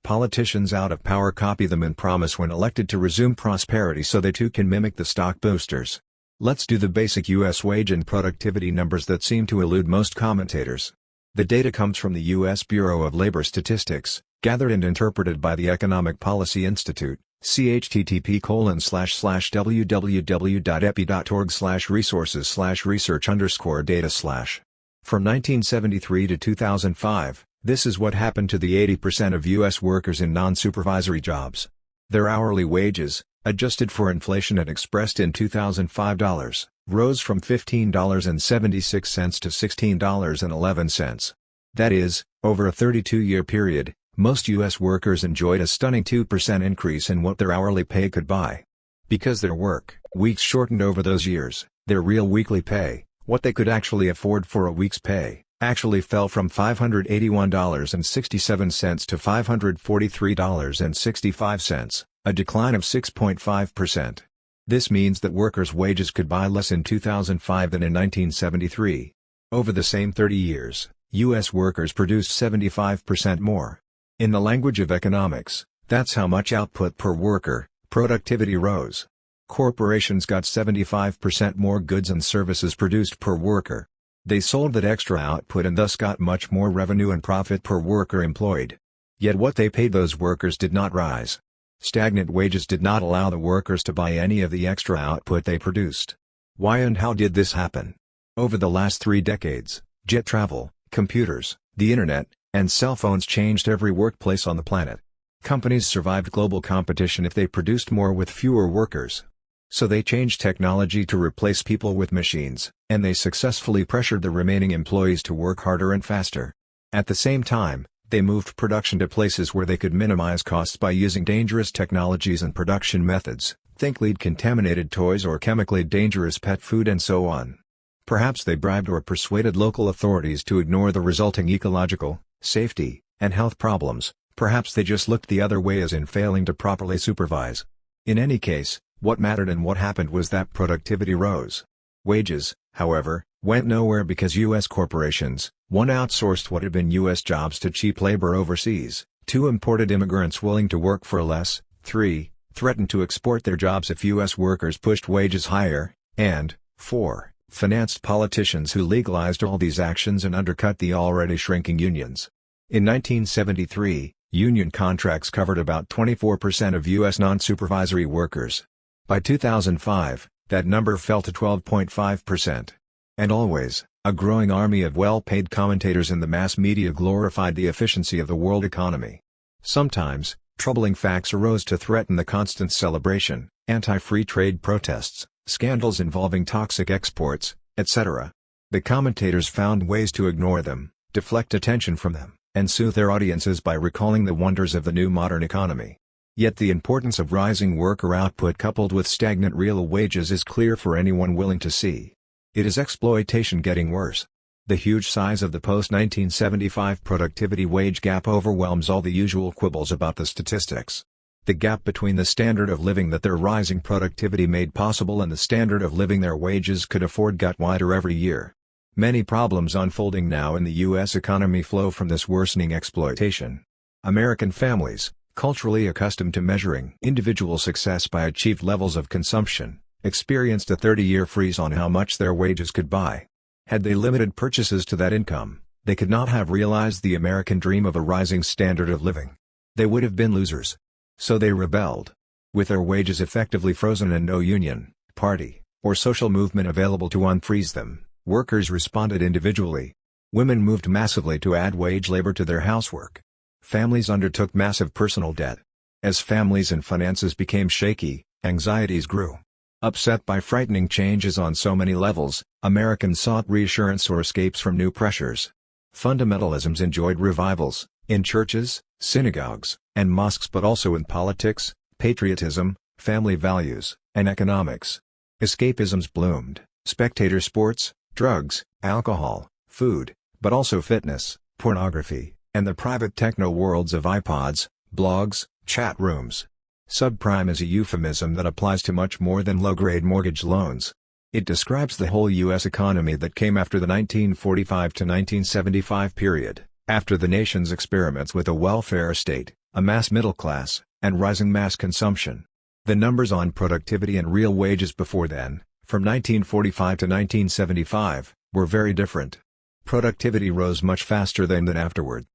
Politicians out of power copy them and promise when elected to resume prosperity so they too can mimic the stock boosters. Let's do the basic U.S. wage and productivity numbers that seem to elude most commentators. The data comes from the U.S. Bureau of Labor Statistics, gathered and interpreted by the Economic Policy Institute, http://www.epi.org/resources/research_data/. From 1973 to 2005, this is what happened to the 80% of U.S. workers in non-supervisory jobs. Their hourly wages, adjusted for inflation and expressed in 2005 dollars, rose from $15.76 to $16.11. That is, over a 32-year period, most U.S. workers enjoyed a stunning 2% increase in what their hourly pay could buy. Because their work weeks shortened over those years, their real weekly pay, what they could actually afford for a week's pay, actually fell from $581.67 to $543.65. A decline of 6.5%. This means that workers' wages could buy less in 2005 than in 1973. Over the same 30 years, U.S. workers produced 75% more. In the language of economics, that's how much output per worker, productivity rose. Corporations got 75% more goods and services produced per worker. They sold that extra output and thus got much more revenue and profit per worker employed. Yet what they paid those workers did not rise. Stagnant wages did not allow the workers to buy any of the extra output they produced. Why and how did this happen? Over the last 3 decades, jet travel, computers, the internet, and cell phones changed every workplace on the planet. Companies survived global competition if they produced more with fewer workers. So they changed technology to replace people with machines, and they successfully pressured the remaining employees to work harder and faster. At the same time, they moved production to places where they could minimize costs by using dangerous technologies and production methods, think lead-contaminated toys or chemically dangerous pet food and so on. Perhaps they bribed or persuaded local authorities to ignore the resulting ecological, safety, and health problems, perhaps they just looked the other way as in failing to properly supervise. In any case, what mattered and what happened was that productivity rose. Wages, however, went nowhere because U.S. corporations, 1. Outsourced what had been U.S. jobs to cheap labor overseas, 2. Imported immigrants willing to work for less, 3. Threatened to export their jobs if U.S. workers pushed wages higher, and 4. Financed politicians who legalized all these actions and undercut the already shrinking unions. In 1973, union contracts covered about 24% of U.S. non-supervisory workers. By 2005, that number fell to 12.5%. And always, a growing army of well-paid commentators in the mass media glorified the efficiency of the world economy. Sometimes, troubling facts arose to threaten the constant celebration, anti-free trade protests, scandals involving toxic exports, etc. The commentators found ways to ignore them, deflect attention from them, and soothe their audiences by recalling the wonders of the new modern economy. Yet the importance of rising worker output coupled with stagnant real wages is clear for anyone willing to see. It is exploitation getting worse. The huge size of the post-1975 productivity wage gap overwhelms all the usual quibbles about the statistics. The gap between the standard of living that their rising productivity made possible and the standard of living their wages could afford got wider every year. Many problems unfolding now in the U.S. economy flow from this worsening exploitation. American families, culturally accustomed to measuring individual success by achieved levels of consumption, experienced a 30-year freeze on how much their wages could buy. Had they limited purchases to that income, they could not have realized the American dream of a rising standard of living. They would have been losers. So they rebelled. With their wages effectively frozen and no union, party, or social movement available to unfreeze them, workers responded individually. Women moved massively to add wage labor to their housework. Families undertook massive personal debt. As families and finances became shaky, anxieties grew. Upset by frightening changes on so many levels, Americans sought reassurance or escapes from new pressures. Fundamentalisms enjoyed revivals, in churches, synagogues, and mosques, but also in politics, patriotism, family values, and economics. Escapisms bloomed, spectator sports, drugs, alcohol, food, but also fitness, pornography, and the private techno worlds of iPods, blogs, chat rooms. Subprime is a euphemism that applies to much more than low-grade mortgage loans. It describes the whole U.S. economy that came after the 1945 to 1975 period, after the nation's experiments with a welfare state, a mass middle class, and rising mass consumption. The numbers on productivity and real wages before then, from 1945 to 1975, were very different. Productivity rose much faster than afterward.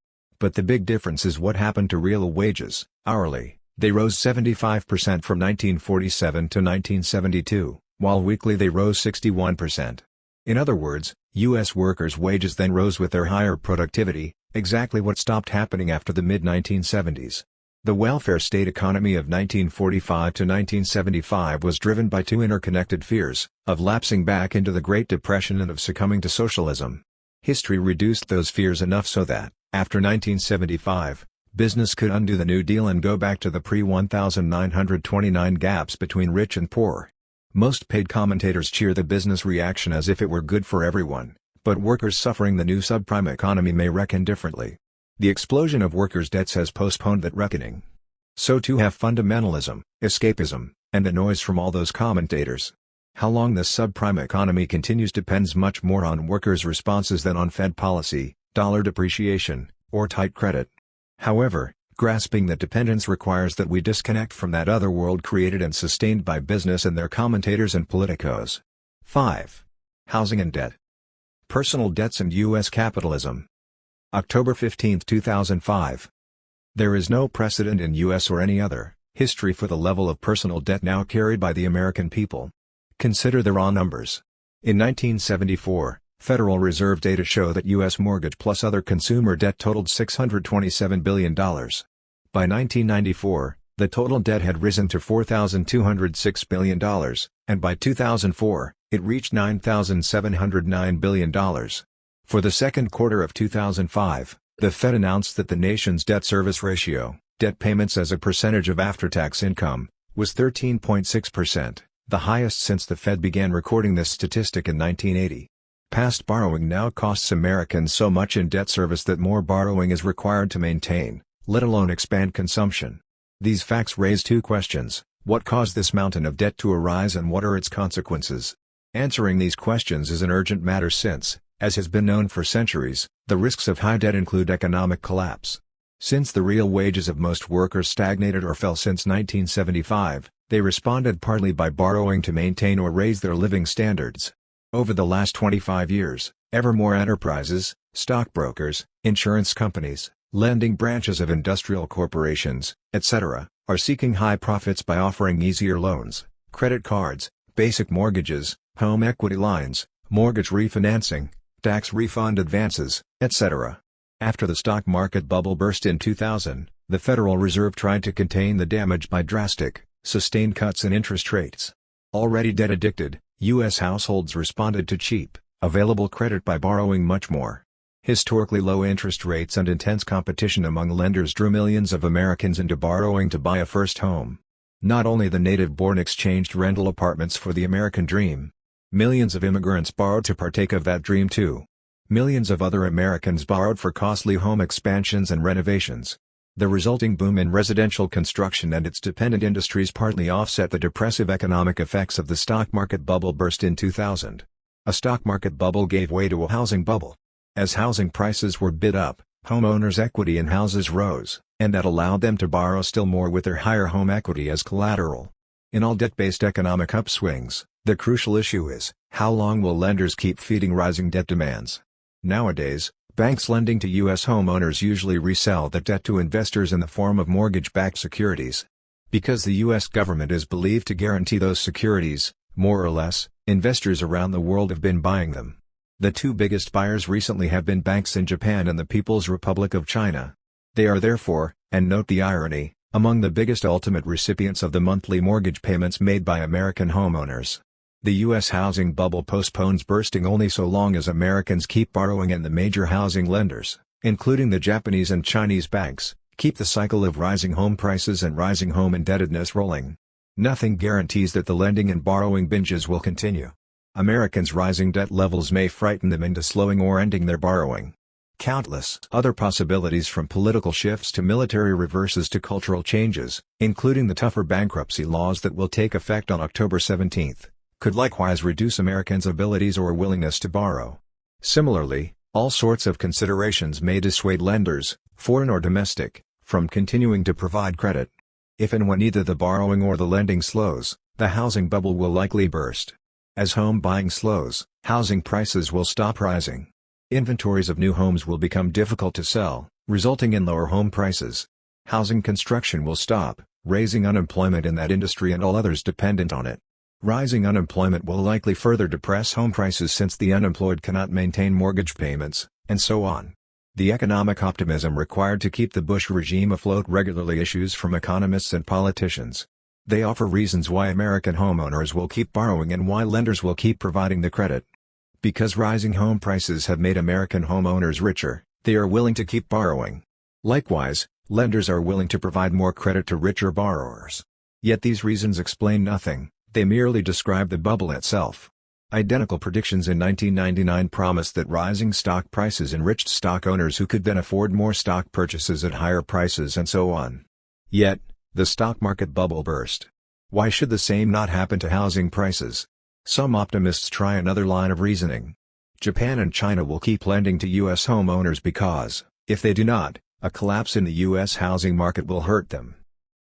But the big difference is what happened to real wages, hourly. They rose 75% from 1947 to 1972, while weekly they rose 61%. In other words, U.S. workers' wages then rose with their higher productivity, exactly what stopped happening after the mid-1970s. The welfare state economy of 1945 to 1975 was driven by two interconnected fears, of lapsing back into the Great Depression and of succumbing to socialism. History reduced those fears enough so that, after 1975, business could undo the New Deal and go back to the pre-1929 gaps between rich and poor. Most paid commentators cheer the business reaction as if it were good for everyone, but workers suffering the new subprime economy may reckon differently. The explosion of workers' debts has postponed that reckoning. So too have fundamentalism, escapism, and the noise from all those commentators. How long this subprime economy continues depends much more on workers' responses than on Fed policy, dollar depreciation, or tight credit. However, grasping that dependence requires that we disconnect from that other world created and sustained by business and their commentators and politicos. 5. Housing and debt. Personal debts and U.S. capitalism. October 15, 2005. There is no precedent in U.S. or any other history for the level of personal debt now carried by the American people. Consider the raw numbers. In 1974, Federal Reserve data show that U.S. mortgage plus other consumer debt totaled $627 billion. By 1994, the total debt had risen to $4,206 billion, and by 2004, it reached $9,709 billion. For the second quarter of 2005, the Fed announced that the nation's debt service ratio, debt payments as a percentage of after-tax income, was 13.6%, the highest since the Fed began recording this statistic in 1980. Past borrowing now costs Americans so much in debt service that more borrowing is required to maintain, let alone expand consumption. These facts raise two questions: what caused this mountain of debt to arise and what are its consequences? Answering these questions is an urgent matter since, as has been known for centuries, the risks of high debt include economic collapse. Since the real wages of most workers stagnated or fell since 1975, they responded partly by borrowing to maintain or raise their living standards. Over the last 25 years, ever more enterprises, stockbrokers, insurance companies, lending branches of industrial corporations, etc., are seeking high profits by offering easier loans, credit cards, basic mortgages, home equity lines, mortgage refinancing, tax refund advances, etc. After the stock market bubble burst in 2000, the Federal Reserve tried to contain the damage by drastic, sustained cuts in interest rates. Already debt-addicted, U.S. households responded to cheap, available credit by borrowing much more. Historically low interest rates and intense competition among lenders drew millions of Americans into borrowing to buy a first home. Not only the native-born exchanged rental apartments for the American dream. Millions of immigrants borrowed to partake of that dream too. Millions of other Americans borrowed for costly home expansions and renovations. The resulting boom in residential construction and its dependent industries partly offset the depressive economic effects of the stock market bubble burst in 2000. A stock market bubble gave way to a housing bubble. As housing prices were bid up, homeowners' equity in houses rose, and that allowed them to borrow still more with their higher home equity as collateral. In all debt-based economic upswings, the crucial issue is, how long will lenders keep feeding rising debt demands? Nowadays, banks lending to U.S. homeowners usually resell that debt to investors in the form of mortgage-backed securities. Because the U.S. government is believed to guarantee those securities, more or less, investors around the world have been buying them. The two biggest buyers recently have been banks in Japan and the People's Republic of China. They are therefore, and note the irony, among the biggest ultimate recipients of the monthly mortgage payments made by American homeowners. The U.S. housing bubble postpones bursting only so long as Americans keep borrowing and the major housing lenders, including the Japanese and Chinese banks, keep the cycle of rising home prices and rising home indebtedness rolling. Nothing guarantees that the lending and borrowing binges will continue. Americans' rising debt levels may frighten them into slowing or ending their borrowing. Countless other possibilities, from political shifts to military reverses to cultural changes, including the tougher bankruptcy laws that will take effect on October 17, could likewise reduce Americans' abilities or willingness to borrow. Similarly, all sorts of considerations may dissuade lenders, foreign or domestic, from continuing to provide credit. If and when either the borrowing or the lending slows, the housing bubble will likely burst. As home buying slows, housing prices will stop rising. Inventories of new homes will become difficult to sell, resulting in lower home prices. Housing construction will stop, raising unemployment in that industry and all others dependent on it. Rising unemployment will likely further depress home prices since the unemployed cannot maintain mortgage payments, and so on. The economic optimism required to keep the Bush regime afloat regularly issues from economists and politicians. They offer reasons why American homeowners will keep borrowing and why lenders will keep providing the credit. Because rising home prices have made American homeowners richer, they are willing to keep borrowing. Likewise, lenders are willing to provide more credit to richer borrowers. Yet these reasons explain nothing, they merely describe the bubble itself. Identical predictions in 1999 promised that rising stock prices enriched stock owners who could then afford more stock purchases at higher prices and so on. Yet, the stock market bubble burst. Why should the same not happen to housing prices? Some optimists try another line of reasoning. Japan and China will keep lending to U.S. homeowners because, if they do not, a collapse in the U.S. housing market will hurt them.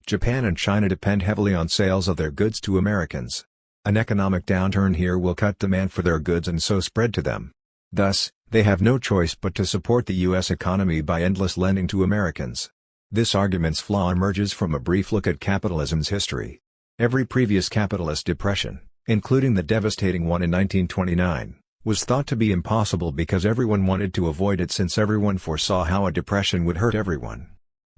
Japan and China depend heavily on sales of their goods to Americans. An economic downturn here will cut demand for their goods and so spread to them. Thus, they have no choice but to support the U.S. economy by endless lending to Americans. This argument's flaw emerges from a brief look at capitalism's history. Every previous capitalist depression, including the devastating one in 1929, was thought to be impossible because everyone wanted to avoid it since everyone foresaw how a depression would hurt everyone.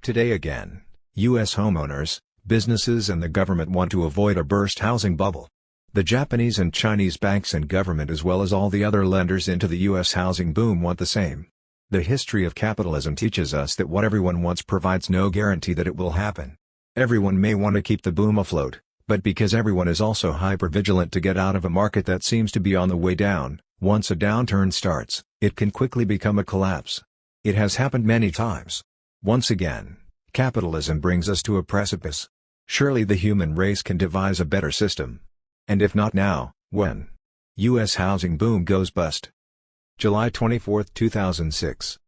Today again, U.S. homeowners, businesses and the government want to avoid a burst housing bubble. The Japanese and Chinese banks and government as well as all the other lenders into the U.S. housing boom want the same. The history of capitalism teaches us that what everyone wants provides no guarantee that it will happen. Everyone may want to keep the boom afloat, but because everyone is also hyper-vigilant to get out of a market that seems to be on the way down, once a downturn starts, it can quickly become a collapse. It has happened many times. Once again, capitalism brings us to a precipice. Surely the human race can devise a better system. And if not now, when? U.S. housing boom goes bust. July 24, 2006.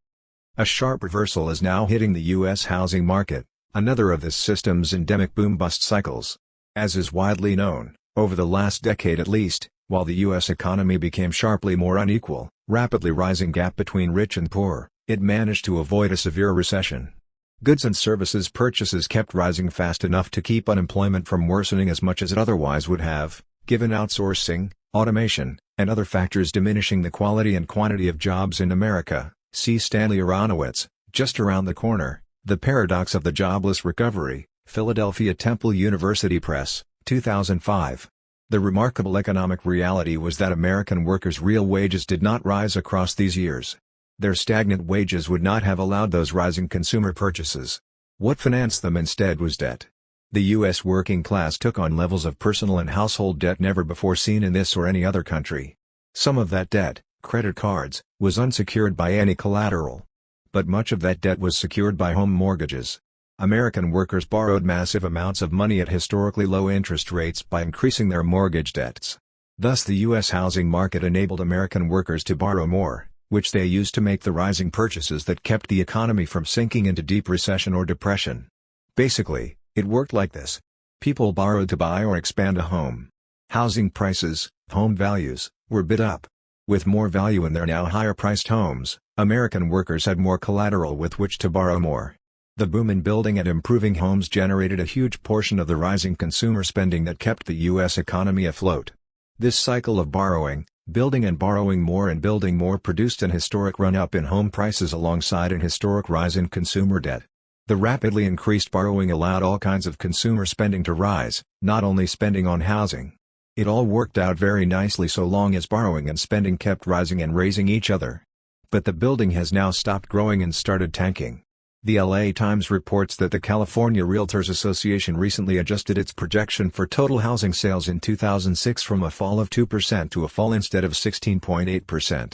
A sharp reversal is now hitting the U.S. housing market, another of this system's endemic boom-bust cycles. As is widely known, over the last decade at least, while the U.S. economy became sharply more unequal, rapidly rising gap between rich and poor, it managed to avoid a severe recession. Goods and services purchases kept rising fast enough to keep unemployment from worsening as much as it otherwise would have, given outsourcing, automation, and other factors diminishing the quality and quantity of jobs in America. See Stanley Aronowitz, Just Around the Corner, The Paradox of the Jobless Recovery, Philadelphia Temple University Press, 2005. The remarkable economic reality was that American workers' real wages did not rise across these years. Their stagnant wages would not have allowed those rising consumer purchases. What financed them instead was debt. The U.S. working class took on levels of personal and household debt never before seen in this or any other country. Some of that debt, credit cards, was unsecured by any collateral. But much of that debt was secured by home mortgages. American workers borrowed massive amounts of money at historically low interest rates by increasing their mortgage debts. Thus the U.S. housing market enabled American workers to borrow more, which they used to make the rising purchases that kept the economy from sinking into deep recession or depression. Basically, it worked like this. People borrowed to buy or expand a home. Housing prices, home values, were bid up. With more value in their now higher-priced homes, American workers had more collateral with which to borrow more. The boom in building and improving homes generated a huge portion of the rising consumer spending that kept the U.S. economy afloat. This cycle of borrowing, building and borrowing more and building more produced an historic run-up in home prices alongside an historic rise in consumer debt. The rapidly increased borrowing allowed all kinds of consumer spending to rise, not only spending on housing. It all worked out very nicely so long as borrowing and spending kept rising and raising each other. But the building has now stopped growing and started tanking. The LA Times reports that the California Realtors Association recently adjusted its projection for total housing sales in 2006 from a fall of 2% to a fall instead of 16.8%.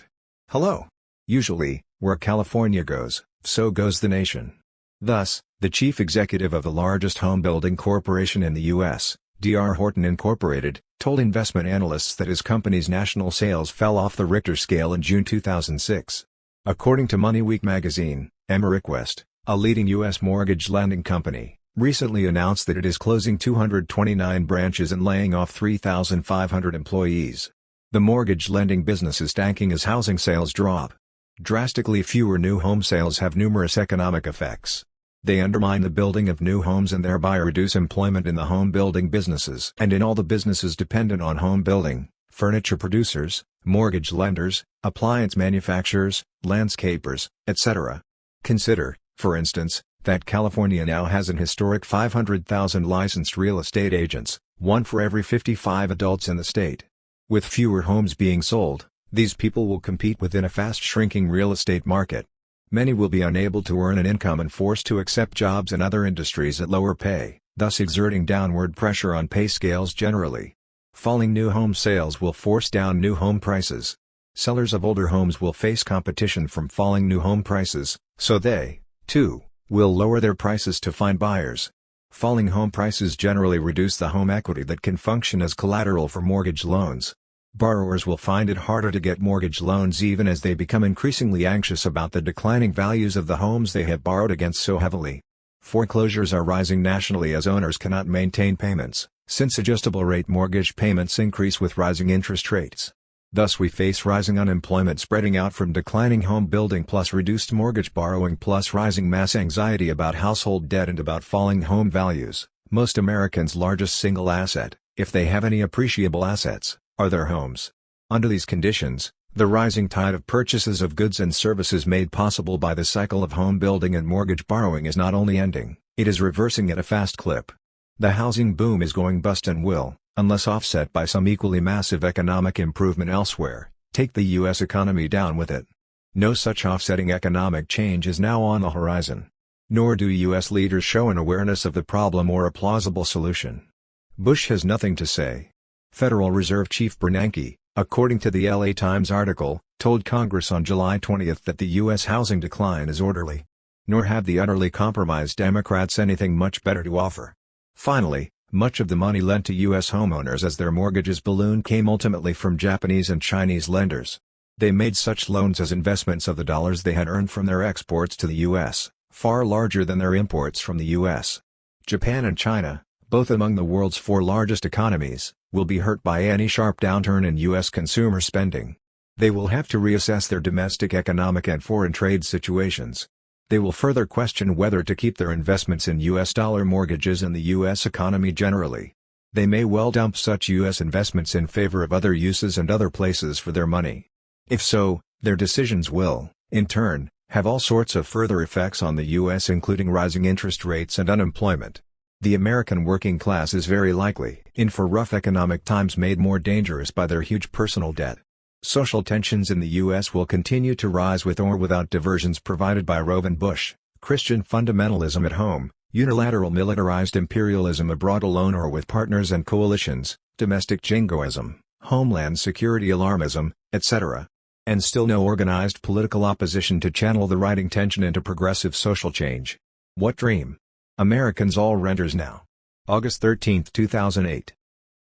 Hello. Usually, where California goes, so goes the nation. Thus, the chief executive of the largest home building corporation in the U.S., D.R. Horton Incorporated, told investment analysts that his company's national sales fell off the Richter scale in June 2006. According to MoneyWeek magazine, Emerick West, a leading U.S. mortgage lending company, recently announced that it is closing 229 branches and laying off 3,500 employees. The mortgage lending business is tanking as housing sales drop. Drastically fewer new home sales have numerous economic effects. They undermine the building of new homes and thereby reduce employment in the home building businesses and in all the businesses dependent on home building: furniture producers, mortgage lenders, appliance manufacturers, landscapers, etc. Consider, for instance, that California now has an historic 500,000 licensed real estate agents, one for every 55 adults in the state. With fewer homes being sold, these people will compete within a fast-shrinking real estate market. Many will be unable to earn an income and forced to accept jobs in other industries at lower pay, thus exerting downward pressure on pay scales generally. Falling new home sales will force down new home prices. Sellers of older homes will face competition from falling new home prices, so they, too, will lower their prices to find buyers. Falling home prices generally reduce the home equity that can function as collateral for mortgage loans. Borrowers will find it harder to get mortgage loans even as they become increasingly anxious about the declining values of the homes they have borrowed against so heavily. Foreclosures are rising nationally as owners cannot maintain payments, since adjustable-rate mortgage payments increase with rising interest rates. Thus we face rising unemployment spreading out from declining home building plus reduced mortgage borrowing plus rising mass anxiety about household debt and about falling home values. Most Americans' largest single asset, if they have any appreciable assets, are their homes. Under these conditions, the rising tide of purchases of goods and services made possible by the cycle of home building and mortgage borrowing is not only ending, it is reversing at a fast clip. The housing boom is going bust and will, unless offset by some equally massive economic improvement elsewhere, take the U.S. economy down with it. No such offsetting economic change is now on the horizon. Nor do U.S. leaders show an awareness of the problem or a plausible solution. Bush has nothing to say. Federal Reserve Chief Bernanke, according to the LA Times article, told Congress on July 20 that the U.S. housing decline is orderly. Nor have the utterly compromised Democrats anything much better to offer. Finally, much of the money lent to U.S. homeowners as their mortgages ballooned came ultimately from Japanese and Chinese lenders. They made such loans as investments of the dollars they had earned from their exports to the U.S., far larger than their imports from the U.S. Japan and China, both among the world's 4 largest economies, will be hurt by any sharp downturn in U.S. consumer spending. They will have to reassess their domestic economic and foreign trade situations. They will further question whether to keep their investments in U.S. dollar mortgages and the U.S. economy generally. They may well dump such U.S. investments in favor of other uses and other places for their money. If so, their decisions will, in turn, have all sorts of further effects on the U.S. including rising interest rates and unemployment. The American working class is very likely in for rough economic times made more dangerous by their huge personal debt. Social tensions in the U.S. will continue to rise with or without diversions provided by Rove and Bush, Christian fundamentalism at home, unilateral militarized imperialism abroad alone or with partners and coalitions, domestic jingoism, homeland security alarmism, etc. And still no organized political opposition to channel the rising tension into progressive social change. What dream? Americans all renters now. August 13, 2008.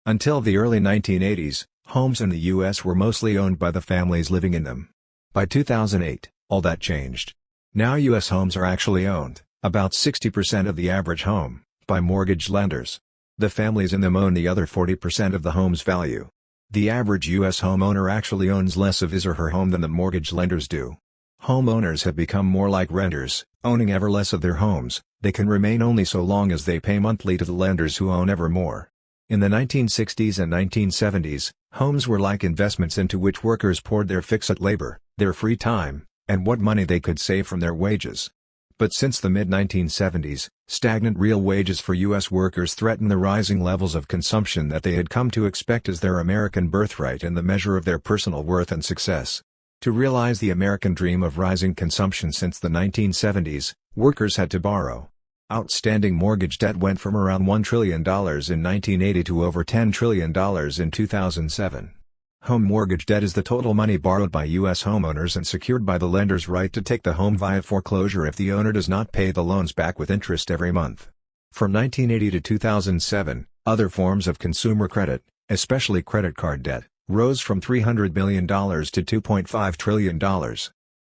Until the early 1980s, homes in the U.S. were mostly owned by the families living in them. By 2008, all that changed. Now U.S. homes are actually owned, about 60% of the average home, by mortgage lenders. The families in them own the other 40% of the home's value. The average U.S. homeowner actually owns less of his or her home than the mortgage lenders do. Homeowners have become more like renters, owning ever less of their homes. They can remain only so long as they pay monthly to the lenders who own ever more. In the 1960s and 1970s, homes were like investments into which workers poured their fixed labor, their free time, and what money they could save from their wages. But since the mid-1970s, stagnant real wages for U.S. workers threaten the rising levels of consumption that they had come to expect as their American birthright and the measure of their personal worth and success. To realize the American dream of rising consumption since the 1970s, workers had to borrow. Outstanding mortgage debt went from around $1 trillion in 1980 to over $10 trillion in 2007. Home mortgage debt is the total money borrowed by U.S. homeowners and secured by the lender's right to take the home via foreclosure if the owner does not pay the loans back with interest every month. From 1980 to 2007, other forms of consumer credit, especially credit card debt, rose from $300 billion to $2.5 trillion.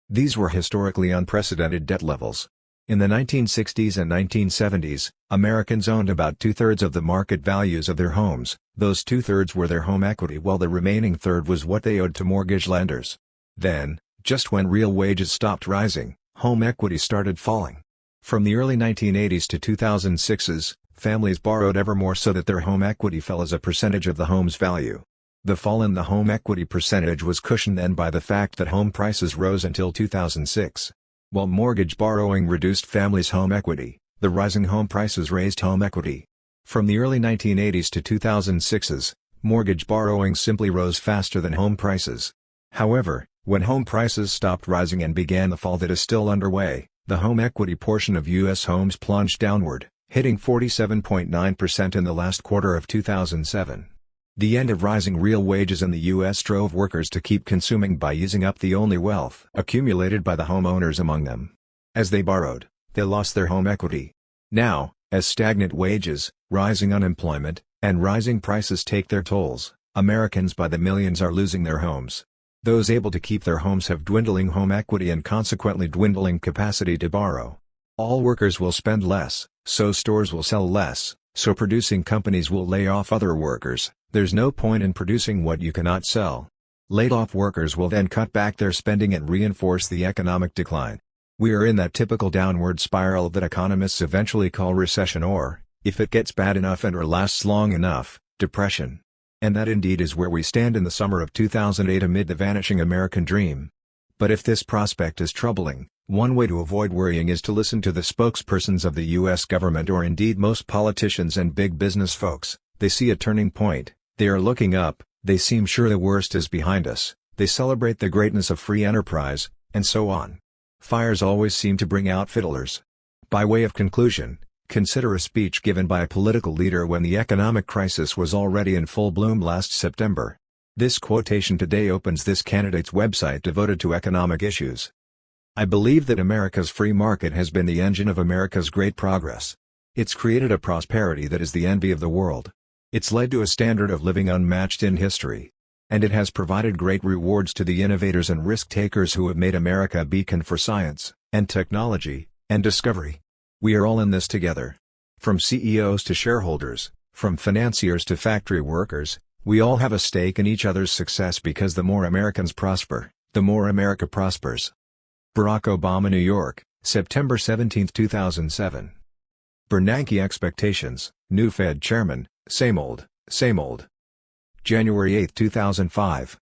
These were historically unprecedented debt levels. In the 1960s and 1970s, Americans owned about two-thirds of the market values of their homes. Those two-thirds were their home equity while the remaining third was what they owed to mortgage lenders. Then, just when real wages stopped rising, home equity started falling. From the early 1980s to 2006s, families borrowed ever more so that their home equity fell as a percentage of the home's value. The fall in the home equity percentage was cushioned then by the fact that home prices rose until 2006. While mortgage borrowing reduced families' home equity, the rising home prices raised home equity. From the early 1980s to 2006s, mortgage borrowing simply rose faster than home prices. However, when home prices stopped rising and began the fall that is still underway, the home equity portion of U.S. homes plunged downward, hitting 47.9% in the last quarter of 2007. The end of rising real wages in the U.S. drove workers to keep consuming by using up the only wealth accumulated by the homeowners among them. As they borrowed, they lost their home equity. Now, as stagnant wages, rising unemployment, and rising prices take their tolls, Americans by the millions are losing their homes. Those able to keep their homes have dwindling home equity and consequently dwindling capacity to borrow. All workers will spend less, so stores will sell less, so producing companies will lay off other workers. There's no point in producing what you cannot sell. Laid-off workers will then cut back their spending and reinforce the economic decline. We are in that typical downward spiral that economists eventually call recession or, if it gets bad enough and or lasts long enough, depression. And that indeed is where we stand in the summer of 2008 amid the vanishing American dream. But if this prospect is troubling, one way to avoid worrying is to listen to the spokespersons of the U.S. government or indeed most politicians and big business folks. They see a turning point. They are looking up, they seem sure the worst is behind us, they celebrate the greatness of free enterprise, and so on. Fires always seem to bring out fiddlers. By way of conclusion, consider a speech given by a political leader when the economic crisis was already in full bloom last September. This quotation today opens this candidate's website devoted to economic issues. I believe that America's free market has been the engine of America's great progress. It's created a prosperity that is the envy of the world. It's led to a standard of living unmatched in history. And it has provided great rewards to the innovators and risk-takers who have made America a beacon for science, and technology, and discovery. We are all in this together. From CEOs to shareholders, from financiers to factory workers, we all have a stake in each other's success because the more Americans prosper, the more America prospers. Barack Obama, New York, September 17, 2007. Bernanke expectations, new Fed chairman. Same old, same old. January 8, 2005.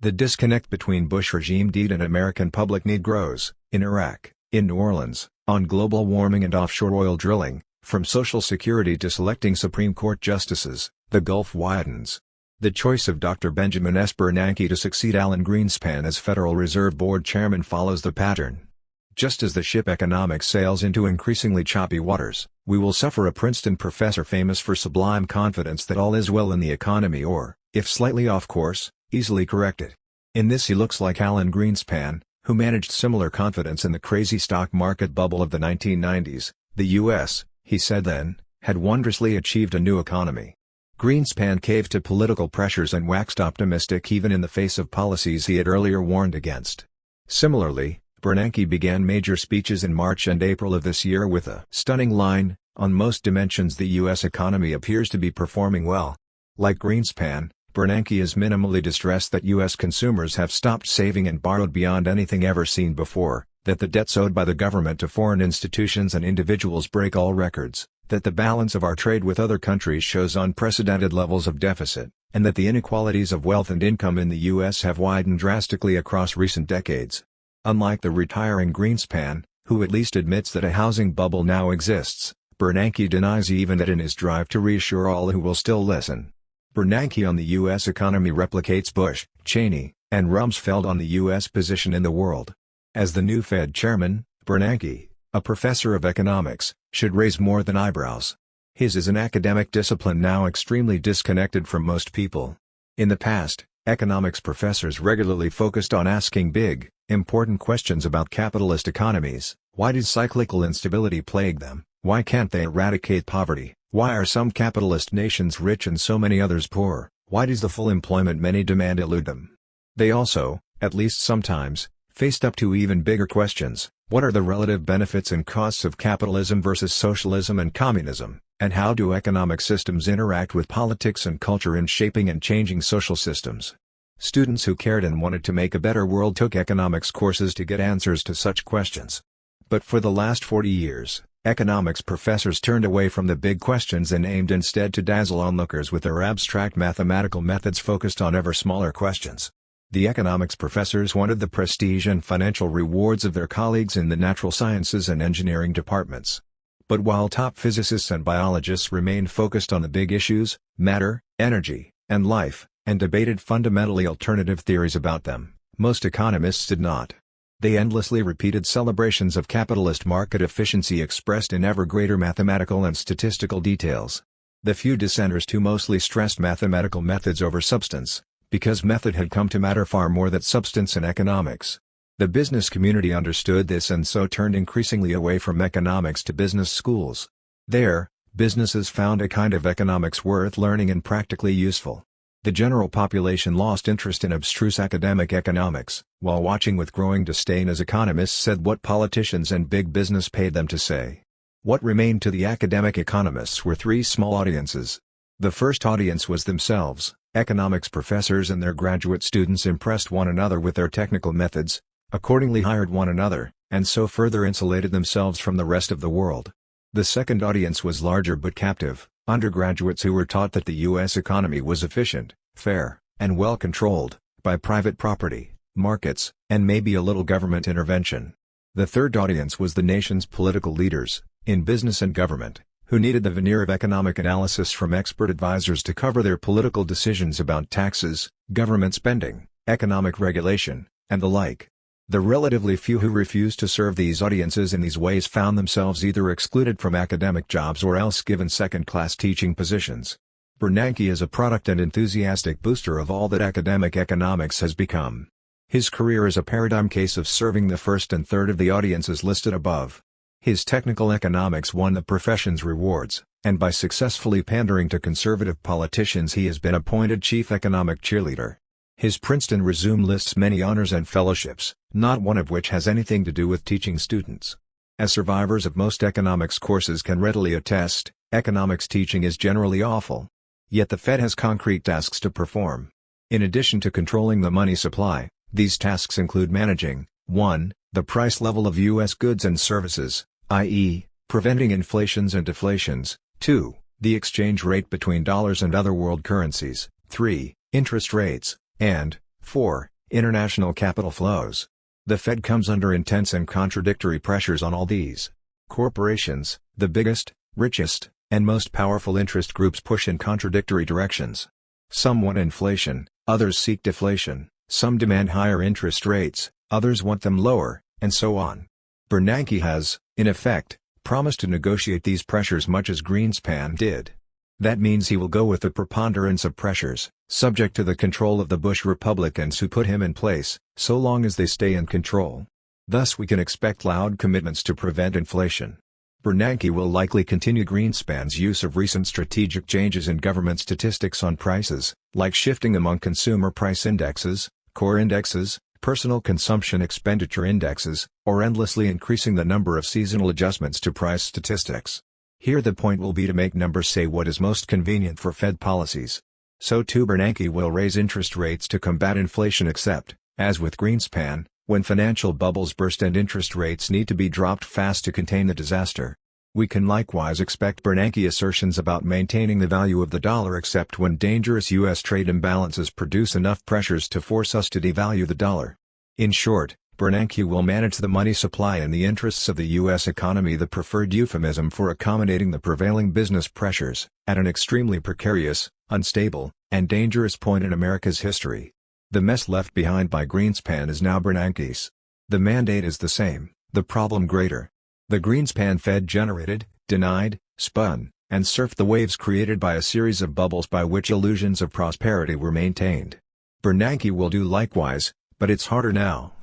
The disconnect between Bush regime deed and American public need grows, in Iraq, in New Orleans, on global warming and offshore oil drilling, from Social Security to selecting Supreme Court justices, the gulf widens. The choice of Dr. Benjamin S. Bernanke to succeed Alan Greenspan as Federal Reserve Board Chairman follows the pattern. Just as the ship economics sails into increasingly choppy waters, we will suffer. A Princeton professor famous for sublime confidence that all is well in the economy or, if slightly off course, easily corrected. In this he looks like Alan Greenspan, who managed similar confidence in the crazy stock market bubble of the 1990s. The U.S., he said then, had wondrously achieved a new economy. Greenspan caved to political pressures and waxed optimistic even in the face of policies he had earlier warned against. Similarly, Bernanke began major speeches in March and April of this year with a stunning line, "On most dimensions the U.S. economy appears to be performing well." Like Greenspan, Bernanke is minimally distressed that U.S. consumers have stopped saving and borrowed beyond anything ever seen before, that the debts owed by the government to foreign institutions and individuals break all records, that the balance of our trade with other countries shows unprecedented levels of deficit, and that the inequalities of wealth and income in the U.S. have widened drastically across recent decades. Unlike the retiring Greenspan, who at least admits that a housing bubble now exists, Bernanke denies even that in his drive to reassure all who will still listen. Bernanke on the U.S. economy replicates Bush, Cheney, and Rumsfeld on the U.S. position in the world. As the new Fed chairman, Bernanke, a professor of economics, should raise more than eyebrows. His is an academic discipline now extremely disconnected from most people. In the past, economics professors regularly focused on asking big, important questions about capitalist economies. Why does cyclical instability plague them? Why can't they eradicate poverty? Why are some capitalist nations rich and so many others poor? Why does the full employment many demand elude them? They also, at least sometimes, faced up to even bigger questions. What are the relative benefits and costs of capitalism versus socialism and communism, and how do economic systems interact with politics and culture in shaping and changing social systems? Students who cared and wanted to make a better world took economics courses to get answers to such questions. But for the last 40 years, economics professors turned away from the big questions and aimed instead to dazzle onlookers with their abstract mathematical methods focused on ever smaller questions. The economics professors wanted the prestige and financial rewards of their colleagues in the natural sciences and engineering departments. But while top physicists and biologists remained focused on the big issues, matter, energy, and life, and debated fundamentally alternative theories about them, most economists did not. They endlessly repeated celebrations of capitalist market efficiency expressed in ever greater mathematical and statistical details. The few dissenters too mostly stressed mathematical methods over substance, because method had come to matter far more than substance in economics. The business community understood this and so turned increasingly away from economics to business schools. There, businesses found a kind of economics worth learning and practically useful. The general population lost interest in abstruse academic economics, while watching with growing disdain as economists said what politicians and big business paid them to say. What remained to the academic economists were three small audiences. The first audience was themselves. Economics professors and their graduate students impressed one another with their technical methods, accordingly hired one another, and so further insulated themselves from the rest of the world. The second audience was larger but captive, undergraduates who were taught that the U.S. economy was efficient, fair, and well controlled, by private property, markets, and maybe a little government intervention. The third audience was the nation's political leaders, in business and government, who needed the veneer of economic analysis from expert advisors to cover their political decisions about taxes, government spending, economic regulation, and the like. The relatively few who refused to serve these audiences in these ways found themselves either excluded from academic jobs or else given second-class teaching positions. Bernanke is a product and enthusiastic booster of all that academic economics has become. His career is a paradigm case of serving the first and third of the audiences listed above. His technical economics won the profession's rewards, and by successfully pandering to conservative politicians he has been appointed chief economic cheerleader. His Princeton resume lists many honors and fellowships, not one of which has anything to do with teaching students. As survivors of most economics courses can readily attest, economics teaching is generally awful. Yet the Fed has concrete tasks to perform. In addition to controlling the money supply, these tasks include managing 1. The price level of U.S. goods and services, i.e., preventing inflations and deflations, 2. The exchange rate between dollars and other world currencies, 3. Interest rates, and 4. International capital flows. The Fed comes under intense and contradictory pressures on all these. Corporations, the biggest, richest, and most powerful interest groups push in contradictory directions. Some want inflation, others seek deflation, some demand higher interest rates, others want them lower, and so on. Bernanke has, in effect, promised to negotiate these pressures much as Greenspan did. That means he will go with the preponderance of pressures, subject to the control of the Bush Republicans who put him in place, so long as they stay in control. Thus we can expect loud commitments to prevent inflation. Bernanke will likely continue Greenspan's use of recent strategic changes in government statistics on prices, like shifting among consumer price indexes, core indexes, personal consumption expenditure indexes, or endlessly increasing the number of seasonal adjustments to price statistics. Here the point will be to make numbers say what is most convenient for Fed policies. So too Bernanke will raise interest rates to combat inflation except, as with Greenspan, when financial bubbles burst and interest rates need to be dropped fast to contain the disaster. We can likewise expect Bernanke assertions about maintaining the value of the dollar except when dangerous U.S. trade imbalances produce enough pressures to force us to devalue the dollar. In short, Bernanke will manage the money supply in the interests of the U.S. economy, the preferred euphemism for accommodating the prevailing business pressures, at an extremely precarious, unstable, and dangerous point in America's history. The mess left behind by Greenspan is now Bernanke's. The mandate is the same, the problem greater. The Greenspan Fed generated, denied, spun, and surfed the waves created by a series of bubbles by which illusions of prosperity were maintained. Bernanke will do likewise, but it's harder now.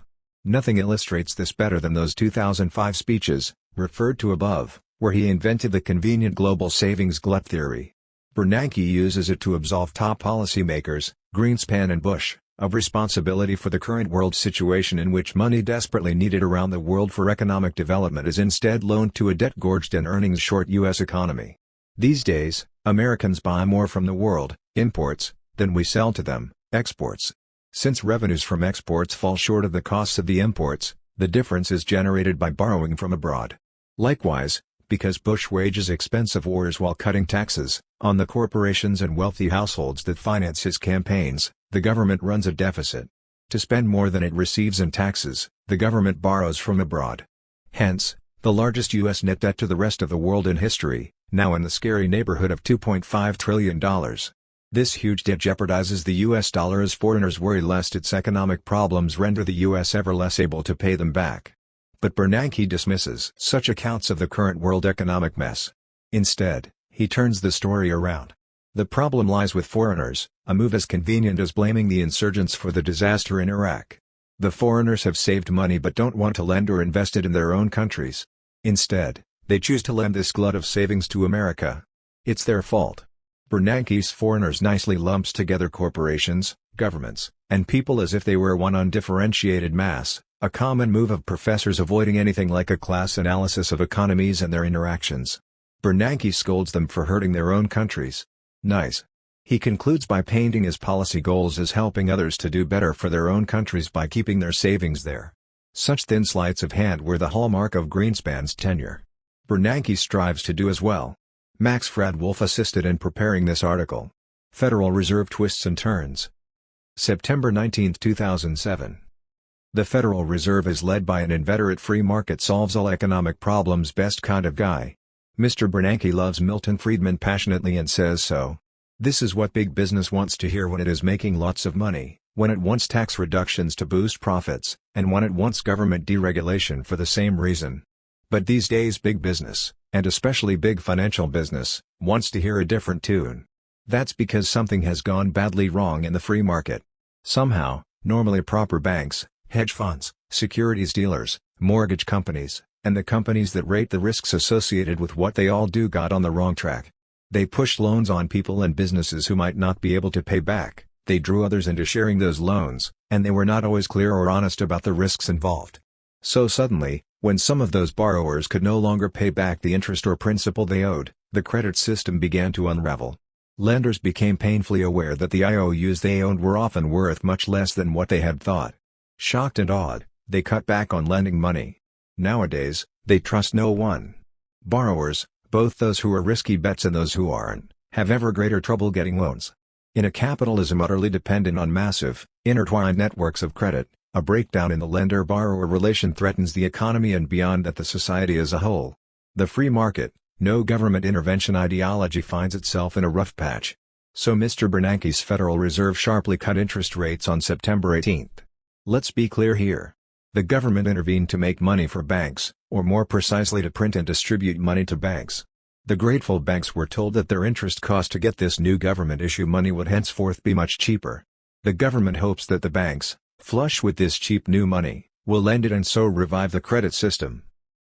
Nothing illustrates this better than those 2005 speeches, referred to above, where he invented the convenient global savings glut theory. Bernanke uses it to absolve top policymakers, Greenspan and Bush, of responsibility for the current world situation in which money desperately needed around the world for economic development is instead loaned to a debt-gorged and earnings-short U.S. economy. These days, Americans buy more from the world, imports, than we sell to them, exports. Since revenues from exports fall short of the costs of the imports, the difference is generated by borrowing from abroad. Likewise, because Bush wages expensive wars while cutting taxes on the corporations and wealthy households that finance his campaigns, the government runs a deficit. To spend more than it receives in taxes, the government borrows from abroad. Hence, the largest U.S. net debt to the rest of the world in history, now in the scary neighborhood of $2.5 trillion. This huge debt jeopardizes the U.S. dollar as foreigners worry lest its economic problems render the U.S. ever less able to pay them back. But Bernanke dismisses such accounts of the current world economic mess. Instead, he turns the story around. The problem lies with foreigners, a move as convenient as blaming the insurgents for the disaster in Iraq. The foreigners have saved money but don't want to lend or invest it in their own countries. Instead, they choose to lend this glut of savings to America. It's their fault. Bernanke's foreigners nicely lumps together corporations, governments, and people as if they were one undifferentiated mass, a common move of professors avoiding anything like a class analysis of economies and their interactions. Bernanke scolds them for hurting their own countries. Nice. He concludes by painting his policy goals as helping others to do better for their own countries by keeping their savings there. Such thin sleights of hand were the hallmark of Greenspan's tenure. Bernanke strives to do as well. Max Fred Wolff assisted in preparing this article. Federal Reserve Twists and Turns. September 19, 2007. The Federal Reserve is led by an inveterate free market solves all economic problems best kind of guy. Mr. Bernanke loves Milton Friedman passionately and says so. This is what big business wants to hear when it is making lots of money, when it wants tax reductions to boost profits, and when it wants government deregulation for the same reason. But these days big business, and especially big financial business, wants to hear a different tune. That's because something has gone badly wrong in the free market. Somehow, normally proper banks, hedge funds, securities dealers, mortgage companies, and the companies that rate the risks associated with what they all do got on the wrong track. They pushed loans on people and businesses who might not be able to pay back, they drew others into sharing those loans, and they were not always clear or honest about the risks involved. So suddenly, when some of those borrowers could no longer pay back the interest or principal they owed, the credit system began to unravel. Lenders became painfully aware that the IOUs they owned were often worth much less than what they had thought. Shocked and awed, they cut back on lending money. Nowadays, they trust no one. Borrowers, both those who are risky bets and those who aren't, have ever greater trouble getting loans. In a capitalism utterly dependent on massive, intertwined networks of credit, a breakdown in the lender-borrower relation threatens the economy and beyond that the society as a whole. The free market, no government intervention ideology finds itself in a rough patch. So Mr. Bernanke's Federal Reserve sharply cut interest rates on September 18. Let's be clear here. The government intervened to make money for banks, or more precisely to print and distribute money to banks. The grateful banks were told that their interest cost to get this new government issue money would henceforth be much cheaper. The government hopes that the banks, flush with this cheap new money, will lend it and so revive the credit system.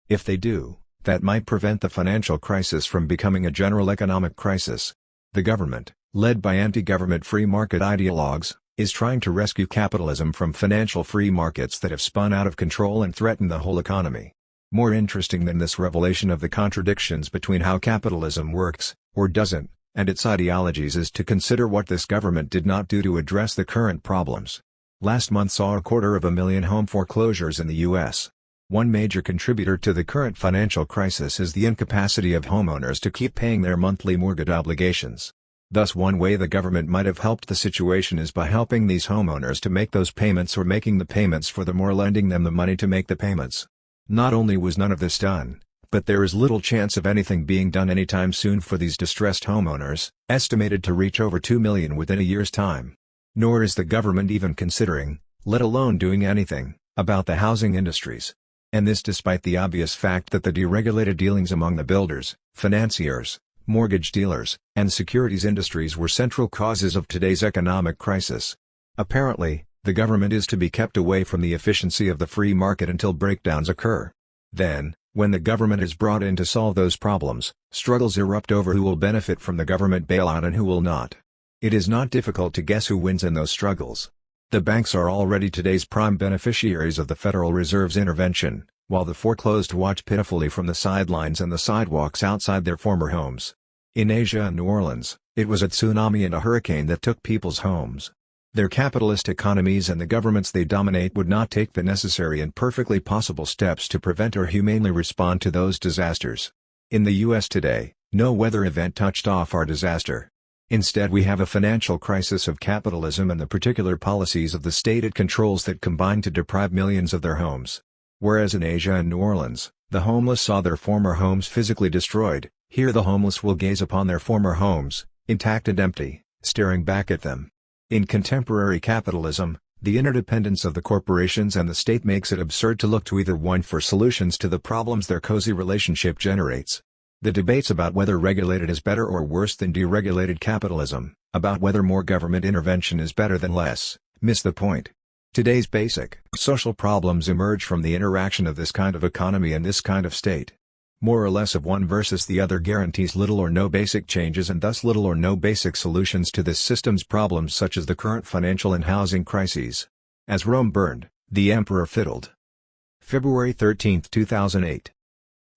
If they do, that might prevent the financial crisis from becoming a general economic crisis. The government, led by anti-government free market ideologues, is trying to rescue capitalism from financial free markets that have spun out of control and threaten the whole economy. More interesting than this revelation of the contradictions between how capitalism works, or doesn't, and its ideologies is to consider what this government did not do to address the current problems. Last month saw 250,000 home foreclosures in the U.S. One major contributor to the current financial crisis is the incapacity of homeowners to keep paying their monthly mortgage obligations. Thus one way the government might have helped the situation is by helping these homeowners to make those payments or making the payments for them or lending them the money to make the payments. Not only was none of this done, but there is little chance of anything being done anytime soon for these distressed homeowners, estimated to reach over 2 million within a year's time. Nor is the government even considering, let alone doing anything, about the housing industries. And this despite the obvious fact that the deregulated dealings among the builders, financiers, mortgage dealers, and securities industries were central causes of today's economic crisis. Apparently, the government is to be kept away from the efficiency of the free market until breakdowns occur. Then, when the government is brought in to solve those problems, struggles erupt over who will benefit from the government bailout and who will not. It is not difficult to guess who wins in those struggles. The banks are already today's prime beneficiaries of the Federal Reserve's intervention, while the foreclosed watch pitifully from the sidelines and the sidewalks outside their former homes. In Asia and New Orleans, it was a tsunami and a hurricane that took people's homes. Their capitalist economies and the governments they dominate would not take the necessary and perfectly possible steps to prevent or humanely respond to those disasters. In the U.S. today, no weather event touched off our disaster. Instead we have a financial crisis of capitalism and the particular policies of the state it controls that combine to deprive millions of their homes. Whereas in Asia and New Orleans, the homeless saw their former homes physically destroyed, here the homeless will gaze upon their former homes, intact and empty, staring back at them. In contemporary capitalism, the interdependence of the corporations and the state makes it absurd to look to either one for solutions to the problems their cozy relationship generates. The debates about whether regulated is better or worse than deregulated capitalism, about whether more government intervention is better than less, miss the point. Today's basic social problems emerge from the interaction of this kind of economy and this kind of state. More or less of one versus the other guarantees little or no basic changes and thus little or no basic solutions to this system's problems such as the current financial and housing crises. As Rome burned, the emperor fiddled. February 13, 2008.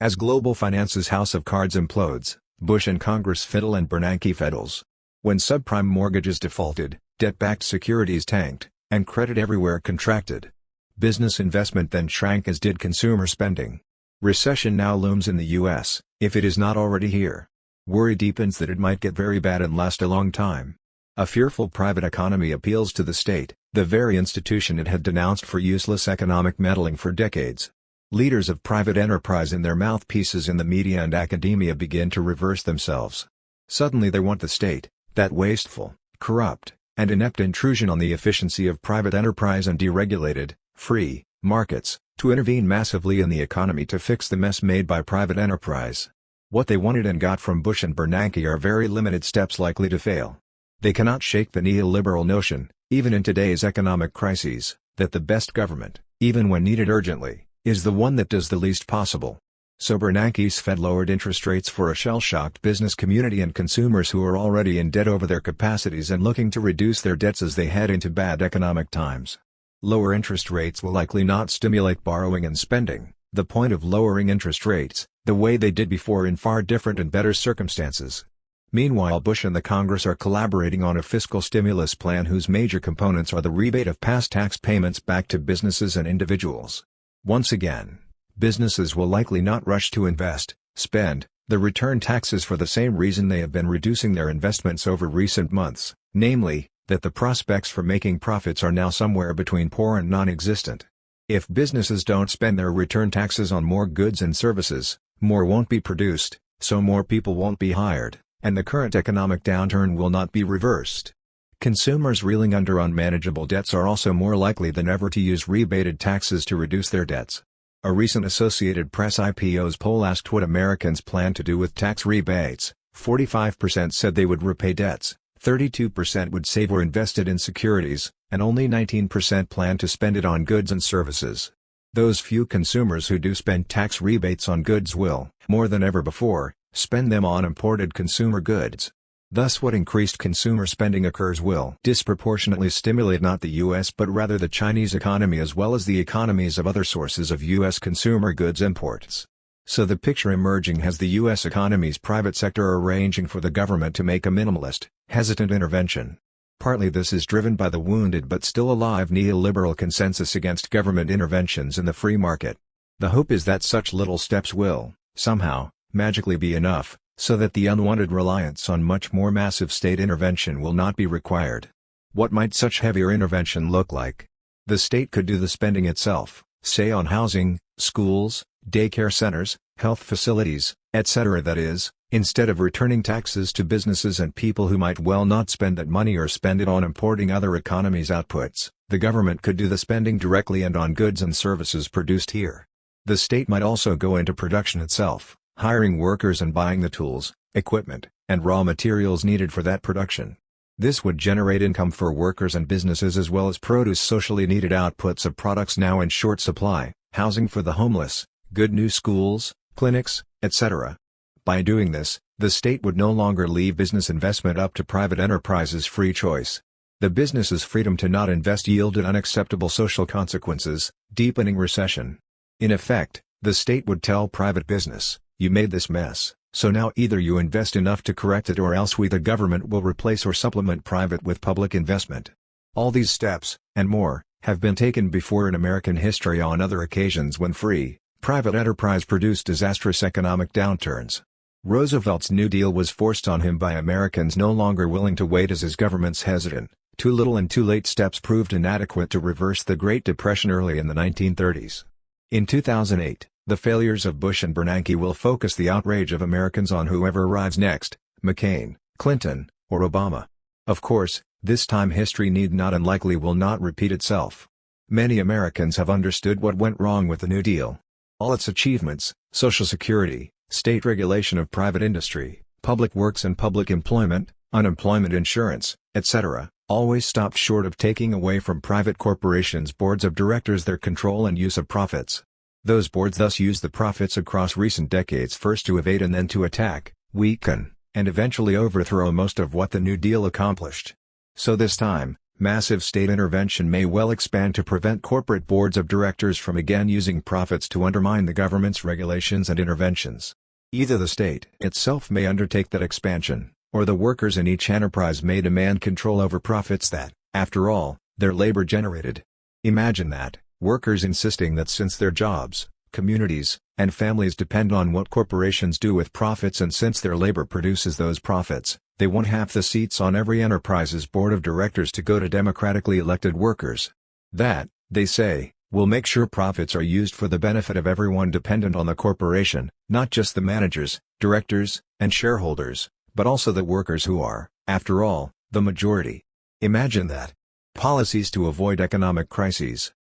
As global finance's house of cards implodes, Bush and Congress fiddle and Bernanke fiddles. When subprime mortgages defaulted, debt-backed securities tanked, and credit everywhere contracted. Business investment then shrank as did consumer spending. Recession now looms in the U.S., if it is not already here. Worry deepens that it might get very bad and last a long time. A fearful private economy appeals to the state, the very institution it had denounced for useless economic meddling for decades. Leaders of private enterprise and their mouthpieces in the media and academia begin to reverse themselves. Suddenly they want the state, that wasteful, corrupt, and inept intrusion on the efficiency of private enterprise and deregulated, free, markets, to intervene massively in the economy to fix the mess made by private enterprise. What they wanted and got from Bush and Bernanke are very limited steps likely to fail. They cannot shake the neoliberal notion, even in today's economic crises, that the best government, even when needed urgently, is the one that does the least possible. So Bernanke's Fed lowered interest rates for a shell-shocked business community and consumers who are already in debt over their capacities and looking to reduce their debts as they head into bad economic times. Lower interest rates will likely not stimulate borrowing and spending, the point of lowering interest rates, the way they did before in far different and better circumstances. Meanwhile Bush and the Congress are collaborating on a fiscal stimulus plan whose major components are the rebate of past tax payments back to businesses and individuals. Once again, businesses will likely not rush to invest, spend, the return taxes for the same reason they have been reducing their investments over recent months, namely, that the prospects for making profits are now somewhere between poor and non-existent. If businesses don't spend their return taxes on more goods and services, more won't be produced, so more people won't be hired, and the current economic downturn will not be reversed. Consumers reeling under unmanageable debts are also more likely than ever to use rebated taxes to reduce their debts. A recent Associated Press IPO's poll asked what Americans plan to do with tax rebates. 45% said they would repay debts, 32% would save or invest it in securities, and only 19% plan to spend it on goods and services. Those few consumers who do spend tax rebates on goods will, more than ever before, spend them on imported consumer goods. Thus what increased consumer spending occurs will disproportionately stimulate not the U.S. but rather the Chinese economy as well as the economies of other sources of U.S. consumer goods imports. So the picture emerging has the U.S. economy's private sector arranging for the government to make a minimalist, hesitant intervention. Partly this is driven by the wounded but still alive neoliberal consensus against government interventions in the free market. The hope is that such little steps will, somehow, magically be enough, so that the unwanted reliance on much more massive state intervention will not be required. What might such heavier intervention look like? The state could do the spending itself, say on housing, schools, daycare centers, health facilities, etc. That is, instead of returning taxes to businesses and people who might well not spend that money or spend it on importing other economies' outputs, the government could do the spending directly and on goods and services produced here. The state might also go into production itself, hiring workers and buying the tools, equipment, and raw materials needed for that production. This would generate income for workers and businesses as well as produce socially needed outputs of products now in short supply, housing for the homeless, good new schools, clinics, etc. By doing this, the state would no longer leave business investment up to private enterprises' free choice. The business's freedom to not invest yielded unacceptable social consequences, deepening recession. In effect, the state would tell private business, "You made this mess, so now either you invest enough to correct it or else we the government will replace or supplement private with public investment." All these steps, and more, have been taken before in American history on other occasions when free, private enterprise produced disastrous economic downturns. Roosevelt's New Deal was forced on him by Americans no longer willing to wait as his government's hesitant, too little and too late steps proved inadequate to reverse the Great Depression early in the 1930s. In 2008, the failures of Bush and Bernanke will focus the outrage of Americans on whoever arrives next, McCain, Clinton, or Obama. Of course, this time history need not and likely will not repeat itself. Many Americans have understood what went wrong with the New Deal. All its achievements, Social Security, state regulation of private industry, public works and public employment, unemployment insurance, etc., always stopped short of taking away from private corporations' boards of directors their control and use of profits. Those boards thus used the profits across recent decades first to evade and then to attack, weaken, and eventually overthrow most of what the New Deal accomplished. So this time, massive state intervention may well expand to prevent corporate boards of directors from again using profits to undermine the government's regulations and interventions. Either the state itself may undertake that expansion, or the workers in each enterprise may demand control over profits that, after all, their labor generated. Imagine that, workers insisting that since their jobs, communities, and families depend on what corporations do with profits and since their labor produces those profits, they want half the seats on every enterprise's board of directors to go to democratically elected workers. That, they say, will make sure profits are used for the benefit of everyone dependent on the corporation, not just the managers, directors, and shareholders, but also the workers who are, after all, the majority. Imagine that. Policies to avoid economic crises.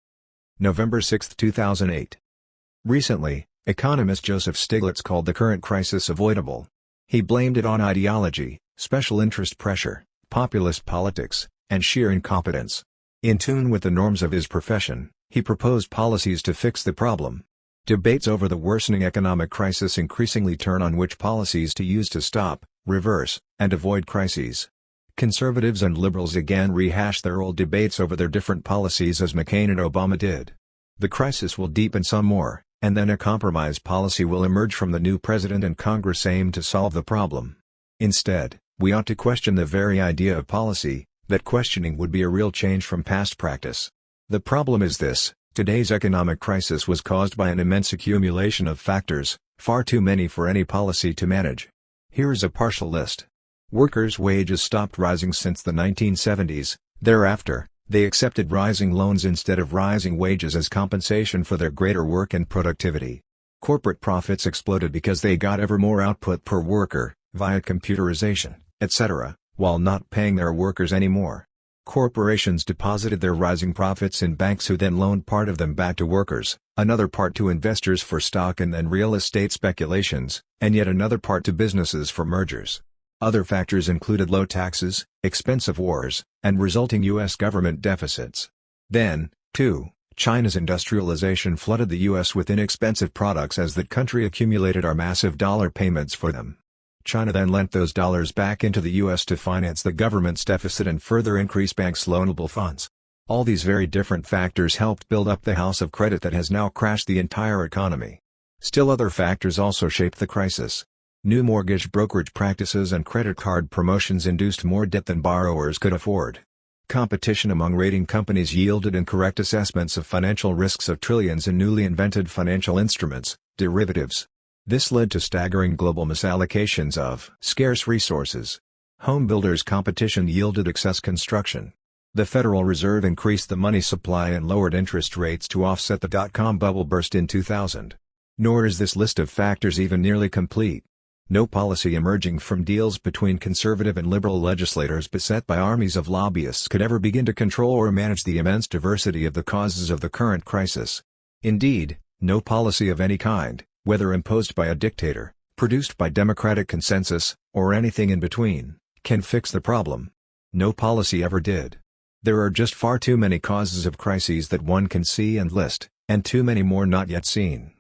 November 6, 2008. Recently, economist Joseph Stiglitz called the current crisis avoidable. He blamed it on ideology, special interest pressure, populist politics, and sheer incompetence. In tune with the norms of his profession, he proposed policies to fix the problem. Debates over the worsening economic crisis increasingly turn on which policies to use to stop, reverse, and avoid crises. Conservatives and liberals again rehash their old debates over their different policies as McCain and Obama did. The crisis will deepen some more, and then a compromise policy will emerge from the new president and Congress aimed to solve the problem. Instead, we ought to question the very idea of policy. That questioning would be a real change from past practice. The problem is this: today's economic crisis was caused by an immense accumulation of factors, far too many for any policy to manage. Here is a partial list. Workers' wages stopped rising since the 1970s, thereafter, they accepted rising loans instead of rising wages as compensation for their greater work and productivity. Corporate profits exploded because they got ever more output per worker, via computerization, etc., while not paying their workers anymore. Corporations deposited their rising profits in banks who then loaned part of them back to workers, another part to investors for stock and then real estate speculations, and yet another part to businesses for mergers. Other factors included low taxes, expensive wars, and resulting U.S. government deficits. Then, too, China's industrialization flooded the U.S. with inexpensive products as that country accumulated our massive dollar payments for them. China then lent those dollars back into the U.S. to finance the government's deficit and further increase banks' loanable funds. All these very different factors helped build up the house of credit that has now crashed the entire economy. Still other factors also shaped the crisis. New mortgage brokerage practices and credit card promotions induced more debt than borrowers could afford. Competition among rating companies yielded incorrect assessments of financial risks of trillions in newly invented financial instruments, derivatives. This led to staggering global misallocations of scarce resources. Home builders' competition yielded excess construction. The Federal Reserve increased the money supply and lowered interest rates to offset the dot-com bubble burst in 2000. Nor is this list of factors even nearly complete. No policy emerging from deals between conservative and liberal legislators beset by armies of lobbyists could ever begin to control or manage the immense diversity of the causes of the current crisis. Indeed, no policy of any kind, whether imposed by a dictator, produced by democratic consensus, or anything in between, can fix the problem. No policy ever did. There are just far too many causes of crises that one can see and list, and too many more not yet seen.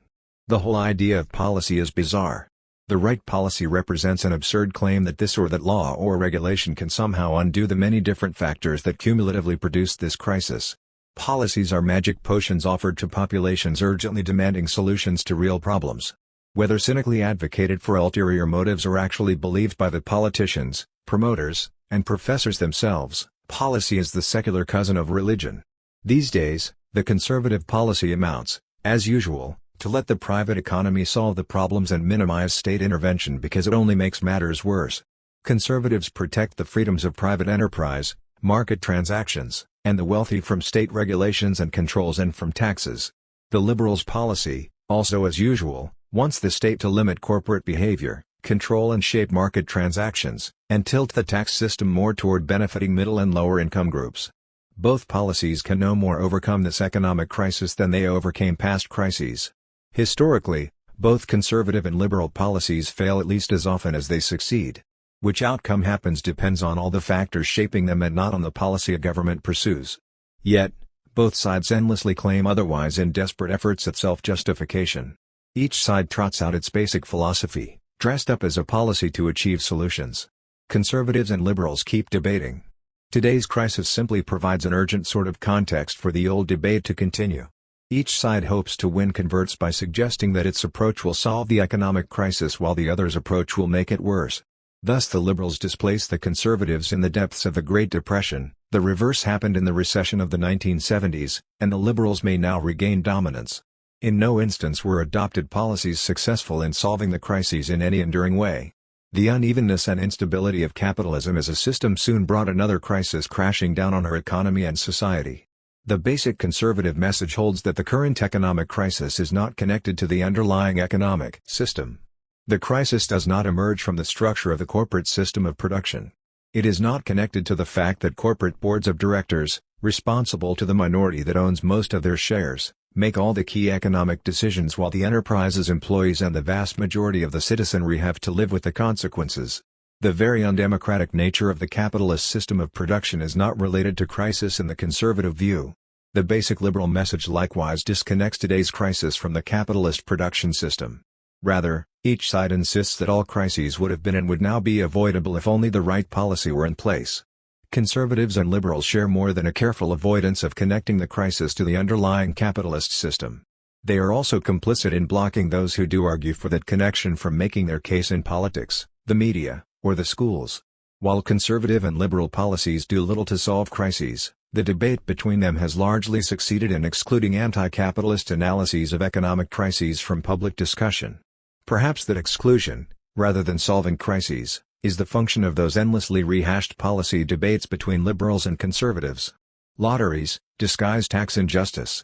The whole idea of policy is bizarre. The right policy represents an absurd claim that this or that law or regulation can somehow undo the many different factors that cumulatively produced this crisis. Policies are magic potions offered to populations urgently demanding solutions to real problems. Whether cynically advocated for ulterior motives or actually believed by the politicians, promoters, and professors themselves, policy is the secular cousin of religion. These days, the conservative policy amounts, as usual, to let the private economy solve the problems and minimize state intervention because it only makes matters worse. Conservatives protect the freedoms of private enterprise, market transactions, and the wealthy from state regulations and controls and from taxes. The liberals' policy, also as usual, wants the state to limit corporate behavior, control and shape market transactions, and tilt the tax system more toward benefiting middle and lower income groups. Both policies can no more overcome this economic crisis than they overcame past crises. Historically, both conservative and liberal policies fail at least as often as they succeed. Which outcome happens depends on all the factors shaping them and not on the policy a government pursues. Yet, both sides endlessly claim otherwise in desperate efforts at self-justification. Each side trots out its basic philosophy, dressed up as a policy to achieve solutions. Conservatives and liberals keep debating. Today's crisis simply provides an urgent sort of context for the old debate to continue. Each side hopes to win converts by suggesting that its approach will solve the economic crisis while the other's approach will make it worse. Thus the liberals displace the conservatives in the depths of the Great Depression, the reverse happened in the recession of the 1970s, and the liberals may now regain dominance. In no instance were adopted policies successful in solving the crises in any enduring way. The unevenness and instability of capitalism as a system soon brought another crisis crashing down on our economy and society. The basic conservative message holds that the current economic crisis is not connected to the underlying economic system. The crisis does not emerge from the structure of the corporate system of production. It is not connected to the fact that corporate boards of directors, responsible to the minority that owns most of their shares, make all the key economic decisions while the enterprise's employees and the vast majority of the citizenry have to live with the consequences. The very undemocratic nature of the capitalist system of production is not related to crisis in the conservative view. The basic liberal message likewise disconnects today's crisis from the capitalist production system. Rather, each side insists that all crises would have been and would now be avoidable if only the right policy were in place. Conservatives and liberals share more than a careful avoidance of connecting the crisis to the underlying capitalist system. They are also complicit in blocking those who do argue for that connection from making their case in politics, the media, or the schools. While conservative and liberal policies do little to solve crises, the debate between them has largely succeeded in excluding anti-capitalist analyses of economic crises from public discussion. Perhaps that exclusion, rather than solving crises, is the function of those endlessly rehashed policy debates between liberals and conservatives. Lotteries, disguised tax injustice.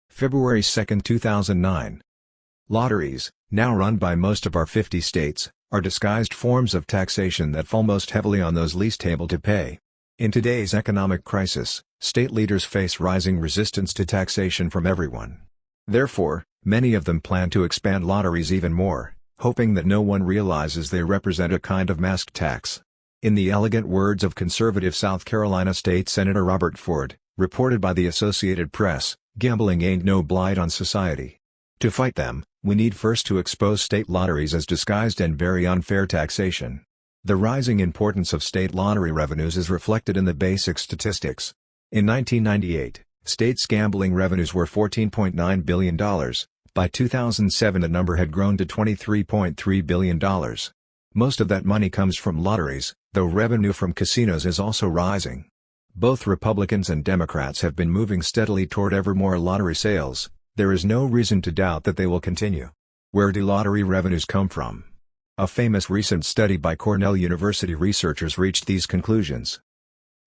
February 2, 2009. Lotteries, now run by most of our 50 states, are disguised forms of taxation that fall most heavily on those least able to pay. In today's economic crisis, state leaders face rising resistance to taxation from everyone. Therefore, many of them plan to expand lotteries even more, hoping that no one realizes they represent a kind of masked tax. In the elegant words of conservative South Carolina State Senator Robert Ford, reported by the Associated Press, gambling ain't no blight on society. To fight them, we need first to expose state lotteries as disguised and very unfair taxation. The rising importance of state lottery revenues is reflected in the basic statistics. In 1998, states' gambling revenues were $14.9 billion. By 2007 the number had grown to $23.3 billion. Most of that money comes from lotteries, though revenue from casinos is also rising. Both Republicans and Democrats have been moving steadily toward ever more lottery sales. There is no reason to doubt that they will continue. Where do lottery revenues come from? A famous recent study by Cornell University researchers reached these conclusions.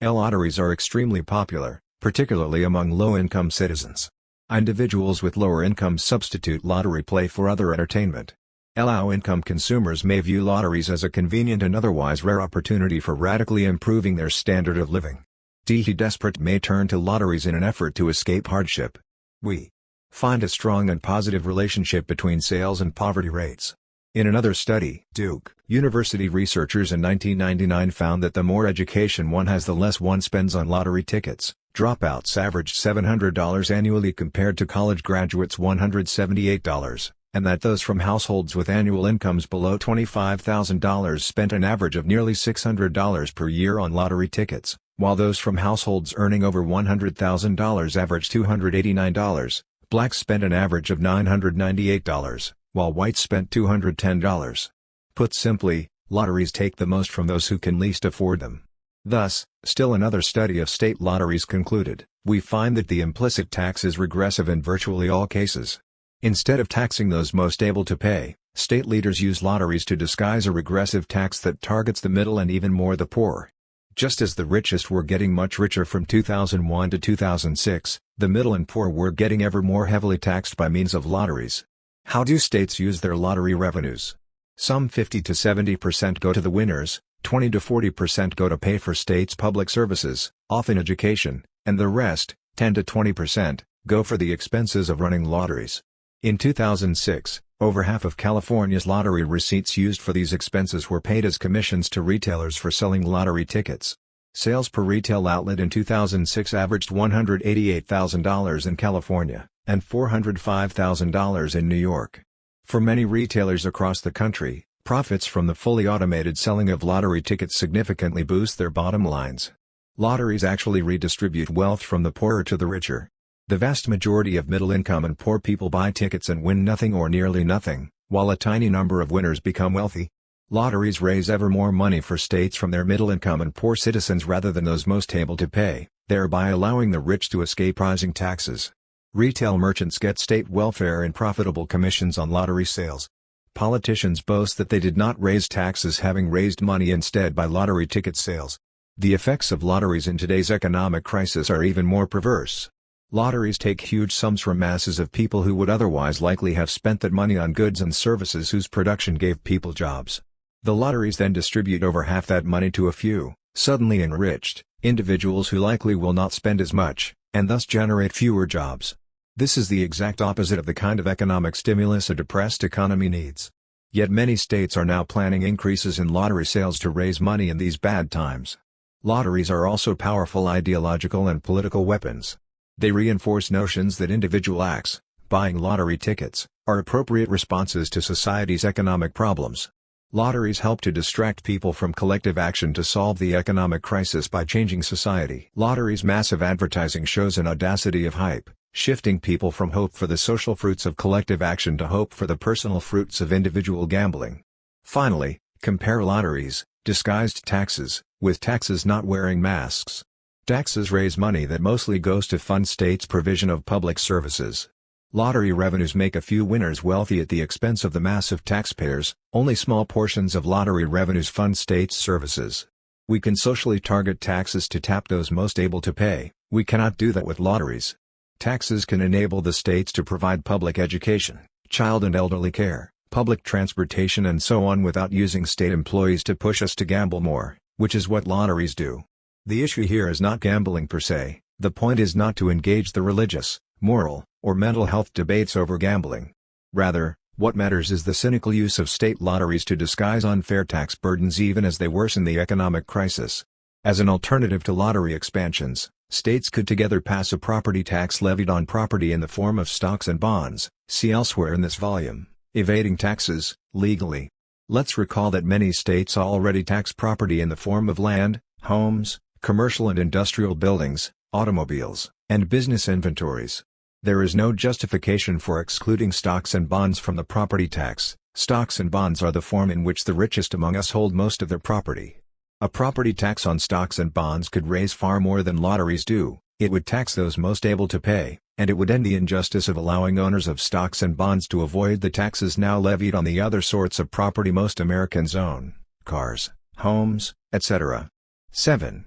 Lotteries are extremely popular, particularly among low-income citizens. Individuals with lower incomes substitute lottery play for other entertainment. Low-income consumers may view lotteries as a convenient and otherwise rare opportunity for radically improving their standard of living. The desperate may turn to lotteries in an effort to escape hardship. We find a strong and positive relationship between sales and poverty rates. In another study, Duke University researchers in 1999 found that the more education one has the less one spends on lottery tickets. Dropouts averaged $700 annually compared to college graduates $178, and that those from households with annual incomes below $25,000 spent an average of nearly $600 per year on lottery tickets, while those from households earning over $100,000 averaged $289. Blacks spent an average of $998, while whites spent $210. Put simply, lotteries take the most from those who can least afford them. Thus, still another study of state lotteries concluded, we find that the implicit tax is regressive in virtually all cases. Instead of taxing those most able to pay, state leaders use lotteries to disguise a regressive tax that targets the middle and even more the poor. Just as the richest were getting much richer from 2001 to 2006, the middle and poor were getting ever more heavily taxed by means of lotteries. How do states use their lottery revenues? Some 50 to 70% go to the winners, 20 to 40% go to pay for states' public services, often education, and the rest, 10 to 20%, go for the expenses of running lotteries. In 2006, over half of California's lottery receipts used for these expenses were paid as commissions to retailers for selling lottery tickets. Sales per retail outlet in 2006 averaged $188,000 in California, and $405,000 in New York. For many retailers across the country, profits from the fully automated selling of lottery tickets significantly boost their bottom lines. Lotteries actually redistribute wealth from the poorer to the richer. The vast majority of middle-income and poor people buy tickets and win nothing or nearly nothing, while a tiny number of winners become wealthy. Lotteries raise ever more money for states from their middle-income and poor citizens rather than those most able to pay, thereby allowing the rich to escape rising taxes. Retail merchants get state welfare and profitable commissions on lottery sales. Politicians boast that they did not raise taxes, having raised money instead by lottery ticket sales. The effects of lotteries in today's economic crisis are even more perverse. Lotteries take huge sums from masses of people who would otherwise likely have spent that money on goods and services whose production gave people jobs. The lotteries then distribute over half that money to a few, suddenly enriched, individuals who likely will not spend as much, and thus generate fewer jobs. This is the exact opposite of the kind of economic stimulus a depressed economy needs. Yet many states are now planning increases in lottery sales to raise money in these bad times. Lotteries are also powerful ideological and political weapons. They reinforce notions that individual acts, buying lottery tickets, are appropriate responses to society's economic problems. Lotteries help to distract people from collective action to solve the economic crisis by changing society. Lotteries' massive advertising shows an audacity of hype, shifting people from hope for the social fruits of collective action to hope for the personal fruits of individual gambling. Finally, compare lotteries, disguised taxes, with taxes not wearing masks. Taxes raise money that mostly goes to fund states' provision of public services. Lottery revenues make a few winners wealthy at the expense of the mass of taxpayers. Only small portions of lottery revenues fund states' services. We can socially target taxes to tap those most able to pay. We cannot do that with lotteries. Taxes can enable the states to provide public education, child and elderly care, public transportation and so on without using state employees to push us to gamble more, which is what lotteries do. The issue here is not gambling per se, the point is not to engage the religious, moral, or mental health debates over gambling. Rather, what matters is the cynical use of state lotteries to disguise unfair tax burdens even as they worsen the economic crisis. As an alternative to lottery expansions, states could together pass a property tax levied on property in the form of stocks and bonds, see elsewhere in this volume, evading taxes, legally. Let's recall that many states already tax property in the form of land, homes, commercial and industrial buildings, automobiles, and business inventories. There is no justification for excluding stocks and bonds from the property tax. Stocks and bonds are the form in which the richest among us hold most of their property. A property tax on stocks and bonds could raise far more than lotteries do. It would tax those most able to pay, and it would end the injustice of allowing owners of stocks and bonds to avoid the taxes now levied on the other sorts of property most Americans own: cars, homes, etc. 7.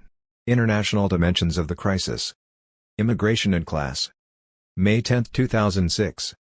International dimensions of the crisis. Immigration and class. May 10, 2006.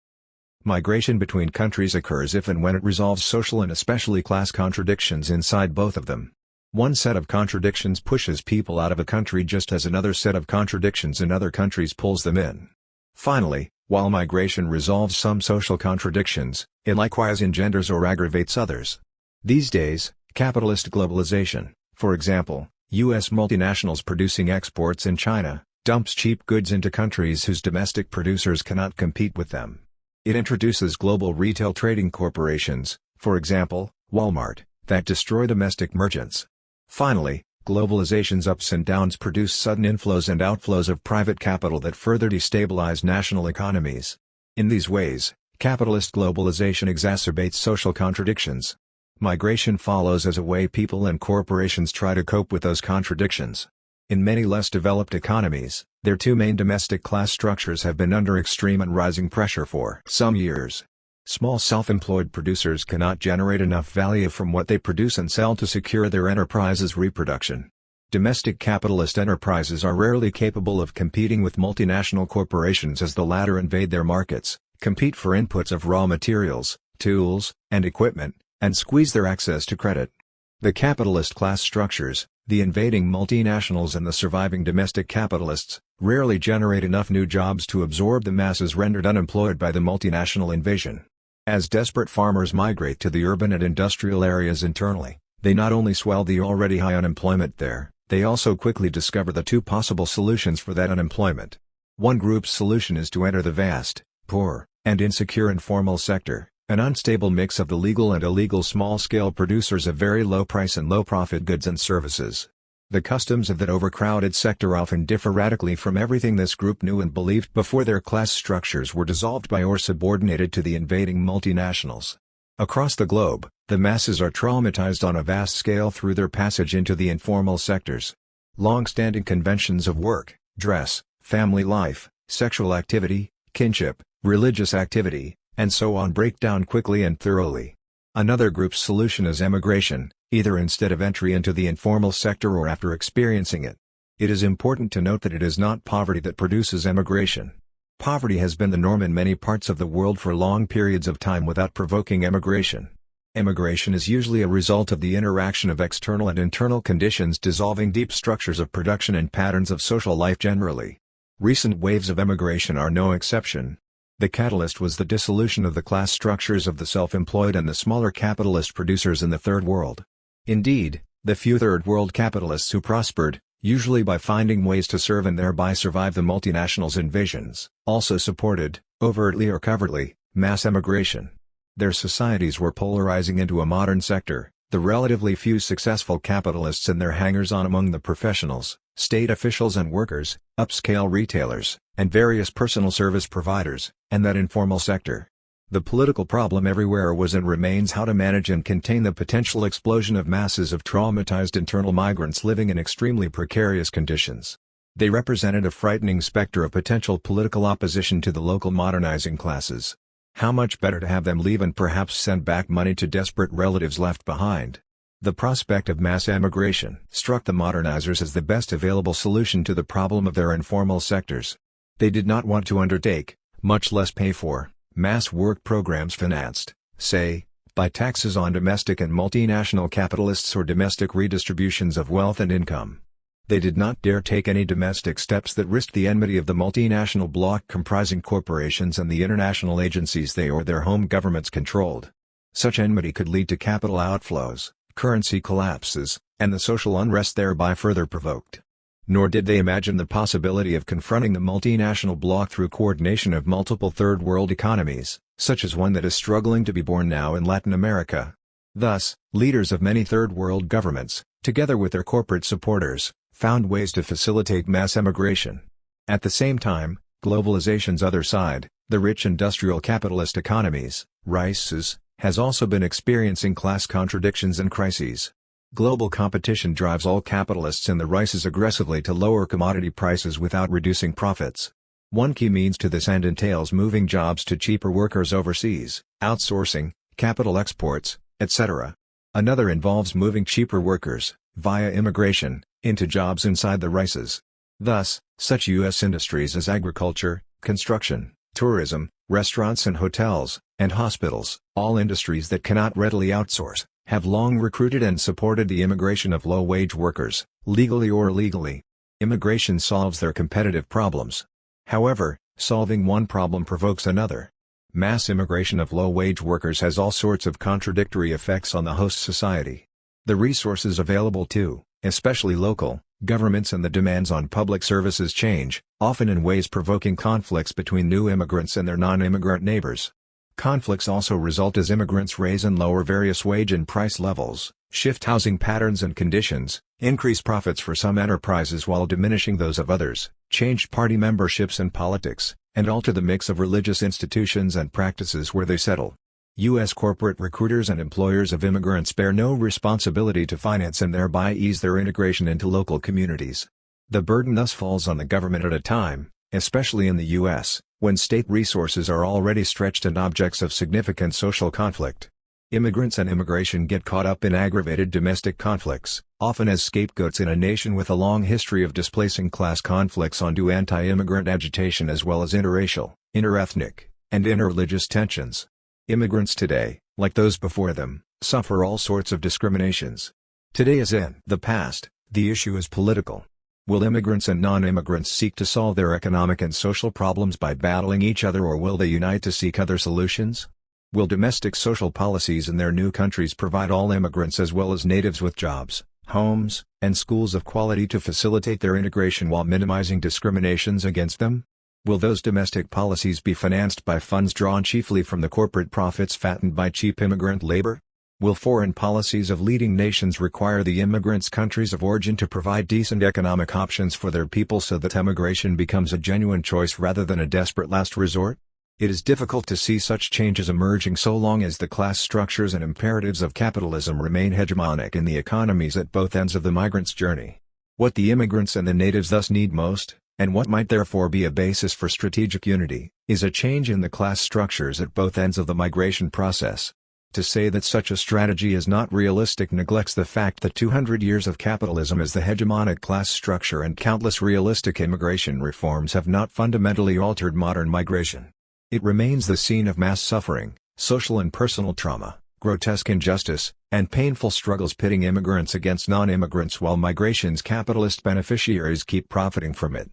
Migration between countries occurs if and when it resolves social and especially class contradictions inside both of them. One set of contradictions pushes people out of a country just as another set of contradictions in other countries pulls them in. Finally, while migration resolves some social contradictions, it likewise engenders or aggravates others. These days, capitalist globalization, for example, U.S. multinationals producing exports in China, dumps cheap goods into countries whose domestic producers cannot compete with them. It introduces global retail trading corporations, for example, Walmart, that destroy domestic merchants. Finally, globalization's ups and downs produce sudden inflows and outflows of private capital that further destabilize national economies. In these ways, capitalist globalization exacerbates social contradictions. Migration follows as a way people and corporations try to cope with those contradictions. In many less developed economies, their two main domestic class structures have been under extreme and rising pressure for some years. Small self-employed producers cannot generate enough value from what they produce and sell to secure their enterprise's reproduction. Domestic capitalist enterprises are rarely capable of competing with multinational corporations as the latter invade their markets, compete for inputs of raw materials, tools, and equipment, and squeeze their access to credit. The capitalist class structures, the invading multinationals and the surviving domestic capitalists, rarely generate enough new jobs to absorb the masses rendered unemployed by the multinational invasion. As desperate farmers migrate to the urban and industrial areas internally, they not only swell the already high unemployment there, they also quickly discover the two possible solutions for that unemployment. One group's solution is to enter the vast, poor, and insecure informal sector, an unstable mix of the legal and illegal small-scale producers of very low price and low-profit goods and services. The customs of that overcrowded sector often differ radically from everything this group knew and believed before their class structures were dissolved by or subordinated to the invading multinationals. Across the globe, the masses are traumatized on a vast scale through their passage into the informal sectors. Long-standing conventions of work, dress, family life, sexual activity, kinship, religious activity, and so on break down quickly and thoroughly. Another group's solution is emigration, either instead of entry into the informal sector or after experiencing it. It is important to note that it is not poverty that produces emigration. Poverty has been the norm in many parts of the world for long periods of time without provoking emigration. Emigration is usually a result of the interaction of external and internal conditions dissolving deep structures of production and patterns of social life generally. Recent waves of emigration are no exception. The catalyst was the dissolution of the class structures of the self-employed and the smaller capitalist producers in the Third World. Indeed, the few Third World capitalists who prospered, usually by finding ways to serve and thereby survive the multinationals' invasions, also supported, overtly or covertly, mass emigration. Their societies were polarizing into a modern sector, the relatively few successful capitalists and their hangers-on among the professionals, state officials and workers, upscale retailers, and various personal service providers, and that informal sector. The political problem everywhere was and remains how to manage and contain the potential explosion of masses of traumatized internal migrants living in extremely precarious conditions. They represented a frightening specter of potential political opposition to the local modernizing classes. How much better to have them leave and perhaps send back money to desperate relatives left behind. The prospect of mass emigration struck the modernizers as the best available solution to the problem of their informal sectors. They did not want to undertake, much less pay for, mass work programs financed, say, by taxes on domestic and multinational capitalists or domestic redistributions of wealth and income. They did not dare take any domestic steps that risked the enmity of the multinational bloc comprising corporations and the international agencies they or their home governments controlled. Such enmity could lead to capital outflows, currency collapses, and the social unrest thereby further provoked. Nor did they imagine the possibility of confronting the multinational bloc through coordination of multiple third-world economies, such as one that is struggling to be born now in Latin America. Thus, leaders of many third-world governments, together with their corporate supporters, found ways to facilitate mass emigration. At the same time, globalization's other side, the rich industrial capitalist economies, RICEs, has also been experiencing class contradictions and crises. Global competition drives all capitalists in the RICEs aggressively to lower commodity prices without reducing profits. One key means to this end entails moving jobs to cheaper workers overseas, outsourcing, capital exports, etc. Another involves moving cheaper workers, via immigration, into jobs inside the RICEs. Thus, such U.S. industries as agriculture, construction, tourism, restaurants and hotels, and hospitals, all industries that cannot readily outsource, have long recruited and supported the immigration of low-wage workers, legally or illegally. Immigration solves their competitive problems. However, solving one problem provokes another. Mass immigration of low-wage workers has all sorts of contradictory effects on the host society. The resources available to, especially local, governments and the demands on public services change, often in ways provoking conflicts between new immigrants and their non-immigrant neighbors. Conflicts also result as immigrants raise and lower various wage and price levels, shift housing patterns and conditions, increase profits for some enterprises while diminishing those of others, change party memberships and politics, and alter the mix of religious institutions and practices where they settle. U.S. corporate recruiters and employers of immigrants bear no responsibility to finance and thereby ease their integration into local communities. The burden thus falls on the government at a time, especially in the U.S., when state resources are already stretched and objects of significant social conflict. Immigrants and immigration get caught up in aggravated domestic conflicts, often as scapegoats in a nation with a long history of displacing class conflicts onto anti-immigrant agitation as well as interracial, interethnic, and interreligious tensions. Immigrants today, like those before them, suffer all sorts of discriminations. Today as in the past, the issue is political. Will immigrants and non-immigrants seek to solve their economic and social problems by battling each other, or will they unite to seek other solutions? Will domestic social policies in their new countries provide all immigrants as well as natives with jobs, homes, and schools of quality to facilitate their integration while minimizing discriminations against them? Will those domestic policies be financed by funds drawn chiefly from the corporate profits fattened by cheap immigrant labor? Will foreign policies of leading nations require the immigrants' countries of origin to provide decent economic options for their people so that emigration becomes a genuine choice rather than a desperate last resort? It is difficult to see such changes emerging so long as the class structures and imperatives of capitalism remain hegemonic in the economies at both ends of the migrant's journey. What the immigrants and the natives thus need most, and what might therefore be a basis for strategic unity, is a change in the class structures at both ends of the migration process. To say that such a strategy is not realistic neglects the fact that 200 years of capitalism as the hegemonic class structure and countless realistic immigration reforms have not fundamentally altered modern migration. It remains the scene of mass suffering, social and personal trauma, grotesque injustice, and painful struggles pitting immigrants against non-immigrants while migration's capitalist beneficiaries keep profiting from it.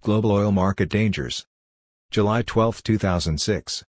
Global oil market dangers. July 12, 2006.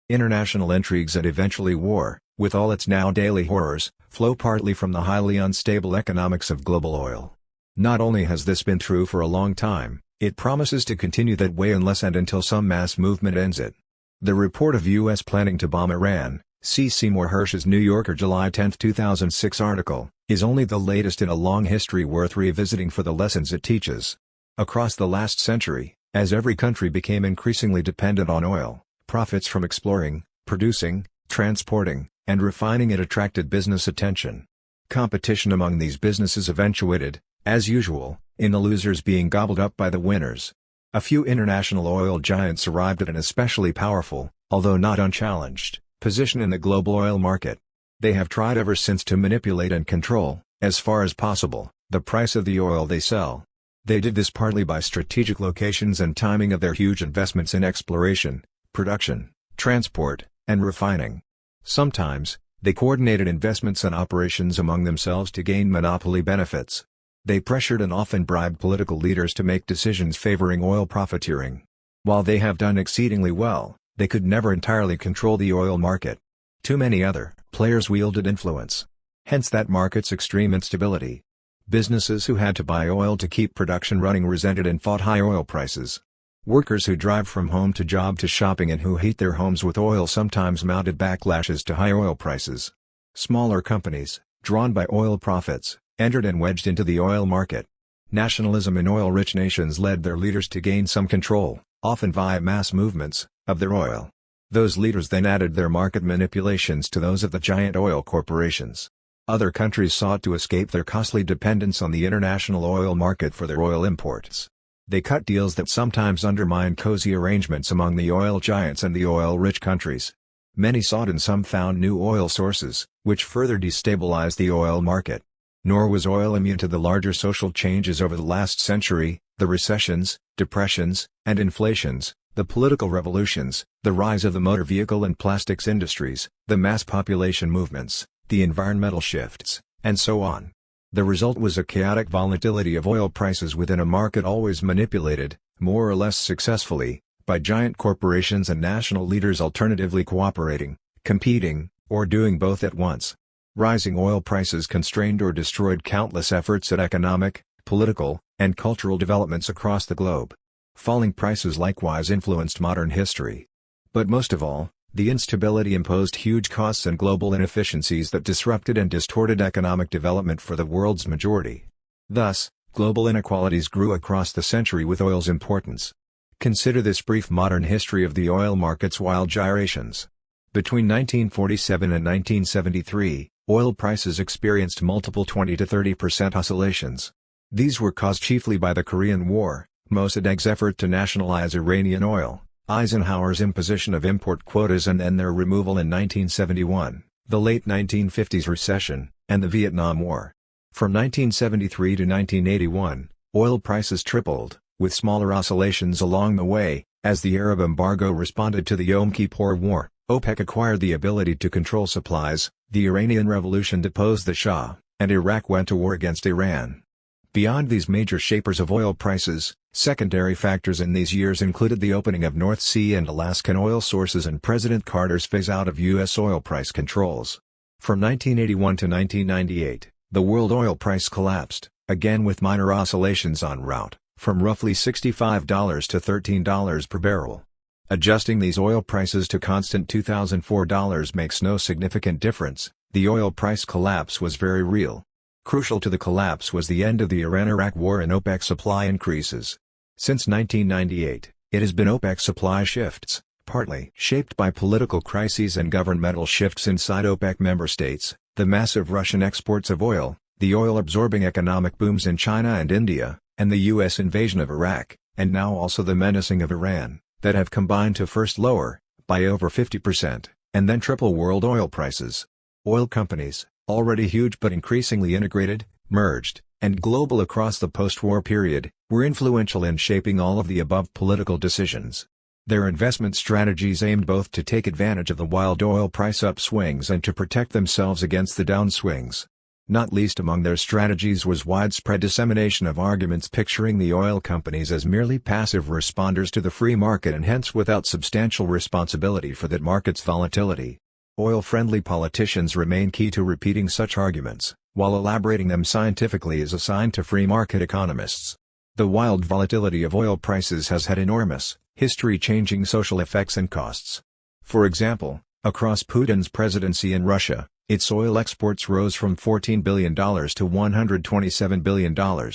International intrigues and eventually war, with all its now daily horrors, flow partly from the highly unstable economics of global oil. Not only has this been true for a long time, it promises to continue that way unless and until some mass movement ends it. The report of U.S. planning to bomb Iran, see Seymour Hersh's New Yorker July 10, 2006 article, is only the latest in a long history worth revisiting for the lessons it teaches. Across the last century, as every country became increasingly dependent on oil, profits from exploring, producing, transporting, and refining it attracted business attention. Competition among these businesses eventuated, as usual, in the losers being gobbled up by the winners. A few international oil giants arrived at an especially powerful, although not unchallenged, position in the global oil market. They have tried ever since to manipulate and control, as far as possible, the price of the oil they sell. They did this partly by strategic locations and timing of their huge investments in exploration, production, transport, and refining. Sometimes, They coordinated investments and operations among themselves to gain monopoly benefits. They pressured and often bribed political leaders to make decisions favoring oil profiteering. While they have done exceedingly well, they could never entirely control the oil market. Too many other players wielded influence. Hence that market's extreme instability. Businesses who had to buy oil to keep production running resented and fought high oil prices. Workers who drive from home to job to shopping and who heat their homes with oil sometimes mounted backlashes to high oil prices. Smaller companies, drawn by oil profits, entered and wedged into the oil market. Nationalism in oil-rich nations led their leaders to gain some control, often via mass movements, of their oil. Those leaders then added their market manipulations to those of the giant oil corporations. Other countries sought to escape their costly dependence on the international oil market for their oil imports. They cut deals that sometimes undermined cozy arrangements among the oil giants and the oil-rich countries. Many sought and some found new oil sources, which further destabilized the oil market. Nor was oil immune to the larger social changes over the last century, the recessions, depressions, and inflations, the political revolutions, the rise of the motor vehicle and plastics industries, the mass population movements, the environmental shifts, and so on. The result was a chaotic volatility of oil prices within a market always manipulated, more or less successfully, by giant corporations and national leaders alternatively cooperating, competing, or doing both at once. Rising oil prices constrained or destroyed countless efforts at economic, political, and cultural developments across the globe. Falling prices likewise influenced modern history. But most of all, the instability imposed huge costs and global inefficiencies that disrupted and distorted economic development for the world's majority. Thus, global inequalities grew across the century with oil's importance. Consider this brief modern history of the oil market's wild gyrations. Between 1947 and 1973, oil prices experienced multiple 20 to 30% oscillations. These were caused chiefly by the Korean War, Mossadegh's effort to nationalize Iranian oil, Eisenhower's imposition of import quotas and then their removal in 1971, the late 1950s recession, and the Vietnam War. From 1973 to 1981, oil prices tripled, with smaller oscillations along the way. As the Arab embargo responded to the Yom Kippur War, OPEC acquired the ability to control supplies, the Iranian Revolution deposed the Shah, and Iraq went to war against Iran. Beyond these major shapers of oil prices, secondary factors in these years included the opening of North Sea and Alaskan oil sources and President Carter's phase-out of U.S. oil price controls. From 1981 to 1998, the world oil price collapsed, again with minor oscillations en route, from roughly $65 to $13 per barrel. Adjusting these oil prices to constant $2004 makes no significant difference. The oil price collapse was very real. Crucial to the collapse was the end of the Iran-Iraq War and OPEC supply increases. Since 1998, it has been OPEC supply shifts, partly shaped by political crises and governmental shifts inside OPEC member states, the massive Russian exports of oil, the oil-absorbing economic booms in China and India, and the U.S. invasion of Iraq, and now also the menacing of Iran, that have combined to first lower, by over 50%, and then triple world oil prices. Oil companies, already huge but increasingly integrated, merged, and global across the post-war period, were influential in shaping all of the above political decisions. Their investment strategies aimed both to take advantage of the wild oil price upswings and to protect themselves against the downswings. Not least among their strategies was widespread dissemination of arguments picturing the oil companies as merely passive responders to the free market and hence without substantial responsibility for that market's volatility. Oil-friendly politicians remain key to repeating such arguments, while elaborating them scientifically is assigned to free market economists. The wild volatility of oil prices has had enormous, history-changing social effects and costs. For example, across Putin's presidency in Russia, its oil exports rose from $14 billion to $127 billion.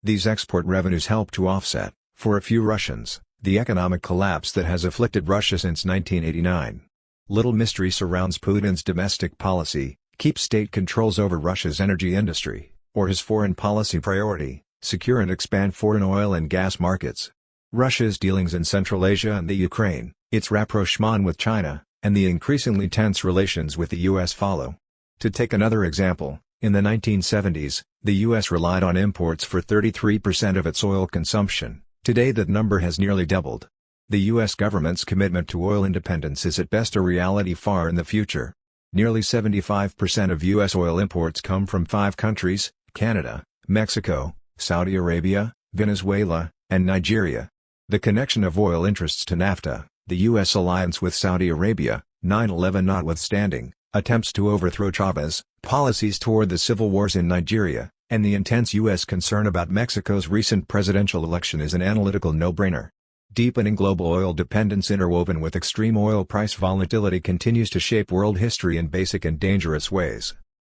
These export revenues helped to offset, for a few Russians, the economic collapse that has afflicted Russia since 1989. Little mystery surrounds Putin's domestic policy, keep state controls over Russia's energy industry, or his foreign policy priority, secure and expand foreign oil and gas markets. Russia's dealings in Central Asia and the Ukraine, its rapprochement with China, and the increasingly tense relations with the U.S. follow. To take another example, in the 1970s, the U.S. relied on imports for 33% of its oil consumption. Today that number has nearly doubled. The U.S. government's commitment to oil independence is at best a reality far in the future. Nearly 75% of U.S. oil imports come from 5 countries: Canada, Mexico, Saudi Arabia, Venezuela, and Nigeria. The connection of oil interests to NAFTA, the U.S. alliance with Saudi Arabia, 9/11 notwithstanding, attempts to overthrow Chavez, policies toward the civil wars in Nigeria, and the intense U.S. concern about Mexico's recent presidential election is an analytical no-brainer. Deepening global oil dependence interwoven with extreme oil price volatility continues to shape world history in basic and dangerous ways.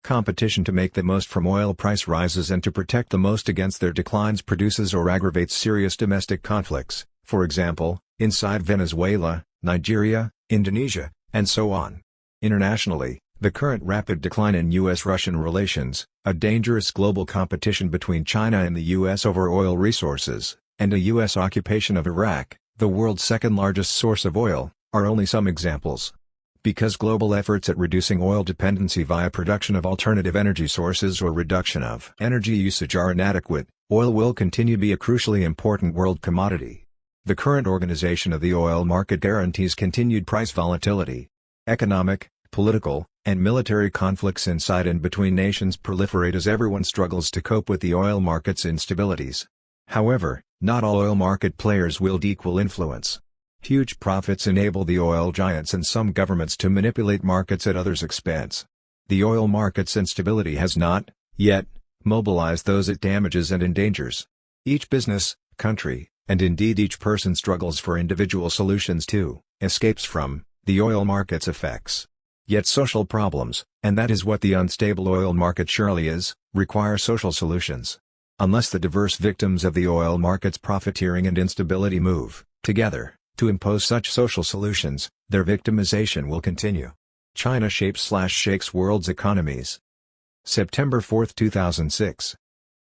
Competition to make the most from oil price rises and to protect the most against their declines produces or aggravates serious domestic conflicts, for example, inside Venezuela, Nigeria, Indonesia, and so on. Internationally, the current rapid decline in U.S.-Russian relations, a dangerous global competition between China and the U.S. over oil resources, and a U.S. occupation of Iraq, the world's second-largest source of oil, are only some examples. Because global efforts at reducing oil dependency via production of alternative energy sources or reduction of energy usage are inadequate, oil will continue to be a crucially important world commodity. The current organization of the oil market guarantees continued price volatility. Economic, political, and military conflicts inside and between nations proliferate as everyone struggles to cope with the oil market's instabilities. However, not all oil market players wield equal influence. Huge profits enable the oil giants and some governments to manipulate markets at others' expense. The oil market's instability has not, yet, mobilized those it damages and endangers. Each business, country, and indeed each person struggles for individual solutions to, escapes from, the oil market's effects. Yet social problems, and that is what the unstable oil market surely is, require social solutions. Unless the diverse victims of the oil market's profiteering and instability move, together, to impose such social solutions, their victimization will continue. China shapes/shakes world's economies. September 4, 2006.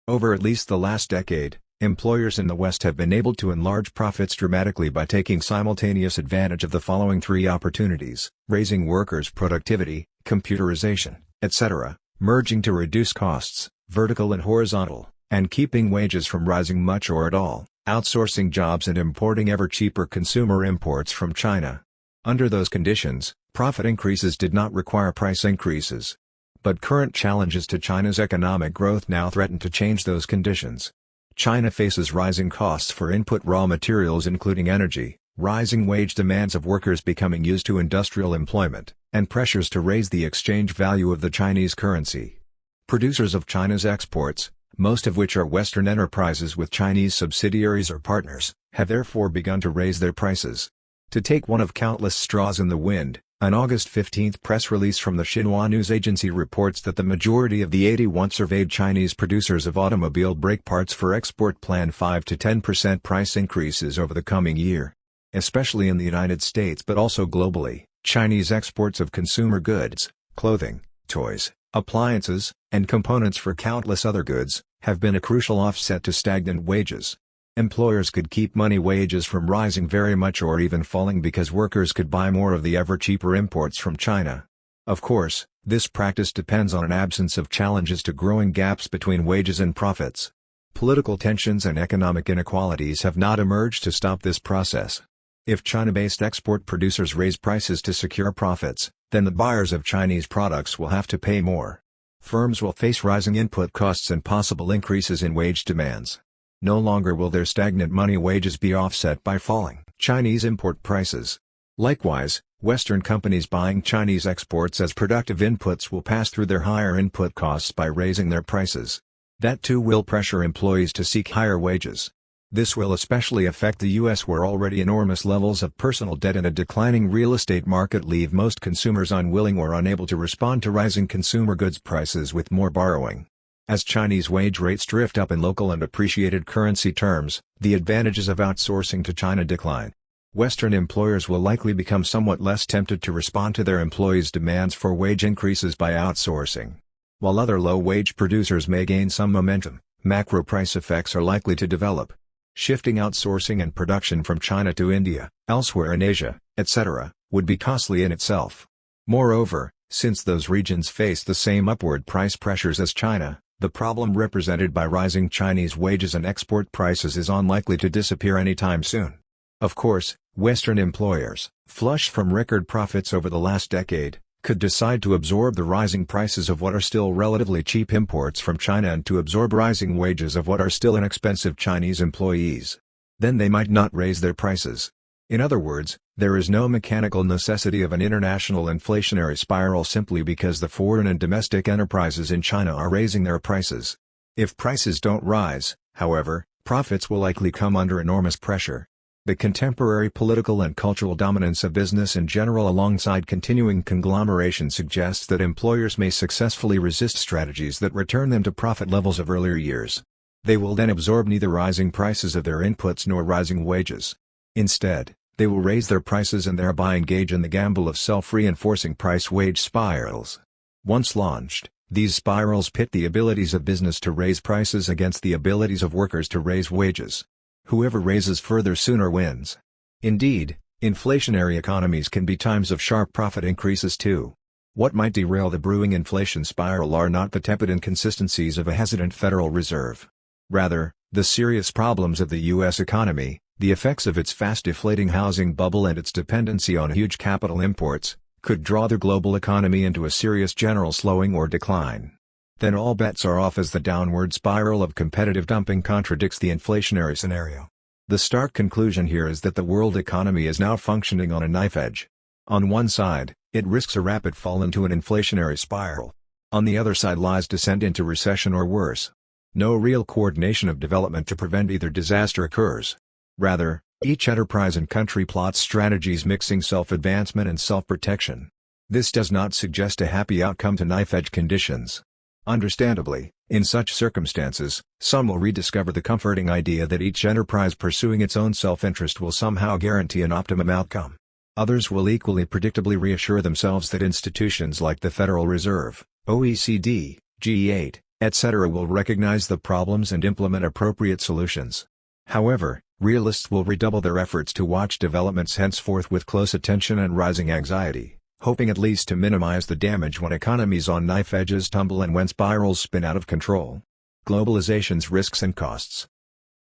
Over at least the last decade, employers in the West have been able to enlarge profits dramatically by taking simultaneous advantage of the following 3 opportunities: raising workers' productivity, computerization, etc., merging to reduce costs, vertical and horizontal, and keeping wages from rising much or at all, outsourcing jobs and importing ever-cheaper consumer imports from China. Under those conditions, profit increases did not require price increases. But current challenges to China's economic growth now threaten to change those conditions. China faces rising costs for input raw materials including energy, rising wage demands of workers becoming used to industrial employment, and pressures to raise the exchange value of the Chinese currency. Producers of China's exports, most of which are Western enterprises with Chinese subsidiaries or partners, have therefore begun to raise their prices. To take one of countless straws in the wind, an August 15 press release from the Xinhua news agency reports that the majority of the 81 surveyed Chinese producers of automobile brake parts for export plan 5 to 10% price increases over the coming year. Especially in the United States but also globally, Chinese exports of consumer goods, clothing, toys, appliances, and components for countless other goods, have been a crucial offset to stagnant wages. Employers could keep money wages from rising very much or even falling because workers could buy more of the ever-cheaper imports from China. Of course, this practice depends on an absence of challenges to growing gaps between wages and profits. Political tensions and economic inequalities have not emerged to stop this process. If China-based export producers raise prices to secure profits, then the buyers of Chinese products will have to pay more. Firms will face rising input costs and possible increases in wage demands. No longer will their stagnant money wages be offset by falling Chinese import prices. Likewise, Western companies buying Chinese exports as productive inputs will pass through their higher input costs by raising their prices. That too will pressure employees to seek higher wages. This will especially affect the U.S., where already enormous levels of personal debt and a declining real estate market leave most consumers unwilling or unable to respond to rising consumer goods prices with more borrowing. As Chinese wage rates drift up in local and appreciated currency terms, the advantages of outsourcing to China decline. Western employers will likely become somewhat less tempted to respond to their employees' demands for wage increases by outsourcing. While other low-wage producers may gain some momentum, macro price effects are likely to develop. Shifting outsourcing and production from China to India, elsewhere in Asia, etc., would be costly in itself. Moreover, since those regions face the same upward price pressures as China, the problem represented by rising Chinese wages and export prices is unlikely to disappear anytime soon. Of course, Western employers, flush from record profits over the last decade, could decide to absorb the rising prices of what are still relatively cheap imports from China and to absorb rising wages of what are still inexpensive Chinese employees. Then they might not raise their prices. In other words, there is no mechanical necessity of an international inflationary spiral simply because the foreign and domestic enterprises in China are raising their prices. If prices don't rise, however, profits will likely come under enormous pressure. The contemporary political and cultural dominance of business in general alongside continuing conglomeration suggests that employers may successfully resist strategies that return them to profit levels of earlier years. They will then absorb neither rising prices of their inputs nor rising wages. Instead, they will raise their prices and thereby engage in the gamble of self-reinforcing price-wage spirals. Once launched, these spirals pit the abilities of business to raise prices against the abilities of workers to raise wages. Whoever raises further sooner wins. Indeed, inflationary economies can be times of sharp profit increases too. What might derail the brewing inflation spiral are not the tepid inconsistencies of a hesitant Federal Reserve. Rather, the serious problems of the U.S. economy, the effects of its fast deflating housing bubble and its dependency on huge capital imports, could draw the global economy into a serious general slowing or decline. Then all bets are off as the downward spiral of competitive dumping contradicts the inflationary scenario. The stark conclusion here is that the world economy is now functioning on a knife edge. On one side, it risks a rapid fall into an inflationary spiral. On the other side lies descent into recession or worse. No real coordination of development to prevent either disaster occurs. Rather, each enterprise and country plots strategies mixing self-advancement and self-protection. This does not suggest a happy outcome to knife-edge conditions. Understandably, in such circumstances, some will rediscover the comforting idea that each enterprise pursuing its own self-interest will somehow guarantee an optimum outcome. Others will equally predictably reassure themselves that institutions like the Federal Reserve, OECD, G8, etc. will recognize the problems and implement appropriate solutions. However, realists will redouble their efforts to watch developments henceforth with close attention and rising anxiety, hoping at least to minimize the damage when economies on knife edges tumble and when spirals spin out of control. Globalization's risks and costs.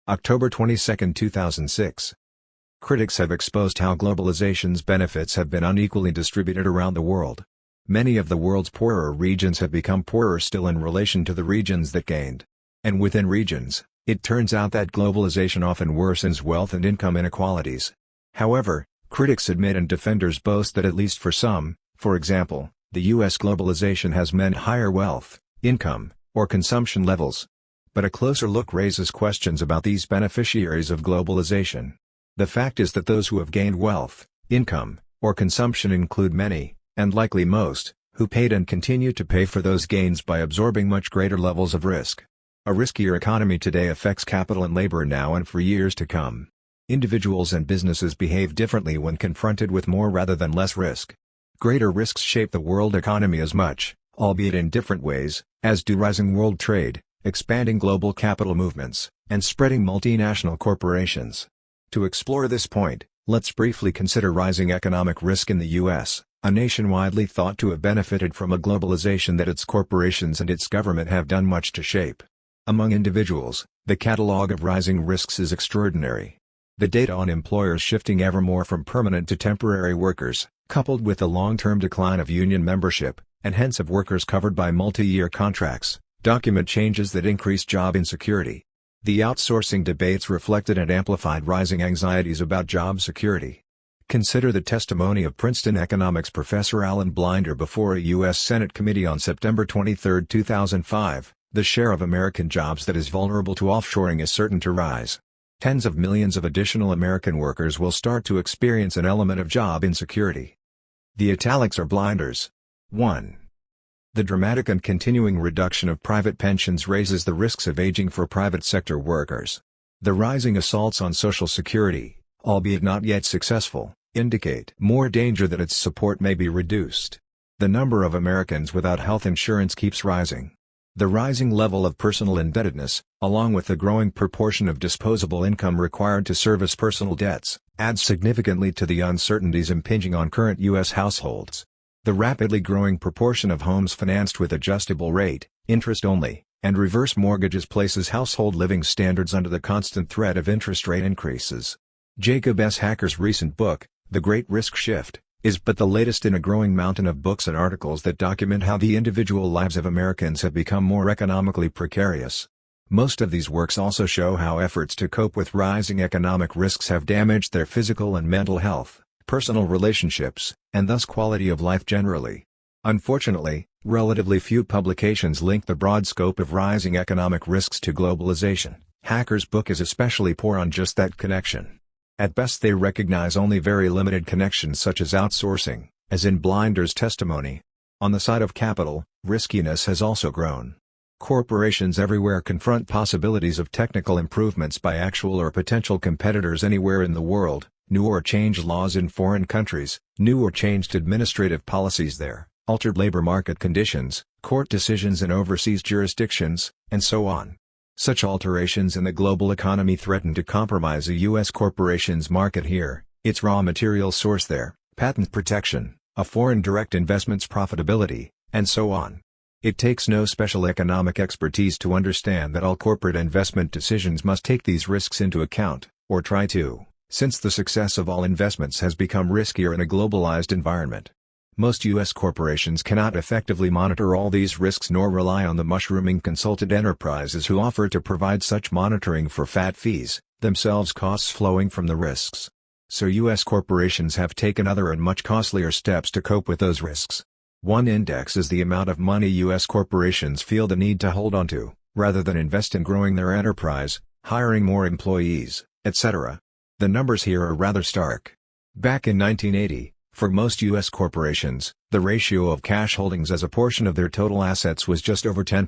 October 22, 2006. Critics have exposed how globalization's benefits have been unequally distributed around the world. Many of the world's poorer regions have become poorer still in relation to the regions that gained. And within regions, it turns out that globalization often worsens wealth and income inequalities. However, critics admit and defenders boast that at least for some, for example, the U.S. globalization has meant higher wealth, income, or consumption levels. But a closer look raises questions about these beneficiaries of globalization. The fact is that those who have gained wealth, income, or consumption include many, and likely most, who paid and continue to pay for those gains by absorbing much greater levels of risk. A riskier economy today affects capital and labor now and for years to come. Individuals and businesses behave differently when confronted with more rather than less risk. Greater risks shape the world economy as much, albeit in different ways, as do rising world trade, expanding global capital movements, and spreading multinational corporations. To explore this point, let's briefly consider rising economic risk in the U.S., a nation widely thought to have benefited from a globalization that its corporations and its government have done much to shape. Among individuals, the catalog of rising risks is extraordinary. The data on employers shifting ever more from permanent to temporary workers, coupled with the long-term decline of union membership, and hence of workers covered by multi-year contracts, document changes that increase job insecurity. The outsourcing debates reflected and amplified rising anxieties about job security. Consider the testimony of Princeton economics professor Alan Blinder before a U.S. Senate committee on September 23, 2005. The share of American jobs that is vulnerable to offshoring is certain to rise. Tens of millions of additional American workers will start to experience an element of job insecurity. The italics are Blinder's. 1. The dramatic and continuing reduction of private pensions raises the risks of aging for private sector workers. The rising assaults on Social Security, albeit not yet successful, indicate more danger that its support may be reduced. The number of Americans without health insurance keeps rising. The rising level of personal indebtedness, along with the growing proportion of disposable income required to service personal debts, adds significantly to the uncertainties impinging on current U.S. households. The rapidly growing proportion of homes financed with adjustable rate, interest-only, and reverse mortgages places household living standards under the constant threat of interest rate increases. Jacob S. Hacker's recent book, The Great Risk Shift, is but the latest in a growing mountain of books and articles that document how the individual lives of Americans have become more economically precarious. Most of these works also show how efforts to cope with rising economic risks have damaged their physical and mental health, personal relationships, and thus quality of life generally. Unfortunately, relatively few publications link the broad scope of rising economic risks to globalization. Hacker's book is especially poor on just that connection. At best they recognize only very limited connections such as outsourcing, as in Blinder's testimony. On the side of capital, riskiness has also grown. Corporations everywhere confront possibilities of technical improvements by actual or potential competitors anywhere in the world, new or changed laws in foreign countries, new or changed administrative policies there, altered labor market conditions, court decisions in overseas jurisdictions, and so on. Such alterations in the global economy threaten to compromise a U.S. corporation's market here, its raw material source there, patent protection, a foreign direct investment's profitability, and so on. It takes no special economic expertise to understand that all corporate investment decisions must take these risks into account, or try to, since the success of all investments has become riskier in a globalized environment. Most U.S. corporations cannot effectively monitor all these risks nor rely on the mushrooming consultant enterprises who offer to provide such monitoring for fat fees, themselves costs flowing from the risks. So U.S. corporations have taken other and much costlier steps to cope with those risks. One index is the amount of money U.S. corporations feel the need to hold on to, rather than invest in growing their enterprise, hiring more employees, etc. The numbers here are rather stark. Back in 1980, for most U.S. corporations, the ratio of cash holdings as a portion of their total assets was just over 10%.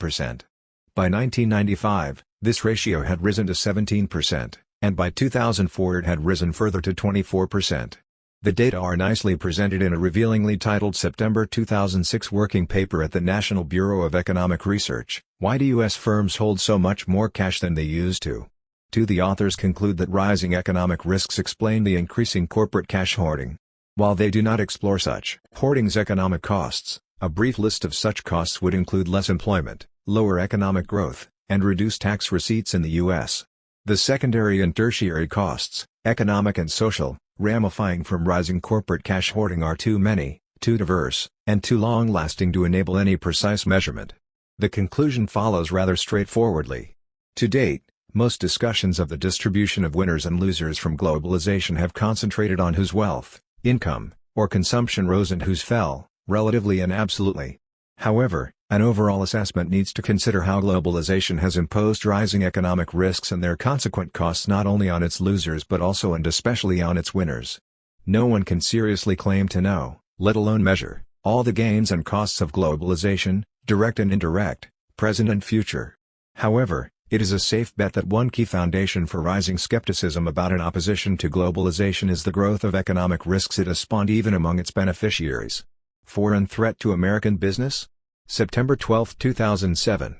By 1995, this ratio had risen to 17%, and by 2004 it had risen further to 24%. The data are nicely presented in a revealingly titled September 2006 working paper at the National Bureau of Economic Research, "Why do U.S. firms hold so much more cash than they used to?" The authors conclude that rising economic risks explain the increasing corporate cash hoarding. While they do not explore such hoarding's economic costs, a brief list of such costs would include less employment, lower economic growth, and reduced tax receipts in the U.S. The secondary and tertiary costs, economic and social, ramifying from rising corporate cash hoarding are too many, too diverse, and too long-lasting to enable any precise measurement. The conclusion follows rather straightforwardly. To date, most discussions of the distribution of winners and losers from globalization have concentrated on whose wealth, income, or consumption rose and whose fell, relatively and absolutely. However, an overall assessment needs to consider how globalization has imposed rising economic risks and their consequent costs not only on its losers but also and especially on its winners. No one can seriously claim to know, let alone measure, all the gains and costs of globalization, direct and indirect, present and future. However, it is a safe bet that one key foundation for rising skepticism about an opposition to globalization is the growth of economic risks it has spawned even among its beneficiaries. Foreign threat to American business? September 12, 2007.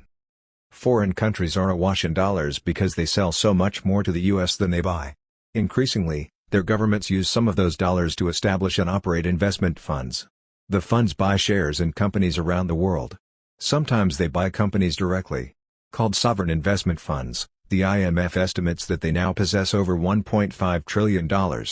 Foreign countries are awash in dollars because they sell so much more to the U.S. than they buy. Increasingly, their governments use some of those dollars to establish and operate investment funds. The funds buy shares in companies around the world. Sometimes they buy companies directly. Called sovereign investment funds, the IMF estimates that they now possess over $1.5 trillion.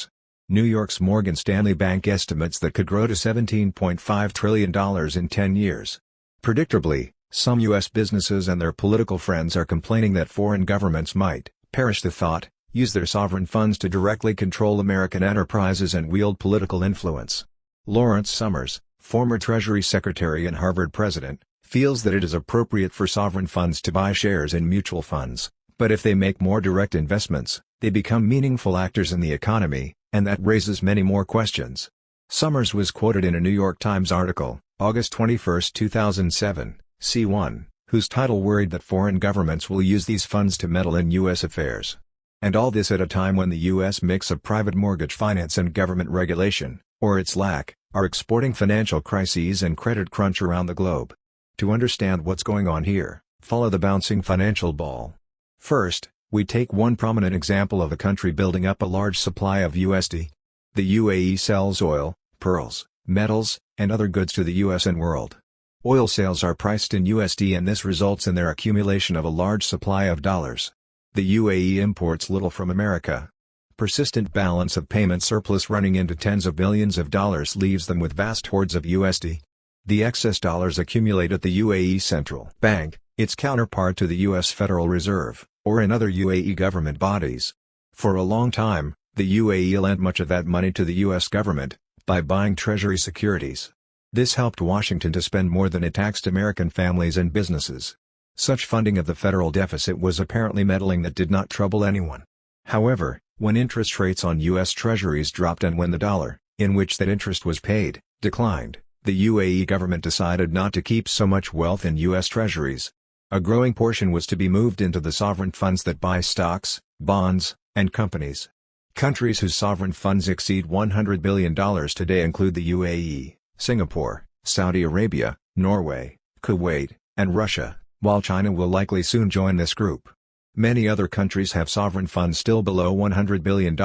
New York's Morgan Stanley Bank estimates that could grow to $17.5 trillion in 10 years. Predictably, some U.S. businesses and their political friends are complaining that foreign governments might, perish the thought, use their sovereign funds to directly control American enterprises and wield political influence. Lawrence Summers, former Treasury Secretary and Harvard president, feels that it is appropriate for sovereign funds to buy shares in mutual funds, but if they make more direct investments, they become meaningful actors in the economy, and that raises many more questions. Summers was quoted in a New York Times article, August 21, 2007, C1, whose title worried that foreign governments will use these funds to meddle in U.S. affairs. And all this at a time when the U.S. mix of private mortgage finance and government regulation, or its lack, are exporting financial crises and credit crunch around the globe. To understand what's going on here, follow the bouncing financial ball. First, we take one prominent example of a country building up a large supply of USD. The UAE sells oil, pearls, metals, and other goods to the US and world. Oil sales are priced in USD and this results in their accumulation of a large supply of dollars. The UAE imports little from America. Persistent balance of payment surplus running into tens of billions of dollars leaves them with vast hordes of USD. The excess dollars accumulate at the UAE Central Bank, its counterpart to the US Federal Reserve, or in other UAE government bodies. For a long time, the UAE lent much of that money to the US government, by buying Treasury securities. This helped Washington to spend more than it taxed American families and businesses. Such funding of the federal deficit was apparently meddling that did not trouble anyone. However, when interest rates on U.S. Treasuries dropped and when the dollar, in which that interest was paid, declined, the UAE government decided not to keep so much wealth in U.S. Treasuries. A growing portion was to be moved into the sovereign funds that buy stocks, bonds, and companies. Countries whose sovereign funds exceed $100 billion today include the UAE, Singapore, Saudi Arabia, Norway, Kuwait, and Russia, while China will likely soon join this group. Many other countries have sovereign funds still below $100 billion.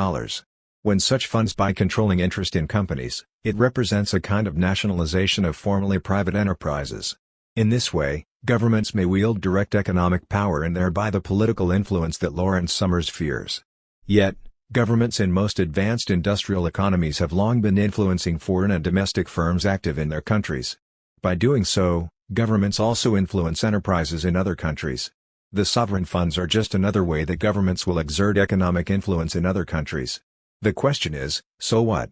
When such funds buy controlling interest in companies, it represents a kind of nationalization of formerly private enterprises. In this way, governments may wield direct economic power and thereby the political influence that Lawrence Summers fears. Yet, governments in most advanced industrial economies have long been influencing foreign and domestic firms active in their countries. By doing so, governments also influence enterprises in other countries. The sovereign funds are just another way that governments will exert economic influence in other countries. The question is, so what?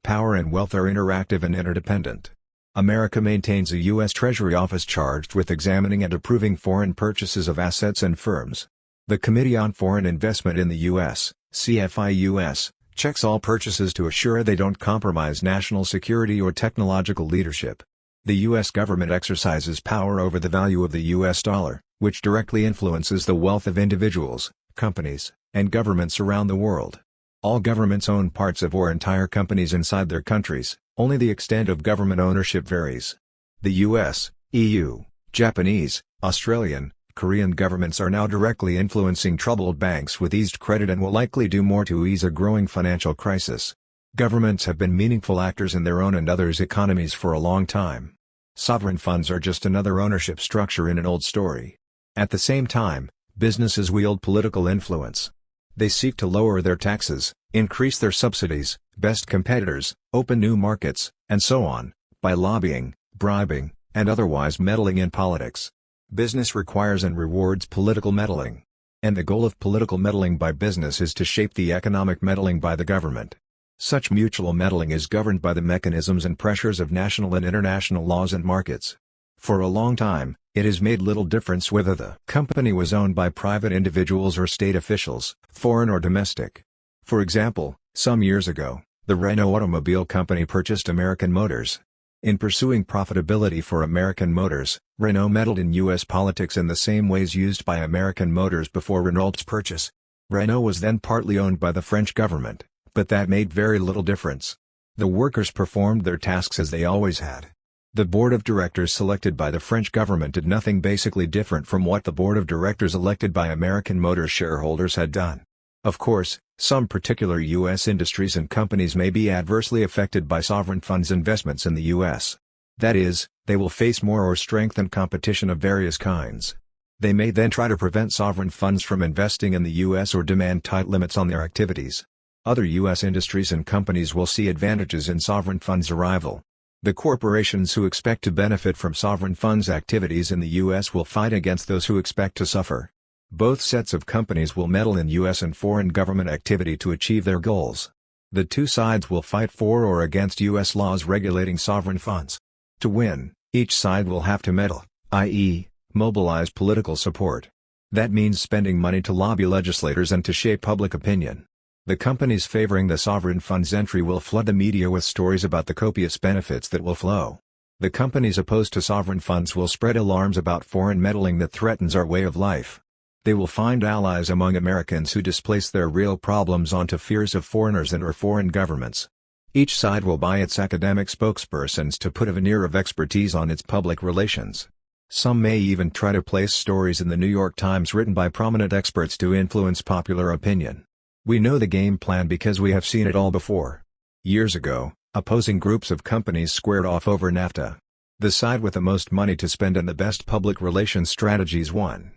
Power and wealth are interactive and interdependent. America maintains a U.S. Treasury office charged with examining and approving foreign purchases of assets and firms. The Committee on Foreign Investment in the U.S., CFIUS, checks all purchases to assure they don't compromise national security or technological leadership. The U.S. government exercises power over the value of the U.S. dollar, which directly influences the wealth of individuals, companies, and governments around the world. All governments own parts of or entire companies inside their countries, only the extent of government ownership varies. The US, EU, Japanese, Australian, Korean governments are now directly influencing troubled banks with eased credit and will likely do more to ease a growing financial crisis. Governments have been meaningful actors in their own and others' economies for a long time. Sovereign funds are just another ownership structure in an old story. At the same time, businesses wield political influence. They seek to lower their taxes, increase their subsidies, best competitors, open new markets, and so on, by lobbying, bribing, and otherwise meddling in politics. Business requires and rewards political meddling. And the goal of political meddling by business is to shape the economic meddling by the government. Such mutual meddling is governed by the mechanisms and pressures of national and international laws and markets. For a long time, it has made little difference whether the company was owned by private individuals or state officials, foreign or domestic. For example, some years ago, the Renault Automobile Company purchased American Motors. In pursuing profitability for American Motors, Renault meddled in U.S. politics in the same ways used by American Motors before Renault's purchase. Renault was then partly owned by the French government, but that made very little difference. The workers performed their tasks as they always had. The board of directors selected by the French government did nothing basically different from what the board of directors elected by American Motors shareholders had done. Of course, some particular U.S. industries and companies may be adversely affected by sovereign funds investments in the U.S. That is, they will face more or strengthened competition of various kinds. They may then try to prevent sovereign funds from investing in the U.S. or demand tight limits on their activities. Other U.S. industries and companies will see advantages in sovereign funds' arrival. The corporations who expect to benefit from sovereign funds activities in the U.S. will fight against those who expect to suffer. Both sets of companies will meddle in U.S. and foreign government activity to achieve their goals. The two sides will fight for or against U.S. laws regulating sovereign funds. To win, each side will have to meddle, i.e., mobilize political support. That means spending money to lobby legislators and to shape public opinion. The companies favoring the sovereign funds entry will flood the media with stories about the copious benefits that will flow. The companies opposed to sovereign funds will spread alarms about foreign meddling that threatens our way of life. They will find allies among Americans who displace their real problems onto fears of foreigners and/or foreign governments. Each side will buy its academic spokespersons to put a veneer of expertise on its public relations. Some may even try to place stories in the New York Times written by prominent experts to influence popular opinion. We know the game plan because we have seen it all before. Years ago, opposing groups of companies squared off over NAFTA. The side with the most money to spend and the best public relations strategies won.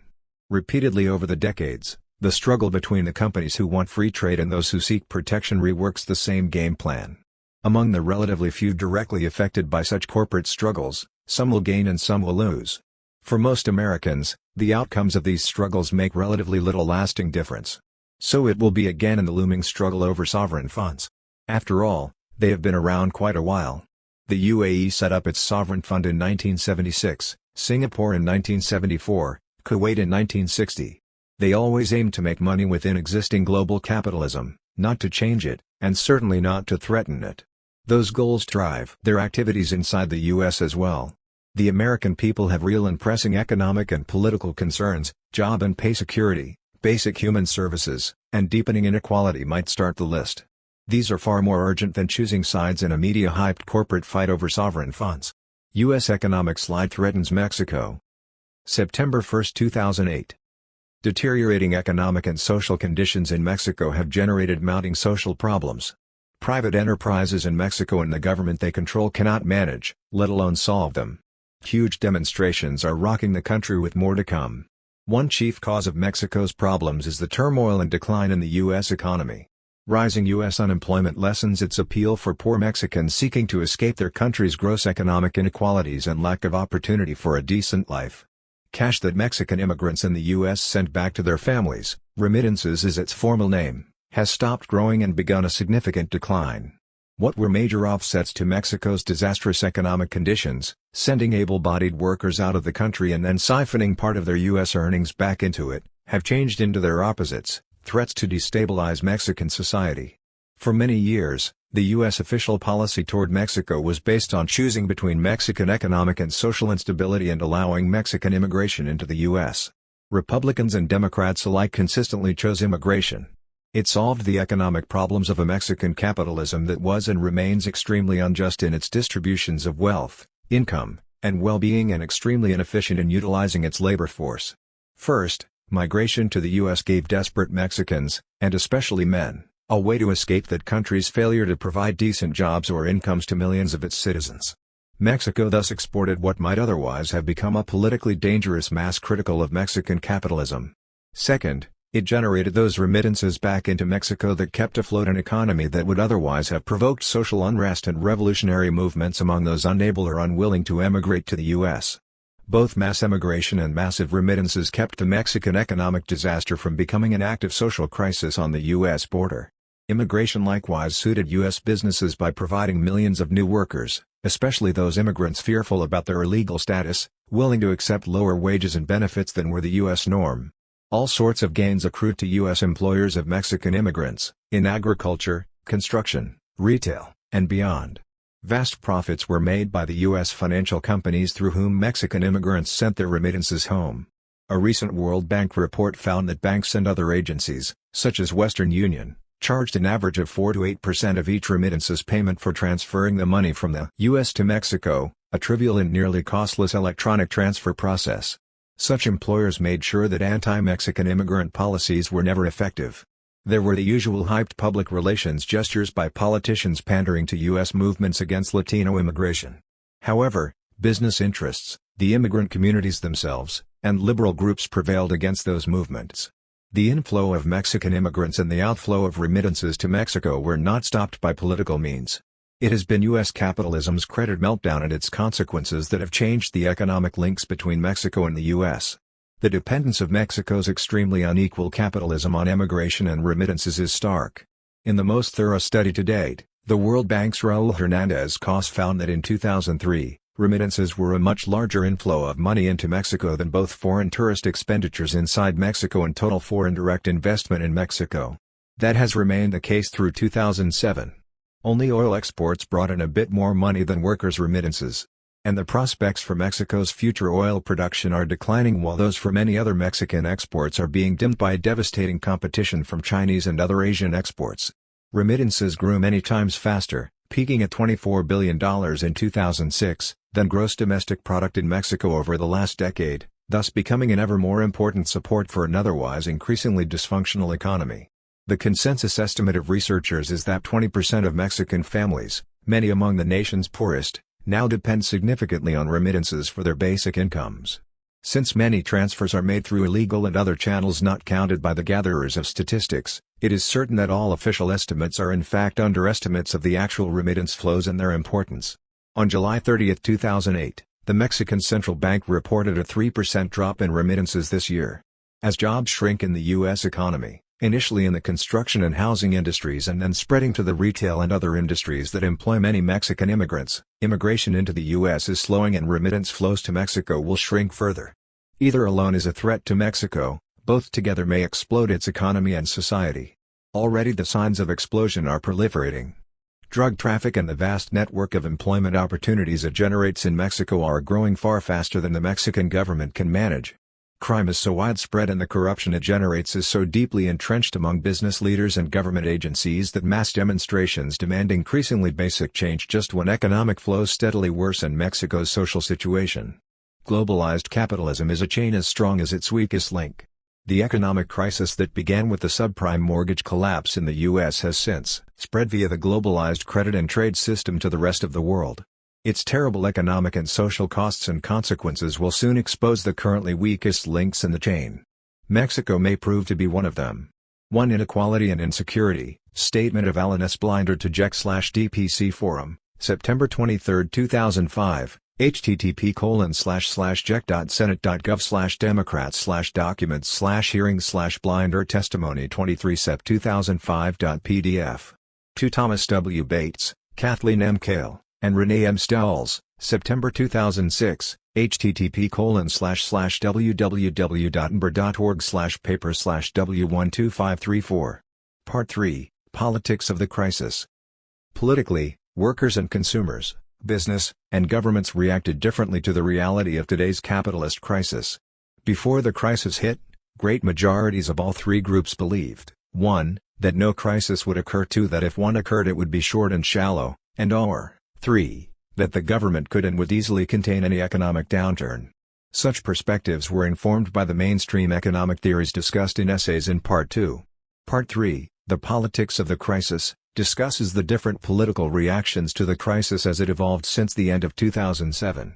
Repeatedly over the decades, The struggle between the companies who want free trade and those who seek protection reworks the same game plan. Among the relatively few directly affected by such corporate struggles, some will gain and some will lose. For most Americans, the outcomes of these struggles make relatively little lasting difference. So it will be again in the looming struggle over sovereign funds. After all, they have been around quite a while. The UAE set up its sovereign fund in 1976, Singapore in 1974, Kuwait in 1960. They always aim to make money within existing global capitalism, not to change it, and certainly not to threaten it. Those goals drive their activities inside the U.S. as well. The American people have real and pressing economic and political concerns. Job and pay security, basic human services, and deepening inequality might start the list. These are far more urgent than choosing sides in a media-hyped corporate fight over sovereign funds. U.S. economic slide threatens Mexico. September 1, 2008. Deteriorating economic and social conditions in Mexico have generated mounting social problems. Private enterprises in Mexico and the government they control cannot manage, let alone solve them. Huge demonstrations are rocking the country with more to come. One chief cause of Mexico's problems is the turmoil and decline in the U.S. economy. Rising U.S. unemployment lessens its appeal for poor Mexicans seeking to escape their country's gross economic inequalities and lack of opportunity for a decent life. Cash that Mexican immigrants in the U.S. sent back to their families, remittances is its formal name, has stopped growing and begun a significant decline. What were major offsets to Mexico's disastrous economic conditions, sending able-bodied workers out of the country and then siphoning part of their U.S. earnings back into it, have changed into their opposites, threats to destabilize Mexican society. For many years, the U.S. official policy toward Mexico was based on choosing between Mexican economic and social instability and allowing Mexican immigration into the U.S. Republicans and Democrats alike consistently chose immigration. It solved the economic problems of a Mexican capitalism that was and remains extremely unjust in its distributions of wealth, income, and well-being and extremely inefficient in utilizing its labor force. First, migration to the U.S. gave desperate Mexicans, and especially men, a way to escape that country's failure to provide decent jobs or incomes to millions of its citizens. Mexico thus exported what might otherwise have become a politically dangerous mass critical of Mexican capitalism. Second, it generated those remittances back into Mexico that kept afloat an economy that would otherwise have provoked social unrest and revolutionary movements among those unable or unwilling to emigrate to the U.S. Both mass emigration and massive remittances kept the Mexican economic disaster from becoming an active social crisis on the U.S. border. Immigration likewise suited U.S. businesses by providing millions of new workers, especially those immigrants fearful about their illegal status, willing to accept lower wages and benefits than were the U.S. norm. All sorts of gains accrued to U.S. employers of Mexican immigrants, in agriculture, construction, retail, and beyond. Vast profits were made by the U.S. financial companies through whom Mexican immigrants sent their remittances home. A recent World Bank report found that banks and other agencies, such as Western Union, charged an average of 4 to 8% of each remittances payment for transferring the money from the U.S. to Mexico, a trivial and nearly costless electronic transfer process. Such employers made sure that anti-Mexican immigrant policies were never effective. There were the usual hyped public relations gestures by politicians pandering to U.S. movements against Latino immigration. However, business interests, the immigrant communities themselves, and liberal groups prevailed against those movements. The inflow of Mexican immigrants and the outflow of remittances to Mexico were not stopped by political means. It has been U.S. capitalism's credit meltdown and its consequences that have changed the economic links between Mexico and the U.S. The dependence of Mexico's extremely unequal capitalism on emigration and remittances is stark. In the most thorough study to date, the World Bank's Raul Hernandez Cos found that in 2003, remittances were a much larger inflow of money into Mexico than both foreign tourist expenditures inside Mexico and total foreign direct investment in Mexico. That has remained the case through 2007. Only oil exports brought in a bit more money than workers' remittances. And the prospects for Mexico's future oil production are declining while those for many other Mexican exports are being dimmed by devastating competition from Chinese and other Asian exports. Remittances grew many times faster, peaking at $24 billion in 2006, than gross domestic product in Mexico over the last decade, thus becoming an ever more important support for an otherwise increasingly dysfunctional economy. The consensus estimate of researchers is that 20% of Mexican families, many among the nation's poorest, now depend significantly on remittances for their basic incomes. Since many transfers are made through illegal and other channels not counted by the gatherers of statistics, it is certain that all official estimates are in fact underestimates of the actual remittance flows and their importance. On July 30, 2008, the Mexican Central Bank reported a 3% drop in remittances this year. As jobs shrink in the U.S. economy, initially in the construction and housing industries and then spreading to the retail and other industries that employ many Mexican immigrants, immigration into the U.S. is slowing and remittance flows to Mexico will shrink further. Either alone is a threat to Mexico, both together may explode its economy and society. Already the signs of explosion are proliferating. Drug traffic and the vast network of employment opportunities it generates in Mexico are growing far faster than the Mexican government can manage. Crime is so widespread and the corruption it generates is so deeply entrenched among business leaders and government agencies that mass demonstrations demand increasingly basic change just when economic flows steadily worsen Mexico's social situation. Globalized capitalism is a chain as strong as its weakest link. The economic crisis that began with the subprime mortgage collapse in the U.S. has since spread via the globalized credit and trade system to the rest of the world. Its terrible economic and social costs and consequences will soon expose the currently weakest links in the chain. Mexico may prove to be one of them. 1. Inequality and insecurity. Statement of Alan S. Blinder to JEC/DPC Forum, September 23, 2005. http://jec.senate.gov/democrats/documents/hearings/blinder testimony 23 Sep 2005.pdf. To Thomas W. Bates, Kathleen M. Kale, and Renee M. Stahls, September 2006, http://www.nbr.org/paper/w12534. Part 3, Politics of the Crisis. Politically, workers and consumers, business, and governments reacted differently to the reality of today's capitalist crisis. Before the crisis hit, great majorities of all three groups believed, 1. That no crisis would occur, 2. That if one occurred it would be short and shallow, and or 3. That the government could and would easily contain any economic downturn. Such perspectives were informed by the mainstream economic theories discussed in essays in Part 2. Part 3, The Politics of the Crisis, discusses the different political reactions to the crisis as it evolved since the end of 2007.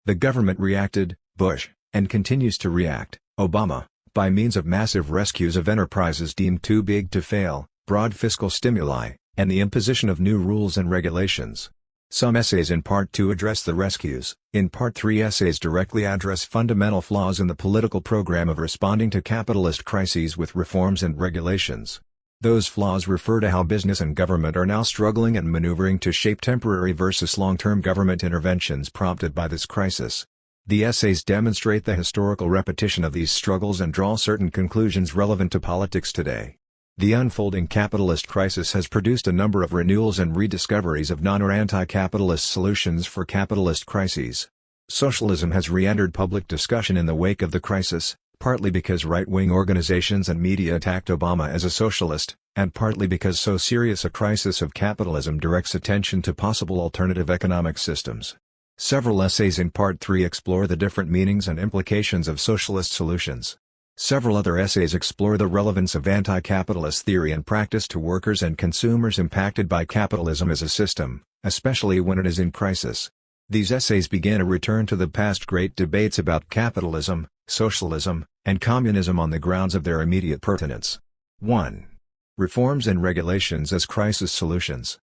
The government reacted, Bush, and continues to react, Obama, by means of massive rescues of enterprises deemed too big to fail, broad fiscal stimuli, and the imposition of new rules and regulations. Some essays in Part 2 address the rescues. In Part 3, essays directly address fundamental flaws in the political program of responding to capitalist crises with reforms and regulations. Those flaws refer to how business and government are now struggling and maneuvering to shape temporary versus long-term government interventions prompted by this crisis. The essays demonstrate the historical repetition of these struggles and draw certain conclusions relevant to politics today. The unfolding capitalist crisis has produced a number of renewals and rediscoveries of non- or anti-capitalist solutions for capitalist crises. Socialism has re-entered public discussion in the wake of the crisis, partly because right-wing organizations and media attacked Obama as a socialist, and partly because so serious a crisis of capitalism directs attention to possible alternative economic systems. Several essays in Part 3 explore the different meanings and implications of socialist solutions. Several other essays explore the relevance of anti-capitalist theory and practice to workers and consumers impacted by capitalism as a system, especially when it is in crisis. These essays begin a return to the past great debates about capitalism, socialism, and communism on the grounds of their immediate pertinence. 1. Reforms and regulations as crisis solutions.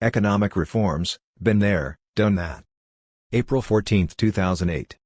Economic reforms, been there, done that. April 14, 2008.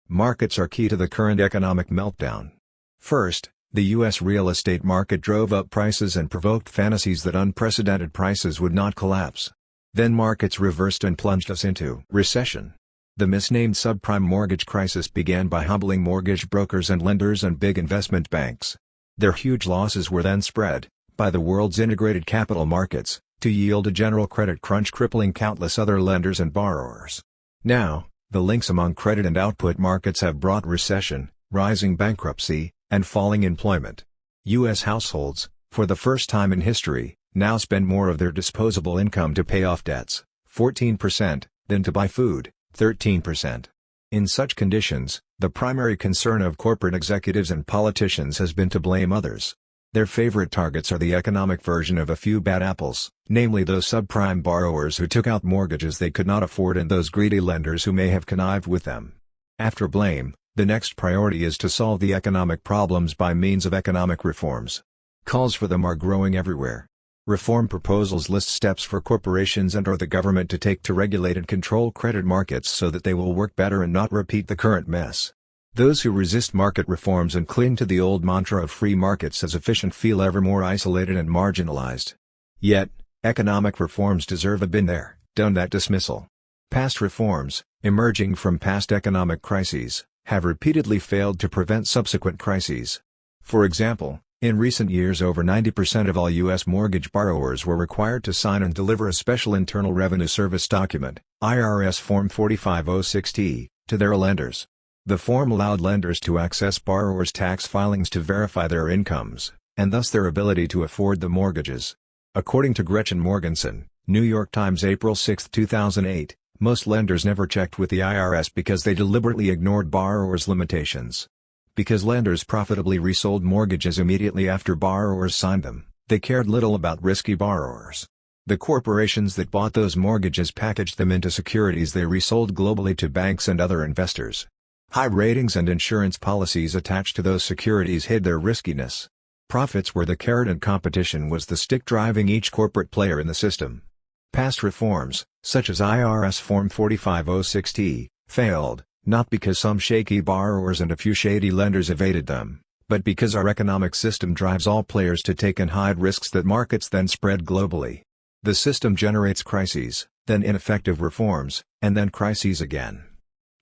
Markets are key to the current economic meltdown. First, the U.S. real estate market drove up prices and provoked fantasies that unprecedented prices would not collapse. Then markets reversed and plunged us into recession. The misnamed subprime mortgage crisis began by humbling mortgage brokers and lenders and big investment banks. Their huge losses were then spread, by the world's integrated capital markets, to yield a general credit crunch crippling countless other lenders and borrowers. Now, the links among credit and output markets have brought recession, rising bankruptcy, and falling employment. U.S. households, for the first time in history, now spend more of their disposable income to pay off debts, 14%, than to buy food, 13%. In such conditions, the primary concern of corporate executives and politicians has been to blame others. Their favorite targets are the economic version of a few bad apples, namely those subprime borrowers who took out mortgages they could not afford and those greedy lenders who may have connived with them. After blame, The next priority is to solve the economic problems by means of economic reforms. Calls for them are growing everywhere. Reform proposals list steps for corporations and/or the government to take to regulate and control credit markets so that they will work better and not repeat the current mess. Those who resist market reforms and cling to the old mantra of free markets as efficient feel ever more isolated and marginalized. Yet, economic reforms deserve a been there, done that dismissal. Past reforms, emerging from past economic crises, have repeatedly failed to prevent subsequent crises. For example, in recent years over 90% of all U.S. mortgage borrowers were required to sign and deliver a special Internal Revenue Service document, IRS Form 4506T, to their lenders. The form allowed lenders to access borrowers' tax filings to verify their incomes, and thus their ability to afford the mortgages. According to Gretchen Morgenson, New York Times, April 6, 2008, most lenders never checked with the IRS because they deliberately ignored borrowers' limitations. Because lenders profitably resold mortgages immediately after borrowers signed them, they cared little about risky borrowers. The corporations that bought those mortgages packaged them into securities they resold globally to banks and other investors. High ratings and insurance policies attached to those securities hid their riskiness. Profits were the carrot and competition was the stick driving each corporate player in the system. Past reforms, such as IRS Form 4506T, failed, not because some shaky borrowers and a few shady lenders evaded them, but because our economic system drives all players to take and hide risks that markets then spread globally. The system generates crises, then ineffective reforms, and then crises again.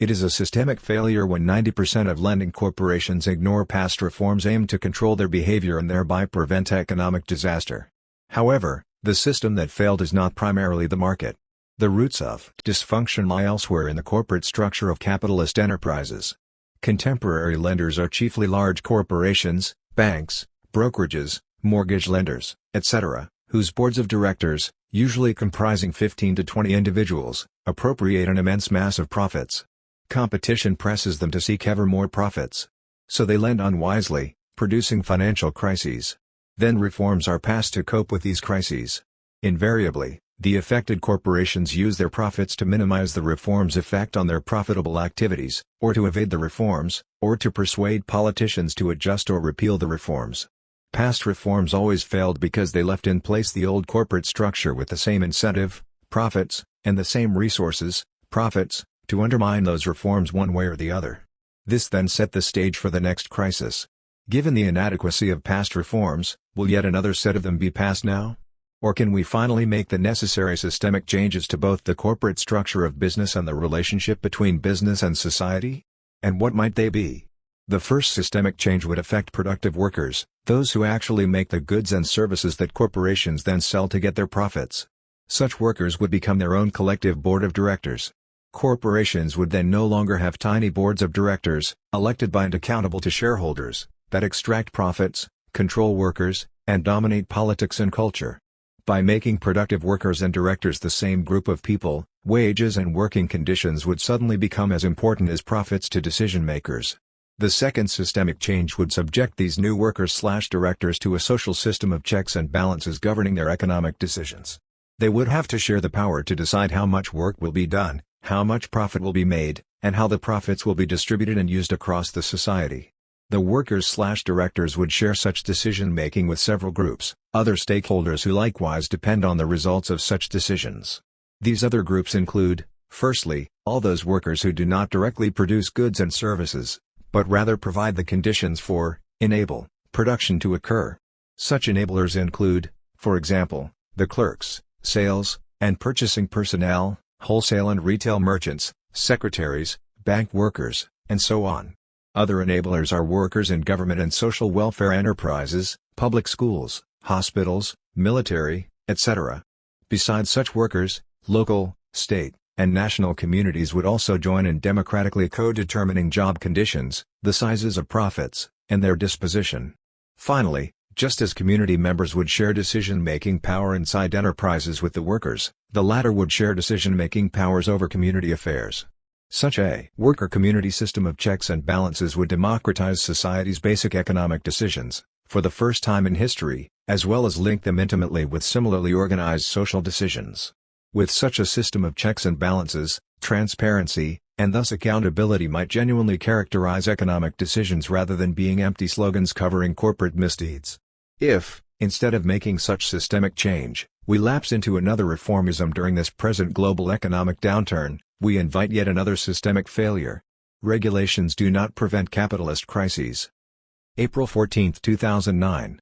It is a systemic failure when 90% of lending corporations ignore past reforms aimed to control their behavior and thereby prevent economic disaster. However, the system that failed is not primarily the market. The roots of dysfunction lie elsewhere in the corporate structure of capitalist enterprises. Contemporary lenders are chiefly large corporations, banks, brokerages, mortgage lenders, etc., whose boards of directors, usually comprising 15 to 20 individuals, appropriate an immense mass of profits. Competition presses them to seek ever more profits. So they lend unwisely, producing financial crises. Then reforms are passed to cope with these crises. Invariably, the affected corporations use their profits to minimize the reform's effect on their profitable activities, or to evade the reforms, or to persuade politicians to adjust or repeal the reforms. Past reforms always failed because they left in place the old corporate structure with the same incentive, profits, and the same resources, profits, to undermine those reforms one way or the other. This then set the stage for the next crisis. Given the inadequacy of past reforms, will yet another set of them be passed now? Or can we finally make the necessary systemic changes to both the corporate structure of business and the relationship between business and society? And what might they be? The first systemic change would affect productive workers, those who actually make the goods and services that corporations then sell to get their profits. Such workers would become their own collective board of directors. Corporations would then no longer have tiny boards of directors, elected by and accountable to shareholders, that extract profits, control workers, and dominate politics and culture. By making productive workers and directors the same group of people, wages and working conditions would suddenly become as important as profits to decision makers. The second systemic change would subject these new workers/directors to a social system of checks and balances governing their economic decisions. They would have to share the power to decide how much work will be done, how much profit will be made, and how the profits will be distributed and used across the society. The workers/directors would share such decision-making with several groups, other stakeholders who likewise depend on the results of such decisions. These other groups include, firstly, all those workers who do not directly produce goods and services, but rather provide the conditions for, enable, production to occur. Such enablers include, for example, the clerks, sales, and purchasing personnel, wholesale and retail merchants, secretaries, bank workers, and so on. Other enablers are workers in government and social welfare enterprises, public schools, hospitals, military, etc. Besides such workers, local, state, and national communities would also join in democratically co-determining job conditions, the sizes of profits, and their disposition. Finally, just as community members would share decision-making power inside enterprises with the workers, the latter would share decision-making powers over community affairs. Such a worker-community system of checks and balances would democratize society's basic economic decisions, for the first time in history, as well as link them intimately with similarly organized social decisions. With such a system of checks and balances, transparency, and thus accountability might genuinely characterize economic decisions rather than being empty slogans covering corporate misdeeds. If, instead of making such systemic change, we lapse into another reformism during this present global economic downturn, we invite yet another systemic failure. Regulations do not prevent capitalist crises. April 14, 2009.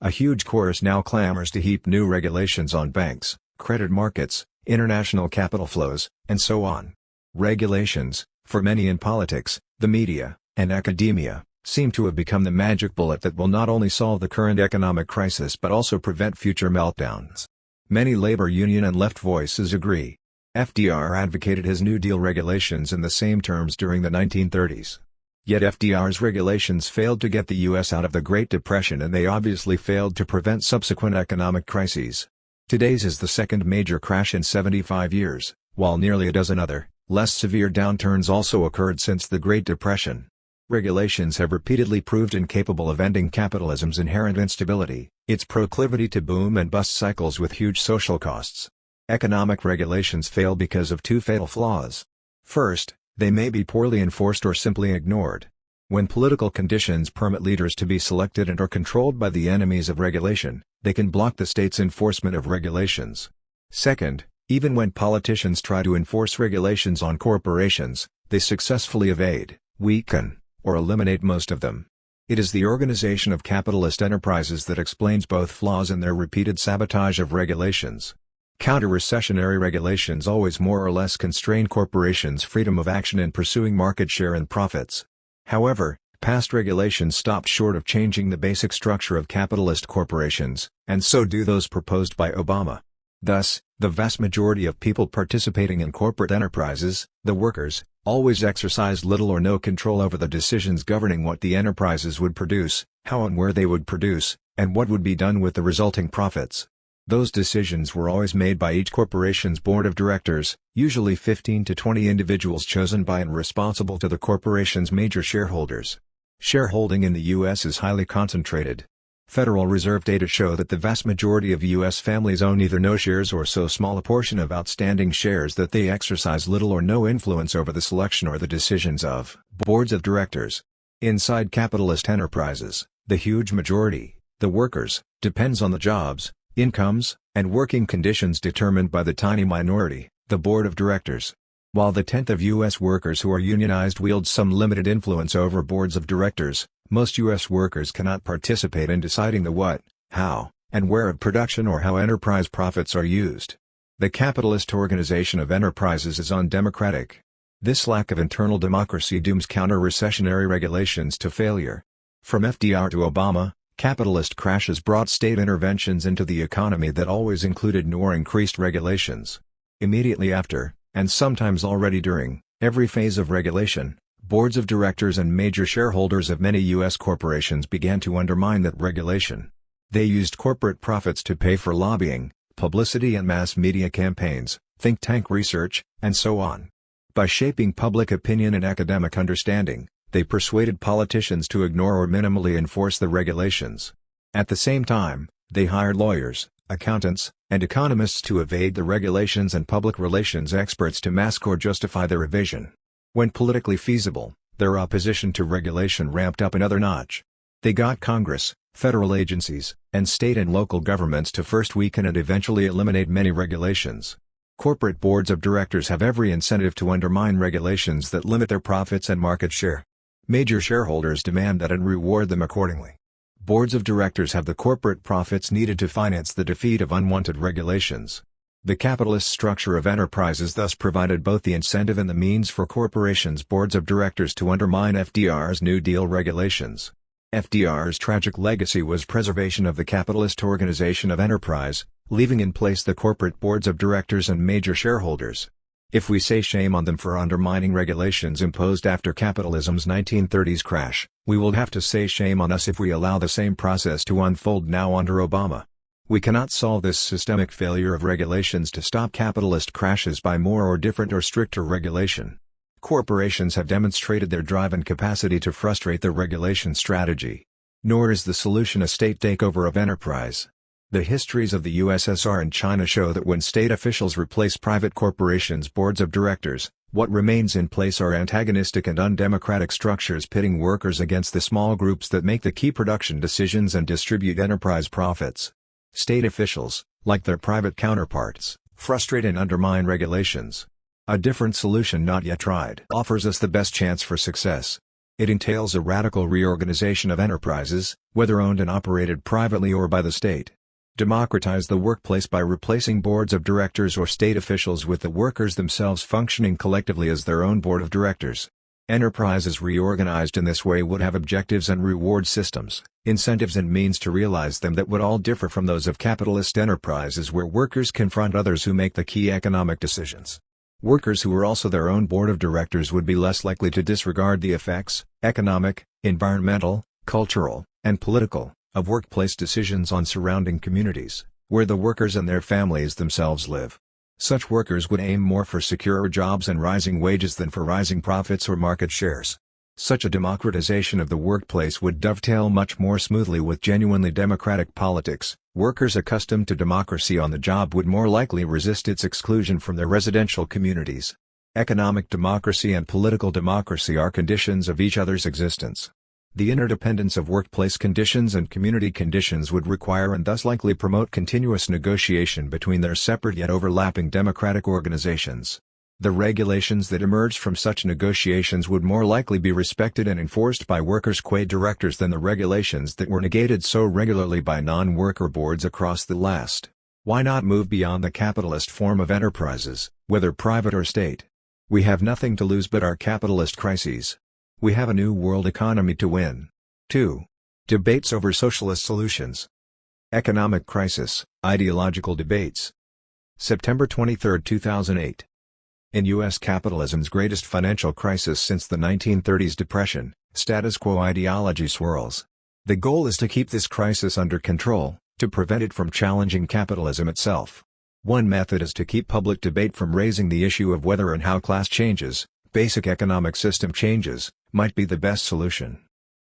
A huge chorus now clamors to heap new regulations on banks, credit markets, international capital flows, and so on. Regulations, for many in politics, the media, and academia, seem to have become the magic bullet that will not only solve the current economic crisis but also prevent future meltdowns. Many labor union and left voices agree. FDR advocated his New Deal regulations in the same terms during the 1930s. Yet FDR's regulations failed to get the U.S. out of the Great Depression, and they obviously failed to prevent subsequent economic crises. Today's is the second major crash in 75 years, while nearly a dozen other, less severe downturns also occurred since the Great Depression. Regulations have repeatedly proved incapable of ending capitalism's inherent instability, its proclivity to boom and bust cycles with huge social costs. Economic regulations fail because of two fatal flaws. First, they may be poorly enforced or simply ignored. When political conditions permit leaders to be selected and are controlled by the enemies of regulation, they can block the state's enforcement of regulations. Second, even when politicians try to enforce regulations on corporations, they successfully evade, weaken, or eliminate most of them. It is the organization of capitalist enterprises that explains both flaws in their repeated sabotage of regulations. Counter-recessionary regulations always more or less constrain corporations' freedom of action in pursuing market share and profits. However, past regulations stopped short of changing the basic structure of capitalist corporations, and so do those proposed by Obama. Thus, the vast majority of people participating in corporate enterprises, the workers, always exercised little or no control over the decisions governing what the enterprises would produce, how and where they would produce, and what would be done with the resulting profits. Those decisions were always made by each corporation's board of directors, usually 15 to 20 individuals chosen by and responsible to the corporation's major shareholders. Shareholding in the U.S. is highly concentrated. Federal Reserve data show that the vast majority of U.S. families own either no shares or so small a portion of outstanding shares that they exercise little or no influence over the selection or the decisions of boards of directors. Inside capitalist enterprises, the huge majority, the workers, depends on the jobs, incomes, and working conditions determined by the tiny minority, the board of directors. While the tenth of U.S. workers who are unionized wield some limited influence over boards of directors, most U.S. workers cannot participate in deciding the what, how, and where of production or how enterprise profits are used. The capitalist organization of enterprises is undemocratic. This lack of internal democracy dooms counter-recessionary regulations to failure. From FDR to Obama, capitalist crashes brought state interventions into the economy that always included nor increased regulations. Immediately after, and sometimes already during, every phase of regulation, boards of directors and major shareholders of many U.S. corporations began to undermine that regulation. They used corporate profits to pay for lobbying, publicity and mass media campaigns, think tank research, and so on. By shaping public opinion and academic understanding, they persuaded politicians to ignore or minimally enforce the regulations. At the same time, they hired lawyers, accountants, and economists to evade the regulations and public relations experts to mask or justify their evasion. When politically feasible, their opposition to regulation ramped up another notch. They got Congress, federal agencies, and state and local governments to first weaken and eventually eliminate many regulations. Corporate boards of directors have every incentive to undermine regulations that limit their profits and market share. Major shareholders demand that and reward them accordingly. Boards of directors have the corporate profits needed to finance the defeat of unwanted regulations. The capitalist structure of enterprises thus provided both the incentive and the means for corporations' boards of directors to undermine FDR's New Deal regulations. FDR's tragic legacy was preservation of the capitalist organization of enterprise, leaving in place the corporate boards of directors and major shareholders. If we say shame on them for undermining regulations imposed after capitalism's 1930s crash, we will have to say shame on us if we allow the same process to unfold now under Obama. We cannot solve this systemic failure of regulations to stop capitalist crashes by more or different or stricter regulation. Corporations have demonstrated their drive and capacity to frustrate the regulation strategy. Nor is the solution a state takeover of enterprise. The histories of the USSR and China show that when state officials replace private corporations' boards of directors, What remains in place are antagonistic and undemocratic structures pitting workers against the small groups that make the key production decisions and distribute enterprise profits. State officials, like their private counterparts, frustrate and undermine regulations. A different solution not yet tried offers us the best chance for success. It entails a radical reorganization of enterprises, whether owned and operated privately or by the state. Democratize the workplace by replacing boards of directors or state officials with the workers themselves functioning collectively as their own board of directors. Enterprises reorganized in this way would have objectives and reward systems, incentives and means to realize them that would all differ from those of capitalist enterprises where workers confront others who make the key economic decisions. Workers who were also their own board of directors would be less likely to disregard the effects, economic, environmental, cultural, and political, of workplace decisions on surrounding communities, where the workers and their families themselves live. Such workers would aim more for secure jobs and rising wages than for rising profits or market shares. Such a democratization of the workplace would dovetail much more smoothly with genuinely democratic politics. Workers accustomed to democracy on the job would more likely resist its exclusion from their residential communities. Economic democracy and political democracy are conditions of each other's existence. The interdependence of workplace conditions and community conditions would require and thus likely promote continuous negotiation between their separate yet overlapping democratic organizations. The regulations that emerged from such negotiations would more likely be respected and enforced by workers' qua directors than the regulations that were negated so regularly by non-worker boards across the last. Why not move beyond the capitalist form of enterprises, whether private or state? We have nothing to lose but our capitalist crises. We have a new world economy to win. 2. Debates over socialist solutions. Economic crisis, ideological debates. September 23, 2008. In U.S. capitalism's greatest financial crisis since the 1930s Depression, status quo ideology swirls. The goal is to keep this crisis under control, to prevent it from challenging capitalism itself. One method is to keep public debate from raising the issue of whether and how class changes, basic economic system changes, might be the best solution.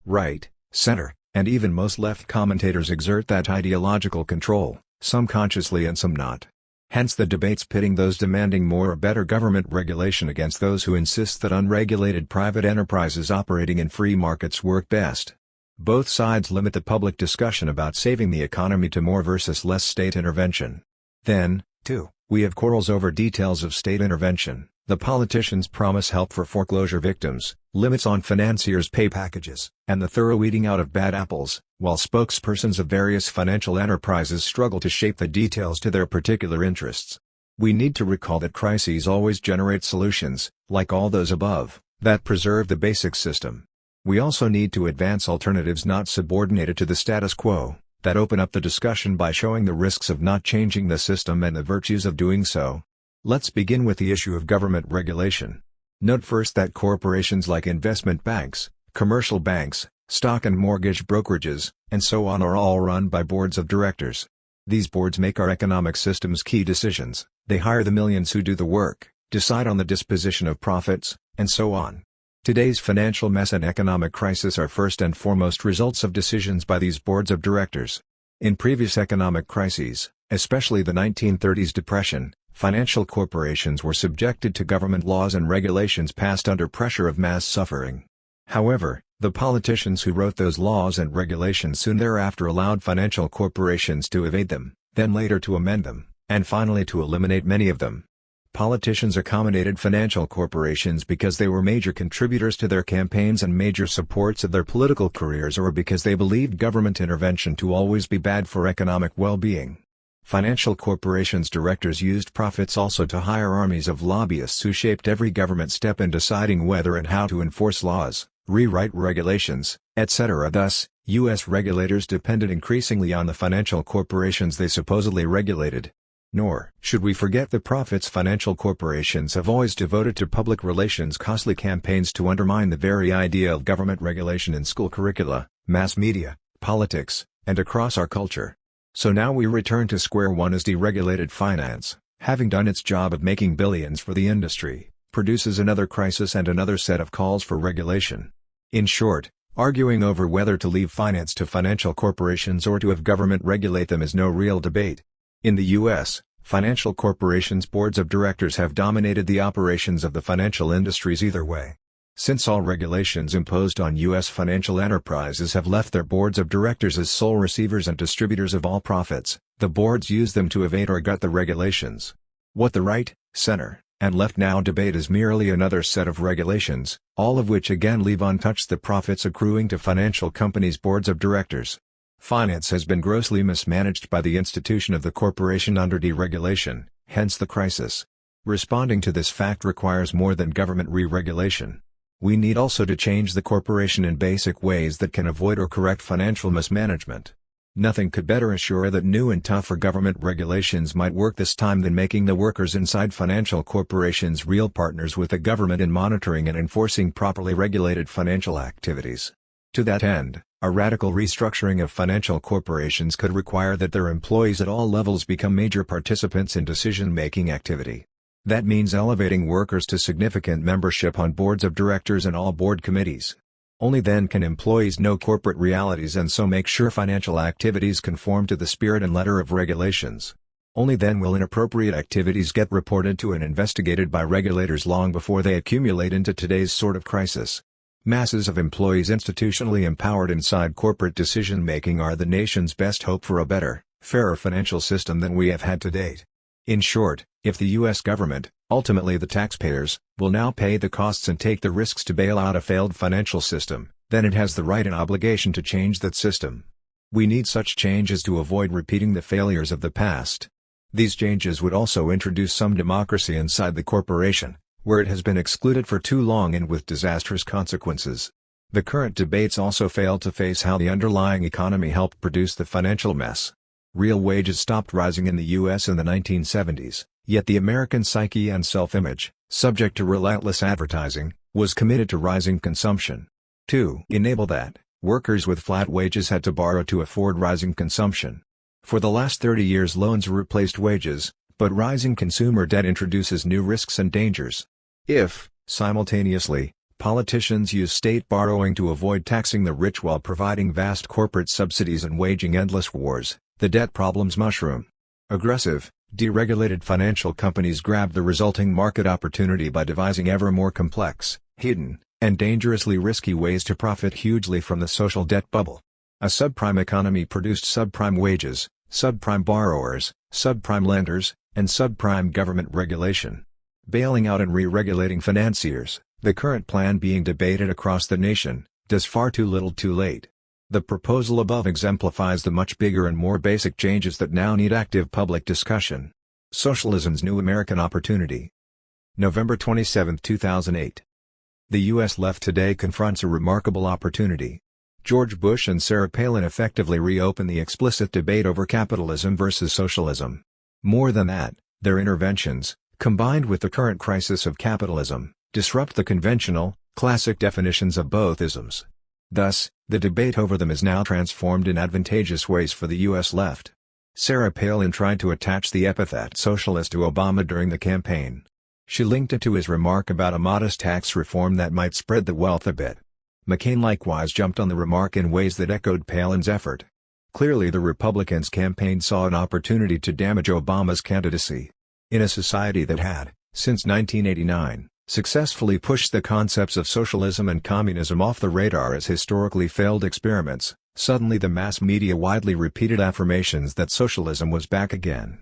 Right, center, and even most left commentators exert that ideological control, some consciously and some not. Hence the debates pitting those demanding more or better government regulation against those who insist that unregulated private enterprises operating in free markets work best. Both sides limit the public discussion about saving the economy to more versus less state intervention. Then, too, we have quarrels over details of state intervention. The politicians promise help for foreclosure victims, limits on financiers' pay packages, and the thorough weeding out of bad apples, while spokespersons of various financial enterprises struggle to shape the details to their particular interests. We need to recall that crises always generate solutions, like all those above, that preserve the basic system. We also need to advance alternatives not subordinated to the status quo, that open up the discussion by showing the risks of not changing the system and the virtues of doing so. Let's begin with the issue of government regulation. Note first that corporations like investment banks, commercial banks, stock and mortgage brokerages, and so on are all run by boards of directors. These boards make our economic system's key decisions, they hire the millions who do the work, decide on the disposition of profits, and so on. Today's financial mess and economic crisis are first and foremost results of decisions by these boards of directors. In previous economic crises, especially the 1930s Depression, financial corporations were subjected to government laws and regulations passed under pressure of mass suffering. However, the politicians who wrote those laws and regulations soon thereafter allowed financial corporations to evade them, then later to amend them, and finally to eliminate many of them. Politicians accommodated financial corporations because they were major contributors to their campaigns and major supports of their political careers, or because they believed government intervention to always be bad for economic well-being. Financial corporations' directors used profits also to hire armies of lobbyists who shaped every government step in deciding whether and how to enforce laws, rewrite regulations, etc. Thus, U.S. regulators depended increasingly on the financial corporations they supposedly regulated. Nor should we forget the profits financial corporations have always devoted to public relations costly campaigns to undermine the very idea of government regulation in school curricula, mass media, politics, and across our culture. So now we return to square one as deregulated finance, having done its job of making billions for the industry, produces another crisis and another set of calls for regulation. In short, arguing over whether to leave finance to financial corporations or to have government regulate them is no real debate. In the U.S., Financial corporations' boards of directors have dominated the operations of the financial industries either way. Since all regulations imposed on U.S. financial enterprises have left their boards of directors as sole receivers and distributors of all profits, the boards use them to evade or gut the regulations. What the right, center, and left now debate is merely another set of regulations, all of which again leave untouched the profits accruing to financial companies' boards of directors. Finance has been grossly mismanaged by the institution of the corporation under deregulation, hence the crisis. Responding to this fact requires more than government re-regulation. We need also to change the corporation in basic ways that can avoid or correct financial mismanagement. Nothing could better assure that new and tougher government regulations might work this time than making the workers inside financial corporations real partners with the government in monitoring and enforcing properly regulated financial activities. To that end, a radical restructuring of financial corporations could require that their employees at all levels become major participants in decision-making activity. That means elevating workers to significant membership on boards of directors and all board committees. Only then can employees know corporate realities and so make sure financial activities conform to the spirit and letter of regulations. Only then will inappropriate activities get reported to and investigated by regulators long before they accumulate into today's sort of crisis. Masses of employees institutionally empowered inside corporate decision-making are the nation's best hope for a better, fairer financial system than we have had to date. In short, if the U.S. government, ultimately the taxpayers, will now pay the costs and take the risks to bail out a failed financial system, then it has the right and obligation to change that system. We need such changes to avoid repeating the failures of the past. These changes would also introduce some democracy inside the corporation, where it has been excluded for too long and with disastrous consequences. The current debates also fail to face how the underlying economy helped produce the financial mess. Real wages stopped rising in the U.S. in the 1970s, yet the American psyche and self-image, subject to relentless advertising, was committed to rising consumption. To enable that, workers with flat wages had to borrow to afford rising consumption. For the last 30 years loans replaced wages, but rising consumer debt introduces new risks and dangers. If, simultaneously, politicians use state borrowing to avoid taxing the rich while providing vast corporate subsidies and waging endless wars, the debt problems mushroom. Aggressive, deregulated financial companies grab the resulting market opportunity by devising ever more complex, hidden, and dangerously risky ways to profit hugely from the social debt bubble. A subprime economy produced subprime wages, subprime borrowers, subprime lenders, and subprime government regulation. Bailing out and re-regulating financiers, the current plan being debated across the nation, does far too little too late. The proposal above exemplifies the much bigger and more basic changes that now need active public discussion. Socialism's New American Opportunity. November 27, 2008. The U.S. left today confronts a remarkable opportunity. George Bush and Sarah Palin effectively reopen the explicit debate over capitalism versus socialism. More than that, their interventions, combined with the current crisis of capitalism, disrupt the conventional, classic definitions of both isms. Thus, the debate over them is now transformed in advantageous ways for the U.S. left. Sarah Palin tried to attach the epithet socialist to Obama during the campaign. She linked it to his remark about a modest tax reform that might spread the wealth a bit. McCain likewise jumped on the remark in ways that echoed Palin's effort. Clearly the Republicans' campaign saw an opportunity to damage Obama's candidacy. In a society that had, since 1989, successfully pushed the concepts of socialism and communism off the radar as historically failed experiments, suddenly the mass media widely repeated affirmations that socialism was back again.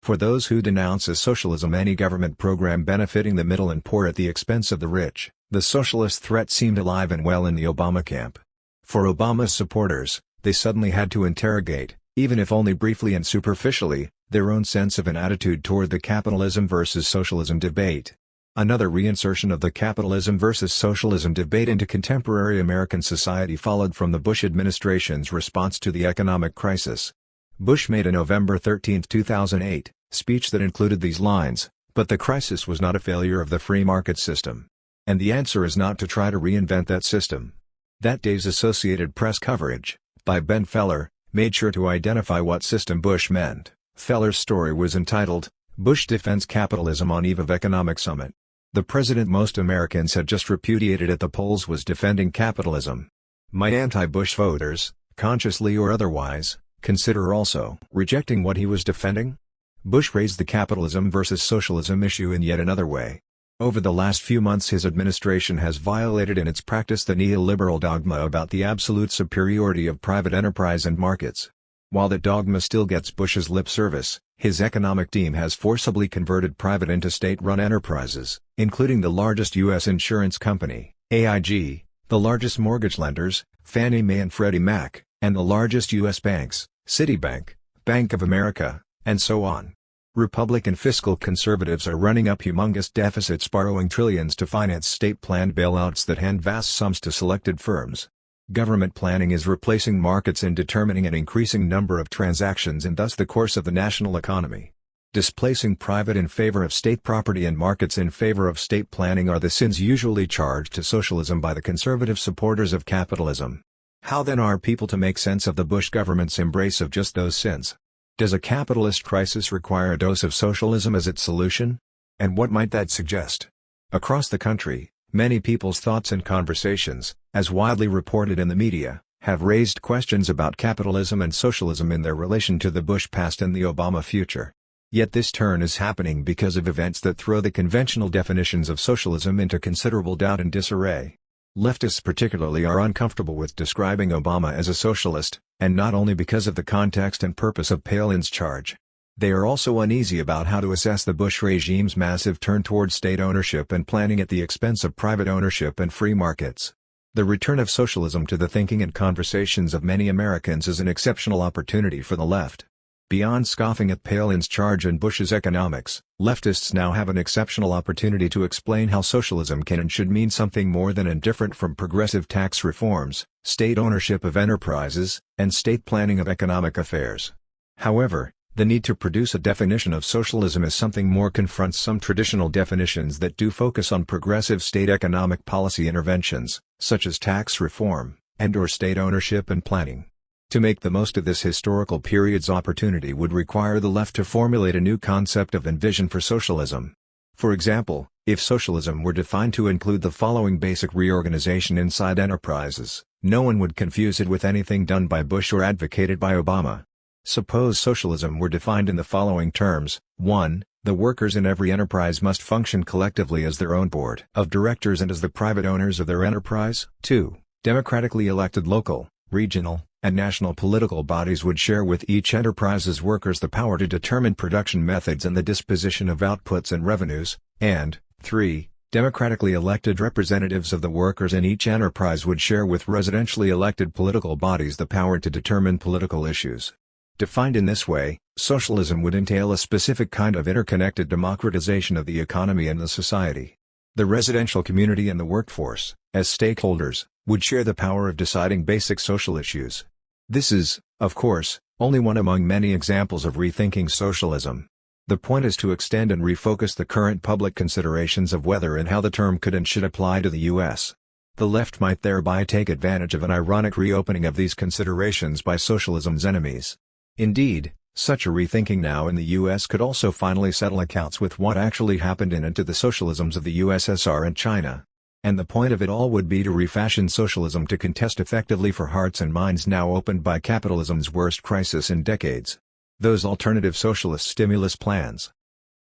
For those who denounce as socialism any government program benefiting the middle and poor at the expense of the rich, the socialist threat seemed alive and well in the Obama camp. For Obama's supporters, they suddenly had to interrogate, even if only briefly and superficially, their own sense of an attitude toward the capitalism versus socialism debate. Another reinsertion of the capitalism versus socialism debate into contemporary American society followed from the Bush administration's response to the economic crisis. Bush made a November 13, 2008, speech that included these lines, "But the crisis was not a failure of the free market system. And the answer is not to try to reinvent that system." That day's Associated Press coverage, by Ben Feller, made sure to identify what system Bush meant. Feller's story was entitled, "Bush Defends Capitalism on Eve of Economic Summit." The president most Americans had just repudiated at the polls was defending capitalism. Might anti-Bush voters, consciously or otherwise, consider also rejecting what he was defending? Bush raised the capitalism versus socialism issue in yet another way. Over the last few months his administration has violated in its practice the neoliberal dogma about the absolute superiority of private enterprise and markets. While that dogma still gets Bush's lip service, his economic team has forcibly converted private into state-run enterprises, including the largest U.S. insurance company, AIG, the largest mortgage lenders, Fannie Mae and Freddie Mac, and the largest U.S. banks, Citibank, Bank of America, and so on. Republican fiscal conservatives are running up humongous deficits, borrowing trillions to finance state-planned bailouts that hand vast sums to selected firms. Government planning is replacing markets in determining an increasing number of transactions and thus the course of the national economy. Displacing private in favor of state property and markets in favor of state planning are the sins usually charged to socialism by the conservative supporters of capitalism. How then are people to make sense of the Bush government's embrace of just those sins? Does a capitalist crisis require a dose of socialism as its solution? And what might that suggest? Across the country, many people's thoughts and conversations, as widely reported in the media, have raised questions about capitalism and socialism in their relation to the Bush past and the Obama future. Yet this turn is happening because of events that throw the conventional definitions of socialism into considerable doubt and disarray. Leftists particularly are uncomfortable with describing Obama as a socialist, and not only because of the context and purpose of Palin's charge. They are also uneasy about how to assess the Bush regime's massive turn toward state ownership and planning at the expense of private ownership and free markets. The return of socialism to the thinking and conversations of many Americans is an exceptional opportunity for the left. Beyond scoffing at Palin's charge and Bush's economics, leftists now have an exceptional opportunity to explain how socialism can and should mean something more than and different from progressive tax reforms, state ownership of enterprises, and state planning of economic affairs. However, the need to produce a definition of socialism as something more confronts some traditional definitions that do focus on progressive state economic policy interventions, such as tax reform, and/or state ownership and planning. To make the most of this historical period's opportunity would require the left to formulate a new concept of and vision for socialism. For example, if socialism were defined to include the following basic reorganization inside enterprises, no one would confuse it with anything done by Bush or advocated by Obama. Suppose socialism were defined in the following terms: 1. The workers in every enterprise must function collectively as their own board of directors and as the private owners of their enterprise. 2. Democratically elected local, regional, and national political bodies would share with each enterprise's workers the power to determine production methods and the disposition of outputs and revenues. And 3. Democratically elected representatives of the workers in each enterprise would share with residentially elected political bodies the power to determine political issues. Defined in this way, socialism would entail a specific kind of interconnected democratization of the economy and the society. The residential community and the workforce, as stakeholders, would share the power of deciding basic social issues. This is, of course, only one among many examples of rethinking socialism. The point is to extend and refocus the current public considerations of whether and how the term could and should apply to the U.S. The left might thereby take advantage of an ironic reopening of these considerations by socialism's enemies. Indeed, such a rethinking now in the U.S. could also finally settle accounts with what actually happened in and to the socialisms of the USSR and China. And the point of it all would be to refashion socialism to contest effectively for hearts and minds now opened by capitalism's worst crisis in decades. Those alternative socialist stimulus plans.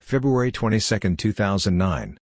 February 22, 2009.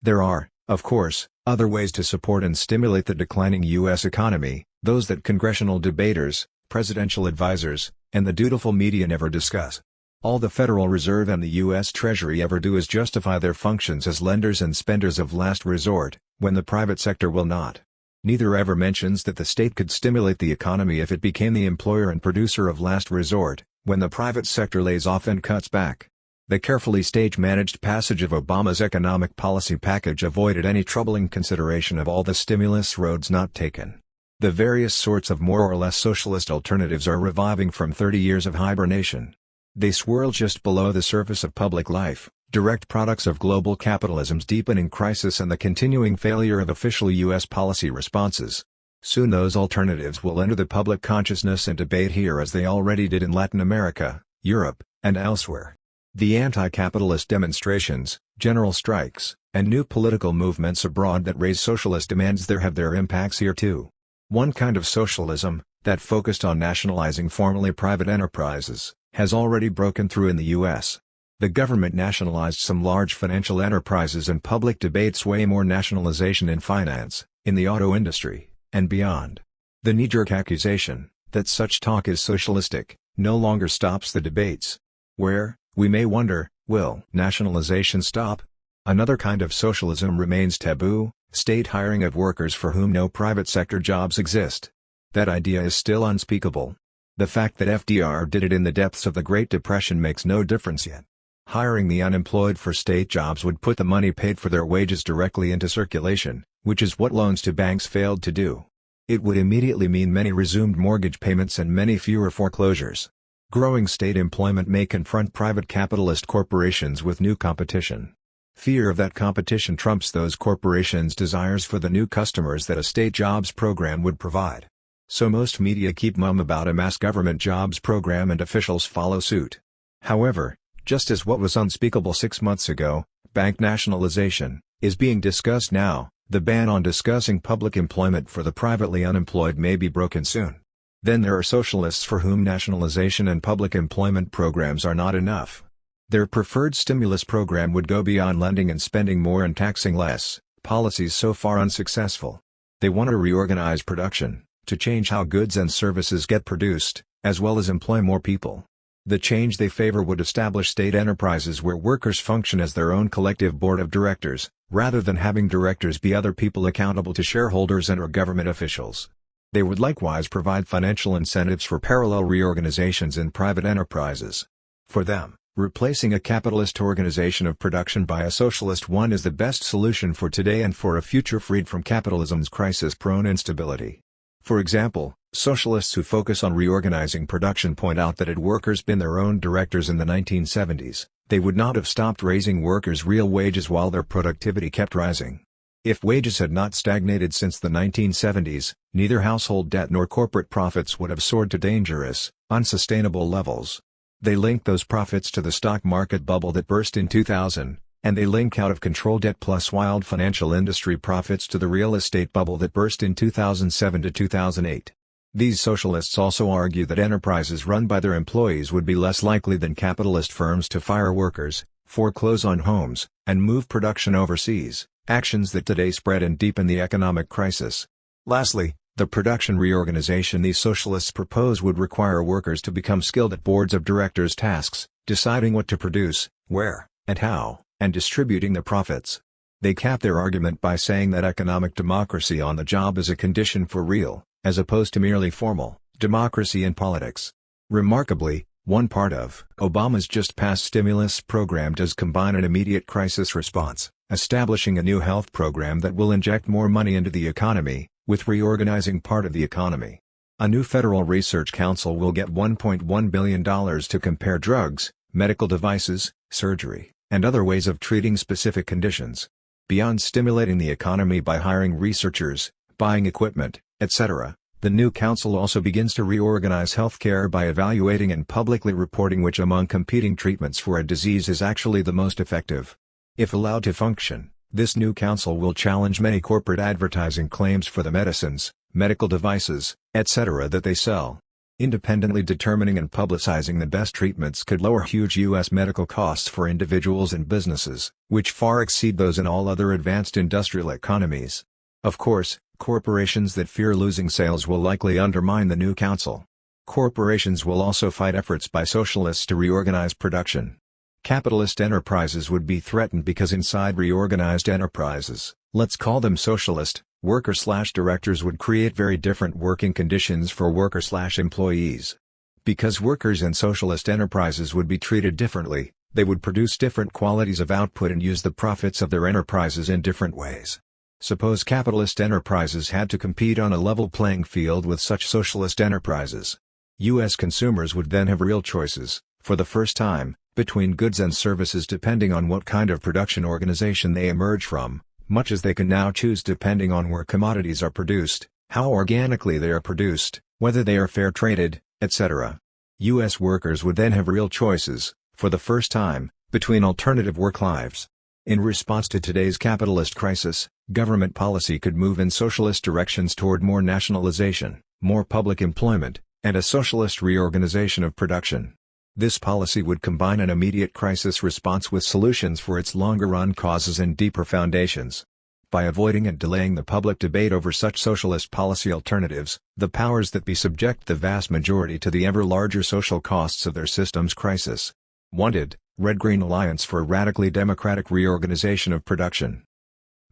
There are, of course, other ways to support and stimulate the declining U.S. economy, those that congressional debaters, presidential advisors, and the dutiful media never discuss. All the Federal Reserve and the U.S. Treasury ever do is justify their functions as lenders and spenders of last resort, when the private sector will not. Neither ever mentions that the state could stimulate the economy if it became the employer and producer of last resort, when the private sector lays off and cuts back. The carefully stage-managed passage of Obama's economic policy package avoided any troubling consideration of all the stimulus roads not taken. The various sorts of more or less socialist alternatives are reviving from 30 years of hibernation. They swirl just below the surface of public life, direct products of global capitalism's deepening crisis and the continuing failure of official U.S. policy responses. Soon those alternatives will enter the public consciousness and debate here as they already did in Latin America, Europe, and elsewhere. The anti-capitalist demonstrations, general strikes, and new political movements abroad that raise socialist demands there have their impacts here too. One kind of socialism, that focused on nationalizing formerly private enterprises, has already broken through in the U.S. The government nationalized some large financial enterprises and public debates sway more nationalization in finance, in the auto industry, and beyond. The knee-jerk accusation that such talk is socialistic no longer stops the debates. Where, we may wonder, will nationalization stop? Another kind of socialism remains taboo: state hiring of workers for whom no private sector jobs exist. That idea is still unspeakable. The fact that FDR did it in the depths of the Great Depression makes no difference yet. Hiring the unemployed for state jobs would put the money paid for their wages directly into circulation, which is what loans to banks failed to do. It would immediately mean many resumed mortgage payments and many fewer foreclosures. Growing state employment may confront private capitalist corporations with new competition. Fear of that competition trumps those corporations' desires for the new customers that a state jobs program would provide. So most media keep mum about a mass government jobs program and officials follow suit. However, just as what was unspeakable 6 months ago, bank nationalization, is being discussed now, the ban on discussing public employment for the privately unemployed may be broken soon. Then there are socialists for whom nationalization and public employment programs are not enough. Their preferred stimulus program would go beyond lending and spending more and taxing less, policies so far unsuccessful. They want to reorganize production, to change how goods and services get produced, as well as employ more people. The change they favor would establish state enterprises where workers function as their own collective board of directors, rather than having directors be other people accountable to shareholders and/or government officials. They would likewise provide financial incentives for parallel reorganizations in private enterprises. For them, replacing a capitalist organization of production by a socialist one is the best solution for today and for a future freed from capitalism's crisis-prone instability. For example, socialists who focus on reorganizing production point out that had workers been their own directors in the 1970s, they would not have stopped raising workers' real wages while their productivity kept rising. If wages had not stagnated since the 1970s, neither household debt nor corporate profits would have soared to dangerous, unsustainable levels. They link those profits to the stock market bubble that burst in 2000, and they link out-of-control debt plus wild financial industry profits to the real estate bubble that burst in 2007 to 2008. These socialists also argue that enterprises run by their employees would be less likely than capitalist firms to fire workers, foreclose on homes, and move production overseas, actions that today spread and deepen the economic crisis. Lastly, the production reorganization these socialists propose would require workers to become skilled at boards of directors' tasks, deciding what to produce, where, and how, and distributing the profits. They cap their argument by saying that economic democracy on the job is a condition for real, as opposed to merely formal, democracy in politics. Remarkably, one part of Obama's just-passed stimulus program does combine an immediate crisis response, establishing a new health program that will inject more money into the economy, with reorganizing part of the economy. A new Federal Research Council will get $1.1 billion to compare drugs, medical devices, surgery, and other ways of treating specific conditions. Beyond stimulating the economy by hiring researchers, buying equipment, etc., the new council also begins to reorganize healthcare by evaluating and publicly reporting which among competing treatments for a disease is actually the most effective. If allowed to function, this new council will challenge many corporate advertising claims for the medicines, medical devices, etc. that they sell. Independently determining and publicizing the best treatments could lower huge U.S. medical costs for individuals and businesses, which far exceed those in all other advanced industrial economies. Of course, corporations that fear losing sales will likely undermine the new council. Corporations will also fight efforts by socialists to reorganize production. Capitalist enterprises would be threatened because inside reorganized enterprises, let's call them socialist, worker/directors would create very different working conditions for worker/employees. Because workers in socialist enterprises would be treated differently, they would produce different qualities of output and use the profits of their enterprises in different ways. Suppose capitalist enterprises had to compete on a level playing field with such socialist enterprises. U.S. consumers would then have real choices, for the first time, between goods and services depending on what kind of production organization they emerge from, much as they can now choose depending on where commodities are produced, how organically they are produced, whether they are fair traded, etc. U.S. workers would then have real choices, for the first time, between alternative work lives. In response to today's capitalist crisis, government policy could move in socialist directions toward more nationalization, more public employment, and a socialist reorganization of production. This policy would combine an immediate crisis response with solutions for its longer-run causes and deeper foundations. By avoiding and delaying the public debate over such socialist policy alternatives, the powers that be subject the vast majority to the ever larger social costs of their system's crisis. Wanted, Red-Green Alliance for a Radically Democratic Reorganization of Production.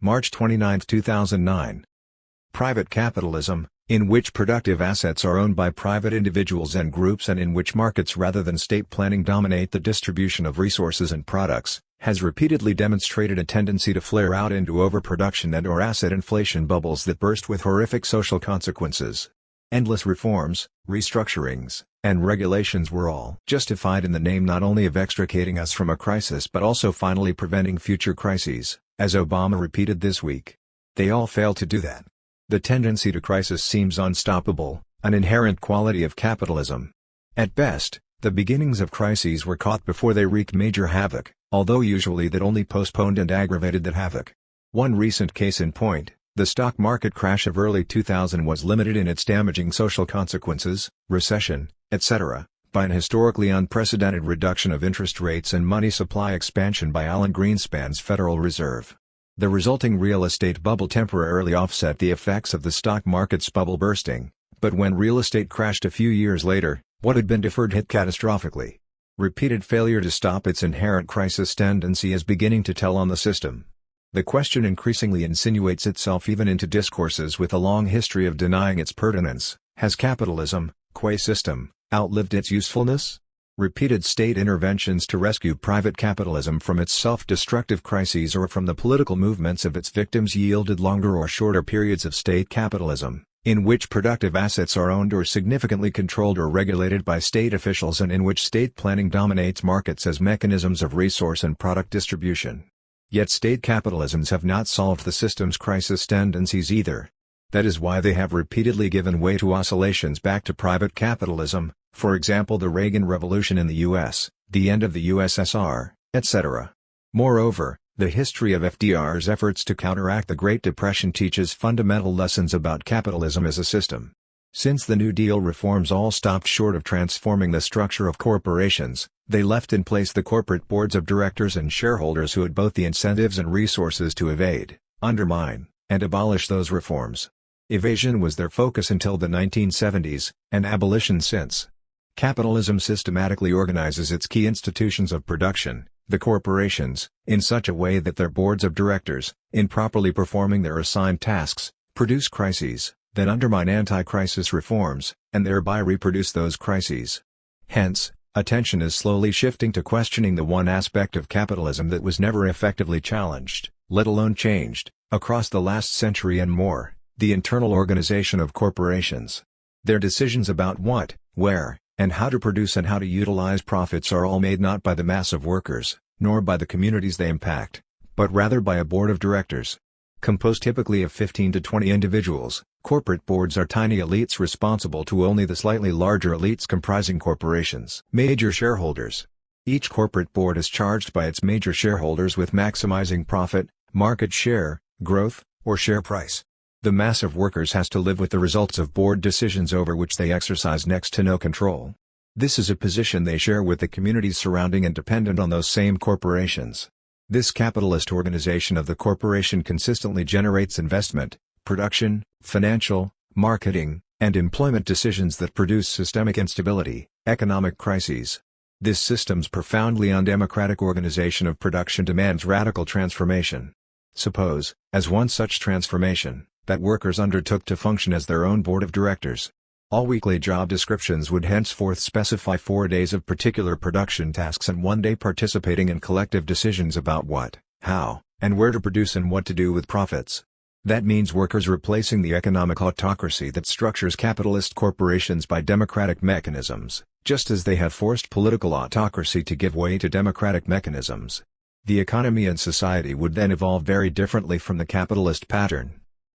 March 29, 2009. Private capitalism, in which productive assets are owned by private individuals and groups and in which markets rather than state planning dominate the distribution of resources and products, has repeatedly demonstrated a tendency to flare out into overproduction and/or asset inflation bubbles that burst with horrific social consequences. Endless reforms, restructurings, and regulations were all justified in the name not only of extricating us from a crisis but also finally preventing future crises, as Obama repeated this week. They all fail to do that. The tendency to crisis seems unstoppable, an inherent quality of capitalism. At best, the beginnings of crises were caught before they wreaked major havoc, although usually that only postponed and aggravated that havoc. One recent case in point, the stock market crash of early 2000 was limited in its damaging social consequences, recession, etc., by an historically unprecedented reduction of interest rates and money supply expansion by Alan Greenspan's Federal Reserve. The resulting real estate bubble temporarily offset the effects of the stock market's bubble bursting, but when real estate crashed a few years later, what had been deferred hit catastrophically. Repeated failure to stop its inherent crisis tendency is beginning to tell on the system. The question increasingly insinuates itself even into discourses with a long history of denying its pertinence: has capitalism, qua system, outlived its usefulness? Repeated state interventions to rescue private capitalism from its self-destructive crises or from the political movements of its victims yielded longer or shorter periods of state capitalism, in which productive assets are owned or significantly controlled or regulated by state officials and in which state planning dominates markets as mechanisms of resource and product distribution. Yet state capitalisms have not solved the system's crisis tendencies either. That is why they have repeatedly given way to oscillations back to private capitalism, for example the Reagan Revolution in the US, the end of the USSR, etc. Moreover, the history of FDR's efforts to counteract the Great Depression teaches fundamental lessons about capitalism as a system. Since the New Deal reforms all stopped short of transforming the structure of corporations, they left in place the corporate boards of directors and shareholders who had both the incentives and resources to evade, undermine, and abolish those reforms. Evasion was their focus until the 1970s, and abolition since. Capitalism systematically organizes its key institutions of production, the corporations, in such a way that their boards of directors, in properly performing their assigned tasks, produce crises, that undermine anti-crisis reforms, and thereby reproduce those crises. Hence, attention is slowly shifting to questioning the one aspect of capitalism that was never effectively challenged, let alone changed, across the last century and more: the internal organization of corporations. Their decisions about what, where, and how to produce and how to utilize profits are all made not by the mass of workers, nor by the communities they impact, but rather by a board of directors. Composed typically of 15 to 20 individuals, corporate boards are tiny elites responsible to only the slightly larger elites comprising corporations' major shareholders. Each corporate board is charged by its major shareholders with maximizing profit, market share, growth, or share price. The mass of workers has to live with the results of board decisions over which they exercise next to no control. This is a position they share with the communities surrounding and dependent on those same corporations. This capitalist organization of the corporation consistently generates investment, production, financial, marketing, and employment decisions that produce systemic instability, economic crises. This system's profoundly undemocratic organization of production demands radical transformation. Suppose, as one such transformation, that workers undertook to function as their own board of directors. All weekly job descriptions would henceforth specify 4 days of particular production tasks and 1 day participating in collective decisions about what, how, and where to produce and what to do with profits. That means workers replacing the economic autocracy that structures capitalist corporations by democratic mechanisms, just as they have forced political autocracy to give way to democratic mechanisms. The economy and society would then evolve very differently from the capitalist pattern.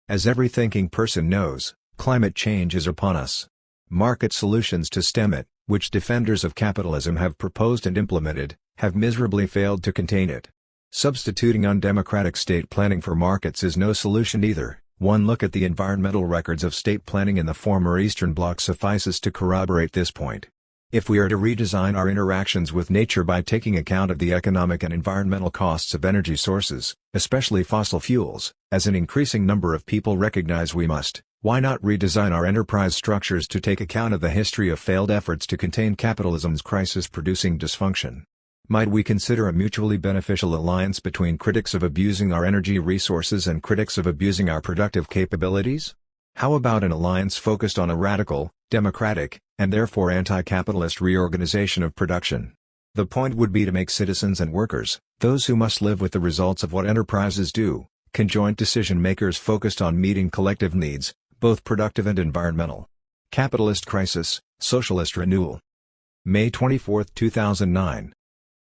As every thinking person knows, climate change is upon us. Market solutions to stem it, which defenders of capitalism have proposed and implemented, have miserably failed to contain it. Substituting undemocratic state planning for markets is no solution either. One look at the environmental records of state planning in the former Eastern Bloc suffices to corroborate this point. If we are to redesign our interactions with nature by taking account of the economic and environmental costs of energy sources, especially fossil fuels, as an increasing number of people recognize we must, why not redesign our enterprise structures to take account of the history of failed efforts to contain capitalism's crisis-producing dysfunction? Might we consider a mutually beneficial alliance between critics of abusing our energy resources and critics of abusing our productive capabilities? How about an alliance focused on a radical, democratic, and therefore anti-capitalist reorganization of production? The point would be to make citizens and workers, those who must live with the results of what enterprises do, conjoint decision-makers focused on meeting collective needs, both productive and environmental. Capitalist Crisis, Socialist Renewal. May 24, 2009.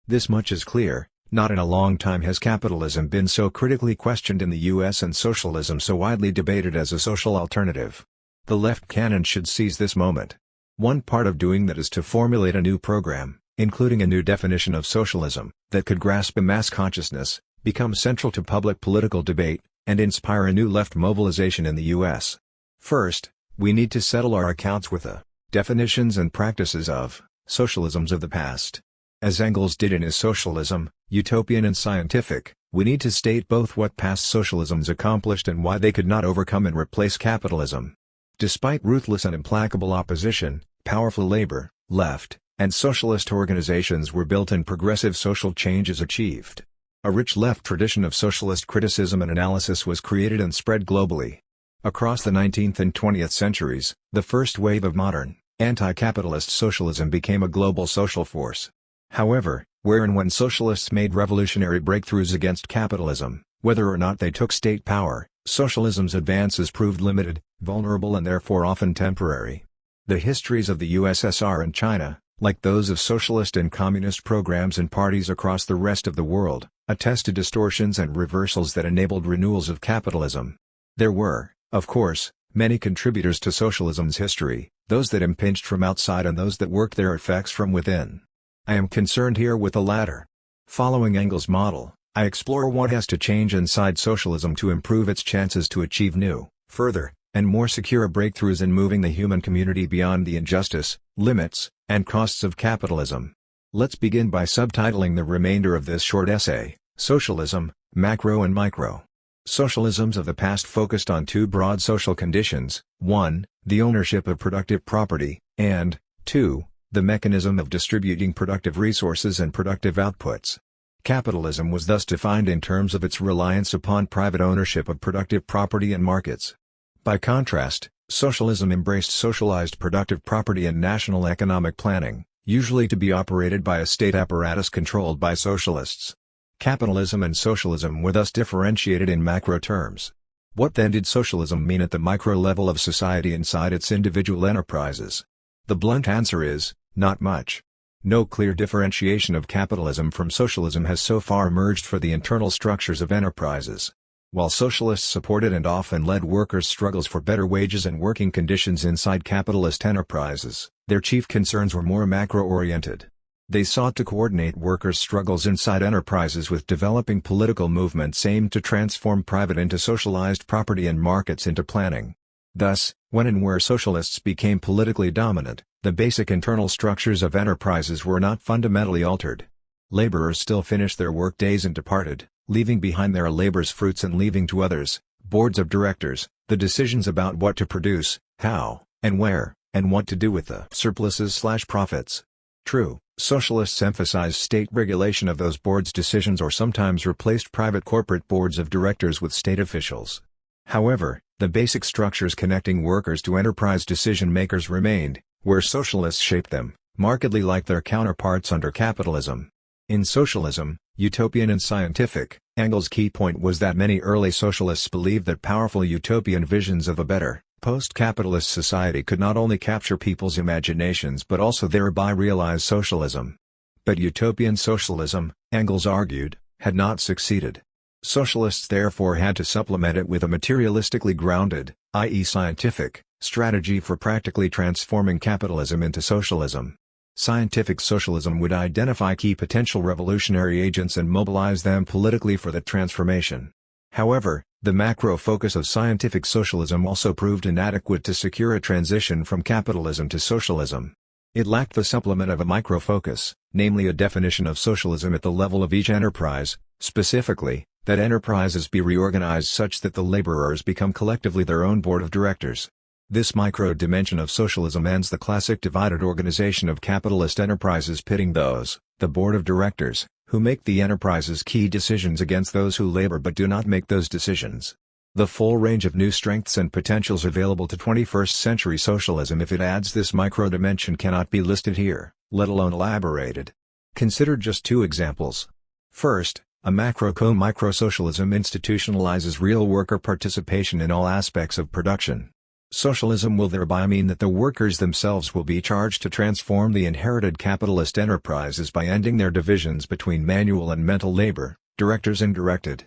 This much is clear, not in a long time has capitalism been so critically questioned in the US and socialism so widely debated as a social alternative. The left canon should seize this moment. One part of doing that is to formulate a new program, including a new definition of socialism, that could grasp a mass consciousness, become central to public political debate, and inspire a new left mobilization in the US. First, we need to settle our accounts with the definitions and practices of socialisms of the past. As Engels did in his Socialism, Utopian and Scientific, we need to state both what past socialisms accomplished and why they could not overcome and replace capitalism. Despite ruthless and implacable opposition, powerful labor, left, and socialist organizations were built and progressive social change is achieved. A rich left tradition of socialist criticism and analysis was created and spread globally. Across the 19th and 20th centuries, the first wave of modern, anti-capitalist socialism became a global social force. However, where and when socialists made revolutionary breakthroughs against capitalism, whether or not they took state power, socialism's advances proved limited, vulnerable and therefore often temporary. The histories of the USSR and China, like those of socialist and communist programs and parties across the rest of the world, attest to distortions and reversals that enabled renewals of capitalism. There were, of course, many contributors to socialism's history, those that impinged from outside and those that worked their effects from within. I am concerned here with the latter. Following Engels' model, I explore what has to change inside socialism to improve its chances to achieve new, further, and more secure breakthroughs in moving the human community beyond the injustice, limits, and costs of capitalism. Let's begin by subtitling the remainder of this short essay, Socialism, Macro and Micro. Socialisms of the past focused on two broad social conditions: 1, the ownership of productive property, and 2, the mechanism of distributing productive resources and productive outputs. Capitalism was thus defined in terms of its reliance upon private ownership of productive property and markets. By contrast, socialism embraced socialized productive property and national economic planning, usually to be operated by a state apparatus controlled by socialists. Capitalism and socialism were thus differentiated in macro terms. What then did socialism mean at the micro level of society inside its individual enterprises? The blunt answer is, not much. No clear differentiation of capitalism from socialism has so far emerged for the internal structures of enterprises. While socialists supported and often led workers' struggles for better wages and working conditions inside capitalist enterprises, their chief concerns were more macro-oriented. They sought to coordinate workers' struggles inside enterprises with developing political movements aimed to transform private into socialized property and markets into planning. Thus, when and where socialists became politically dominant, the basic internal structures of enterprises were not fundamentally altered. Laborers still finished their work days and departed, leaving behind their labor's fruits and leaving to others, boards of directors, the decisions about what to produce, how, and where, and what to do with the surpluses/profits. True, socialists emphasized state regulation of those boards' decisions or sometimes replaced private corporate boards of directors with state officials. However, the basic structures connecting workers to enterprise decision-makers remained, where socialists shaped them, markedly like their counterparts under capitalism. In Socialism, Utopian and Scientific, Engels' key point was that many early socialists believed that powerful utopian visions of a better, post-capitalist society could not only capture people's imaginations but also thereby realize socialism. But utopian socialism, Engels argued, had not succeeded. Socialists therefore had to supplement it with a materialistically grounded, i.e. scientific, strategy for practically transforming capitalism into socialism. Scientific socialism would identify key potential revolutionary agents and mobilize them politically for that transformation. However, the macro focus of scientific socialism also proved inadequate to secure a transition from capitalism to socialism. It lacked the supplement of a micro-focus, namely a definition of socialism at the level of each enterprise, specifically, that enterprises be reorganized such that the laborers become collectively their own board of directors. This micro-dimension of socialism ends the classic divided organization of capitalist enterprises, pitting those, the board of directors, who make the enterprise's key decisions against those who labor but do not make those decisions. The full range of new strengths and potentials available to 21st century socialism, if it adds this micro-dimension, cannot be listed here, let alone elaborated. Consider just two examples. First, a macro-co-micro-socialism institutionalizes real worker participation in all aspects of production. Socialism will thereby mean that the workers themselves will be charged to transform the inherited capitalist enterprises by ending their divisions between manual and mental labor, directors and directed.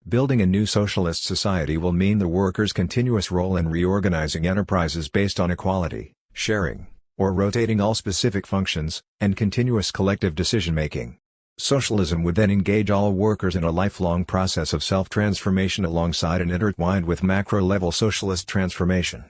Building a new socialist society will mean the workers' continuous role in reorganizing enterprises based on equality, sharing, or rotating all specific functions, and continuous collective decision-making. Socialism would then engage all workers in a lifelong process of self-transformation alongside and intertwined with macro-level socialist transformation.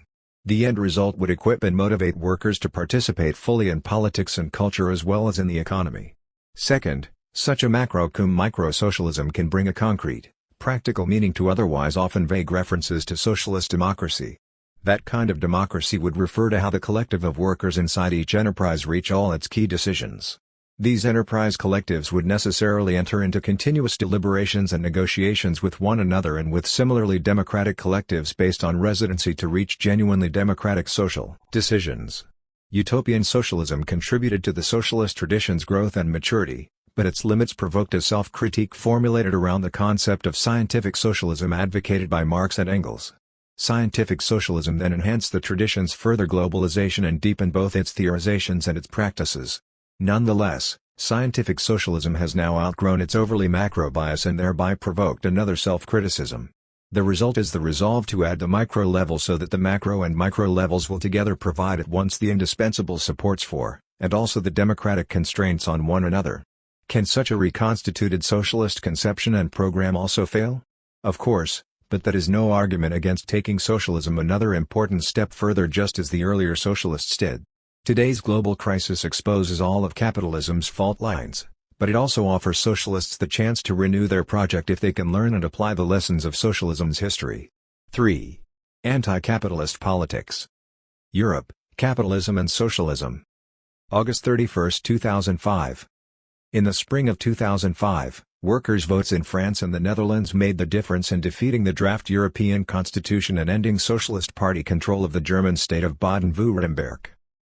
The end result would equip and motivate workers to participate fully in politics and culture as well as in the economy. Second, such a macro-co-micro-socialism can bring a concrete, practical meaning to otherwise often vague references to socialist democracy. That kind of democracy would refer to how the collective of workers inside each enterprise reach all its key decisions. These enterprise collectives would necessarily enter into continuous deliberations and negotiations with one another and with similarly democratic collectives based on residency to reach genuinely democratic social decisions. Utopian socialism contributed to the socialist tradition's growth and maturity, but its limits provoked a self-critique formulated around the concept of scientific socialism advocated by Marx and Engels. Scientific socialism then enhanced the tradition's further globalization and deepened both its theorizations and its practices. Nonetheless, scientific socialism has now outgrown its overly macro bias and thereby provoked another self-criticism. The result is the resolve to add the micro level so that the macro and micro levels will together provide at once the indispensable supports for, and also the democratic constraints on one another. Can such a reconstituted socialist conception and program also fail? Of course, but that is no argument against taking socialism another important step further, just as the earlier socialists did. Today's global crisis exposes all of capitalism's fault lines, but it also offers socialists the chance to renew their project if they can learn and apply the lessons of socialism's history. 3. Anti-capitalist politics. Europe, Capitalism and Socialism. August 31, 2005. In the spring of 2005, workers' votes in France and the Netherlands made the difference in defeating the draft European Constitution and ending Socialist Party control of the German state of Baden-Württemberg.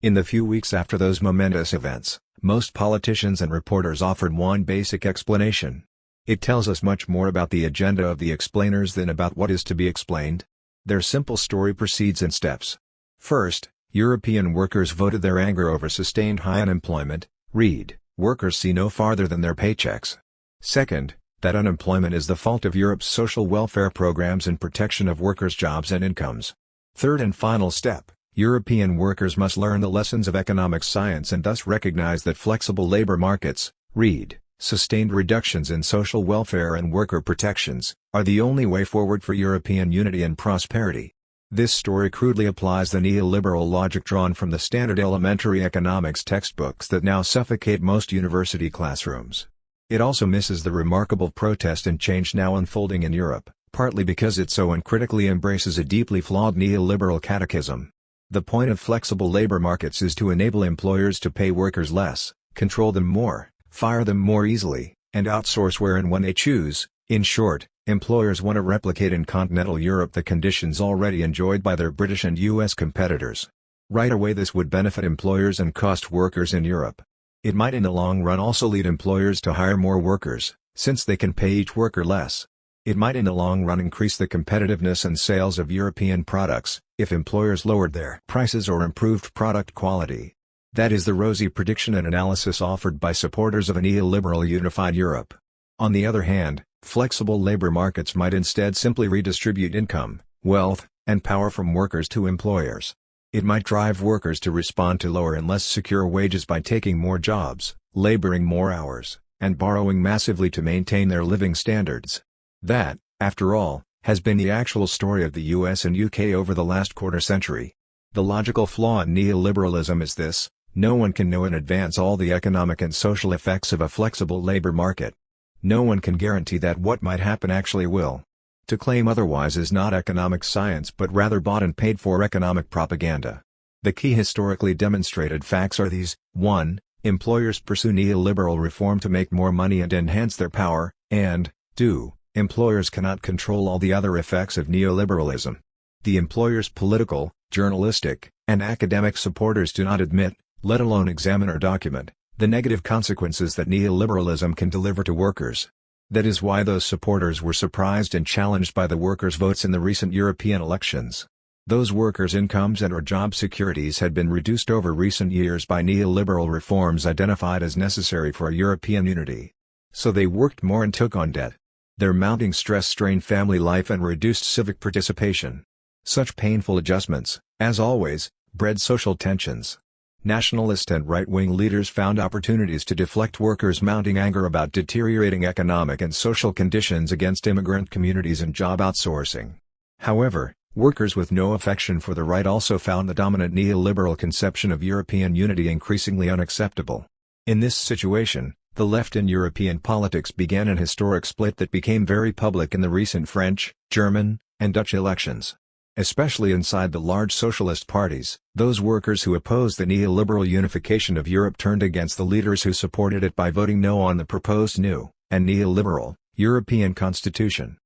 In the few weeks after those momentous events, most politicians and reporters offered one basic explanation. It tells us much more about the agenda of the explainers than about what is to be explained. Their simple story proceeds in steps. First, European workers voted their anger over sustained high unemployment. Read, workers see no farther than their paychecks. Second, that unemployment is the fault of Europe's social welfare programs and protection of workers' jobs and incomes. Third and final step. European workers must learn the lessons of economic science and thus recognize that flexible labor markets, read, sustained reductions in social welfare and worker protections, are the only way forward for European unity and prosperity. This story crudely applies the neoliberal logic drawn from the standard elementary economics textbooks that now suffocate most university classrooms. It also misses the remarkable protest and change now unfolding in Europe, partly because it so uncritically embraces a deeply flawed neoliberal catechism. The point of flexible labor markets is to enable employers to pay workers less, control them more, fire them more easily, and outsource where and when they choose. In short, employers want to replicate in continental Europe the conditions already enjoyed by their British and US competitors. Right away this would benefit employers and cost workers in Europe. It might in the long run also lead employers to hire more workers, since they can pay each worker less. It might in the long run increase the competitiveness and sales of European products, if employers lowered their prices or improved product quality. That is the rosy prediction and analysis offered by supporters of a neoliberal unified Europe. On the other hand, flexible labor markets might instead simply redistribute income, wealth, and power from workers to employers. It might drive workers to respond to lower and less secure wages by taking more jobs, laboring more hours, and borrowing massively to maintain their living standards. That, after all, has been the actual story of the US and UK over the last quarter century. The logical flaw in neoliberalism is this: No one can know in advance all the economic and social effects of a flexible labor market. No one can guarantee that what might happen actually will. To claim otherwise is not economic science but rather bought and paid for economic propaganda. The key historically demonstrated facts are these: 1. Employers pursue neoliberal reform to make more money and enhance their power, and 2. Employers cannot control all the other effects of neoliberalism. The employer's political, journalistic, and academic supporters do not admit, let alone examine or document, the negative consequences that neoliberalism can deliver to workers. That is why those supporters were surprised and challenged by the workers' votes in the recent European elections. Those workers' incomes and/or job securities had been reduced over recent years by neoliberal reforms identified as necessary for European unity. So they worked more and took on debt. Their mounting stress strained family life and reduced civic participation. Such painful adjustments, as always, bred social tensions. Nationalist and right-wing leaders found opportunities to deflect workers' mounting anger about deteriorating economic and social conditions against immigrant communities and job outsourcing. However, workers with no affection for the right also found the dominant neoliberal conception of European unity increasingly unacceptable. In this situation, the left in European politics began an historic split that became very public in the recent French, German, and Dutch elections. Especially inside the large socialist parties, those workers who opposed the neoliberal unification of Europe turned against the leaders who supported it by voting no on the proposed new, and neoliberal, European constitution.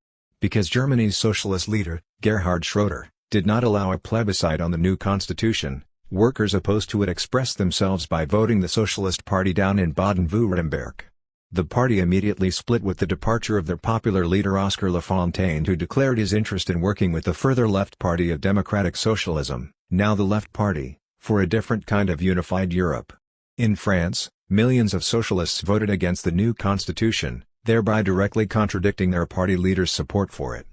Because Germany's socialist leader, Gerhard Schroeder, did not allow a plebiscite on the new constitution, workers opposed to it expressed themselves by voting the Socialist Party down in Baden-Württemberg. The party immediately split with the departure of their popular leader Oscar Lafontaine, who declared his interest in working with the further left party of Democratic Socialism, now the Left Party, for a different kind of unified Europe. In France, millions of socialists voted against the new constitution, thereby directly contradicting their party leaders' support for it.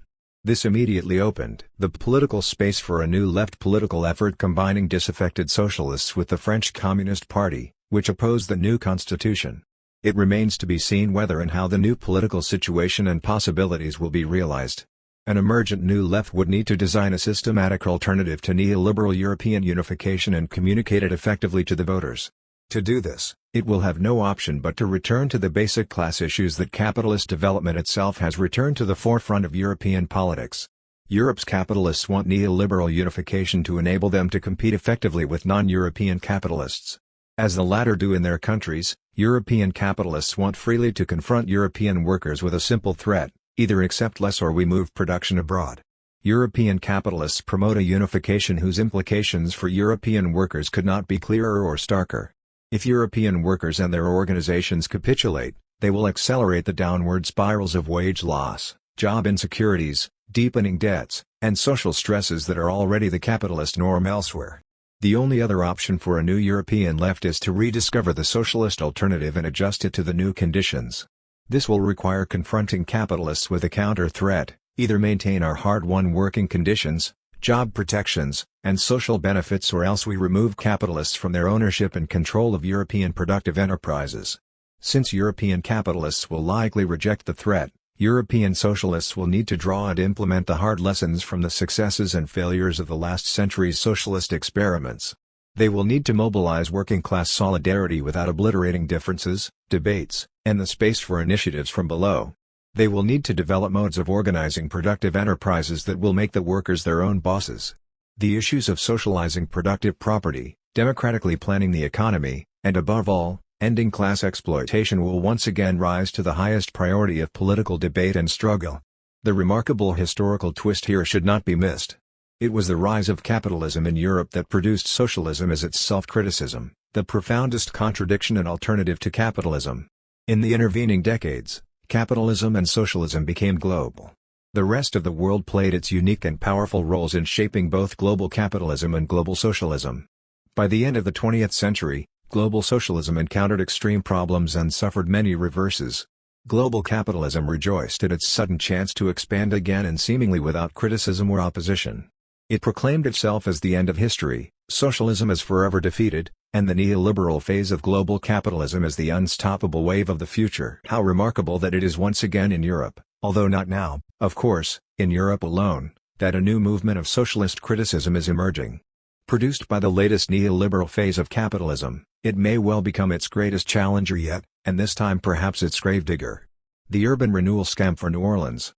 This immediately opened the political space for a new left political effort combining disaffected socialists with the French Communist Party, which opposed the new constitution. It remains to be seen whether and how the new political situation and possibilities will be realized. An emergent new left would need to design a systematic alternative to neoliberal European unification and communicate it effectively to the voters. To do this, it will have no option but to return to the basic class issues that capitalist development itself has returned to the forefront of European politics. Europe's capitalists want neoliberal unification to enable them to compete effectively with non-European capitalists. As the latter do in their countries, European capitalists want freely to confront European workers with a simple threat: either accept less or we move production abroad. European capitalists promote a unification whose implications for European workers could not be clearer or starker. If European workers and their organizations capitulate, they will accelerate the downward spirals of wage loss, job insecurities, deepening debts, and social stresses that are already the capitalist norm elsewhere. The only other option for a new European left is to rediscover the socialist alternative and adjust it to the new conditions. This will require confronting capitalists with a counter-threat: either maintain our hard-won working conditions, job protections, and social benefits, or else we remove capitalists from their ownership and control of European productive enterprises. Since European capitalists will likely reject the threat, European socialists will need to draw and implement the hard lessons from the successes and failures of the last century's socialist experiments. They will need to mobilize working-class solidarity without obliterating differences, debates, and the space for initiatives from below. They will need to develop modes of organizing productive enterprises that will make the workers their own bosses. The issues of socializing productive property, democratically planning the economy, and above all, ending class exploitation will once again rise to the highest priority of political debate and struggle. The remarkable historical twist here should not be missed. It was the rise of capitalism in Europe that produced socialism as its self-criticism, the profoundest contradiction and alternative to capitalism. In the intervening decades, capitalism and socialism became global. The rest of the world played its unique and powerful roles in shaping both global capitalism and global socialism. By the end of the 20th century, global socialism encountered extreme problems and suffered many reverses. Global capitalism rejoiced at its sudden chance to expand again and seemingly without criticism or opposition. It proclaimed itself as the end of history, socialism as forever defeated, and the neoliberal phase of global capitalism as the unstoppable wave of the future. How remarkable that it is once again in Europe, although not now, of course, in Europe alone, that a new movement of socialist criticism is emerging. Produced by the latest neoliberal phase of capitalism, it may well become its greatest challenger yet, and this time perhaps its gravedigger. The Urban Renewal Scam for New Orleans.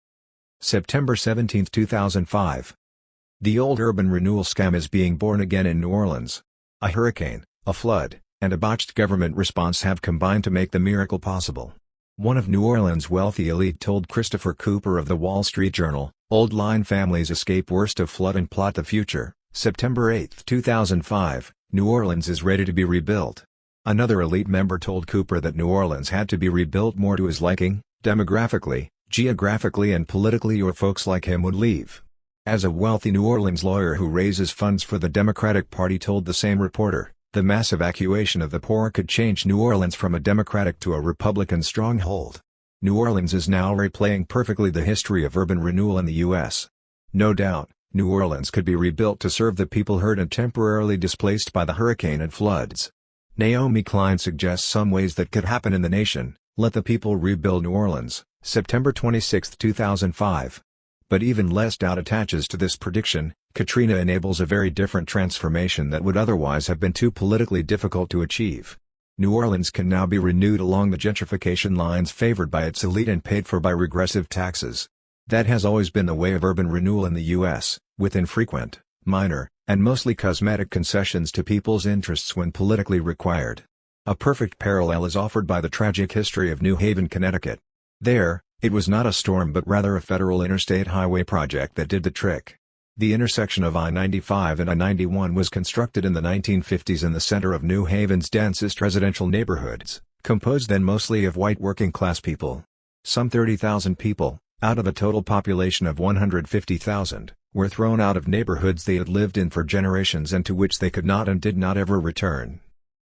September 17, 2005. The old urban renewal scam is being born again in New Orleans. A hurricane, a flood, and a botched government response have combined to make the miracle possible. One of New Orleans' wealthy elite told Christopher Cooper of the Wall Street Journal, "Old line families escape worst of flood and plot the future." September 8, 2005, New Orleans is ready to be rebuilt. Another elite member told Cooper that New Orleans had to be rebuilt more to his liking, demographically, geographically and politically, or folks like him would leave. As a wealthy New Orleans lawyer who raises funds for the Democratic Party told the same reporter, the mass evacuation of the poor could change New Orleans from a Democratic to a Republican stronghold. New Orleans is now replaying perfectly the history of urban renewal in the U.S. No doubt, New Orleans could be rebuilt to serve the people hurt and temporarily displaced by the hurricane and floods. Naomi Klein suggests some ways that could happen in the nation. Let the people rebuild New Orleans, September 26, 2005. But even less doubt attaches to this prediction. Katrina enables a very different transformation that would otherwise have been too politically difficult to achieve. New Orleans can now be renewed along the gentrification lines favored by its elite and paid for by regressive taxes. That has always been the way of urban renewal in the U.S., with infrequent, minor, and mostly cosmetic concessions to people's interests when politically required. A perfect parallel is offered by the tragic history of New Haven, Connecticut. There, it was not a storm but rather a federal interstate highway project that did the trick. The intersection of I-95 and I-91 was constructed in the 1950s in the center of New Haven's densest residential neighborhoods, composed then mostly of white working-class people. Some 30,000 people, out of a total population of 150,000, were thrown out of neighborhoods they had lived in for generations and to which they could not and did not ever return.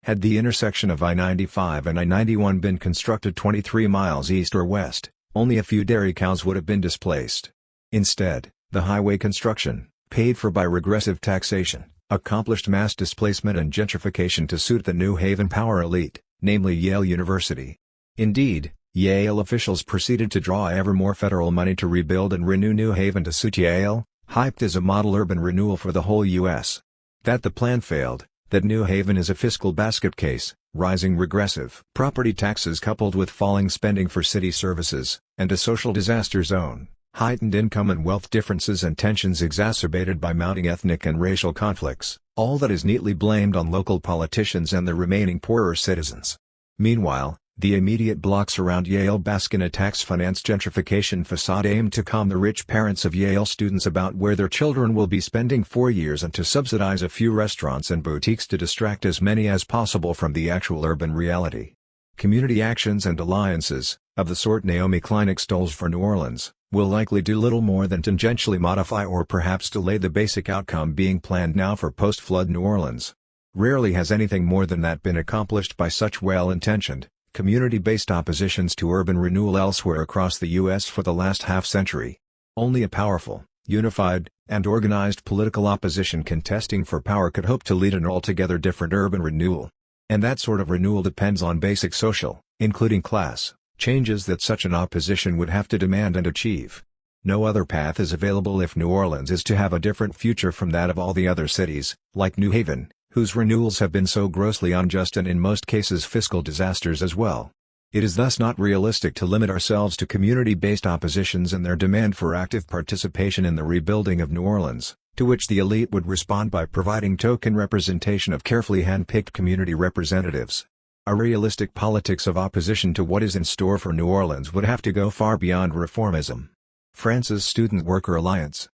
Had the intersection of I-95 and I-91 been constructed 23 miles east or west, only a few dairy cows would have been displaced. Instead, the highway construction, paid for by regressive taxation, accomplished mass displacement and gentrification to suit the New Haven power elite, namely Yale University. Indeed, Yale officials proceeded to draw ever more federal money to rebuild and renew New Haven to suit Yale, hyped as a model urban renewal for the whole U.S. That the plan failed, that New Haven is a fiscal basket case, rising regressive property taxes coupled with falling spending for city services, and a social disaster zone, heightened income and wealth differences and tensions exacerbated by mounting ethnic and racial conflicts, all that is neatly blamed on local politicians and the remaining poorer citizens. Meanwhile, the immediate blocks around Yale bask in a tax-financed gentrification facade aimed to calm the rich parents of Yale students about where their children will be spending 4 years and to subsidize a few restaurants and boutiques to distract as many as possible from the actual urban reality. Community actions and alliances, of the sort Naomi Klein extols for New Orleans, will likely do little more than tangentially modify or perhaps delay the basic outcome being planned now for post-flood New Orleans. Rarely has anything more than that been accomplished by such well-intentioned, community-based oppositions to urban renewal elsewhere across the U.S. for the last half-century. Only a powerful, unified, and organized political opposition contesting for power could hope to lead an altogether different urban renewal. And that sort of renewal depends on basic social, including class, changes that such an opposition would have to demand and achieve. No other path is available if New Orleans is to have a different future from that of all the other cities, like New Haven, whose renewals have been so grossly unjust and in most cases fiscal disasters as well. It is thus not realistic to limit ourselves to community-based oppositions and their demand for active participation in the rebuilding of New Orleans, to which the elite would respond by providing token representation of carefully hand-picked community representatives. A realistic politics of opposition to what is in store for New Orleans would have to go far beyond reformism. France's Student Worker Alliance.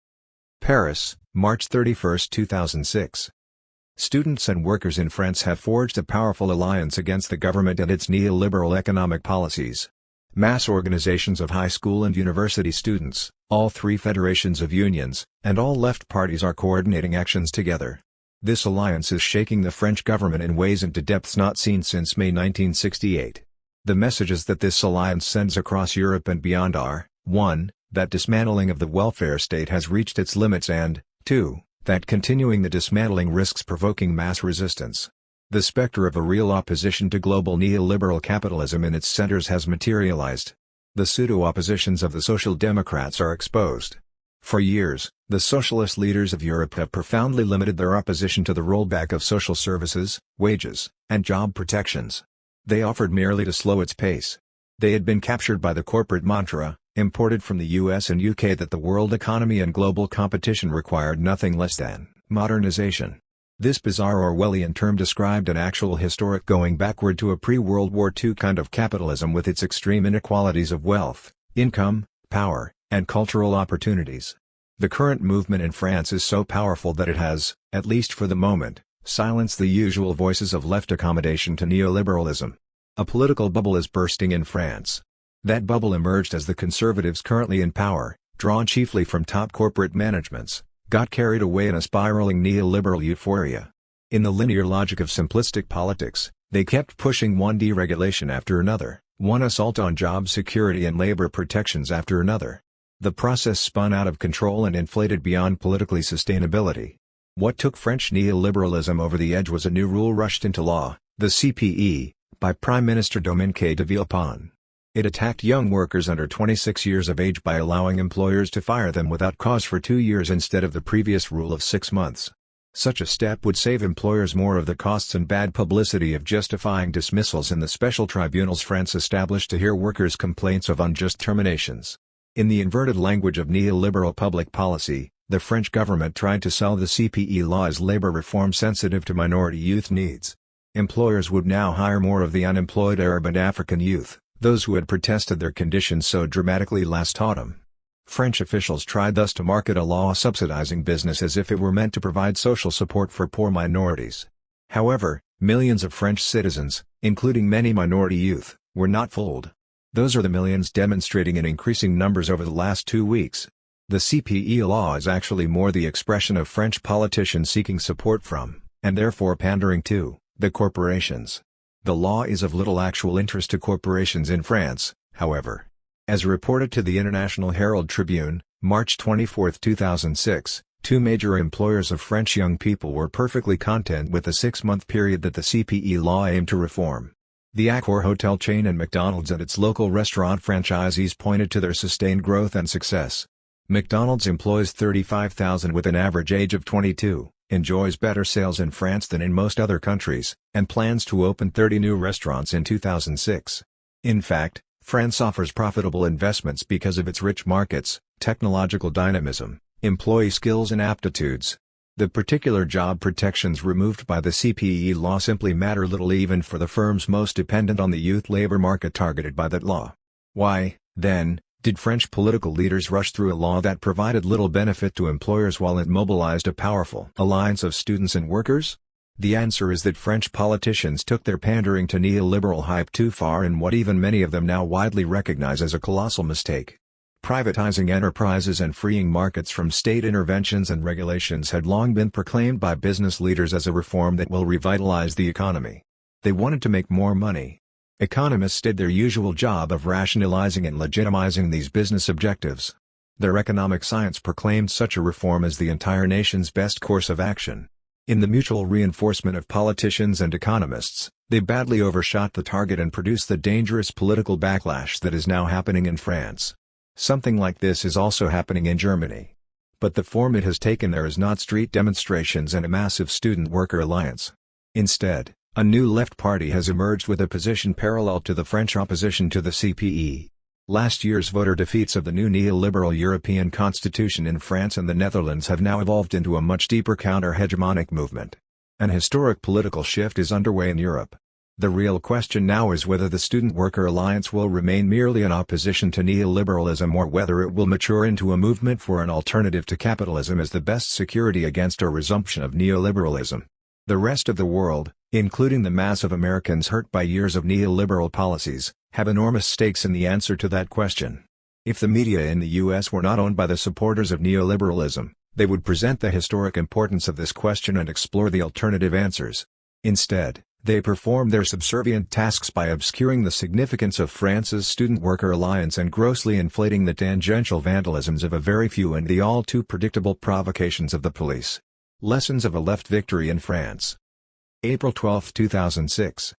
Paris, March 31, 2006. Students and workers in France have forged a powerful alliance against the government and its neoliberal economic policies. Mass organizations of high school and university students, all three federations of unions, and all left parties are coordinating actions together. This alliance is shaking the French government in ways and to depths not seen since May 1968. The messages that this alliance sends across Europe and beyond are, 1. That dismantling of the welfare state has reached its limits and, 2. That continuing the dismantling risks provoking mass resistance. The specter of a real opposition to global neoliberal capitalism in its centers has materialized. The pseudo-oppositions of the Social Democrats are exposed. For years, the socialist leaders of Europe have profoundly limited their opposition to the rollback of social services, wages, and job protections. They offered merely to slow its pace. They had been captured by the corporate mantra, imported from the US and UK, that the world economy and global competition required nothing less than modernization. This bizarre Orwellian term described an actual historic going backward to a pre-World War II kind of capitalism with its extreme inequalities of wealth, income, power, and cultural opportunities. The current movement in France is so powerful that it has, at least for the moment, silenced the usual voices of left accommodation to neoliberalism. A political bubble is bursting in France. That bubble emerged as the conservatives currently in power, drawn chiefly from top corporate managements, got carried away in a spiraling neoliberal euphoria. In the linear logic of simplistic politics, they kept pushing one deregulation after another, one assault on job security and labor protections after another. The process spun out of control and inflated beyond politically sustainability. What took French neoliberalism over the edge was a new rule rushed into law, the CPE, by Prime Minister Dominique de Villepin. It attacked young workers under 26 years of age by allowing employers to fire them without cause for 2 years instead of the previous rule of 6 months. Such a step would save employers more of the costs and bad publicity of justifying dismissals in the special tribunals France established to hear workers' complaints of unjust terminations. In the inverted language of neoliberal public policy, the French government tried to sell the CPE law as labor reform sensitive to minority youth needs. Employers would now hire more of the unemployed Arab and African youth, those who had protested their conditions so dramatically last autumn. French officials tried thus to market a law subsidizing business as if it were meant to provide social support for poor minorities. However, millions of French citizens, including many minority youth, were not fooled. Those are the millions demonstrating in increasing numbers over the last 2 weeks. The CPE law is actually more the expression of French politicians seeking support from, and therefore pandering to, the corporations. The law is of little actual interest to corporations in France, however. As reported to the International Herald Tribune, March 24, 2006, 2 major employers of French young people were perfectly content with the 6-month period that the CPE law aimed to reform. The Accor hotel chain and McDonald's and its local restaurant franchisees pointed to their sustained growth and success. McDonald's employs 35,000 with an average age of 22. Enjoys better sales in France than in most other countries, and plans to open 30 new restaurants in 2006. In fact, France offers profitable investments because of its rich markets, technological dynamism, employee skills and aptitudes. The particular job protections removed by the CPE law simply matter little even for the firms most dependent on the youth labor market targeted by that law. Why, then, did French political leaders rush through a law that provided little benefit to employers while it mobilized a powerful alliance of students and workers? The answer is that French politicians took their pandering to neoliberal hype too far in what even many of them now widely recognize as a colossal mistake. Privatizing enterprises and freeing markets from state interventions and regulations had long been proclaimed by business leaders as a reform that will revitalize the economy. They wanted to make more money. Economists did their usual job of rationalizing and legitimizing these business objectives. Their economic science proclaimed such a reform as the entire nation's best course of action. In the mutual reinforcement of politicians and economists, they badly overshot the target and produced the dangerous political backlash that is now happening in France. Something like this is also happening in Germany. But the form it has taken there is not street demonstrations and a massive student-worker alliance. Instead, a new left party has emerged with a position parallel to the French opposition to the CPE. Last year's voter defeats of the new neoliberal European constitution in France and the Netherlands have now evolved into a much deeper counter-hegemonic movement. An historic political shift is underway in Europe. The real question now is whether the student-worker alliance will remain merely an opposition to neoliberalism or whether it will mature into a movement for an alternative to capitalism as the best security against a resumption of neoliberalism. The rest of the world, including the mass of Americans hurt by years of neoliberal policies, have enormous stakes in the answer to that question. If the media in the US were not owned by the supporters of neoliberalism, they would present the historic importance of this question and explore the alternative answers. Instead, they perform their subservient tasks by obscuring the significance of France's student-worker alliance and grossly inflating the tangential vandalisms of a very few and the all too predictable provocations of the police. Lessons of a left victory in France. April 12, 2006.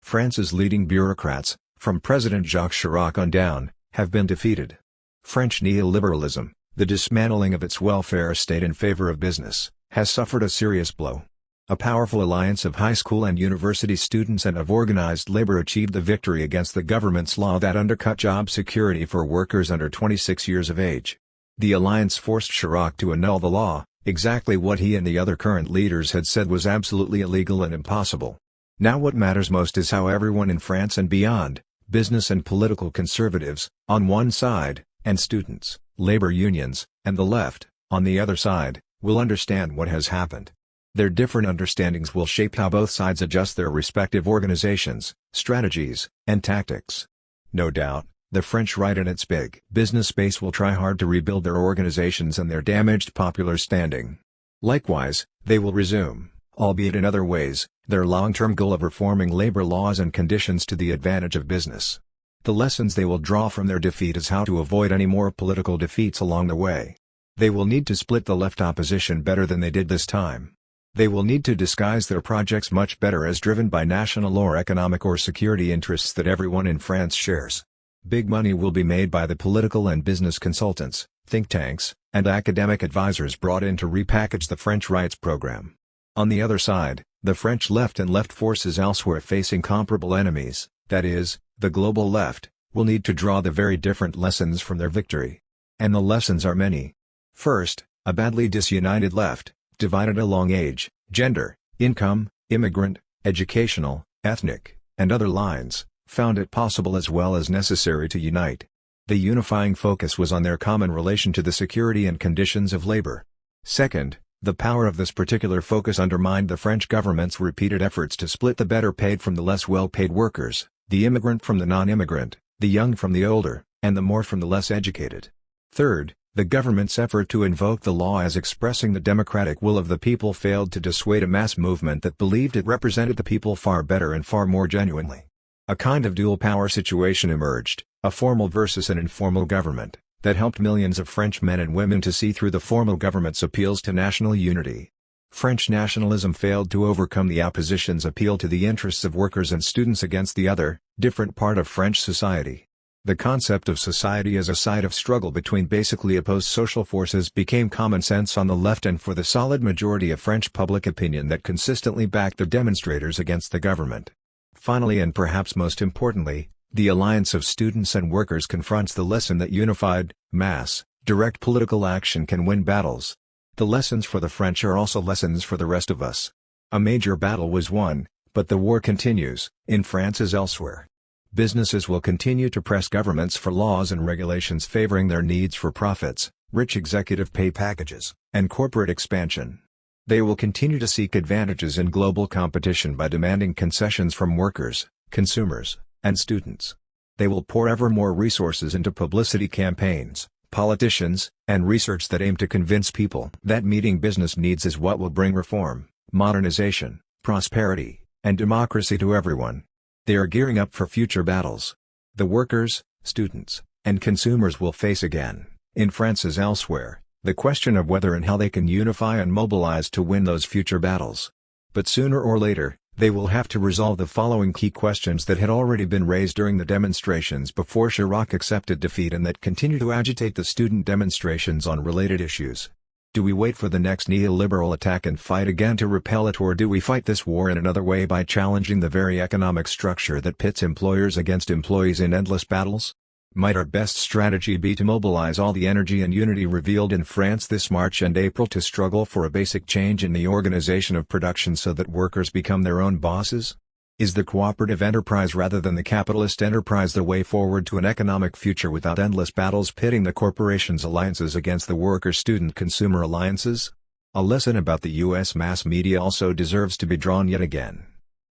France's leading bureaucrats, from President Jacques Chirac on down, have been defeated. French neoliberalism, The dismantling of its welfare state in favor of business has suffered a serious blow. A powerful alliance of high school and university students and of organized labor achieved the victory against the government's law that undercut job security for workers under 26 years of age. The alliance forced Chirac to annul the law, exactly what he and the other current leaders had said was absolutely illegal and impossible. Now what matters most is how everyone in France and beyond, business and political conservatives, on one side, and students, labor unions, and the left, on the other side, will understand what has happened. Their different understandings will shape how both sides adjust their respective organizations, strategies, and tactics. No doubt, the French right in its big business space will try hard to rebuild their organizations and their damaged popular standing. Likewise, they will resume, albeit in other ways, their long-term goal of reforming labor laws and conditions to the advantage of business. The lessons they will draw from their defeat is how to avoid any more political defeats along the way. They will need to split the left opposition better than they did this time. They will need to disguise their projects much better as driven by national or economic or security interests that everyone in France shares. Big money will be made by the political and business consultants, think tanks, and academic advisors brought in to repackage the French right's program. On the other side, the French left and left forces elsewhere facing comparable enemies, that is, the global left, will need to draw the very different lessons from their victory. And the lessons are many. First, a badly disunited left, divided along age, gender, income, immigrant, educational, ethnic, and other lines, found it possible as well as necessary to unite. The unifying focus was on their common relation to the security and conditions of labor. Second, the power of this particular focus undermined the French government's repeated efforts to split the better paid from the less well-paid workers, the immigrant from the non-immigrant, the young from the older, and the more from the less educated. Third, the government's effort to invoke the law as expressing the democratic will of the people failed to dissuade a mass movement that believed it represented the people far better and far more genuinely. A kind of dual power situation emerged, a formal versus an informal government, that helped millions of French men and women to see through the formal government's appeals to national unity. French nationalism failed to overcome the opposition's appeal to the interests of workers and students against the other, different part of French society. The concept of society as a site of struggle between basically opposed social forces became common sense on the left and for the solid majority of French public opinion that consistently backed the demonstrators against the government. Finally and perhaps most importantly, the alliance of students and workers confronts the lesson that unified, mass, direct political action can win battles. The lessons for the French are also lessons for the rest of us. A major battle was won, but the war continues, in France as elsewhere. Businesses will continue to press governments for laws and regulations favoring their needs for profits, rich executive pay packages, and corporate expansion. They will continue to seek advantages in global competition by demanding concessions from workers, consumers, and students. They will pour ever more resources into publicity campaigns, politicians, and research that aim to convince people that meeting business needs is what will bring reform, modernization, prosperity, and democracy to everyone. They are gearing up for future battles. The workers, students, and consumers will face again, in France as elsewhere, the question of whether and how they can unify and mobilize to win those future battles. But sooner or later, they will have to resolve the following key questions that had already been raised during the demonstrations before Chirac accepted defeat and that continue to agitate the student demonstrations on related issues. Do we wait for the next neoliberal attack and fight again to repel it, or do we fight this war in another way by challenging the very economic structure that pits employers against employees in endless battles? Might our best strategy be to mobilize all the energy and unity revealed in France this March and April to struggle for a basic change in the organization of production so that workers become their own bosses? Is the cooperative enterprise rather than the capitalist enterprise the way forward to an economic future without endless battles pitting the corporations' alliances against the worker-student-consumer alliances? A lesson about the U.S. mass media also deserves to be drawn yet again.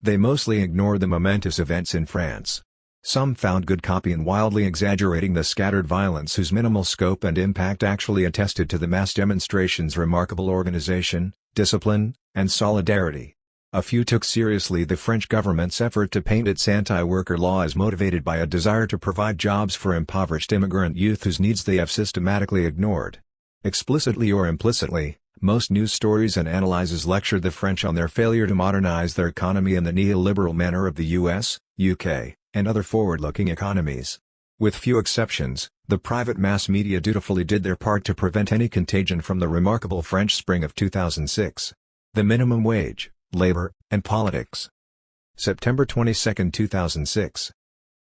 They mostly ignore the momentous events in France. Some found good copy in wildly exaggerating the scattered violence whose minimal scope and impact actually attested to the mass demonstrations' remarkable organization, discipline, and solidarity. A few took seriously the French government's effort to paint its anti-worker law as motivated by a desire to provide jobs for impoverished immigrant youth whose needs they have systematically ignored. Explicitly or implicitly, most news stories and analyses lectured the French on their failure to modernize their economy in the neoliberal manner of the US, UK, and other forward-looking economies. With few exceptions, the private mass media dutifully did their part to prevent any contagion from the remarkable French Spring of 2006. The minimum wage, labor, and politics. September 22, 2006.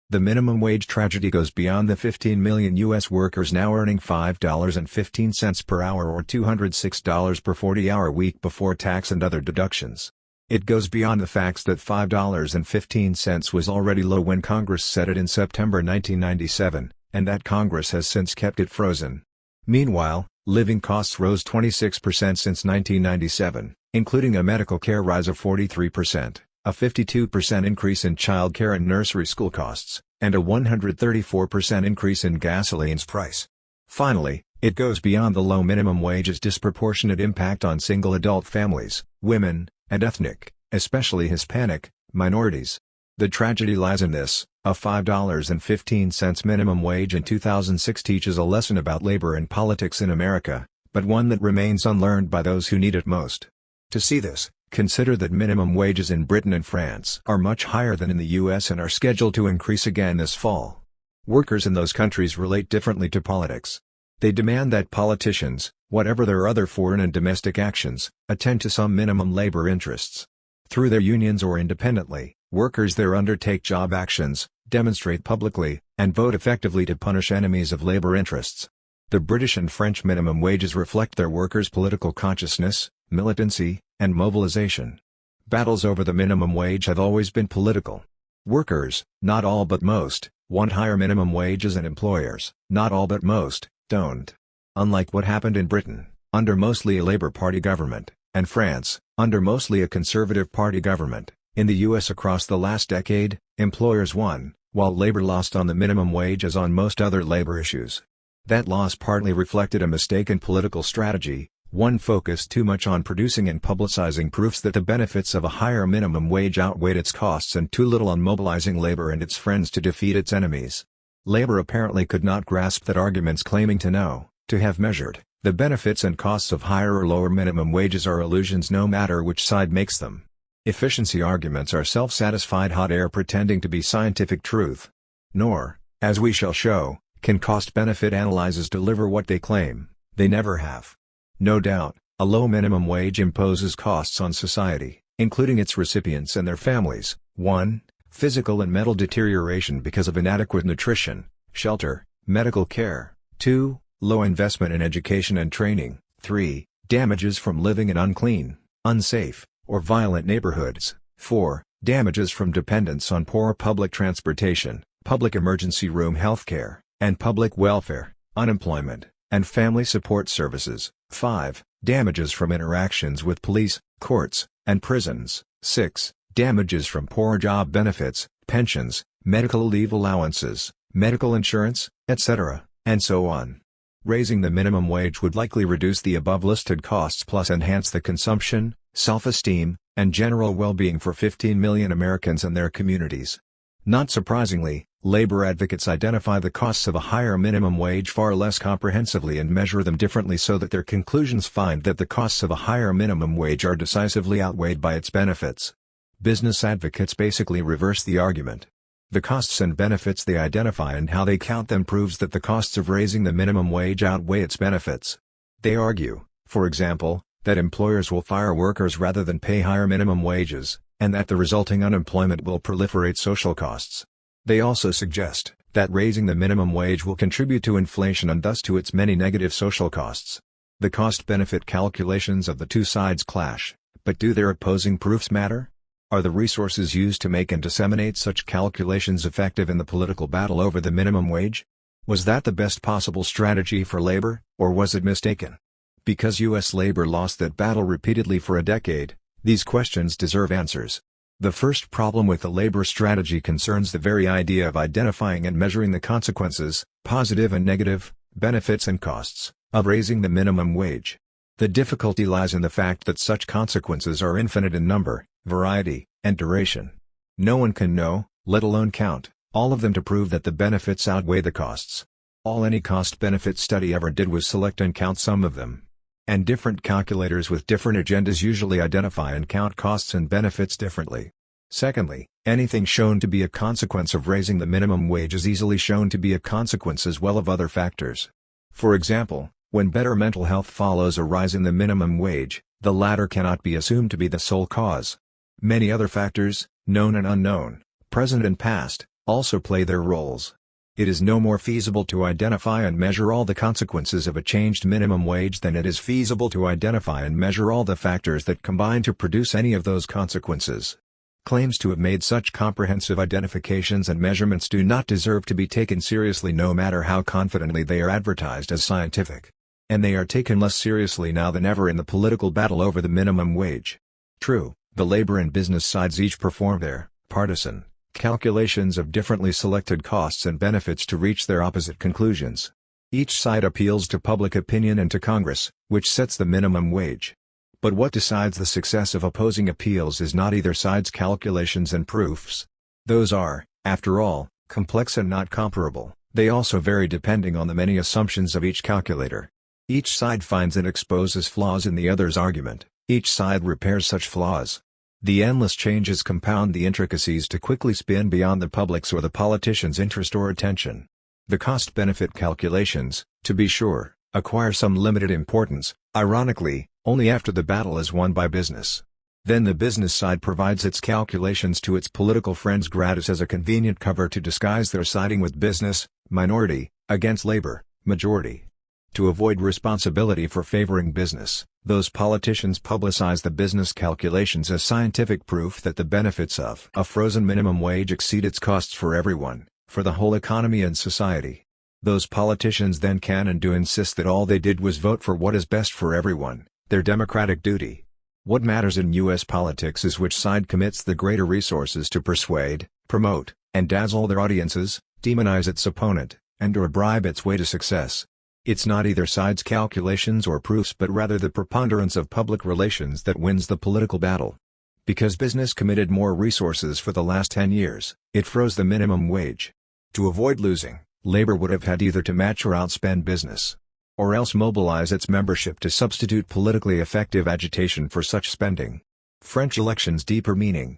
The minimum wage tragedy goes beyond the 15 million U.S. workers now earning $5.15 per hour or $206 per 40-hour week before tax and other deductions. It goes beyond the facts that $5.15 was already low when Congress set it in September 1997, and that Congress has since kept it frozen. Meanwhile, living costs rose 26% since 1997, including a medical care rise of 43%. A 52% increase in child care and nursery school costs, and a 134% increase in gasoline's price. Finally, it goes beyond the low minimum wage's disproportionate impact on single adult families, women, and ethnic, especially Hispanic, minorities. The tragedy lies in this: a $5.15 minimum wage in 2006 teaches a lesson about labor and politics in America, but one that remains unlearned by those who need it most. To see this, consider that minimum wages in Britain and France are much higher than in the US and are scheduled to increase again this fall. Workers in those countries relate differently to politics. They demand that politicians, whatever their other foreign and domestic actions, attend to some minimum labor interests. Through their unions or independently, workers there undertake job actions, demonstrate publicly, and vote effectively to punish enemies of labor interests. The British and French minimum wages reflect their workers' political consciousness, militancy, and mobilization. Battles over the minimum wage have always been political. Workers, not all but most, want higher minimum wages and employers, not all but most, don't. Unlike what happened in Britain, under mostly a Labour Party government, and France, under mostly a Conservative Party government, in the US across the last decade, employers won, while Labour lost on the minimum wage as on most other labor issues. That loss partly reflected a mistaken political strategy. One focused too much on producing and publicizing proofs that the benefits of a higher minimum wage outweighed its costs and too little on mobilizing labor and its friends to defeat its enemies. Labor apparently could not grasp that arguments claiming to know, to have measured, the benefits and costs of higher or lower minimum wages are illusions no matter which side makes them. Efficiency arguments are self-satisfied hot air pretending to be scientific truth. Nor, as we shall show, can cost-benefit analyses deliver what they claim. They never have. No doubt, a low minimum wage imposes costs on society, including its recipients and their families. 1. Physical and mental deterioration because of inadequate nutrition, shelter, medical care. 2. Low investment in education and training. 3. Damages from living in unclean, unsafe, or violent neighborhoods. 4. Damages from dependence on poor public transportation, public emergency room healthcare, and public welfare, unemployment, and family support services. 5. Damages from interactions with police, courts, and prisons. 6. Damages from poor job benefits, pensions, medical leave allowances, medical insurance, etc., and so on. Raising the minimum wage would likely reduce the above-listed costs plus enhance the consumption, self-esteem, and general well-being for 15 million Americans and their communities. Not surprisingly, labor advocates identify the costs of a higher minimum wage far less comprehensively and measure them differently so that their conclusions find that the costs of a higher minimum wage are decisively outweighed by its benefits. Business advocates basically reverse the argument. The costs and benefits they identify and how they count them proves that the costs of raising the minimum wage outweigh its benefits. They argue, for example, that employers will fire workers rather than pay higher minimum wages, and that the resulting unemployment will proliferate social costs. They also suggest that raising the minimum wage will contribute to inflation and thus to its many negative social costs. The cost-benefit calculations of the two sides clash, but do their opposing proofs matter? Are the resources used to make and disseminate such calculations effective in the political battle over the minimum wage? Was that the best possible strategy for labor, or was it mistaken? Because U.S. labor lost that battle repeatedly for a decade, these questions deserve answers. The first problem with the labor strategy concerns the very idea of identifying and measuring the consequences, positive and negative, benefits and costs, of raising the minimum wage. The difficulty lies in the fact that such consequences are infinite in number, variety, and duration. No one can know, let alone count, all of them to prove that the benefits outweigh the costs. All any cost-benefit study ever did was select and count some of them. And different calculators with different agendas usually identify and count costs and benefits differently. Secondly, anything shown to be a consequence of raising the minimum wage is easily shown to be a consequence as well of other factors. For example, when better mental health follows a rise in the minimum wage, the latter cannot be assumed to be the sole cause. Many other factors, known and unknown, present and past, also play their roles. It is no more feasible to identify and measure all the consequences of a changed minimum wage than it is feasible to identify and measure all the factors that combine to produce any of those consequences. Claims to have made such comprehensive identifications and measurements do not deserve to be taken seriously no matter how confidently they are advertised as scientific. And they are taken less seriously now than ever in the political battle over the minimum wage. True, the labor and business sides each perform their partisan calculations of differently selected costs and benefits to reach their opposite conclusions. Each side appeals to public opinion and to Congress, which sets the minimum wage. But what decides the success of opposing appeals is not either side's calculations and proofs. Those are, after all, complex and not comparable. They also vary depending on the many assumptions of each calculator. Each side finds and exposes flaws in the other's argument. Each side repairs such flaws. The endless changes compound the intricacies to quickly spin beyond the public's or the politician's interest or attention. The cost-benefit calculations, to be sure, acquire some limited importance, ironically, only after the battle is won by business. Then the business side provides its calculations to its political friends gratis as a convenient cover to disguise their siding with business, minority, against labor, majority. To avoid responsibility for favoring business, those politicians publicize the business calculations as scientific proof that the benefits of a frozen minimum wage exceed its costs for everyone, for the whole economy and society. Those politicians then can and do insist that all they did was vote for what is best for everyone, their democratic duty. What matters in U.S. politics is which side commits the greater resources to persuade, promote, and dazzle their audiences, demonize its opponent, and/or bribe its way to success. It's not either side's calculations or proofs but rather the preponderance of public relations that wins the political battle. Because business committed more resources for the last 10 years, it froze the minimum wage. To avoid losing, labor would have had either to match or outspend business, or else mobilize its membership to substitute politically effective agitation for such spending. French elections' deeper meaning.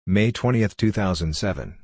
May 20, 2007.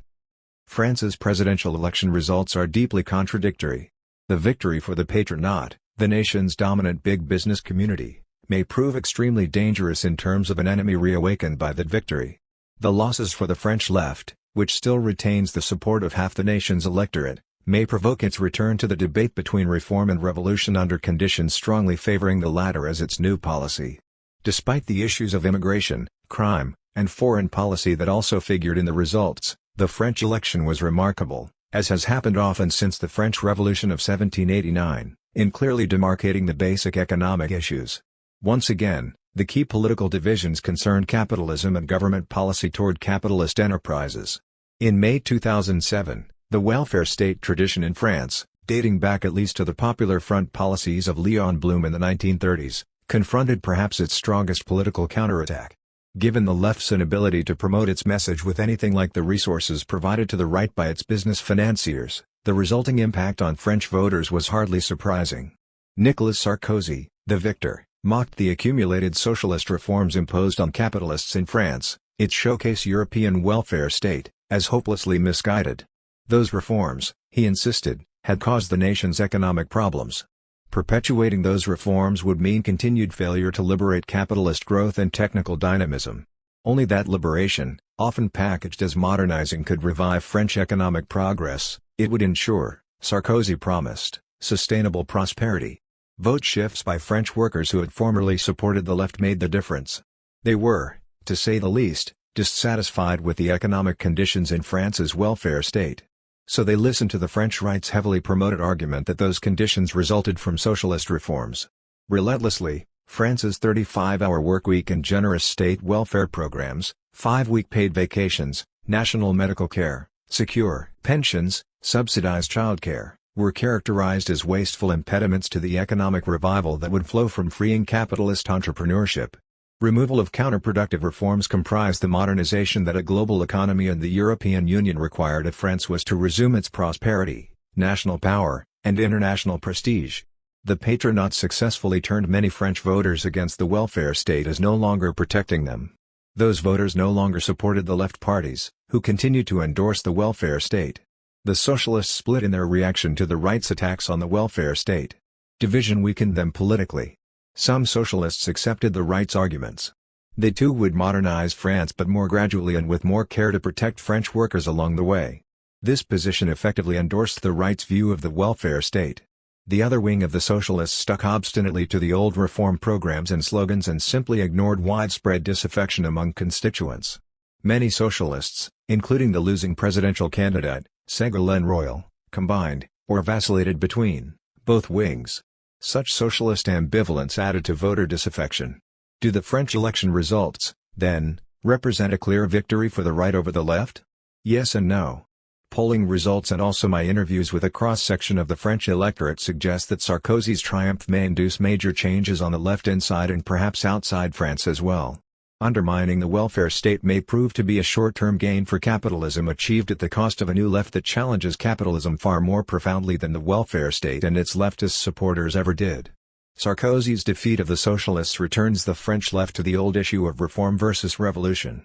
France's presidential election results are deeply contradictory. The victory for the patronat, the nation's dominant big business community, may prove extremely dangerous in terms of an enemy reawakened by that victory. The losses for the French left, which still retains the support of half the nation's electorate, may provoke its return to the debate between reform and revolution under conditions strongly favoring the latter as its new policy. Despite the issues of immigration, crime, and foreign policy that also figured in the results, the French election was remarkable, as has happened often since the French Revolution of 1789, in clearly demarcating the basic economic issues. Once again, the key political divisions concerned capitalism and government policy toward capitalist enterprises. In May 2007, the welfare state tradition in France, dating back at least to the Popular Front policies of Léon Blum in the 1930s, confronted perhaps its strongest political counterattack. Given the left's inability to promote its message with anything like the resources provided to the right by its business financiers, the resulting impact on French voters was hardly surprising. Nicolas Sarkozy, the victor, mocked the accumulated socialist reforms imposed on capitalists in France, its showcase European welfare state, as hopelessly misguided. Those reforms, he insisted, had caused the nation's economic problems. Perpetuating those reforms would mean continued failure to liberate capitalist growth and technical dynamism. Only that liberation, often packaged as modernizing, could revive French economic progress. It would ensure, Sarkozy promised, sustainable prosperity. Vote shifts by French workers who had formerly supported the left made the difference. They were, to say the least, dissatisfied with the economic conditions in France's welfare state. So they listened to the French right's heavily promoted argument that those conditions resulted from socialist reforms. Relentlessly, France's 35-hour workweek and generous state welfare programs, 5-week paid vacations, national medical care, secure pensions, subsidized childcare, were characterized as wasteful impediments to the economic revival that would flow from freeing capitalist entrepreneurship. Removal of counterproductive reforms comprised the modernization that a global economy and the European Union required if France was to resume its prosperity, national power, and international prestige. The patronat successfully turned many French voters against the welfare state as no longer protecting them. Those voters no longer supported the left parties, who continued to endorse the welfare state. The socialists split in their reaction to the right's attacks on the welfare state. Division weakened them politically. Some socialists accepted the right's arguments. They too would modernize France, but more gradually and with more care to protect French workers along the way. This position effectively endorsed the right's view of the welfare state. The other wing of the socialists stuck obstinately to the old reform programs and slogans and simply ignored widespread disaffection among constituents. Many socialists, including the losing presidential candidate, Ségolène Royal, combined, or vacillated between, both wings. Such socialist ambivalence added to voter disaffection. Do the French election results, then, represent a clear victory for the right over the left? Yes and no. Polling results and also my interviews with a cross-section of the French electorate suggest that Sarkozy's triumph may induce major changes on the left inside and perhaps outside France as well. Undermining the welfare state may prove to be a short-term gain for capitalism achieved at the cost of a new left that challenges capitalism far more profoundly than the welfare state and its leftist supporters ever did. Sarkozy's defeat of the socialists returns the French left to the old issue of reform versus revolution.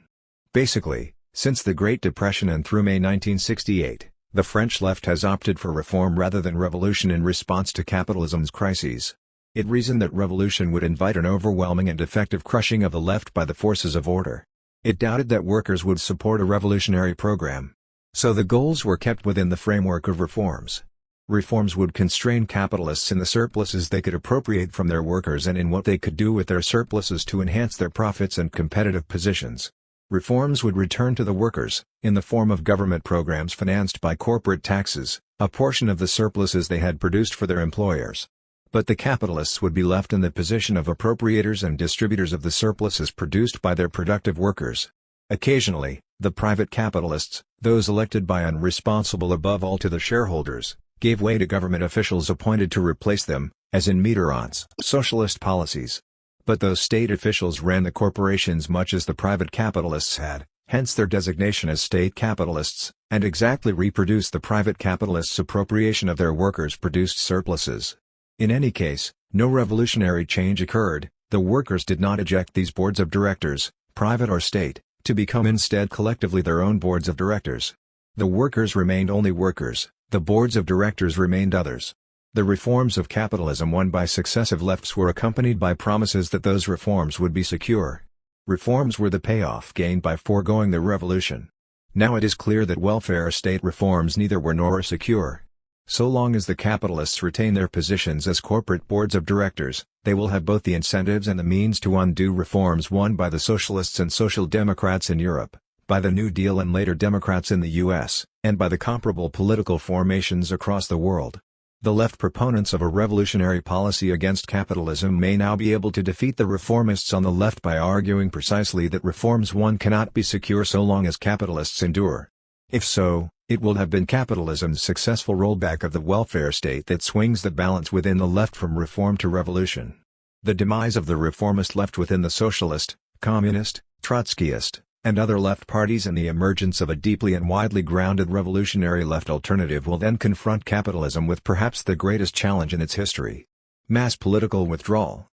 Basically, since the Great Depression and through May 1968, the French left has opted for reform rather than revolution in response to capitalism's crises. It reasoned that revolution would invite an overwhelming and effective crushing of the left by the forces of order. It doubted that workers would support a revolutionary program. So the goals were kept within the framework of reforms. Reforms would constrain capitalists in the surpluses they could appropriate from their workers and in what they could do with their surpluses to enhance their profits and competitive positions. Reforms would return to the workers, in the form of government programs financed by corporate taxes, a portion of the surpluses they had produced for their employers. But the capitalists would be left in the position of appropriators and distributors of the surpluses produced by their productive workers. Occasionally, the private capitalists, those elected by and responsible above all to the shareholders, gave way to government officials appointed to replace them, as in Mitterrand's socialist policies. But those state officials ran the corporations much as the private capitalists had, hence their designation as state capitalists, and exactly reproduced the private capitalists' appropriation of their workers-produced surpluses. In any case, no revolutionary change occurred. The workers did not eject these boards of directors, private or state, to become instead collectively their own boards of directors. The workers remained only workers, the boards of directors remained others. The reforms of capitalism won by successive lefts were accompanied by promises that those reforms would be secure. Reforms were the payoff gained by foregoing the revolution. Now it is clear that welfare state reforms neither were nor are secure. So long as the capitalists retain their positions as corporate boards of directors, they will have both the incentives and the means to undo reforms won by the socialists and social democrats in Europe, by the New Deal and later Democrats in the US, and by the comparable political formations across the world. The left proponents of a revolutionary policy against capitalism may now be able to defeat the reformists on the left by arguing precisely that reforms won cannot be secure so long as capitalists endure. If so, it will have been capitalism's successful rollback of the welfare state that swings the balance within the left from reform to revolution. The demise of the reformist left within the socialist, communist, Trotskyist, and other left parties and the emergence of a deeply and widely grounded revolutionary left alternative will then confront capitalism with perhaps the greatest challenge in its history: mass political withdrawal.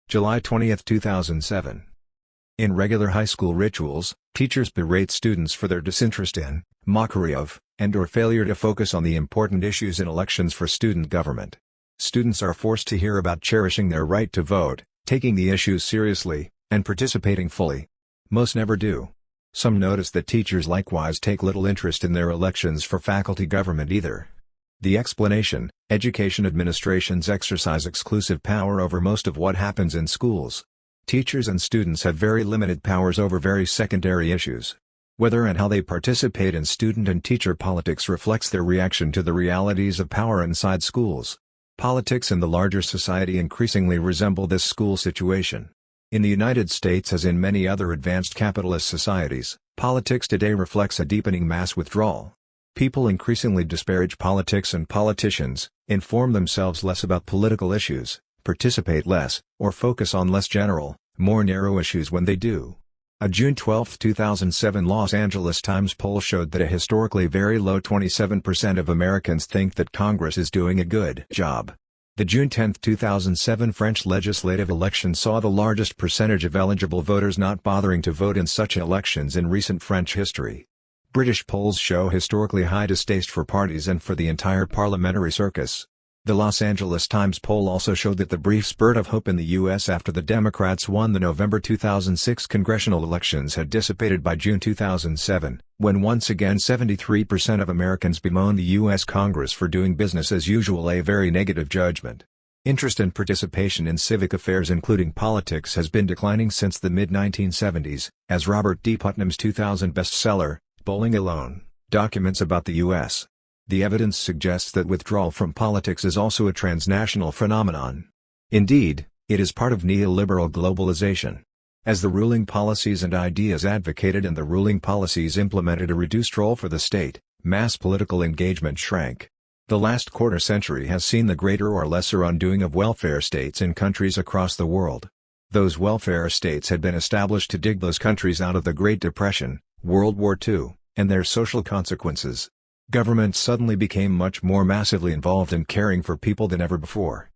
July 20, 2007. In regular high school rituals, teachers berate students for their disinterest in, mockery of, and/or failure to focus on the important issues in elections for student government. Students are forced to hear about cherishing their right to vote, taking the issues seriously, and participating fully. Most never do. Some notice that teachers likewise take little interest in their elections for faculty government either. The explanation: education administrations exercise exclusive power over most of what happens in schools. Teachers and students have very limited powers over very secondary issues. Whether and how they participate in student and teacher politics reflects their reaction to the realities of power inside schools. Politics in the larger society increasingly resemble this school situation. In the United States, as in many other advanced capitalist societies, politics today reflects a deepening mass withdrawal. People increasingly disparage politics and politicians, inform themselves less about political issues, participate less, or focus on less general, more narrow issues when they do. A June 12, 2007 Los Angeles Times poll showed that a historically very low 27% of Americans think that Congress is doing a good job. The June 10, 2007 French legislative election saw the largest percentage of eligible voters not bothering to vote in such elections in recent French history. British polls show historically high distaste for parties and for the entire parliamentary circus. The Los Angeles Times poll also showed that the brief spurt of hope in the U.S. after the Democrats won the November 2006 congressional elections had dissipated by June 2007, when once again 73% of Americans bemoaned the U.S. Congress for doing business as usual, a very negative judgment. Interest and participation in civic affairs including politics has been declining since the mid-1970s, as Robert D. Putnam's 2000 bestseller, Bowling Alone, documents about the U.S. The evidence suggests that withdrawal from politics is also a transnational phenomenon. Indeed, it is part of neoliberal globalization. As the ruling policies and ideas advocated and the ruling policies implemented a reduced role for the state, mass political engagement shrank. The last quarter century has seen the greater or lesser undoing of welfare states in countries across the world. Those welfare states had been established to dig those countries out of the Great Depression, World War II, and their social consequences. Government suddenly became much more massively involved in caring for people than ever before.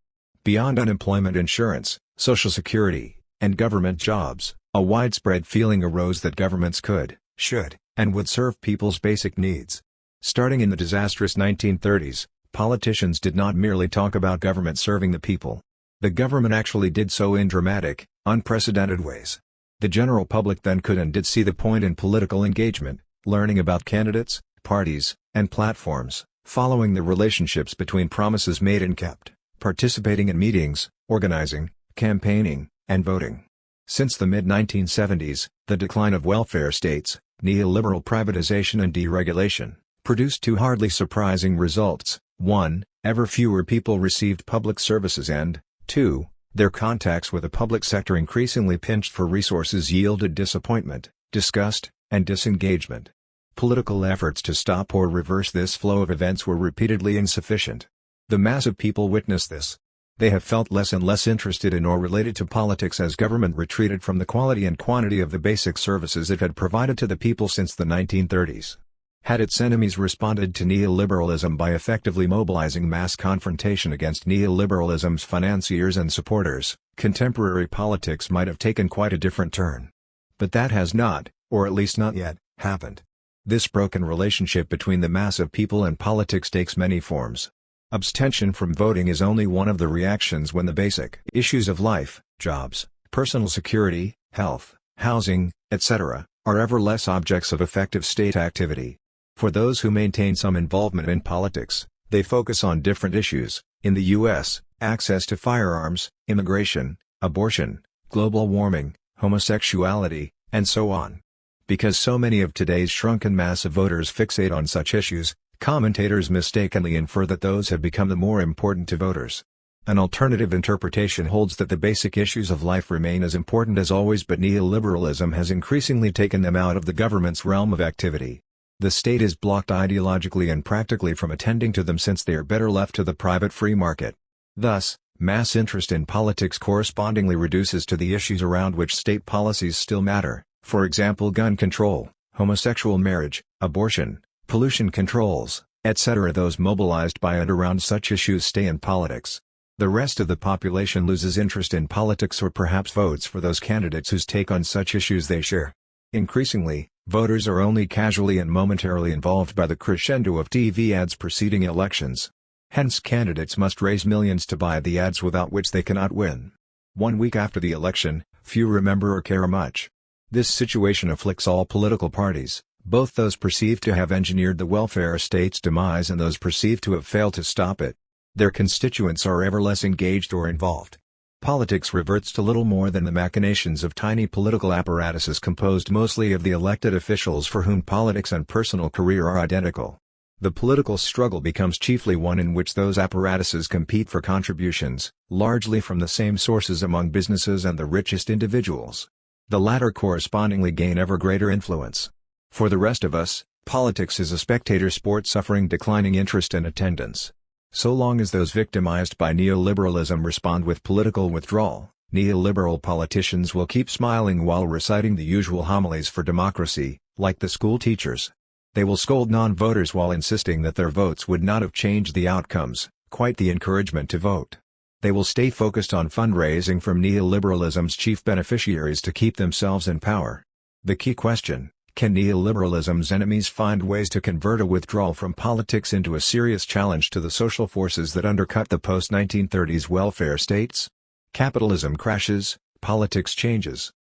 Beyond unemployment insurance, Social Security, and government jobs, a widespread feeling arose that governments could, should, and would serve people's basic needs. Starting in the disastrous 1930s, politicians did not merely talk about government serving the people. The government actually did so in dramatic, unprecedented ways. The general public then could and did see the point in political engagement, learning about candidates, parties, and platforms, following the relationships between promises made and kept, participating in meetings, organizing, campaigning, and voting. Since the mid-1970s, the decline of welfare states, neoliberal privatization and deregulation, produced two hardly surprising results: 1. Ever fewer people received public services and, 2. Their contacts with the public sector increasingly pinched for resources yielded disappointment, disgust, and disengagement. Political efforts to stop or reverse this flow of events were repeatedly insufficient. The mass of people witnessed this. They have felt less and less interested in or related to politics as government retreated from the quality and quantity of the basic services it had provided to the people since the 1930s. Had its enemies responded to neoliberalism by effectively mobilizing mass confrontation against neoliberalism's financiers and supporters, contemporary politics might have taken quite a different turn. But that has not, or at least not yet, happened. This broken relationship between the mass of people and politics takes many forms. Abstention from voting is only one of the reactions when the basic issues of life, jobs, personal security, health, housing, etc., are ever less objects of effective state activity. For those who maintain some involvement in politics, they focus on different issues. In the U.S., access to firearms, immigration, abortion, global warming, homosexuality, and so on. Because so many of today's shrunken mass of voters fixate on such issues, commentators mistakenly infer that those have become the more important to voters. An alternative interpretation holds that the basic issues of life remain as important as always, but neoliberalism has increasingly taken them out of the government's realm of activity. The state is blocked ideologically and practically from attending to them since they are better left to the private free market. Thus, mass interest in politics correspondingly reduces to the issues around which state policies still matter. For example, gun control, homosexual marriage, abortion, pollution controls, etc. Those mobilized by and around such issues stay in politics. The rest of the population loses interest in politics or perhaps votes for those candidates whose take on such issues they share. Increasingly, voters are only casually and momentarily involved by the crescendo of TV ads preceding elections. Hence, candidates must raise millions to buy the ads without which they cannot win. 1 week after the election, few remember or care much. This situation afflicts all political parties, both those perceived to have engineered the welfare state's demise and those perceived to have failed to stop it. Their constituents are ever less engaged or involved. Politics reverts to little more than the machinations of tiny political apparatuses composed mostly of the elected officials for whom politics and personal career are identical. The political struggle becomes chiefly one in which those apparatuses compete for contributions, largely from the same sources among businesses and the richest individuals. The latter correspondingly gain ever greater influence. For the rest of us, politics is a spectator sport suffering declining interest and attendance. So long as those victimized by neoliberalism respond with political withdrawal, neoliberal politicians will keep smiling while reciting the usual homilies for democracy, like the school teachers. They will scold non-voters while insisting that their votes would not have changed the outcomes, quite the encouragement to vote. They will stay focused on fundraising from neoliberalism's chief beneficiaries to keep themselves in power. The key question: can neoliberalism's enemies find ways to convert a withdrawal from politics into a serious challenge to the social forces that undercut the post-1930s welfare states? Capitalism crashes, politics changes.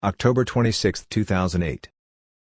October 26, 2008.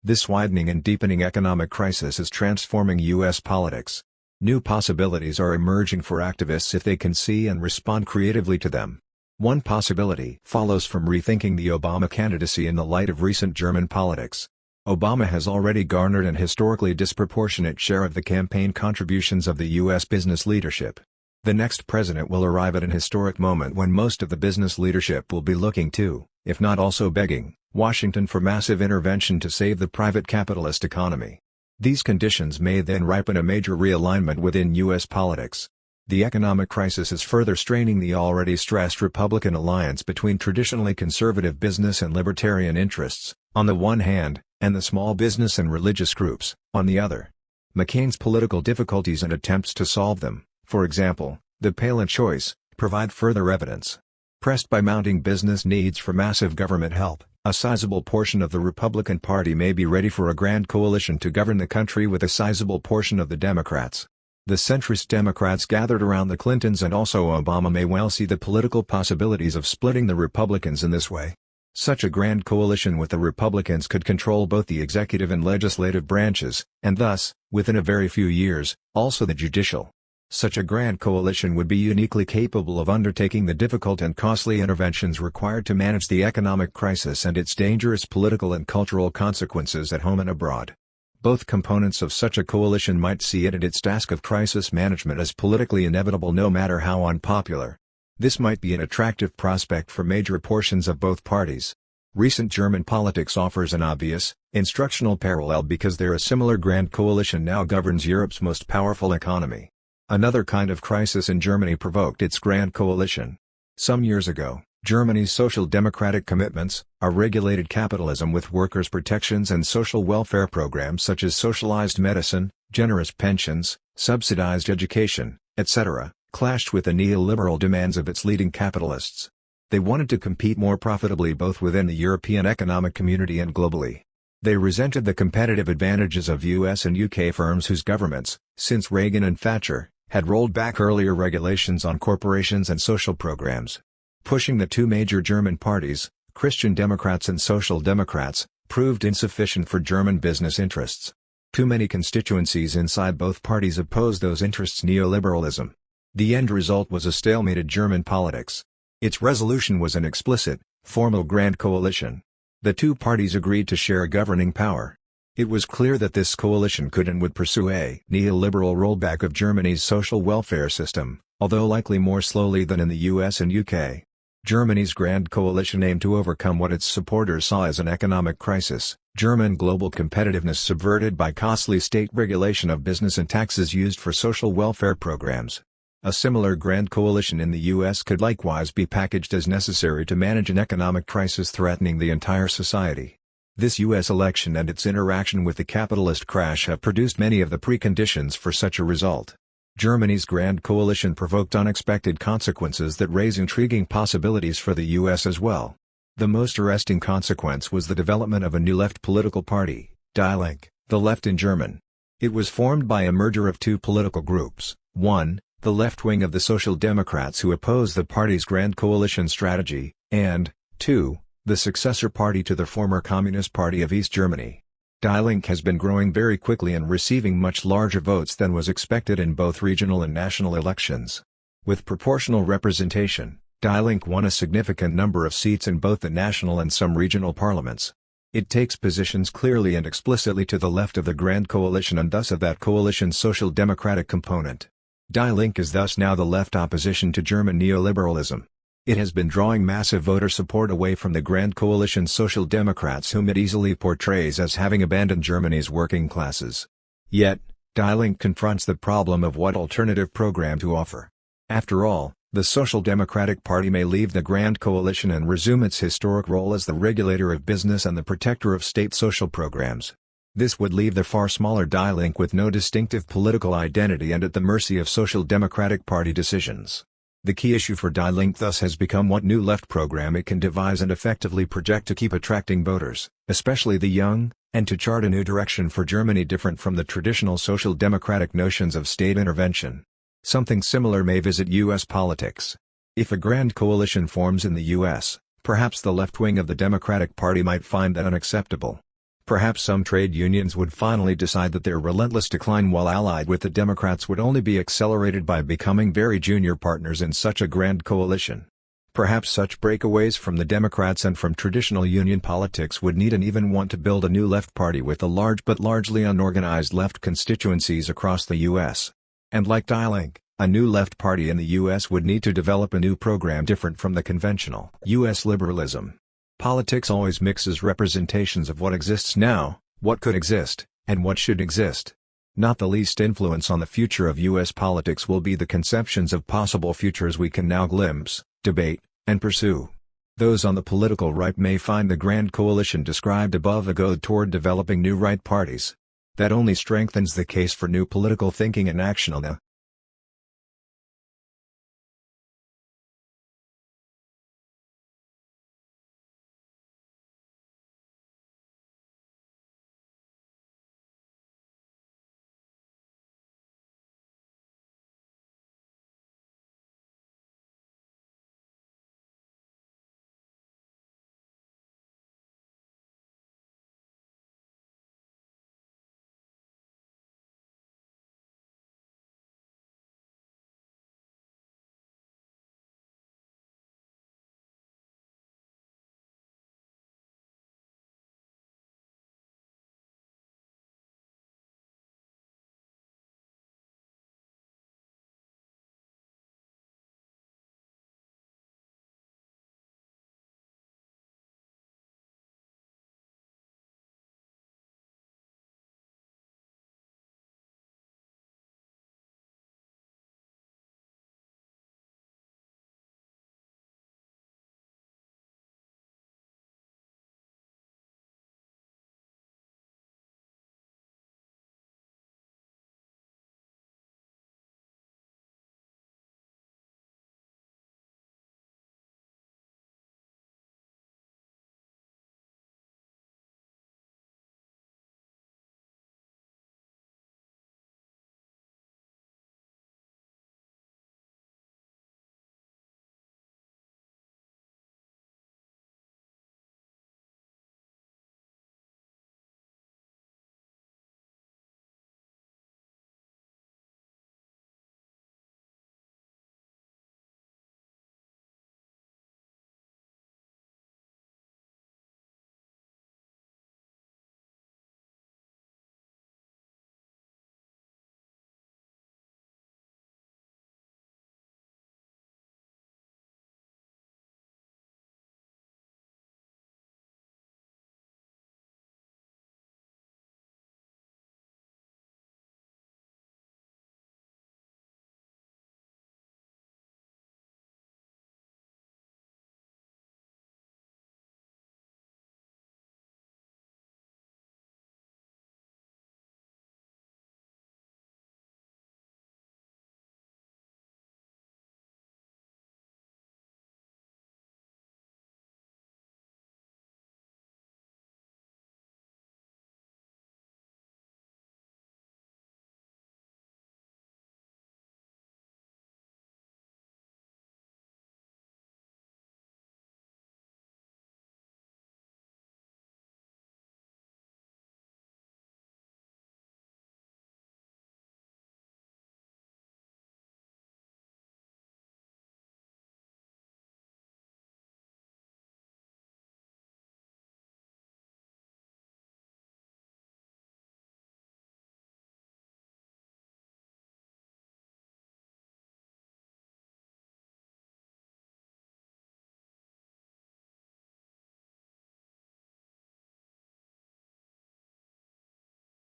This widening and deepening economic crisis is transforming U.S. politics. New possibilities are emerging for activists if they can see and respond creatively to them. One possibility follows from rethinking the Obama candidacy in the light of recent German politics. Obama has already garnered an historically disproportionate share of the campaign contributions of the U.S. business leadership. The next president will arrive at an historic moment when most of the business leadership will be looking to, if not also begging, Washington for massive intervention to save the private capitalist economy. These conditions may then ripen a major realignment within U.S. politics. The economic crisis is further straining the already stressed Republican alliance between traditionally conservative business and libertarian interests, on the one hand, and the small business and religious groups, on the other. McCain's political difficulties and attempts to solve them, for example, the Palin choice, provide further evidence. Pressed by mounting business needs for massive government help, a sizable portion of the Republican Party may be ready for a grand coalition to govern the country with a sizable portion of the Democrats. The centrist Democrats gathered around the Clintons and also Obama may well see the political possibilities of splitting the Republicans in this way. Such a grand coalition with the Republicans could control both the executive and legislative branches, and thus, within a very few years, also the judicial. Such a grand coalition would be uniquely capable of undertaking the difficult and costly interventions required to manage the economic crisis and its dangerous political and cultural consequences at home and abroad. Both components of such a coalition might see it and its task of crisis management as politically inevitable no matter how unpopular. This might be an attractive prospect for major portions of both parties. Recent German politics offers an obvious, instructional parallel because a similar grand coalition now governs Europe's most powerful economy. Another kind of crisis in Germany provoked its grand coalition. Some years ago, Germany's social democratic commitments, a regulated capitalism with workers' protections and social welfare programs such as socialized medicine, generous pensions, subsidized education, etc., clashed with the neoliberal demands of its leading capitalists. They wanted to compete more profitably both within the European economic community and globally. They resented the competitive advantages of US and UK firms whose governments, since Reagan and Thatcher, had rolled back earlier regulations on corporations and social programs. Pushing the two major German parties, Christian Democrats and Social Democrats, proved insufficient for German business interests. Too many constituencies inside both parties opposed those interests neoliberalism. The end result was a stalemated German politics. Its resolution was an explicit, formal grand coalition. The two parties agreed to share governing power. It was clear that this coalition could and would pursue a neoliberal rollback of Germany's social welfare system, although likely more slowly than in the US and UK. Germany's grand coalition aimed to overcome what its supporters saw as an economic crisis, German global competitiveness subverted by costly state regulation of business and taxes used for social welfare programs. A similar grand coalition in the US could likewise be packaged as necessary to manage an economic crisis threatening the entire society. This US election and its interaction with the capitalist crash have produced many of the preconditions for such a result. Germany's grand coalition provoked unexpected consequences that raise intriguing possibilities for the US as well. The most arresting consequence was the development of a new left political party, Die Linke, the left in German. It was formed by a merger of two political groups, 1. The left wing of the Social Democrats who oppose the party's grand coalition strategy, and, 2. The successor party to the former Communist Party of East Germany. Die Linke has been growing very quickly and receiving much larger votes than was expected in both regional and national elections. With proportional representation, Die Linke won a significant number of seats in both the national and some regional parliaments. It takes positions clearly and explicitly to the left of the Grand Coalition and thus of that coalition's social democratic component. Die Linke is thus now the left opposition to German neoliberalism. It has been drawing massive voter support away from the Grand Coalition's Social Democrats whom it easily portrays as having abandoned Germany's working classes. Yet, Die Linke confronts the problem of what alternative program to offer. After all, the Social Democratic Party may leave the Grand Coalition and resume its historic role as the regulator of business and the protector of state social programs. This would leave the far smaller Die Linke with no distinctive political identity and at the mercy of Social Democratic Party decisions. The key issue for Die Linke thus has become what new left program it can devise and effectively project to keep attracting voters, especially the young, and to chart a new direction for Germany different from the traditional social democratic notions of state intervention. Something similar may visit U.S. politics. If a grand coalition forms in the U.S., perhaps the left wing of the Democratic Party might find that unacceptable. Perhaps some trade unions would finally decide that their relentless decline while allied with the Democrats would only be accelerated by becoming very junior partners in such a grand coalition. Perhaps such breakaways from the Democrats and from traditional union politics would need and even want to build a new left party with the large but largely unorganized left constituencies across the U.S. And like Die Linke, a new left party in the U.S. would need to develop a new program different from the conventional U.S. liberalism. Politics always mixes representations of what exists now, what could exist, and what should exist. Not the least influence on the future of U.S. politics will be the conceptions of possible futures we can now glimpse, debate, and pursue. Those on the political right may find the grand coalition described above a goad toward developing new right parties. That only strengthens the case for new political thinking and action on the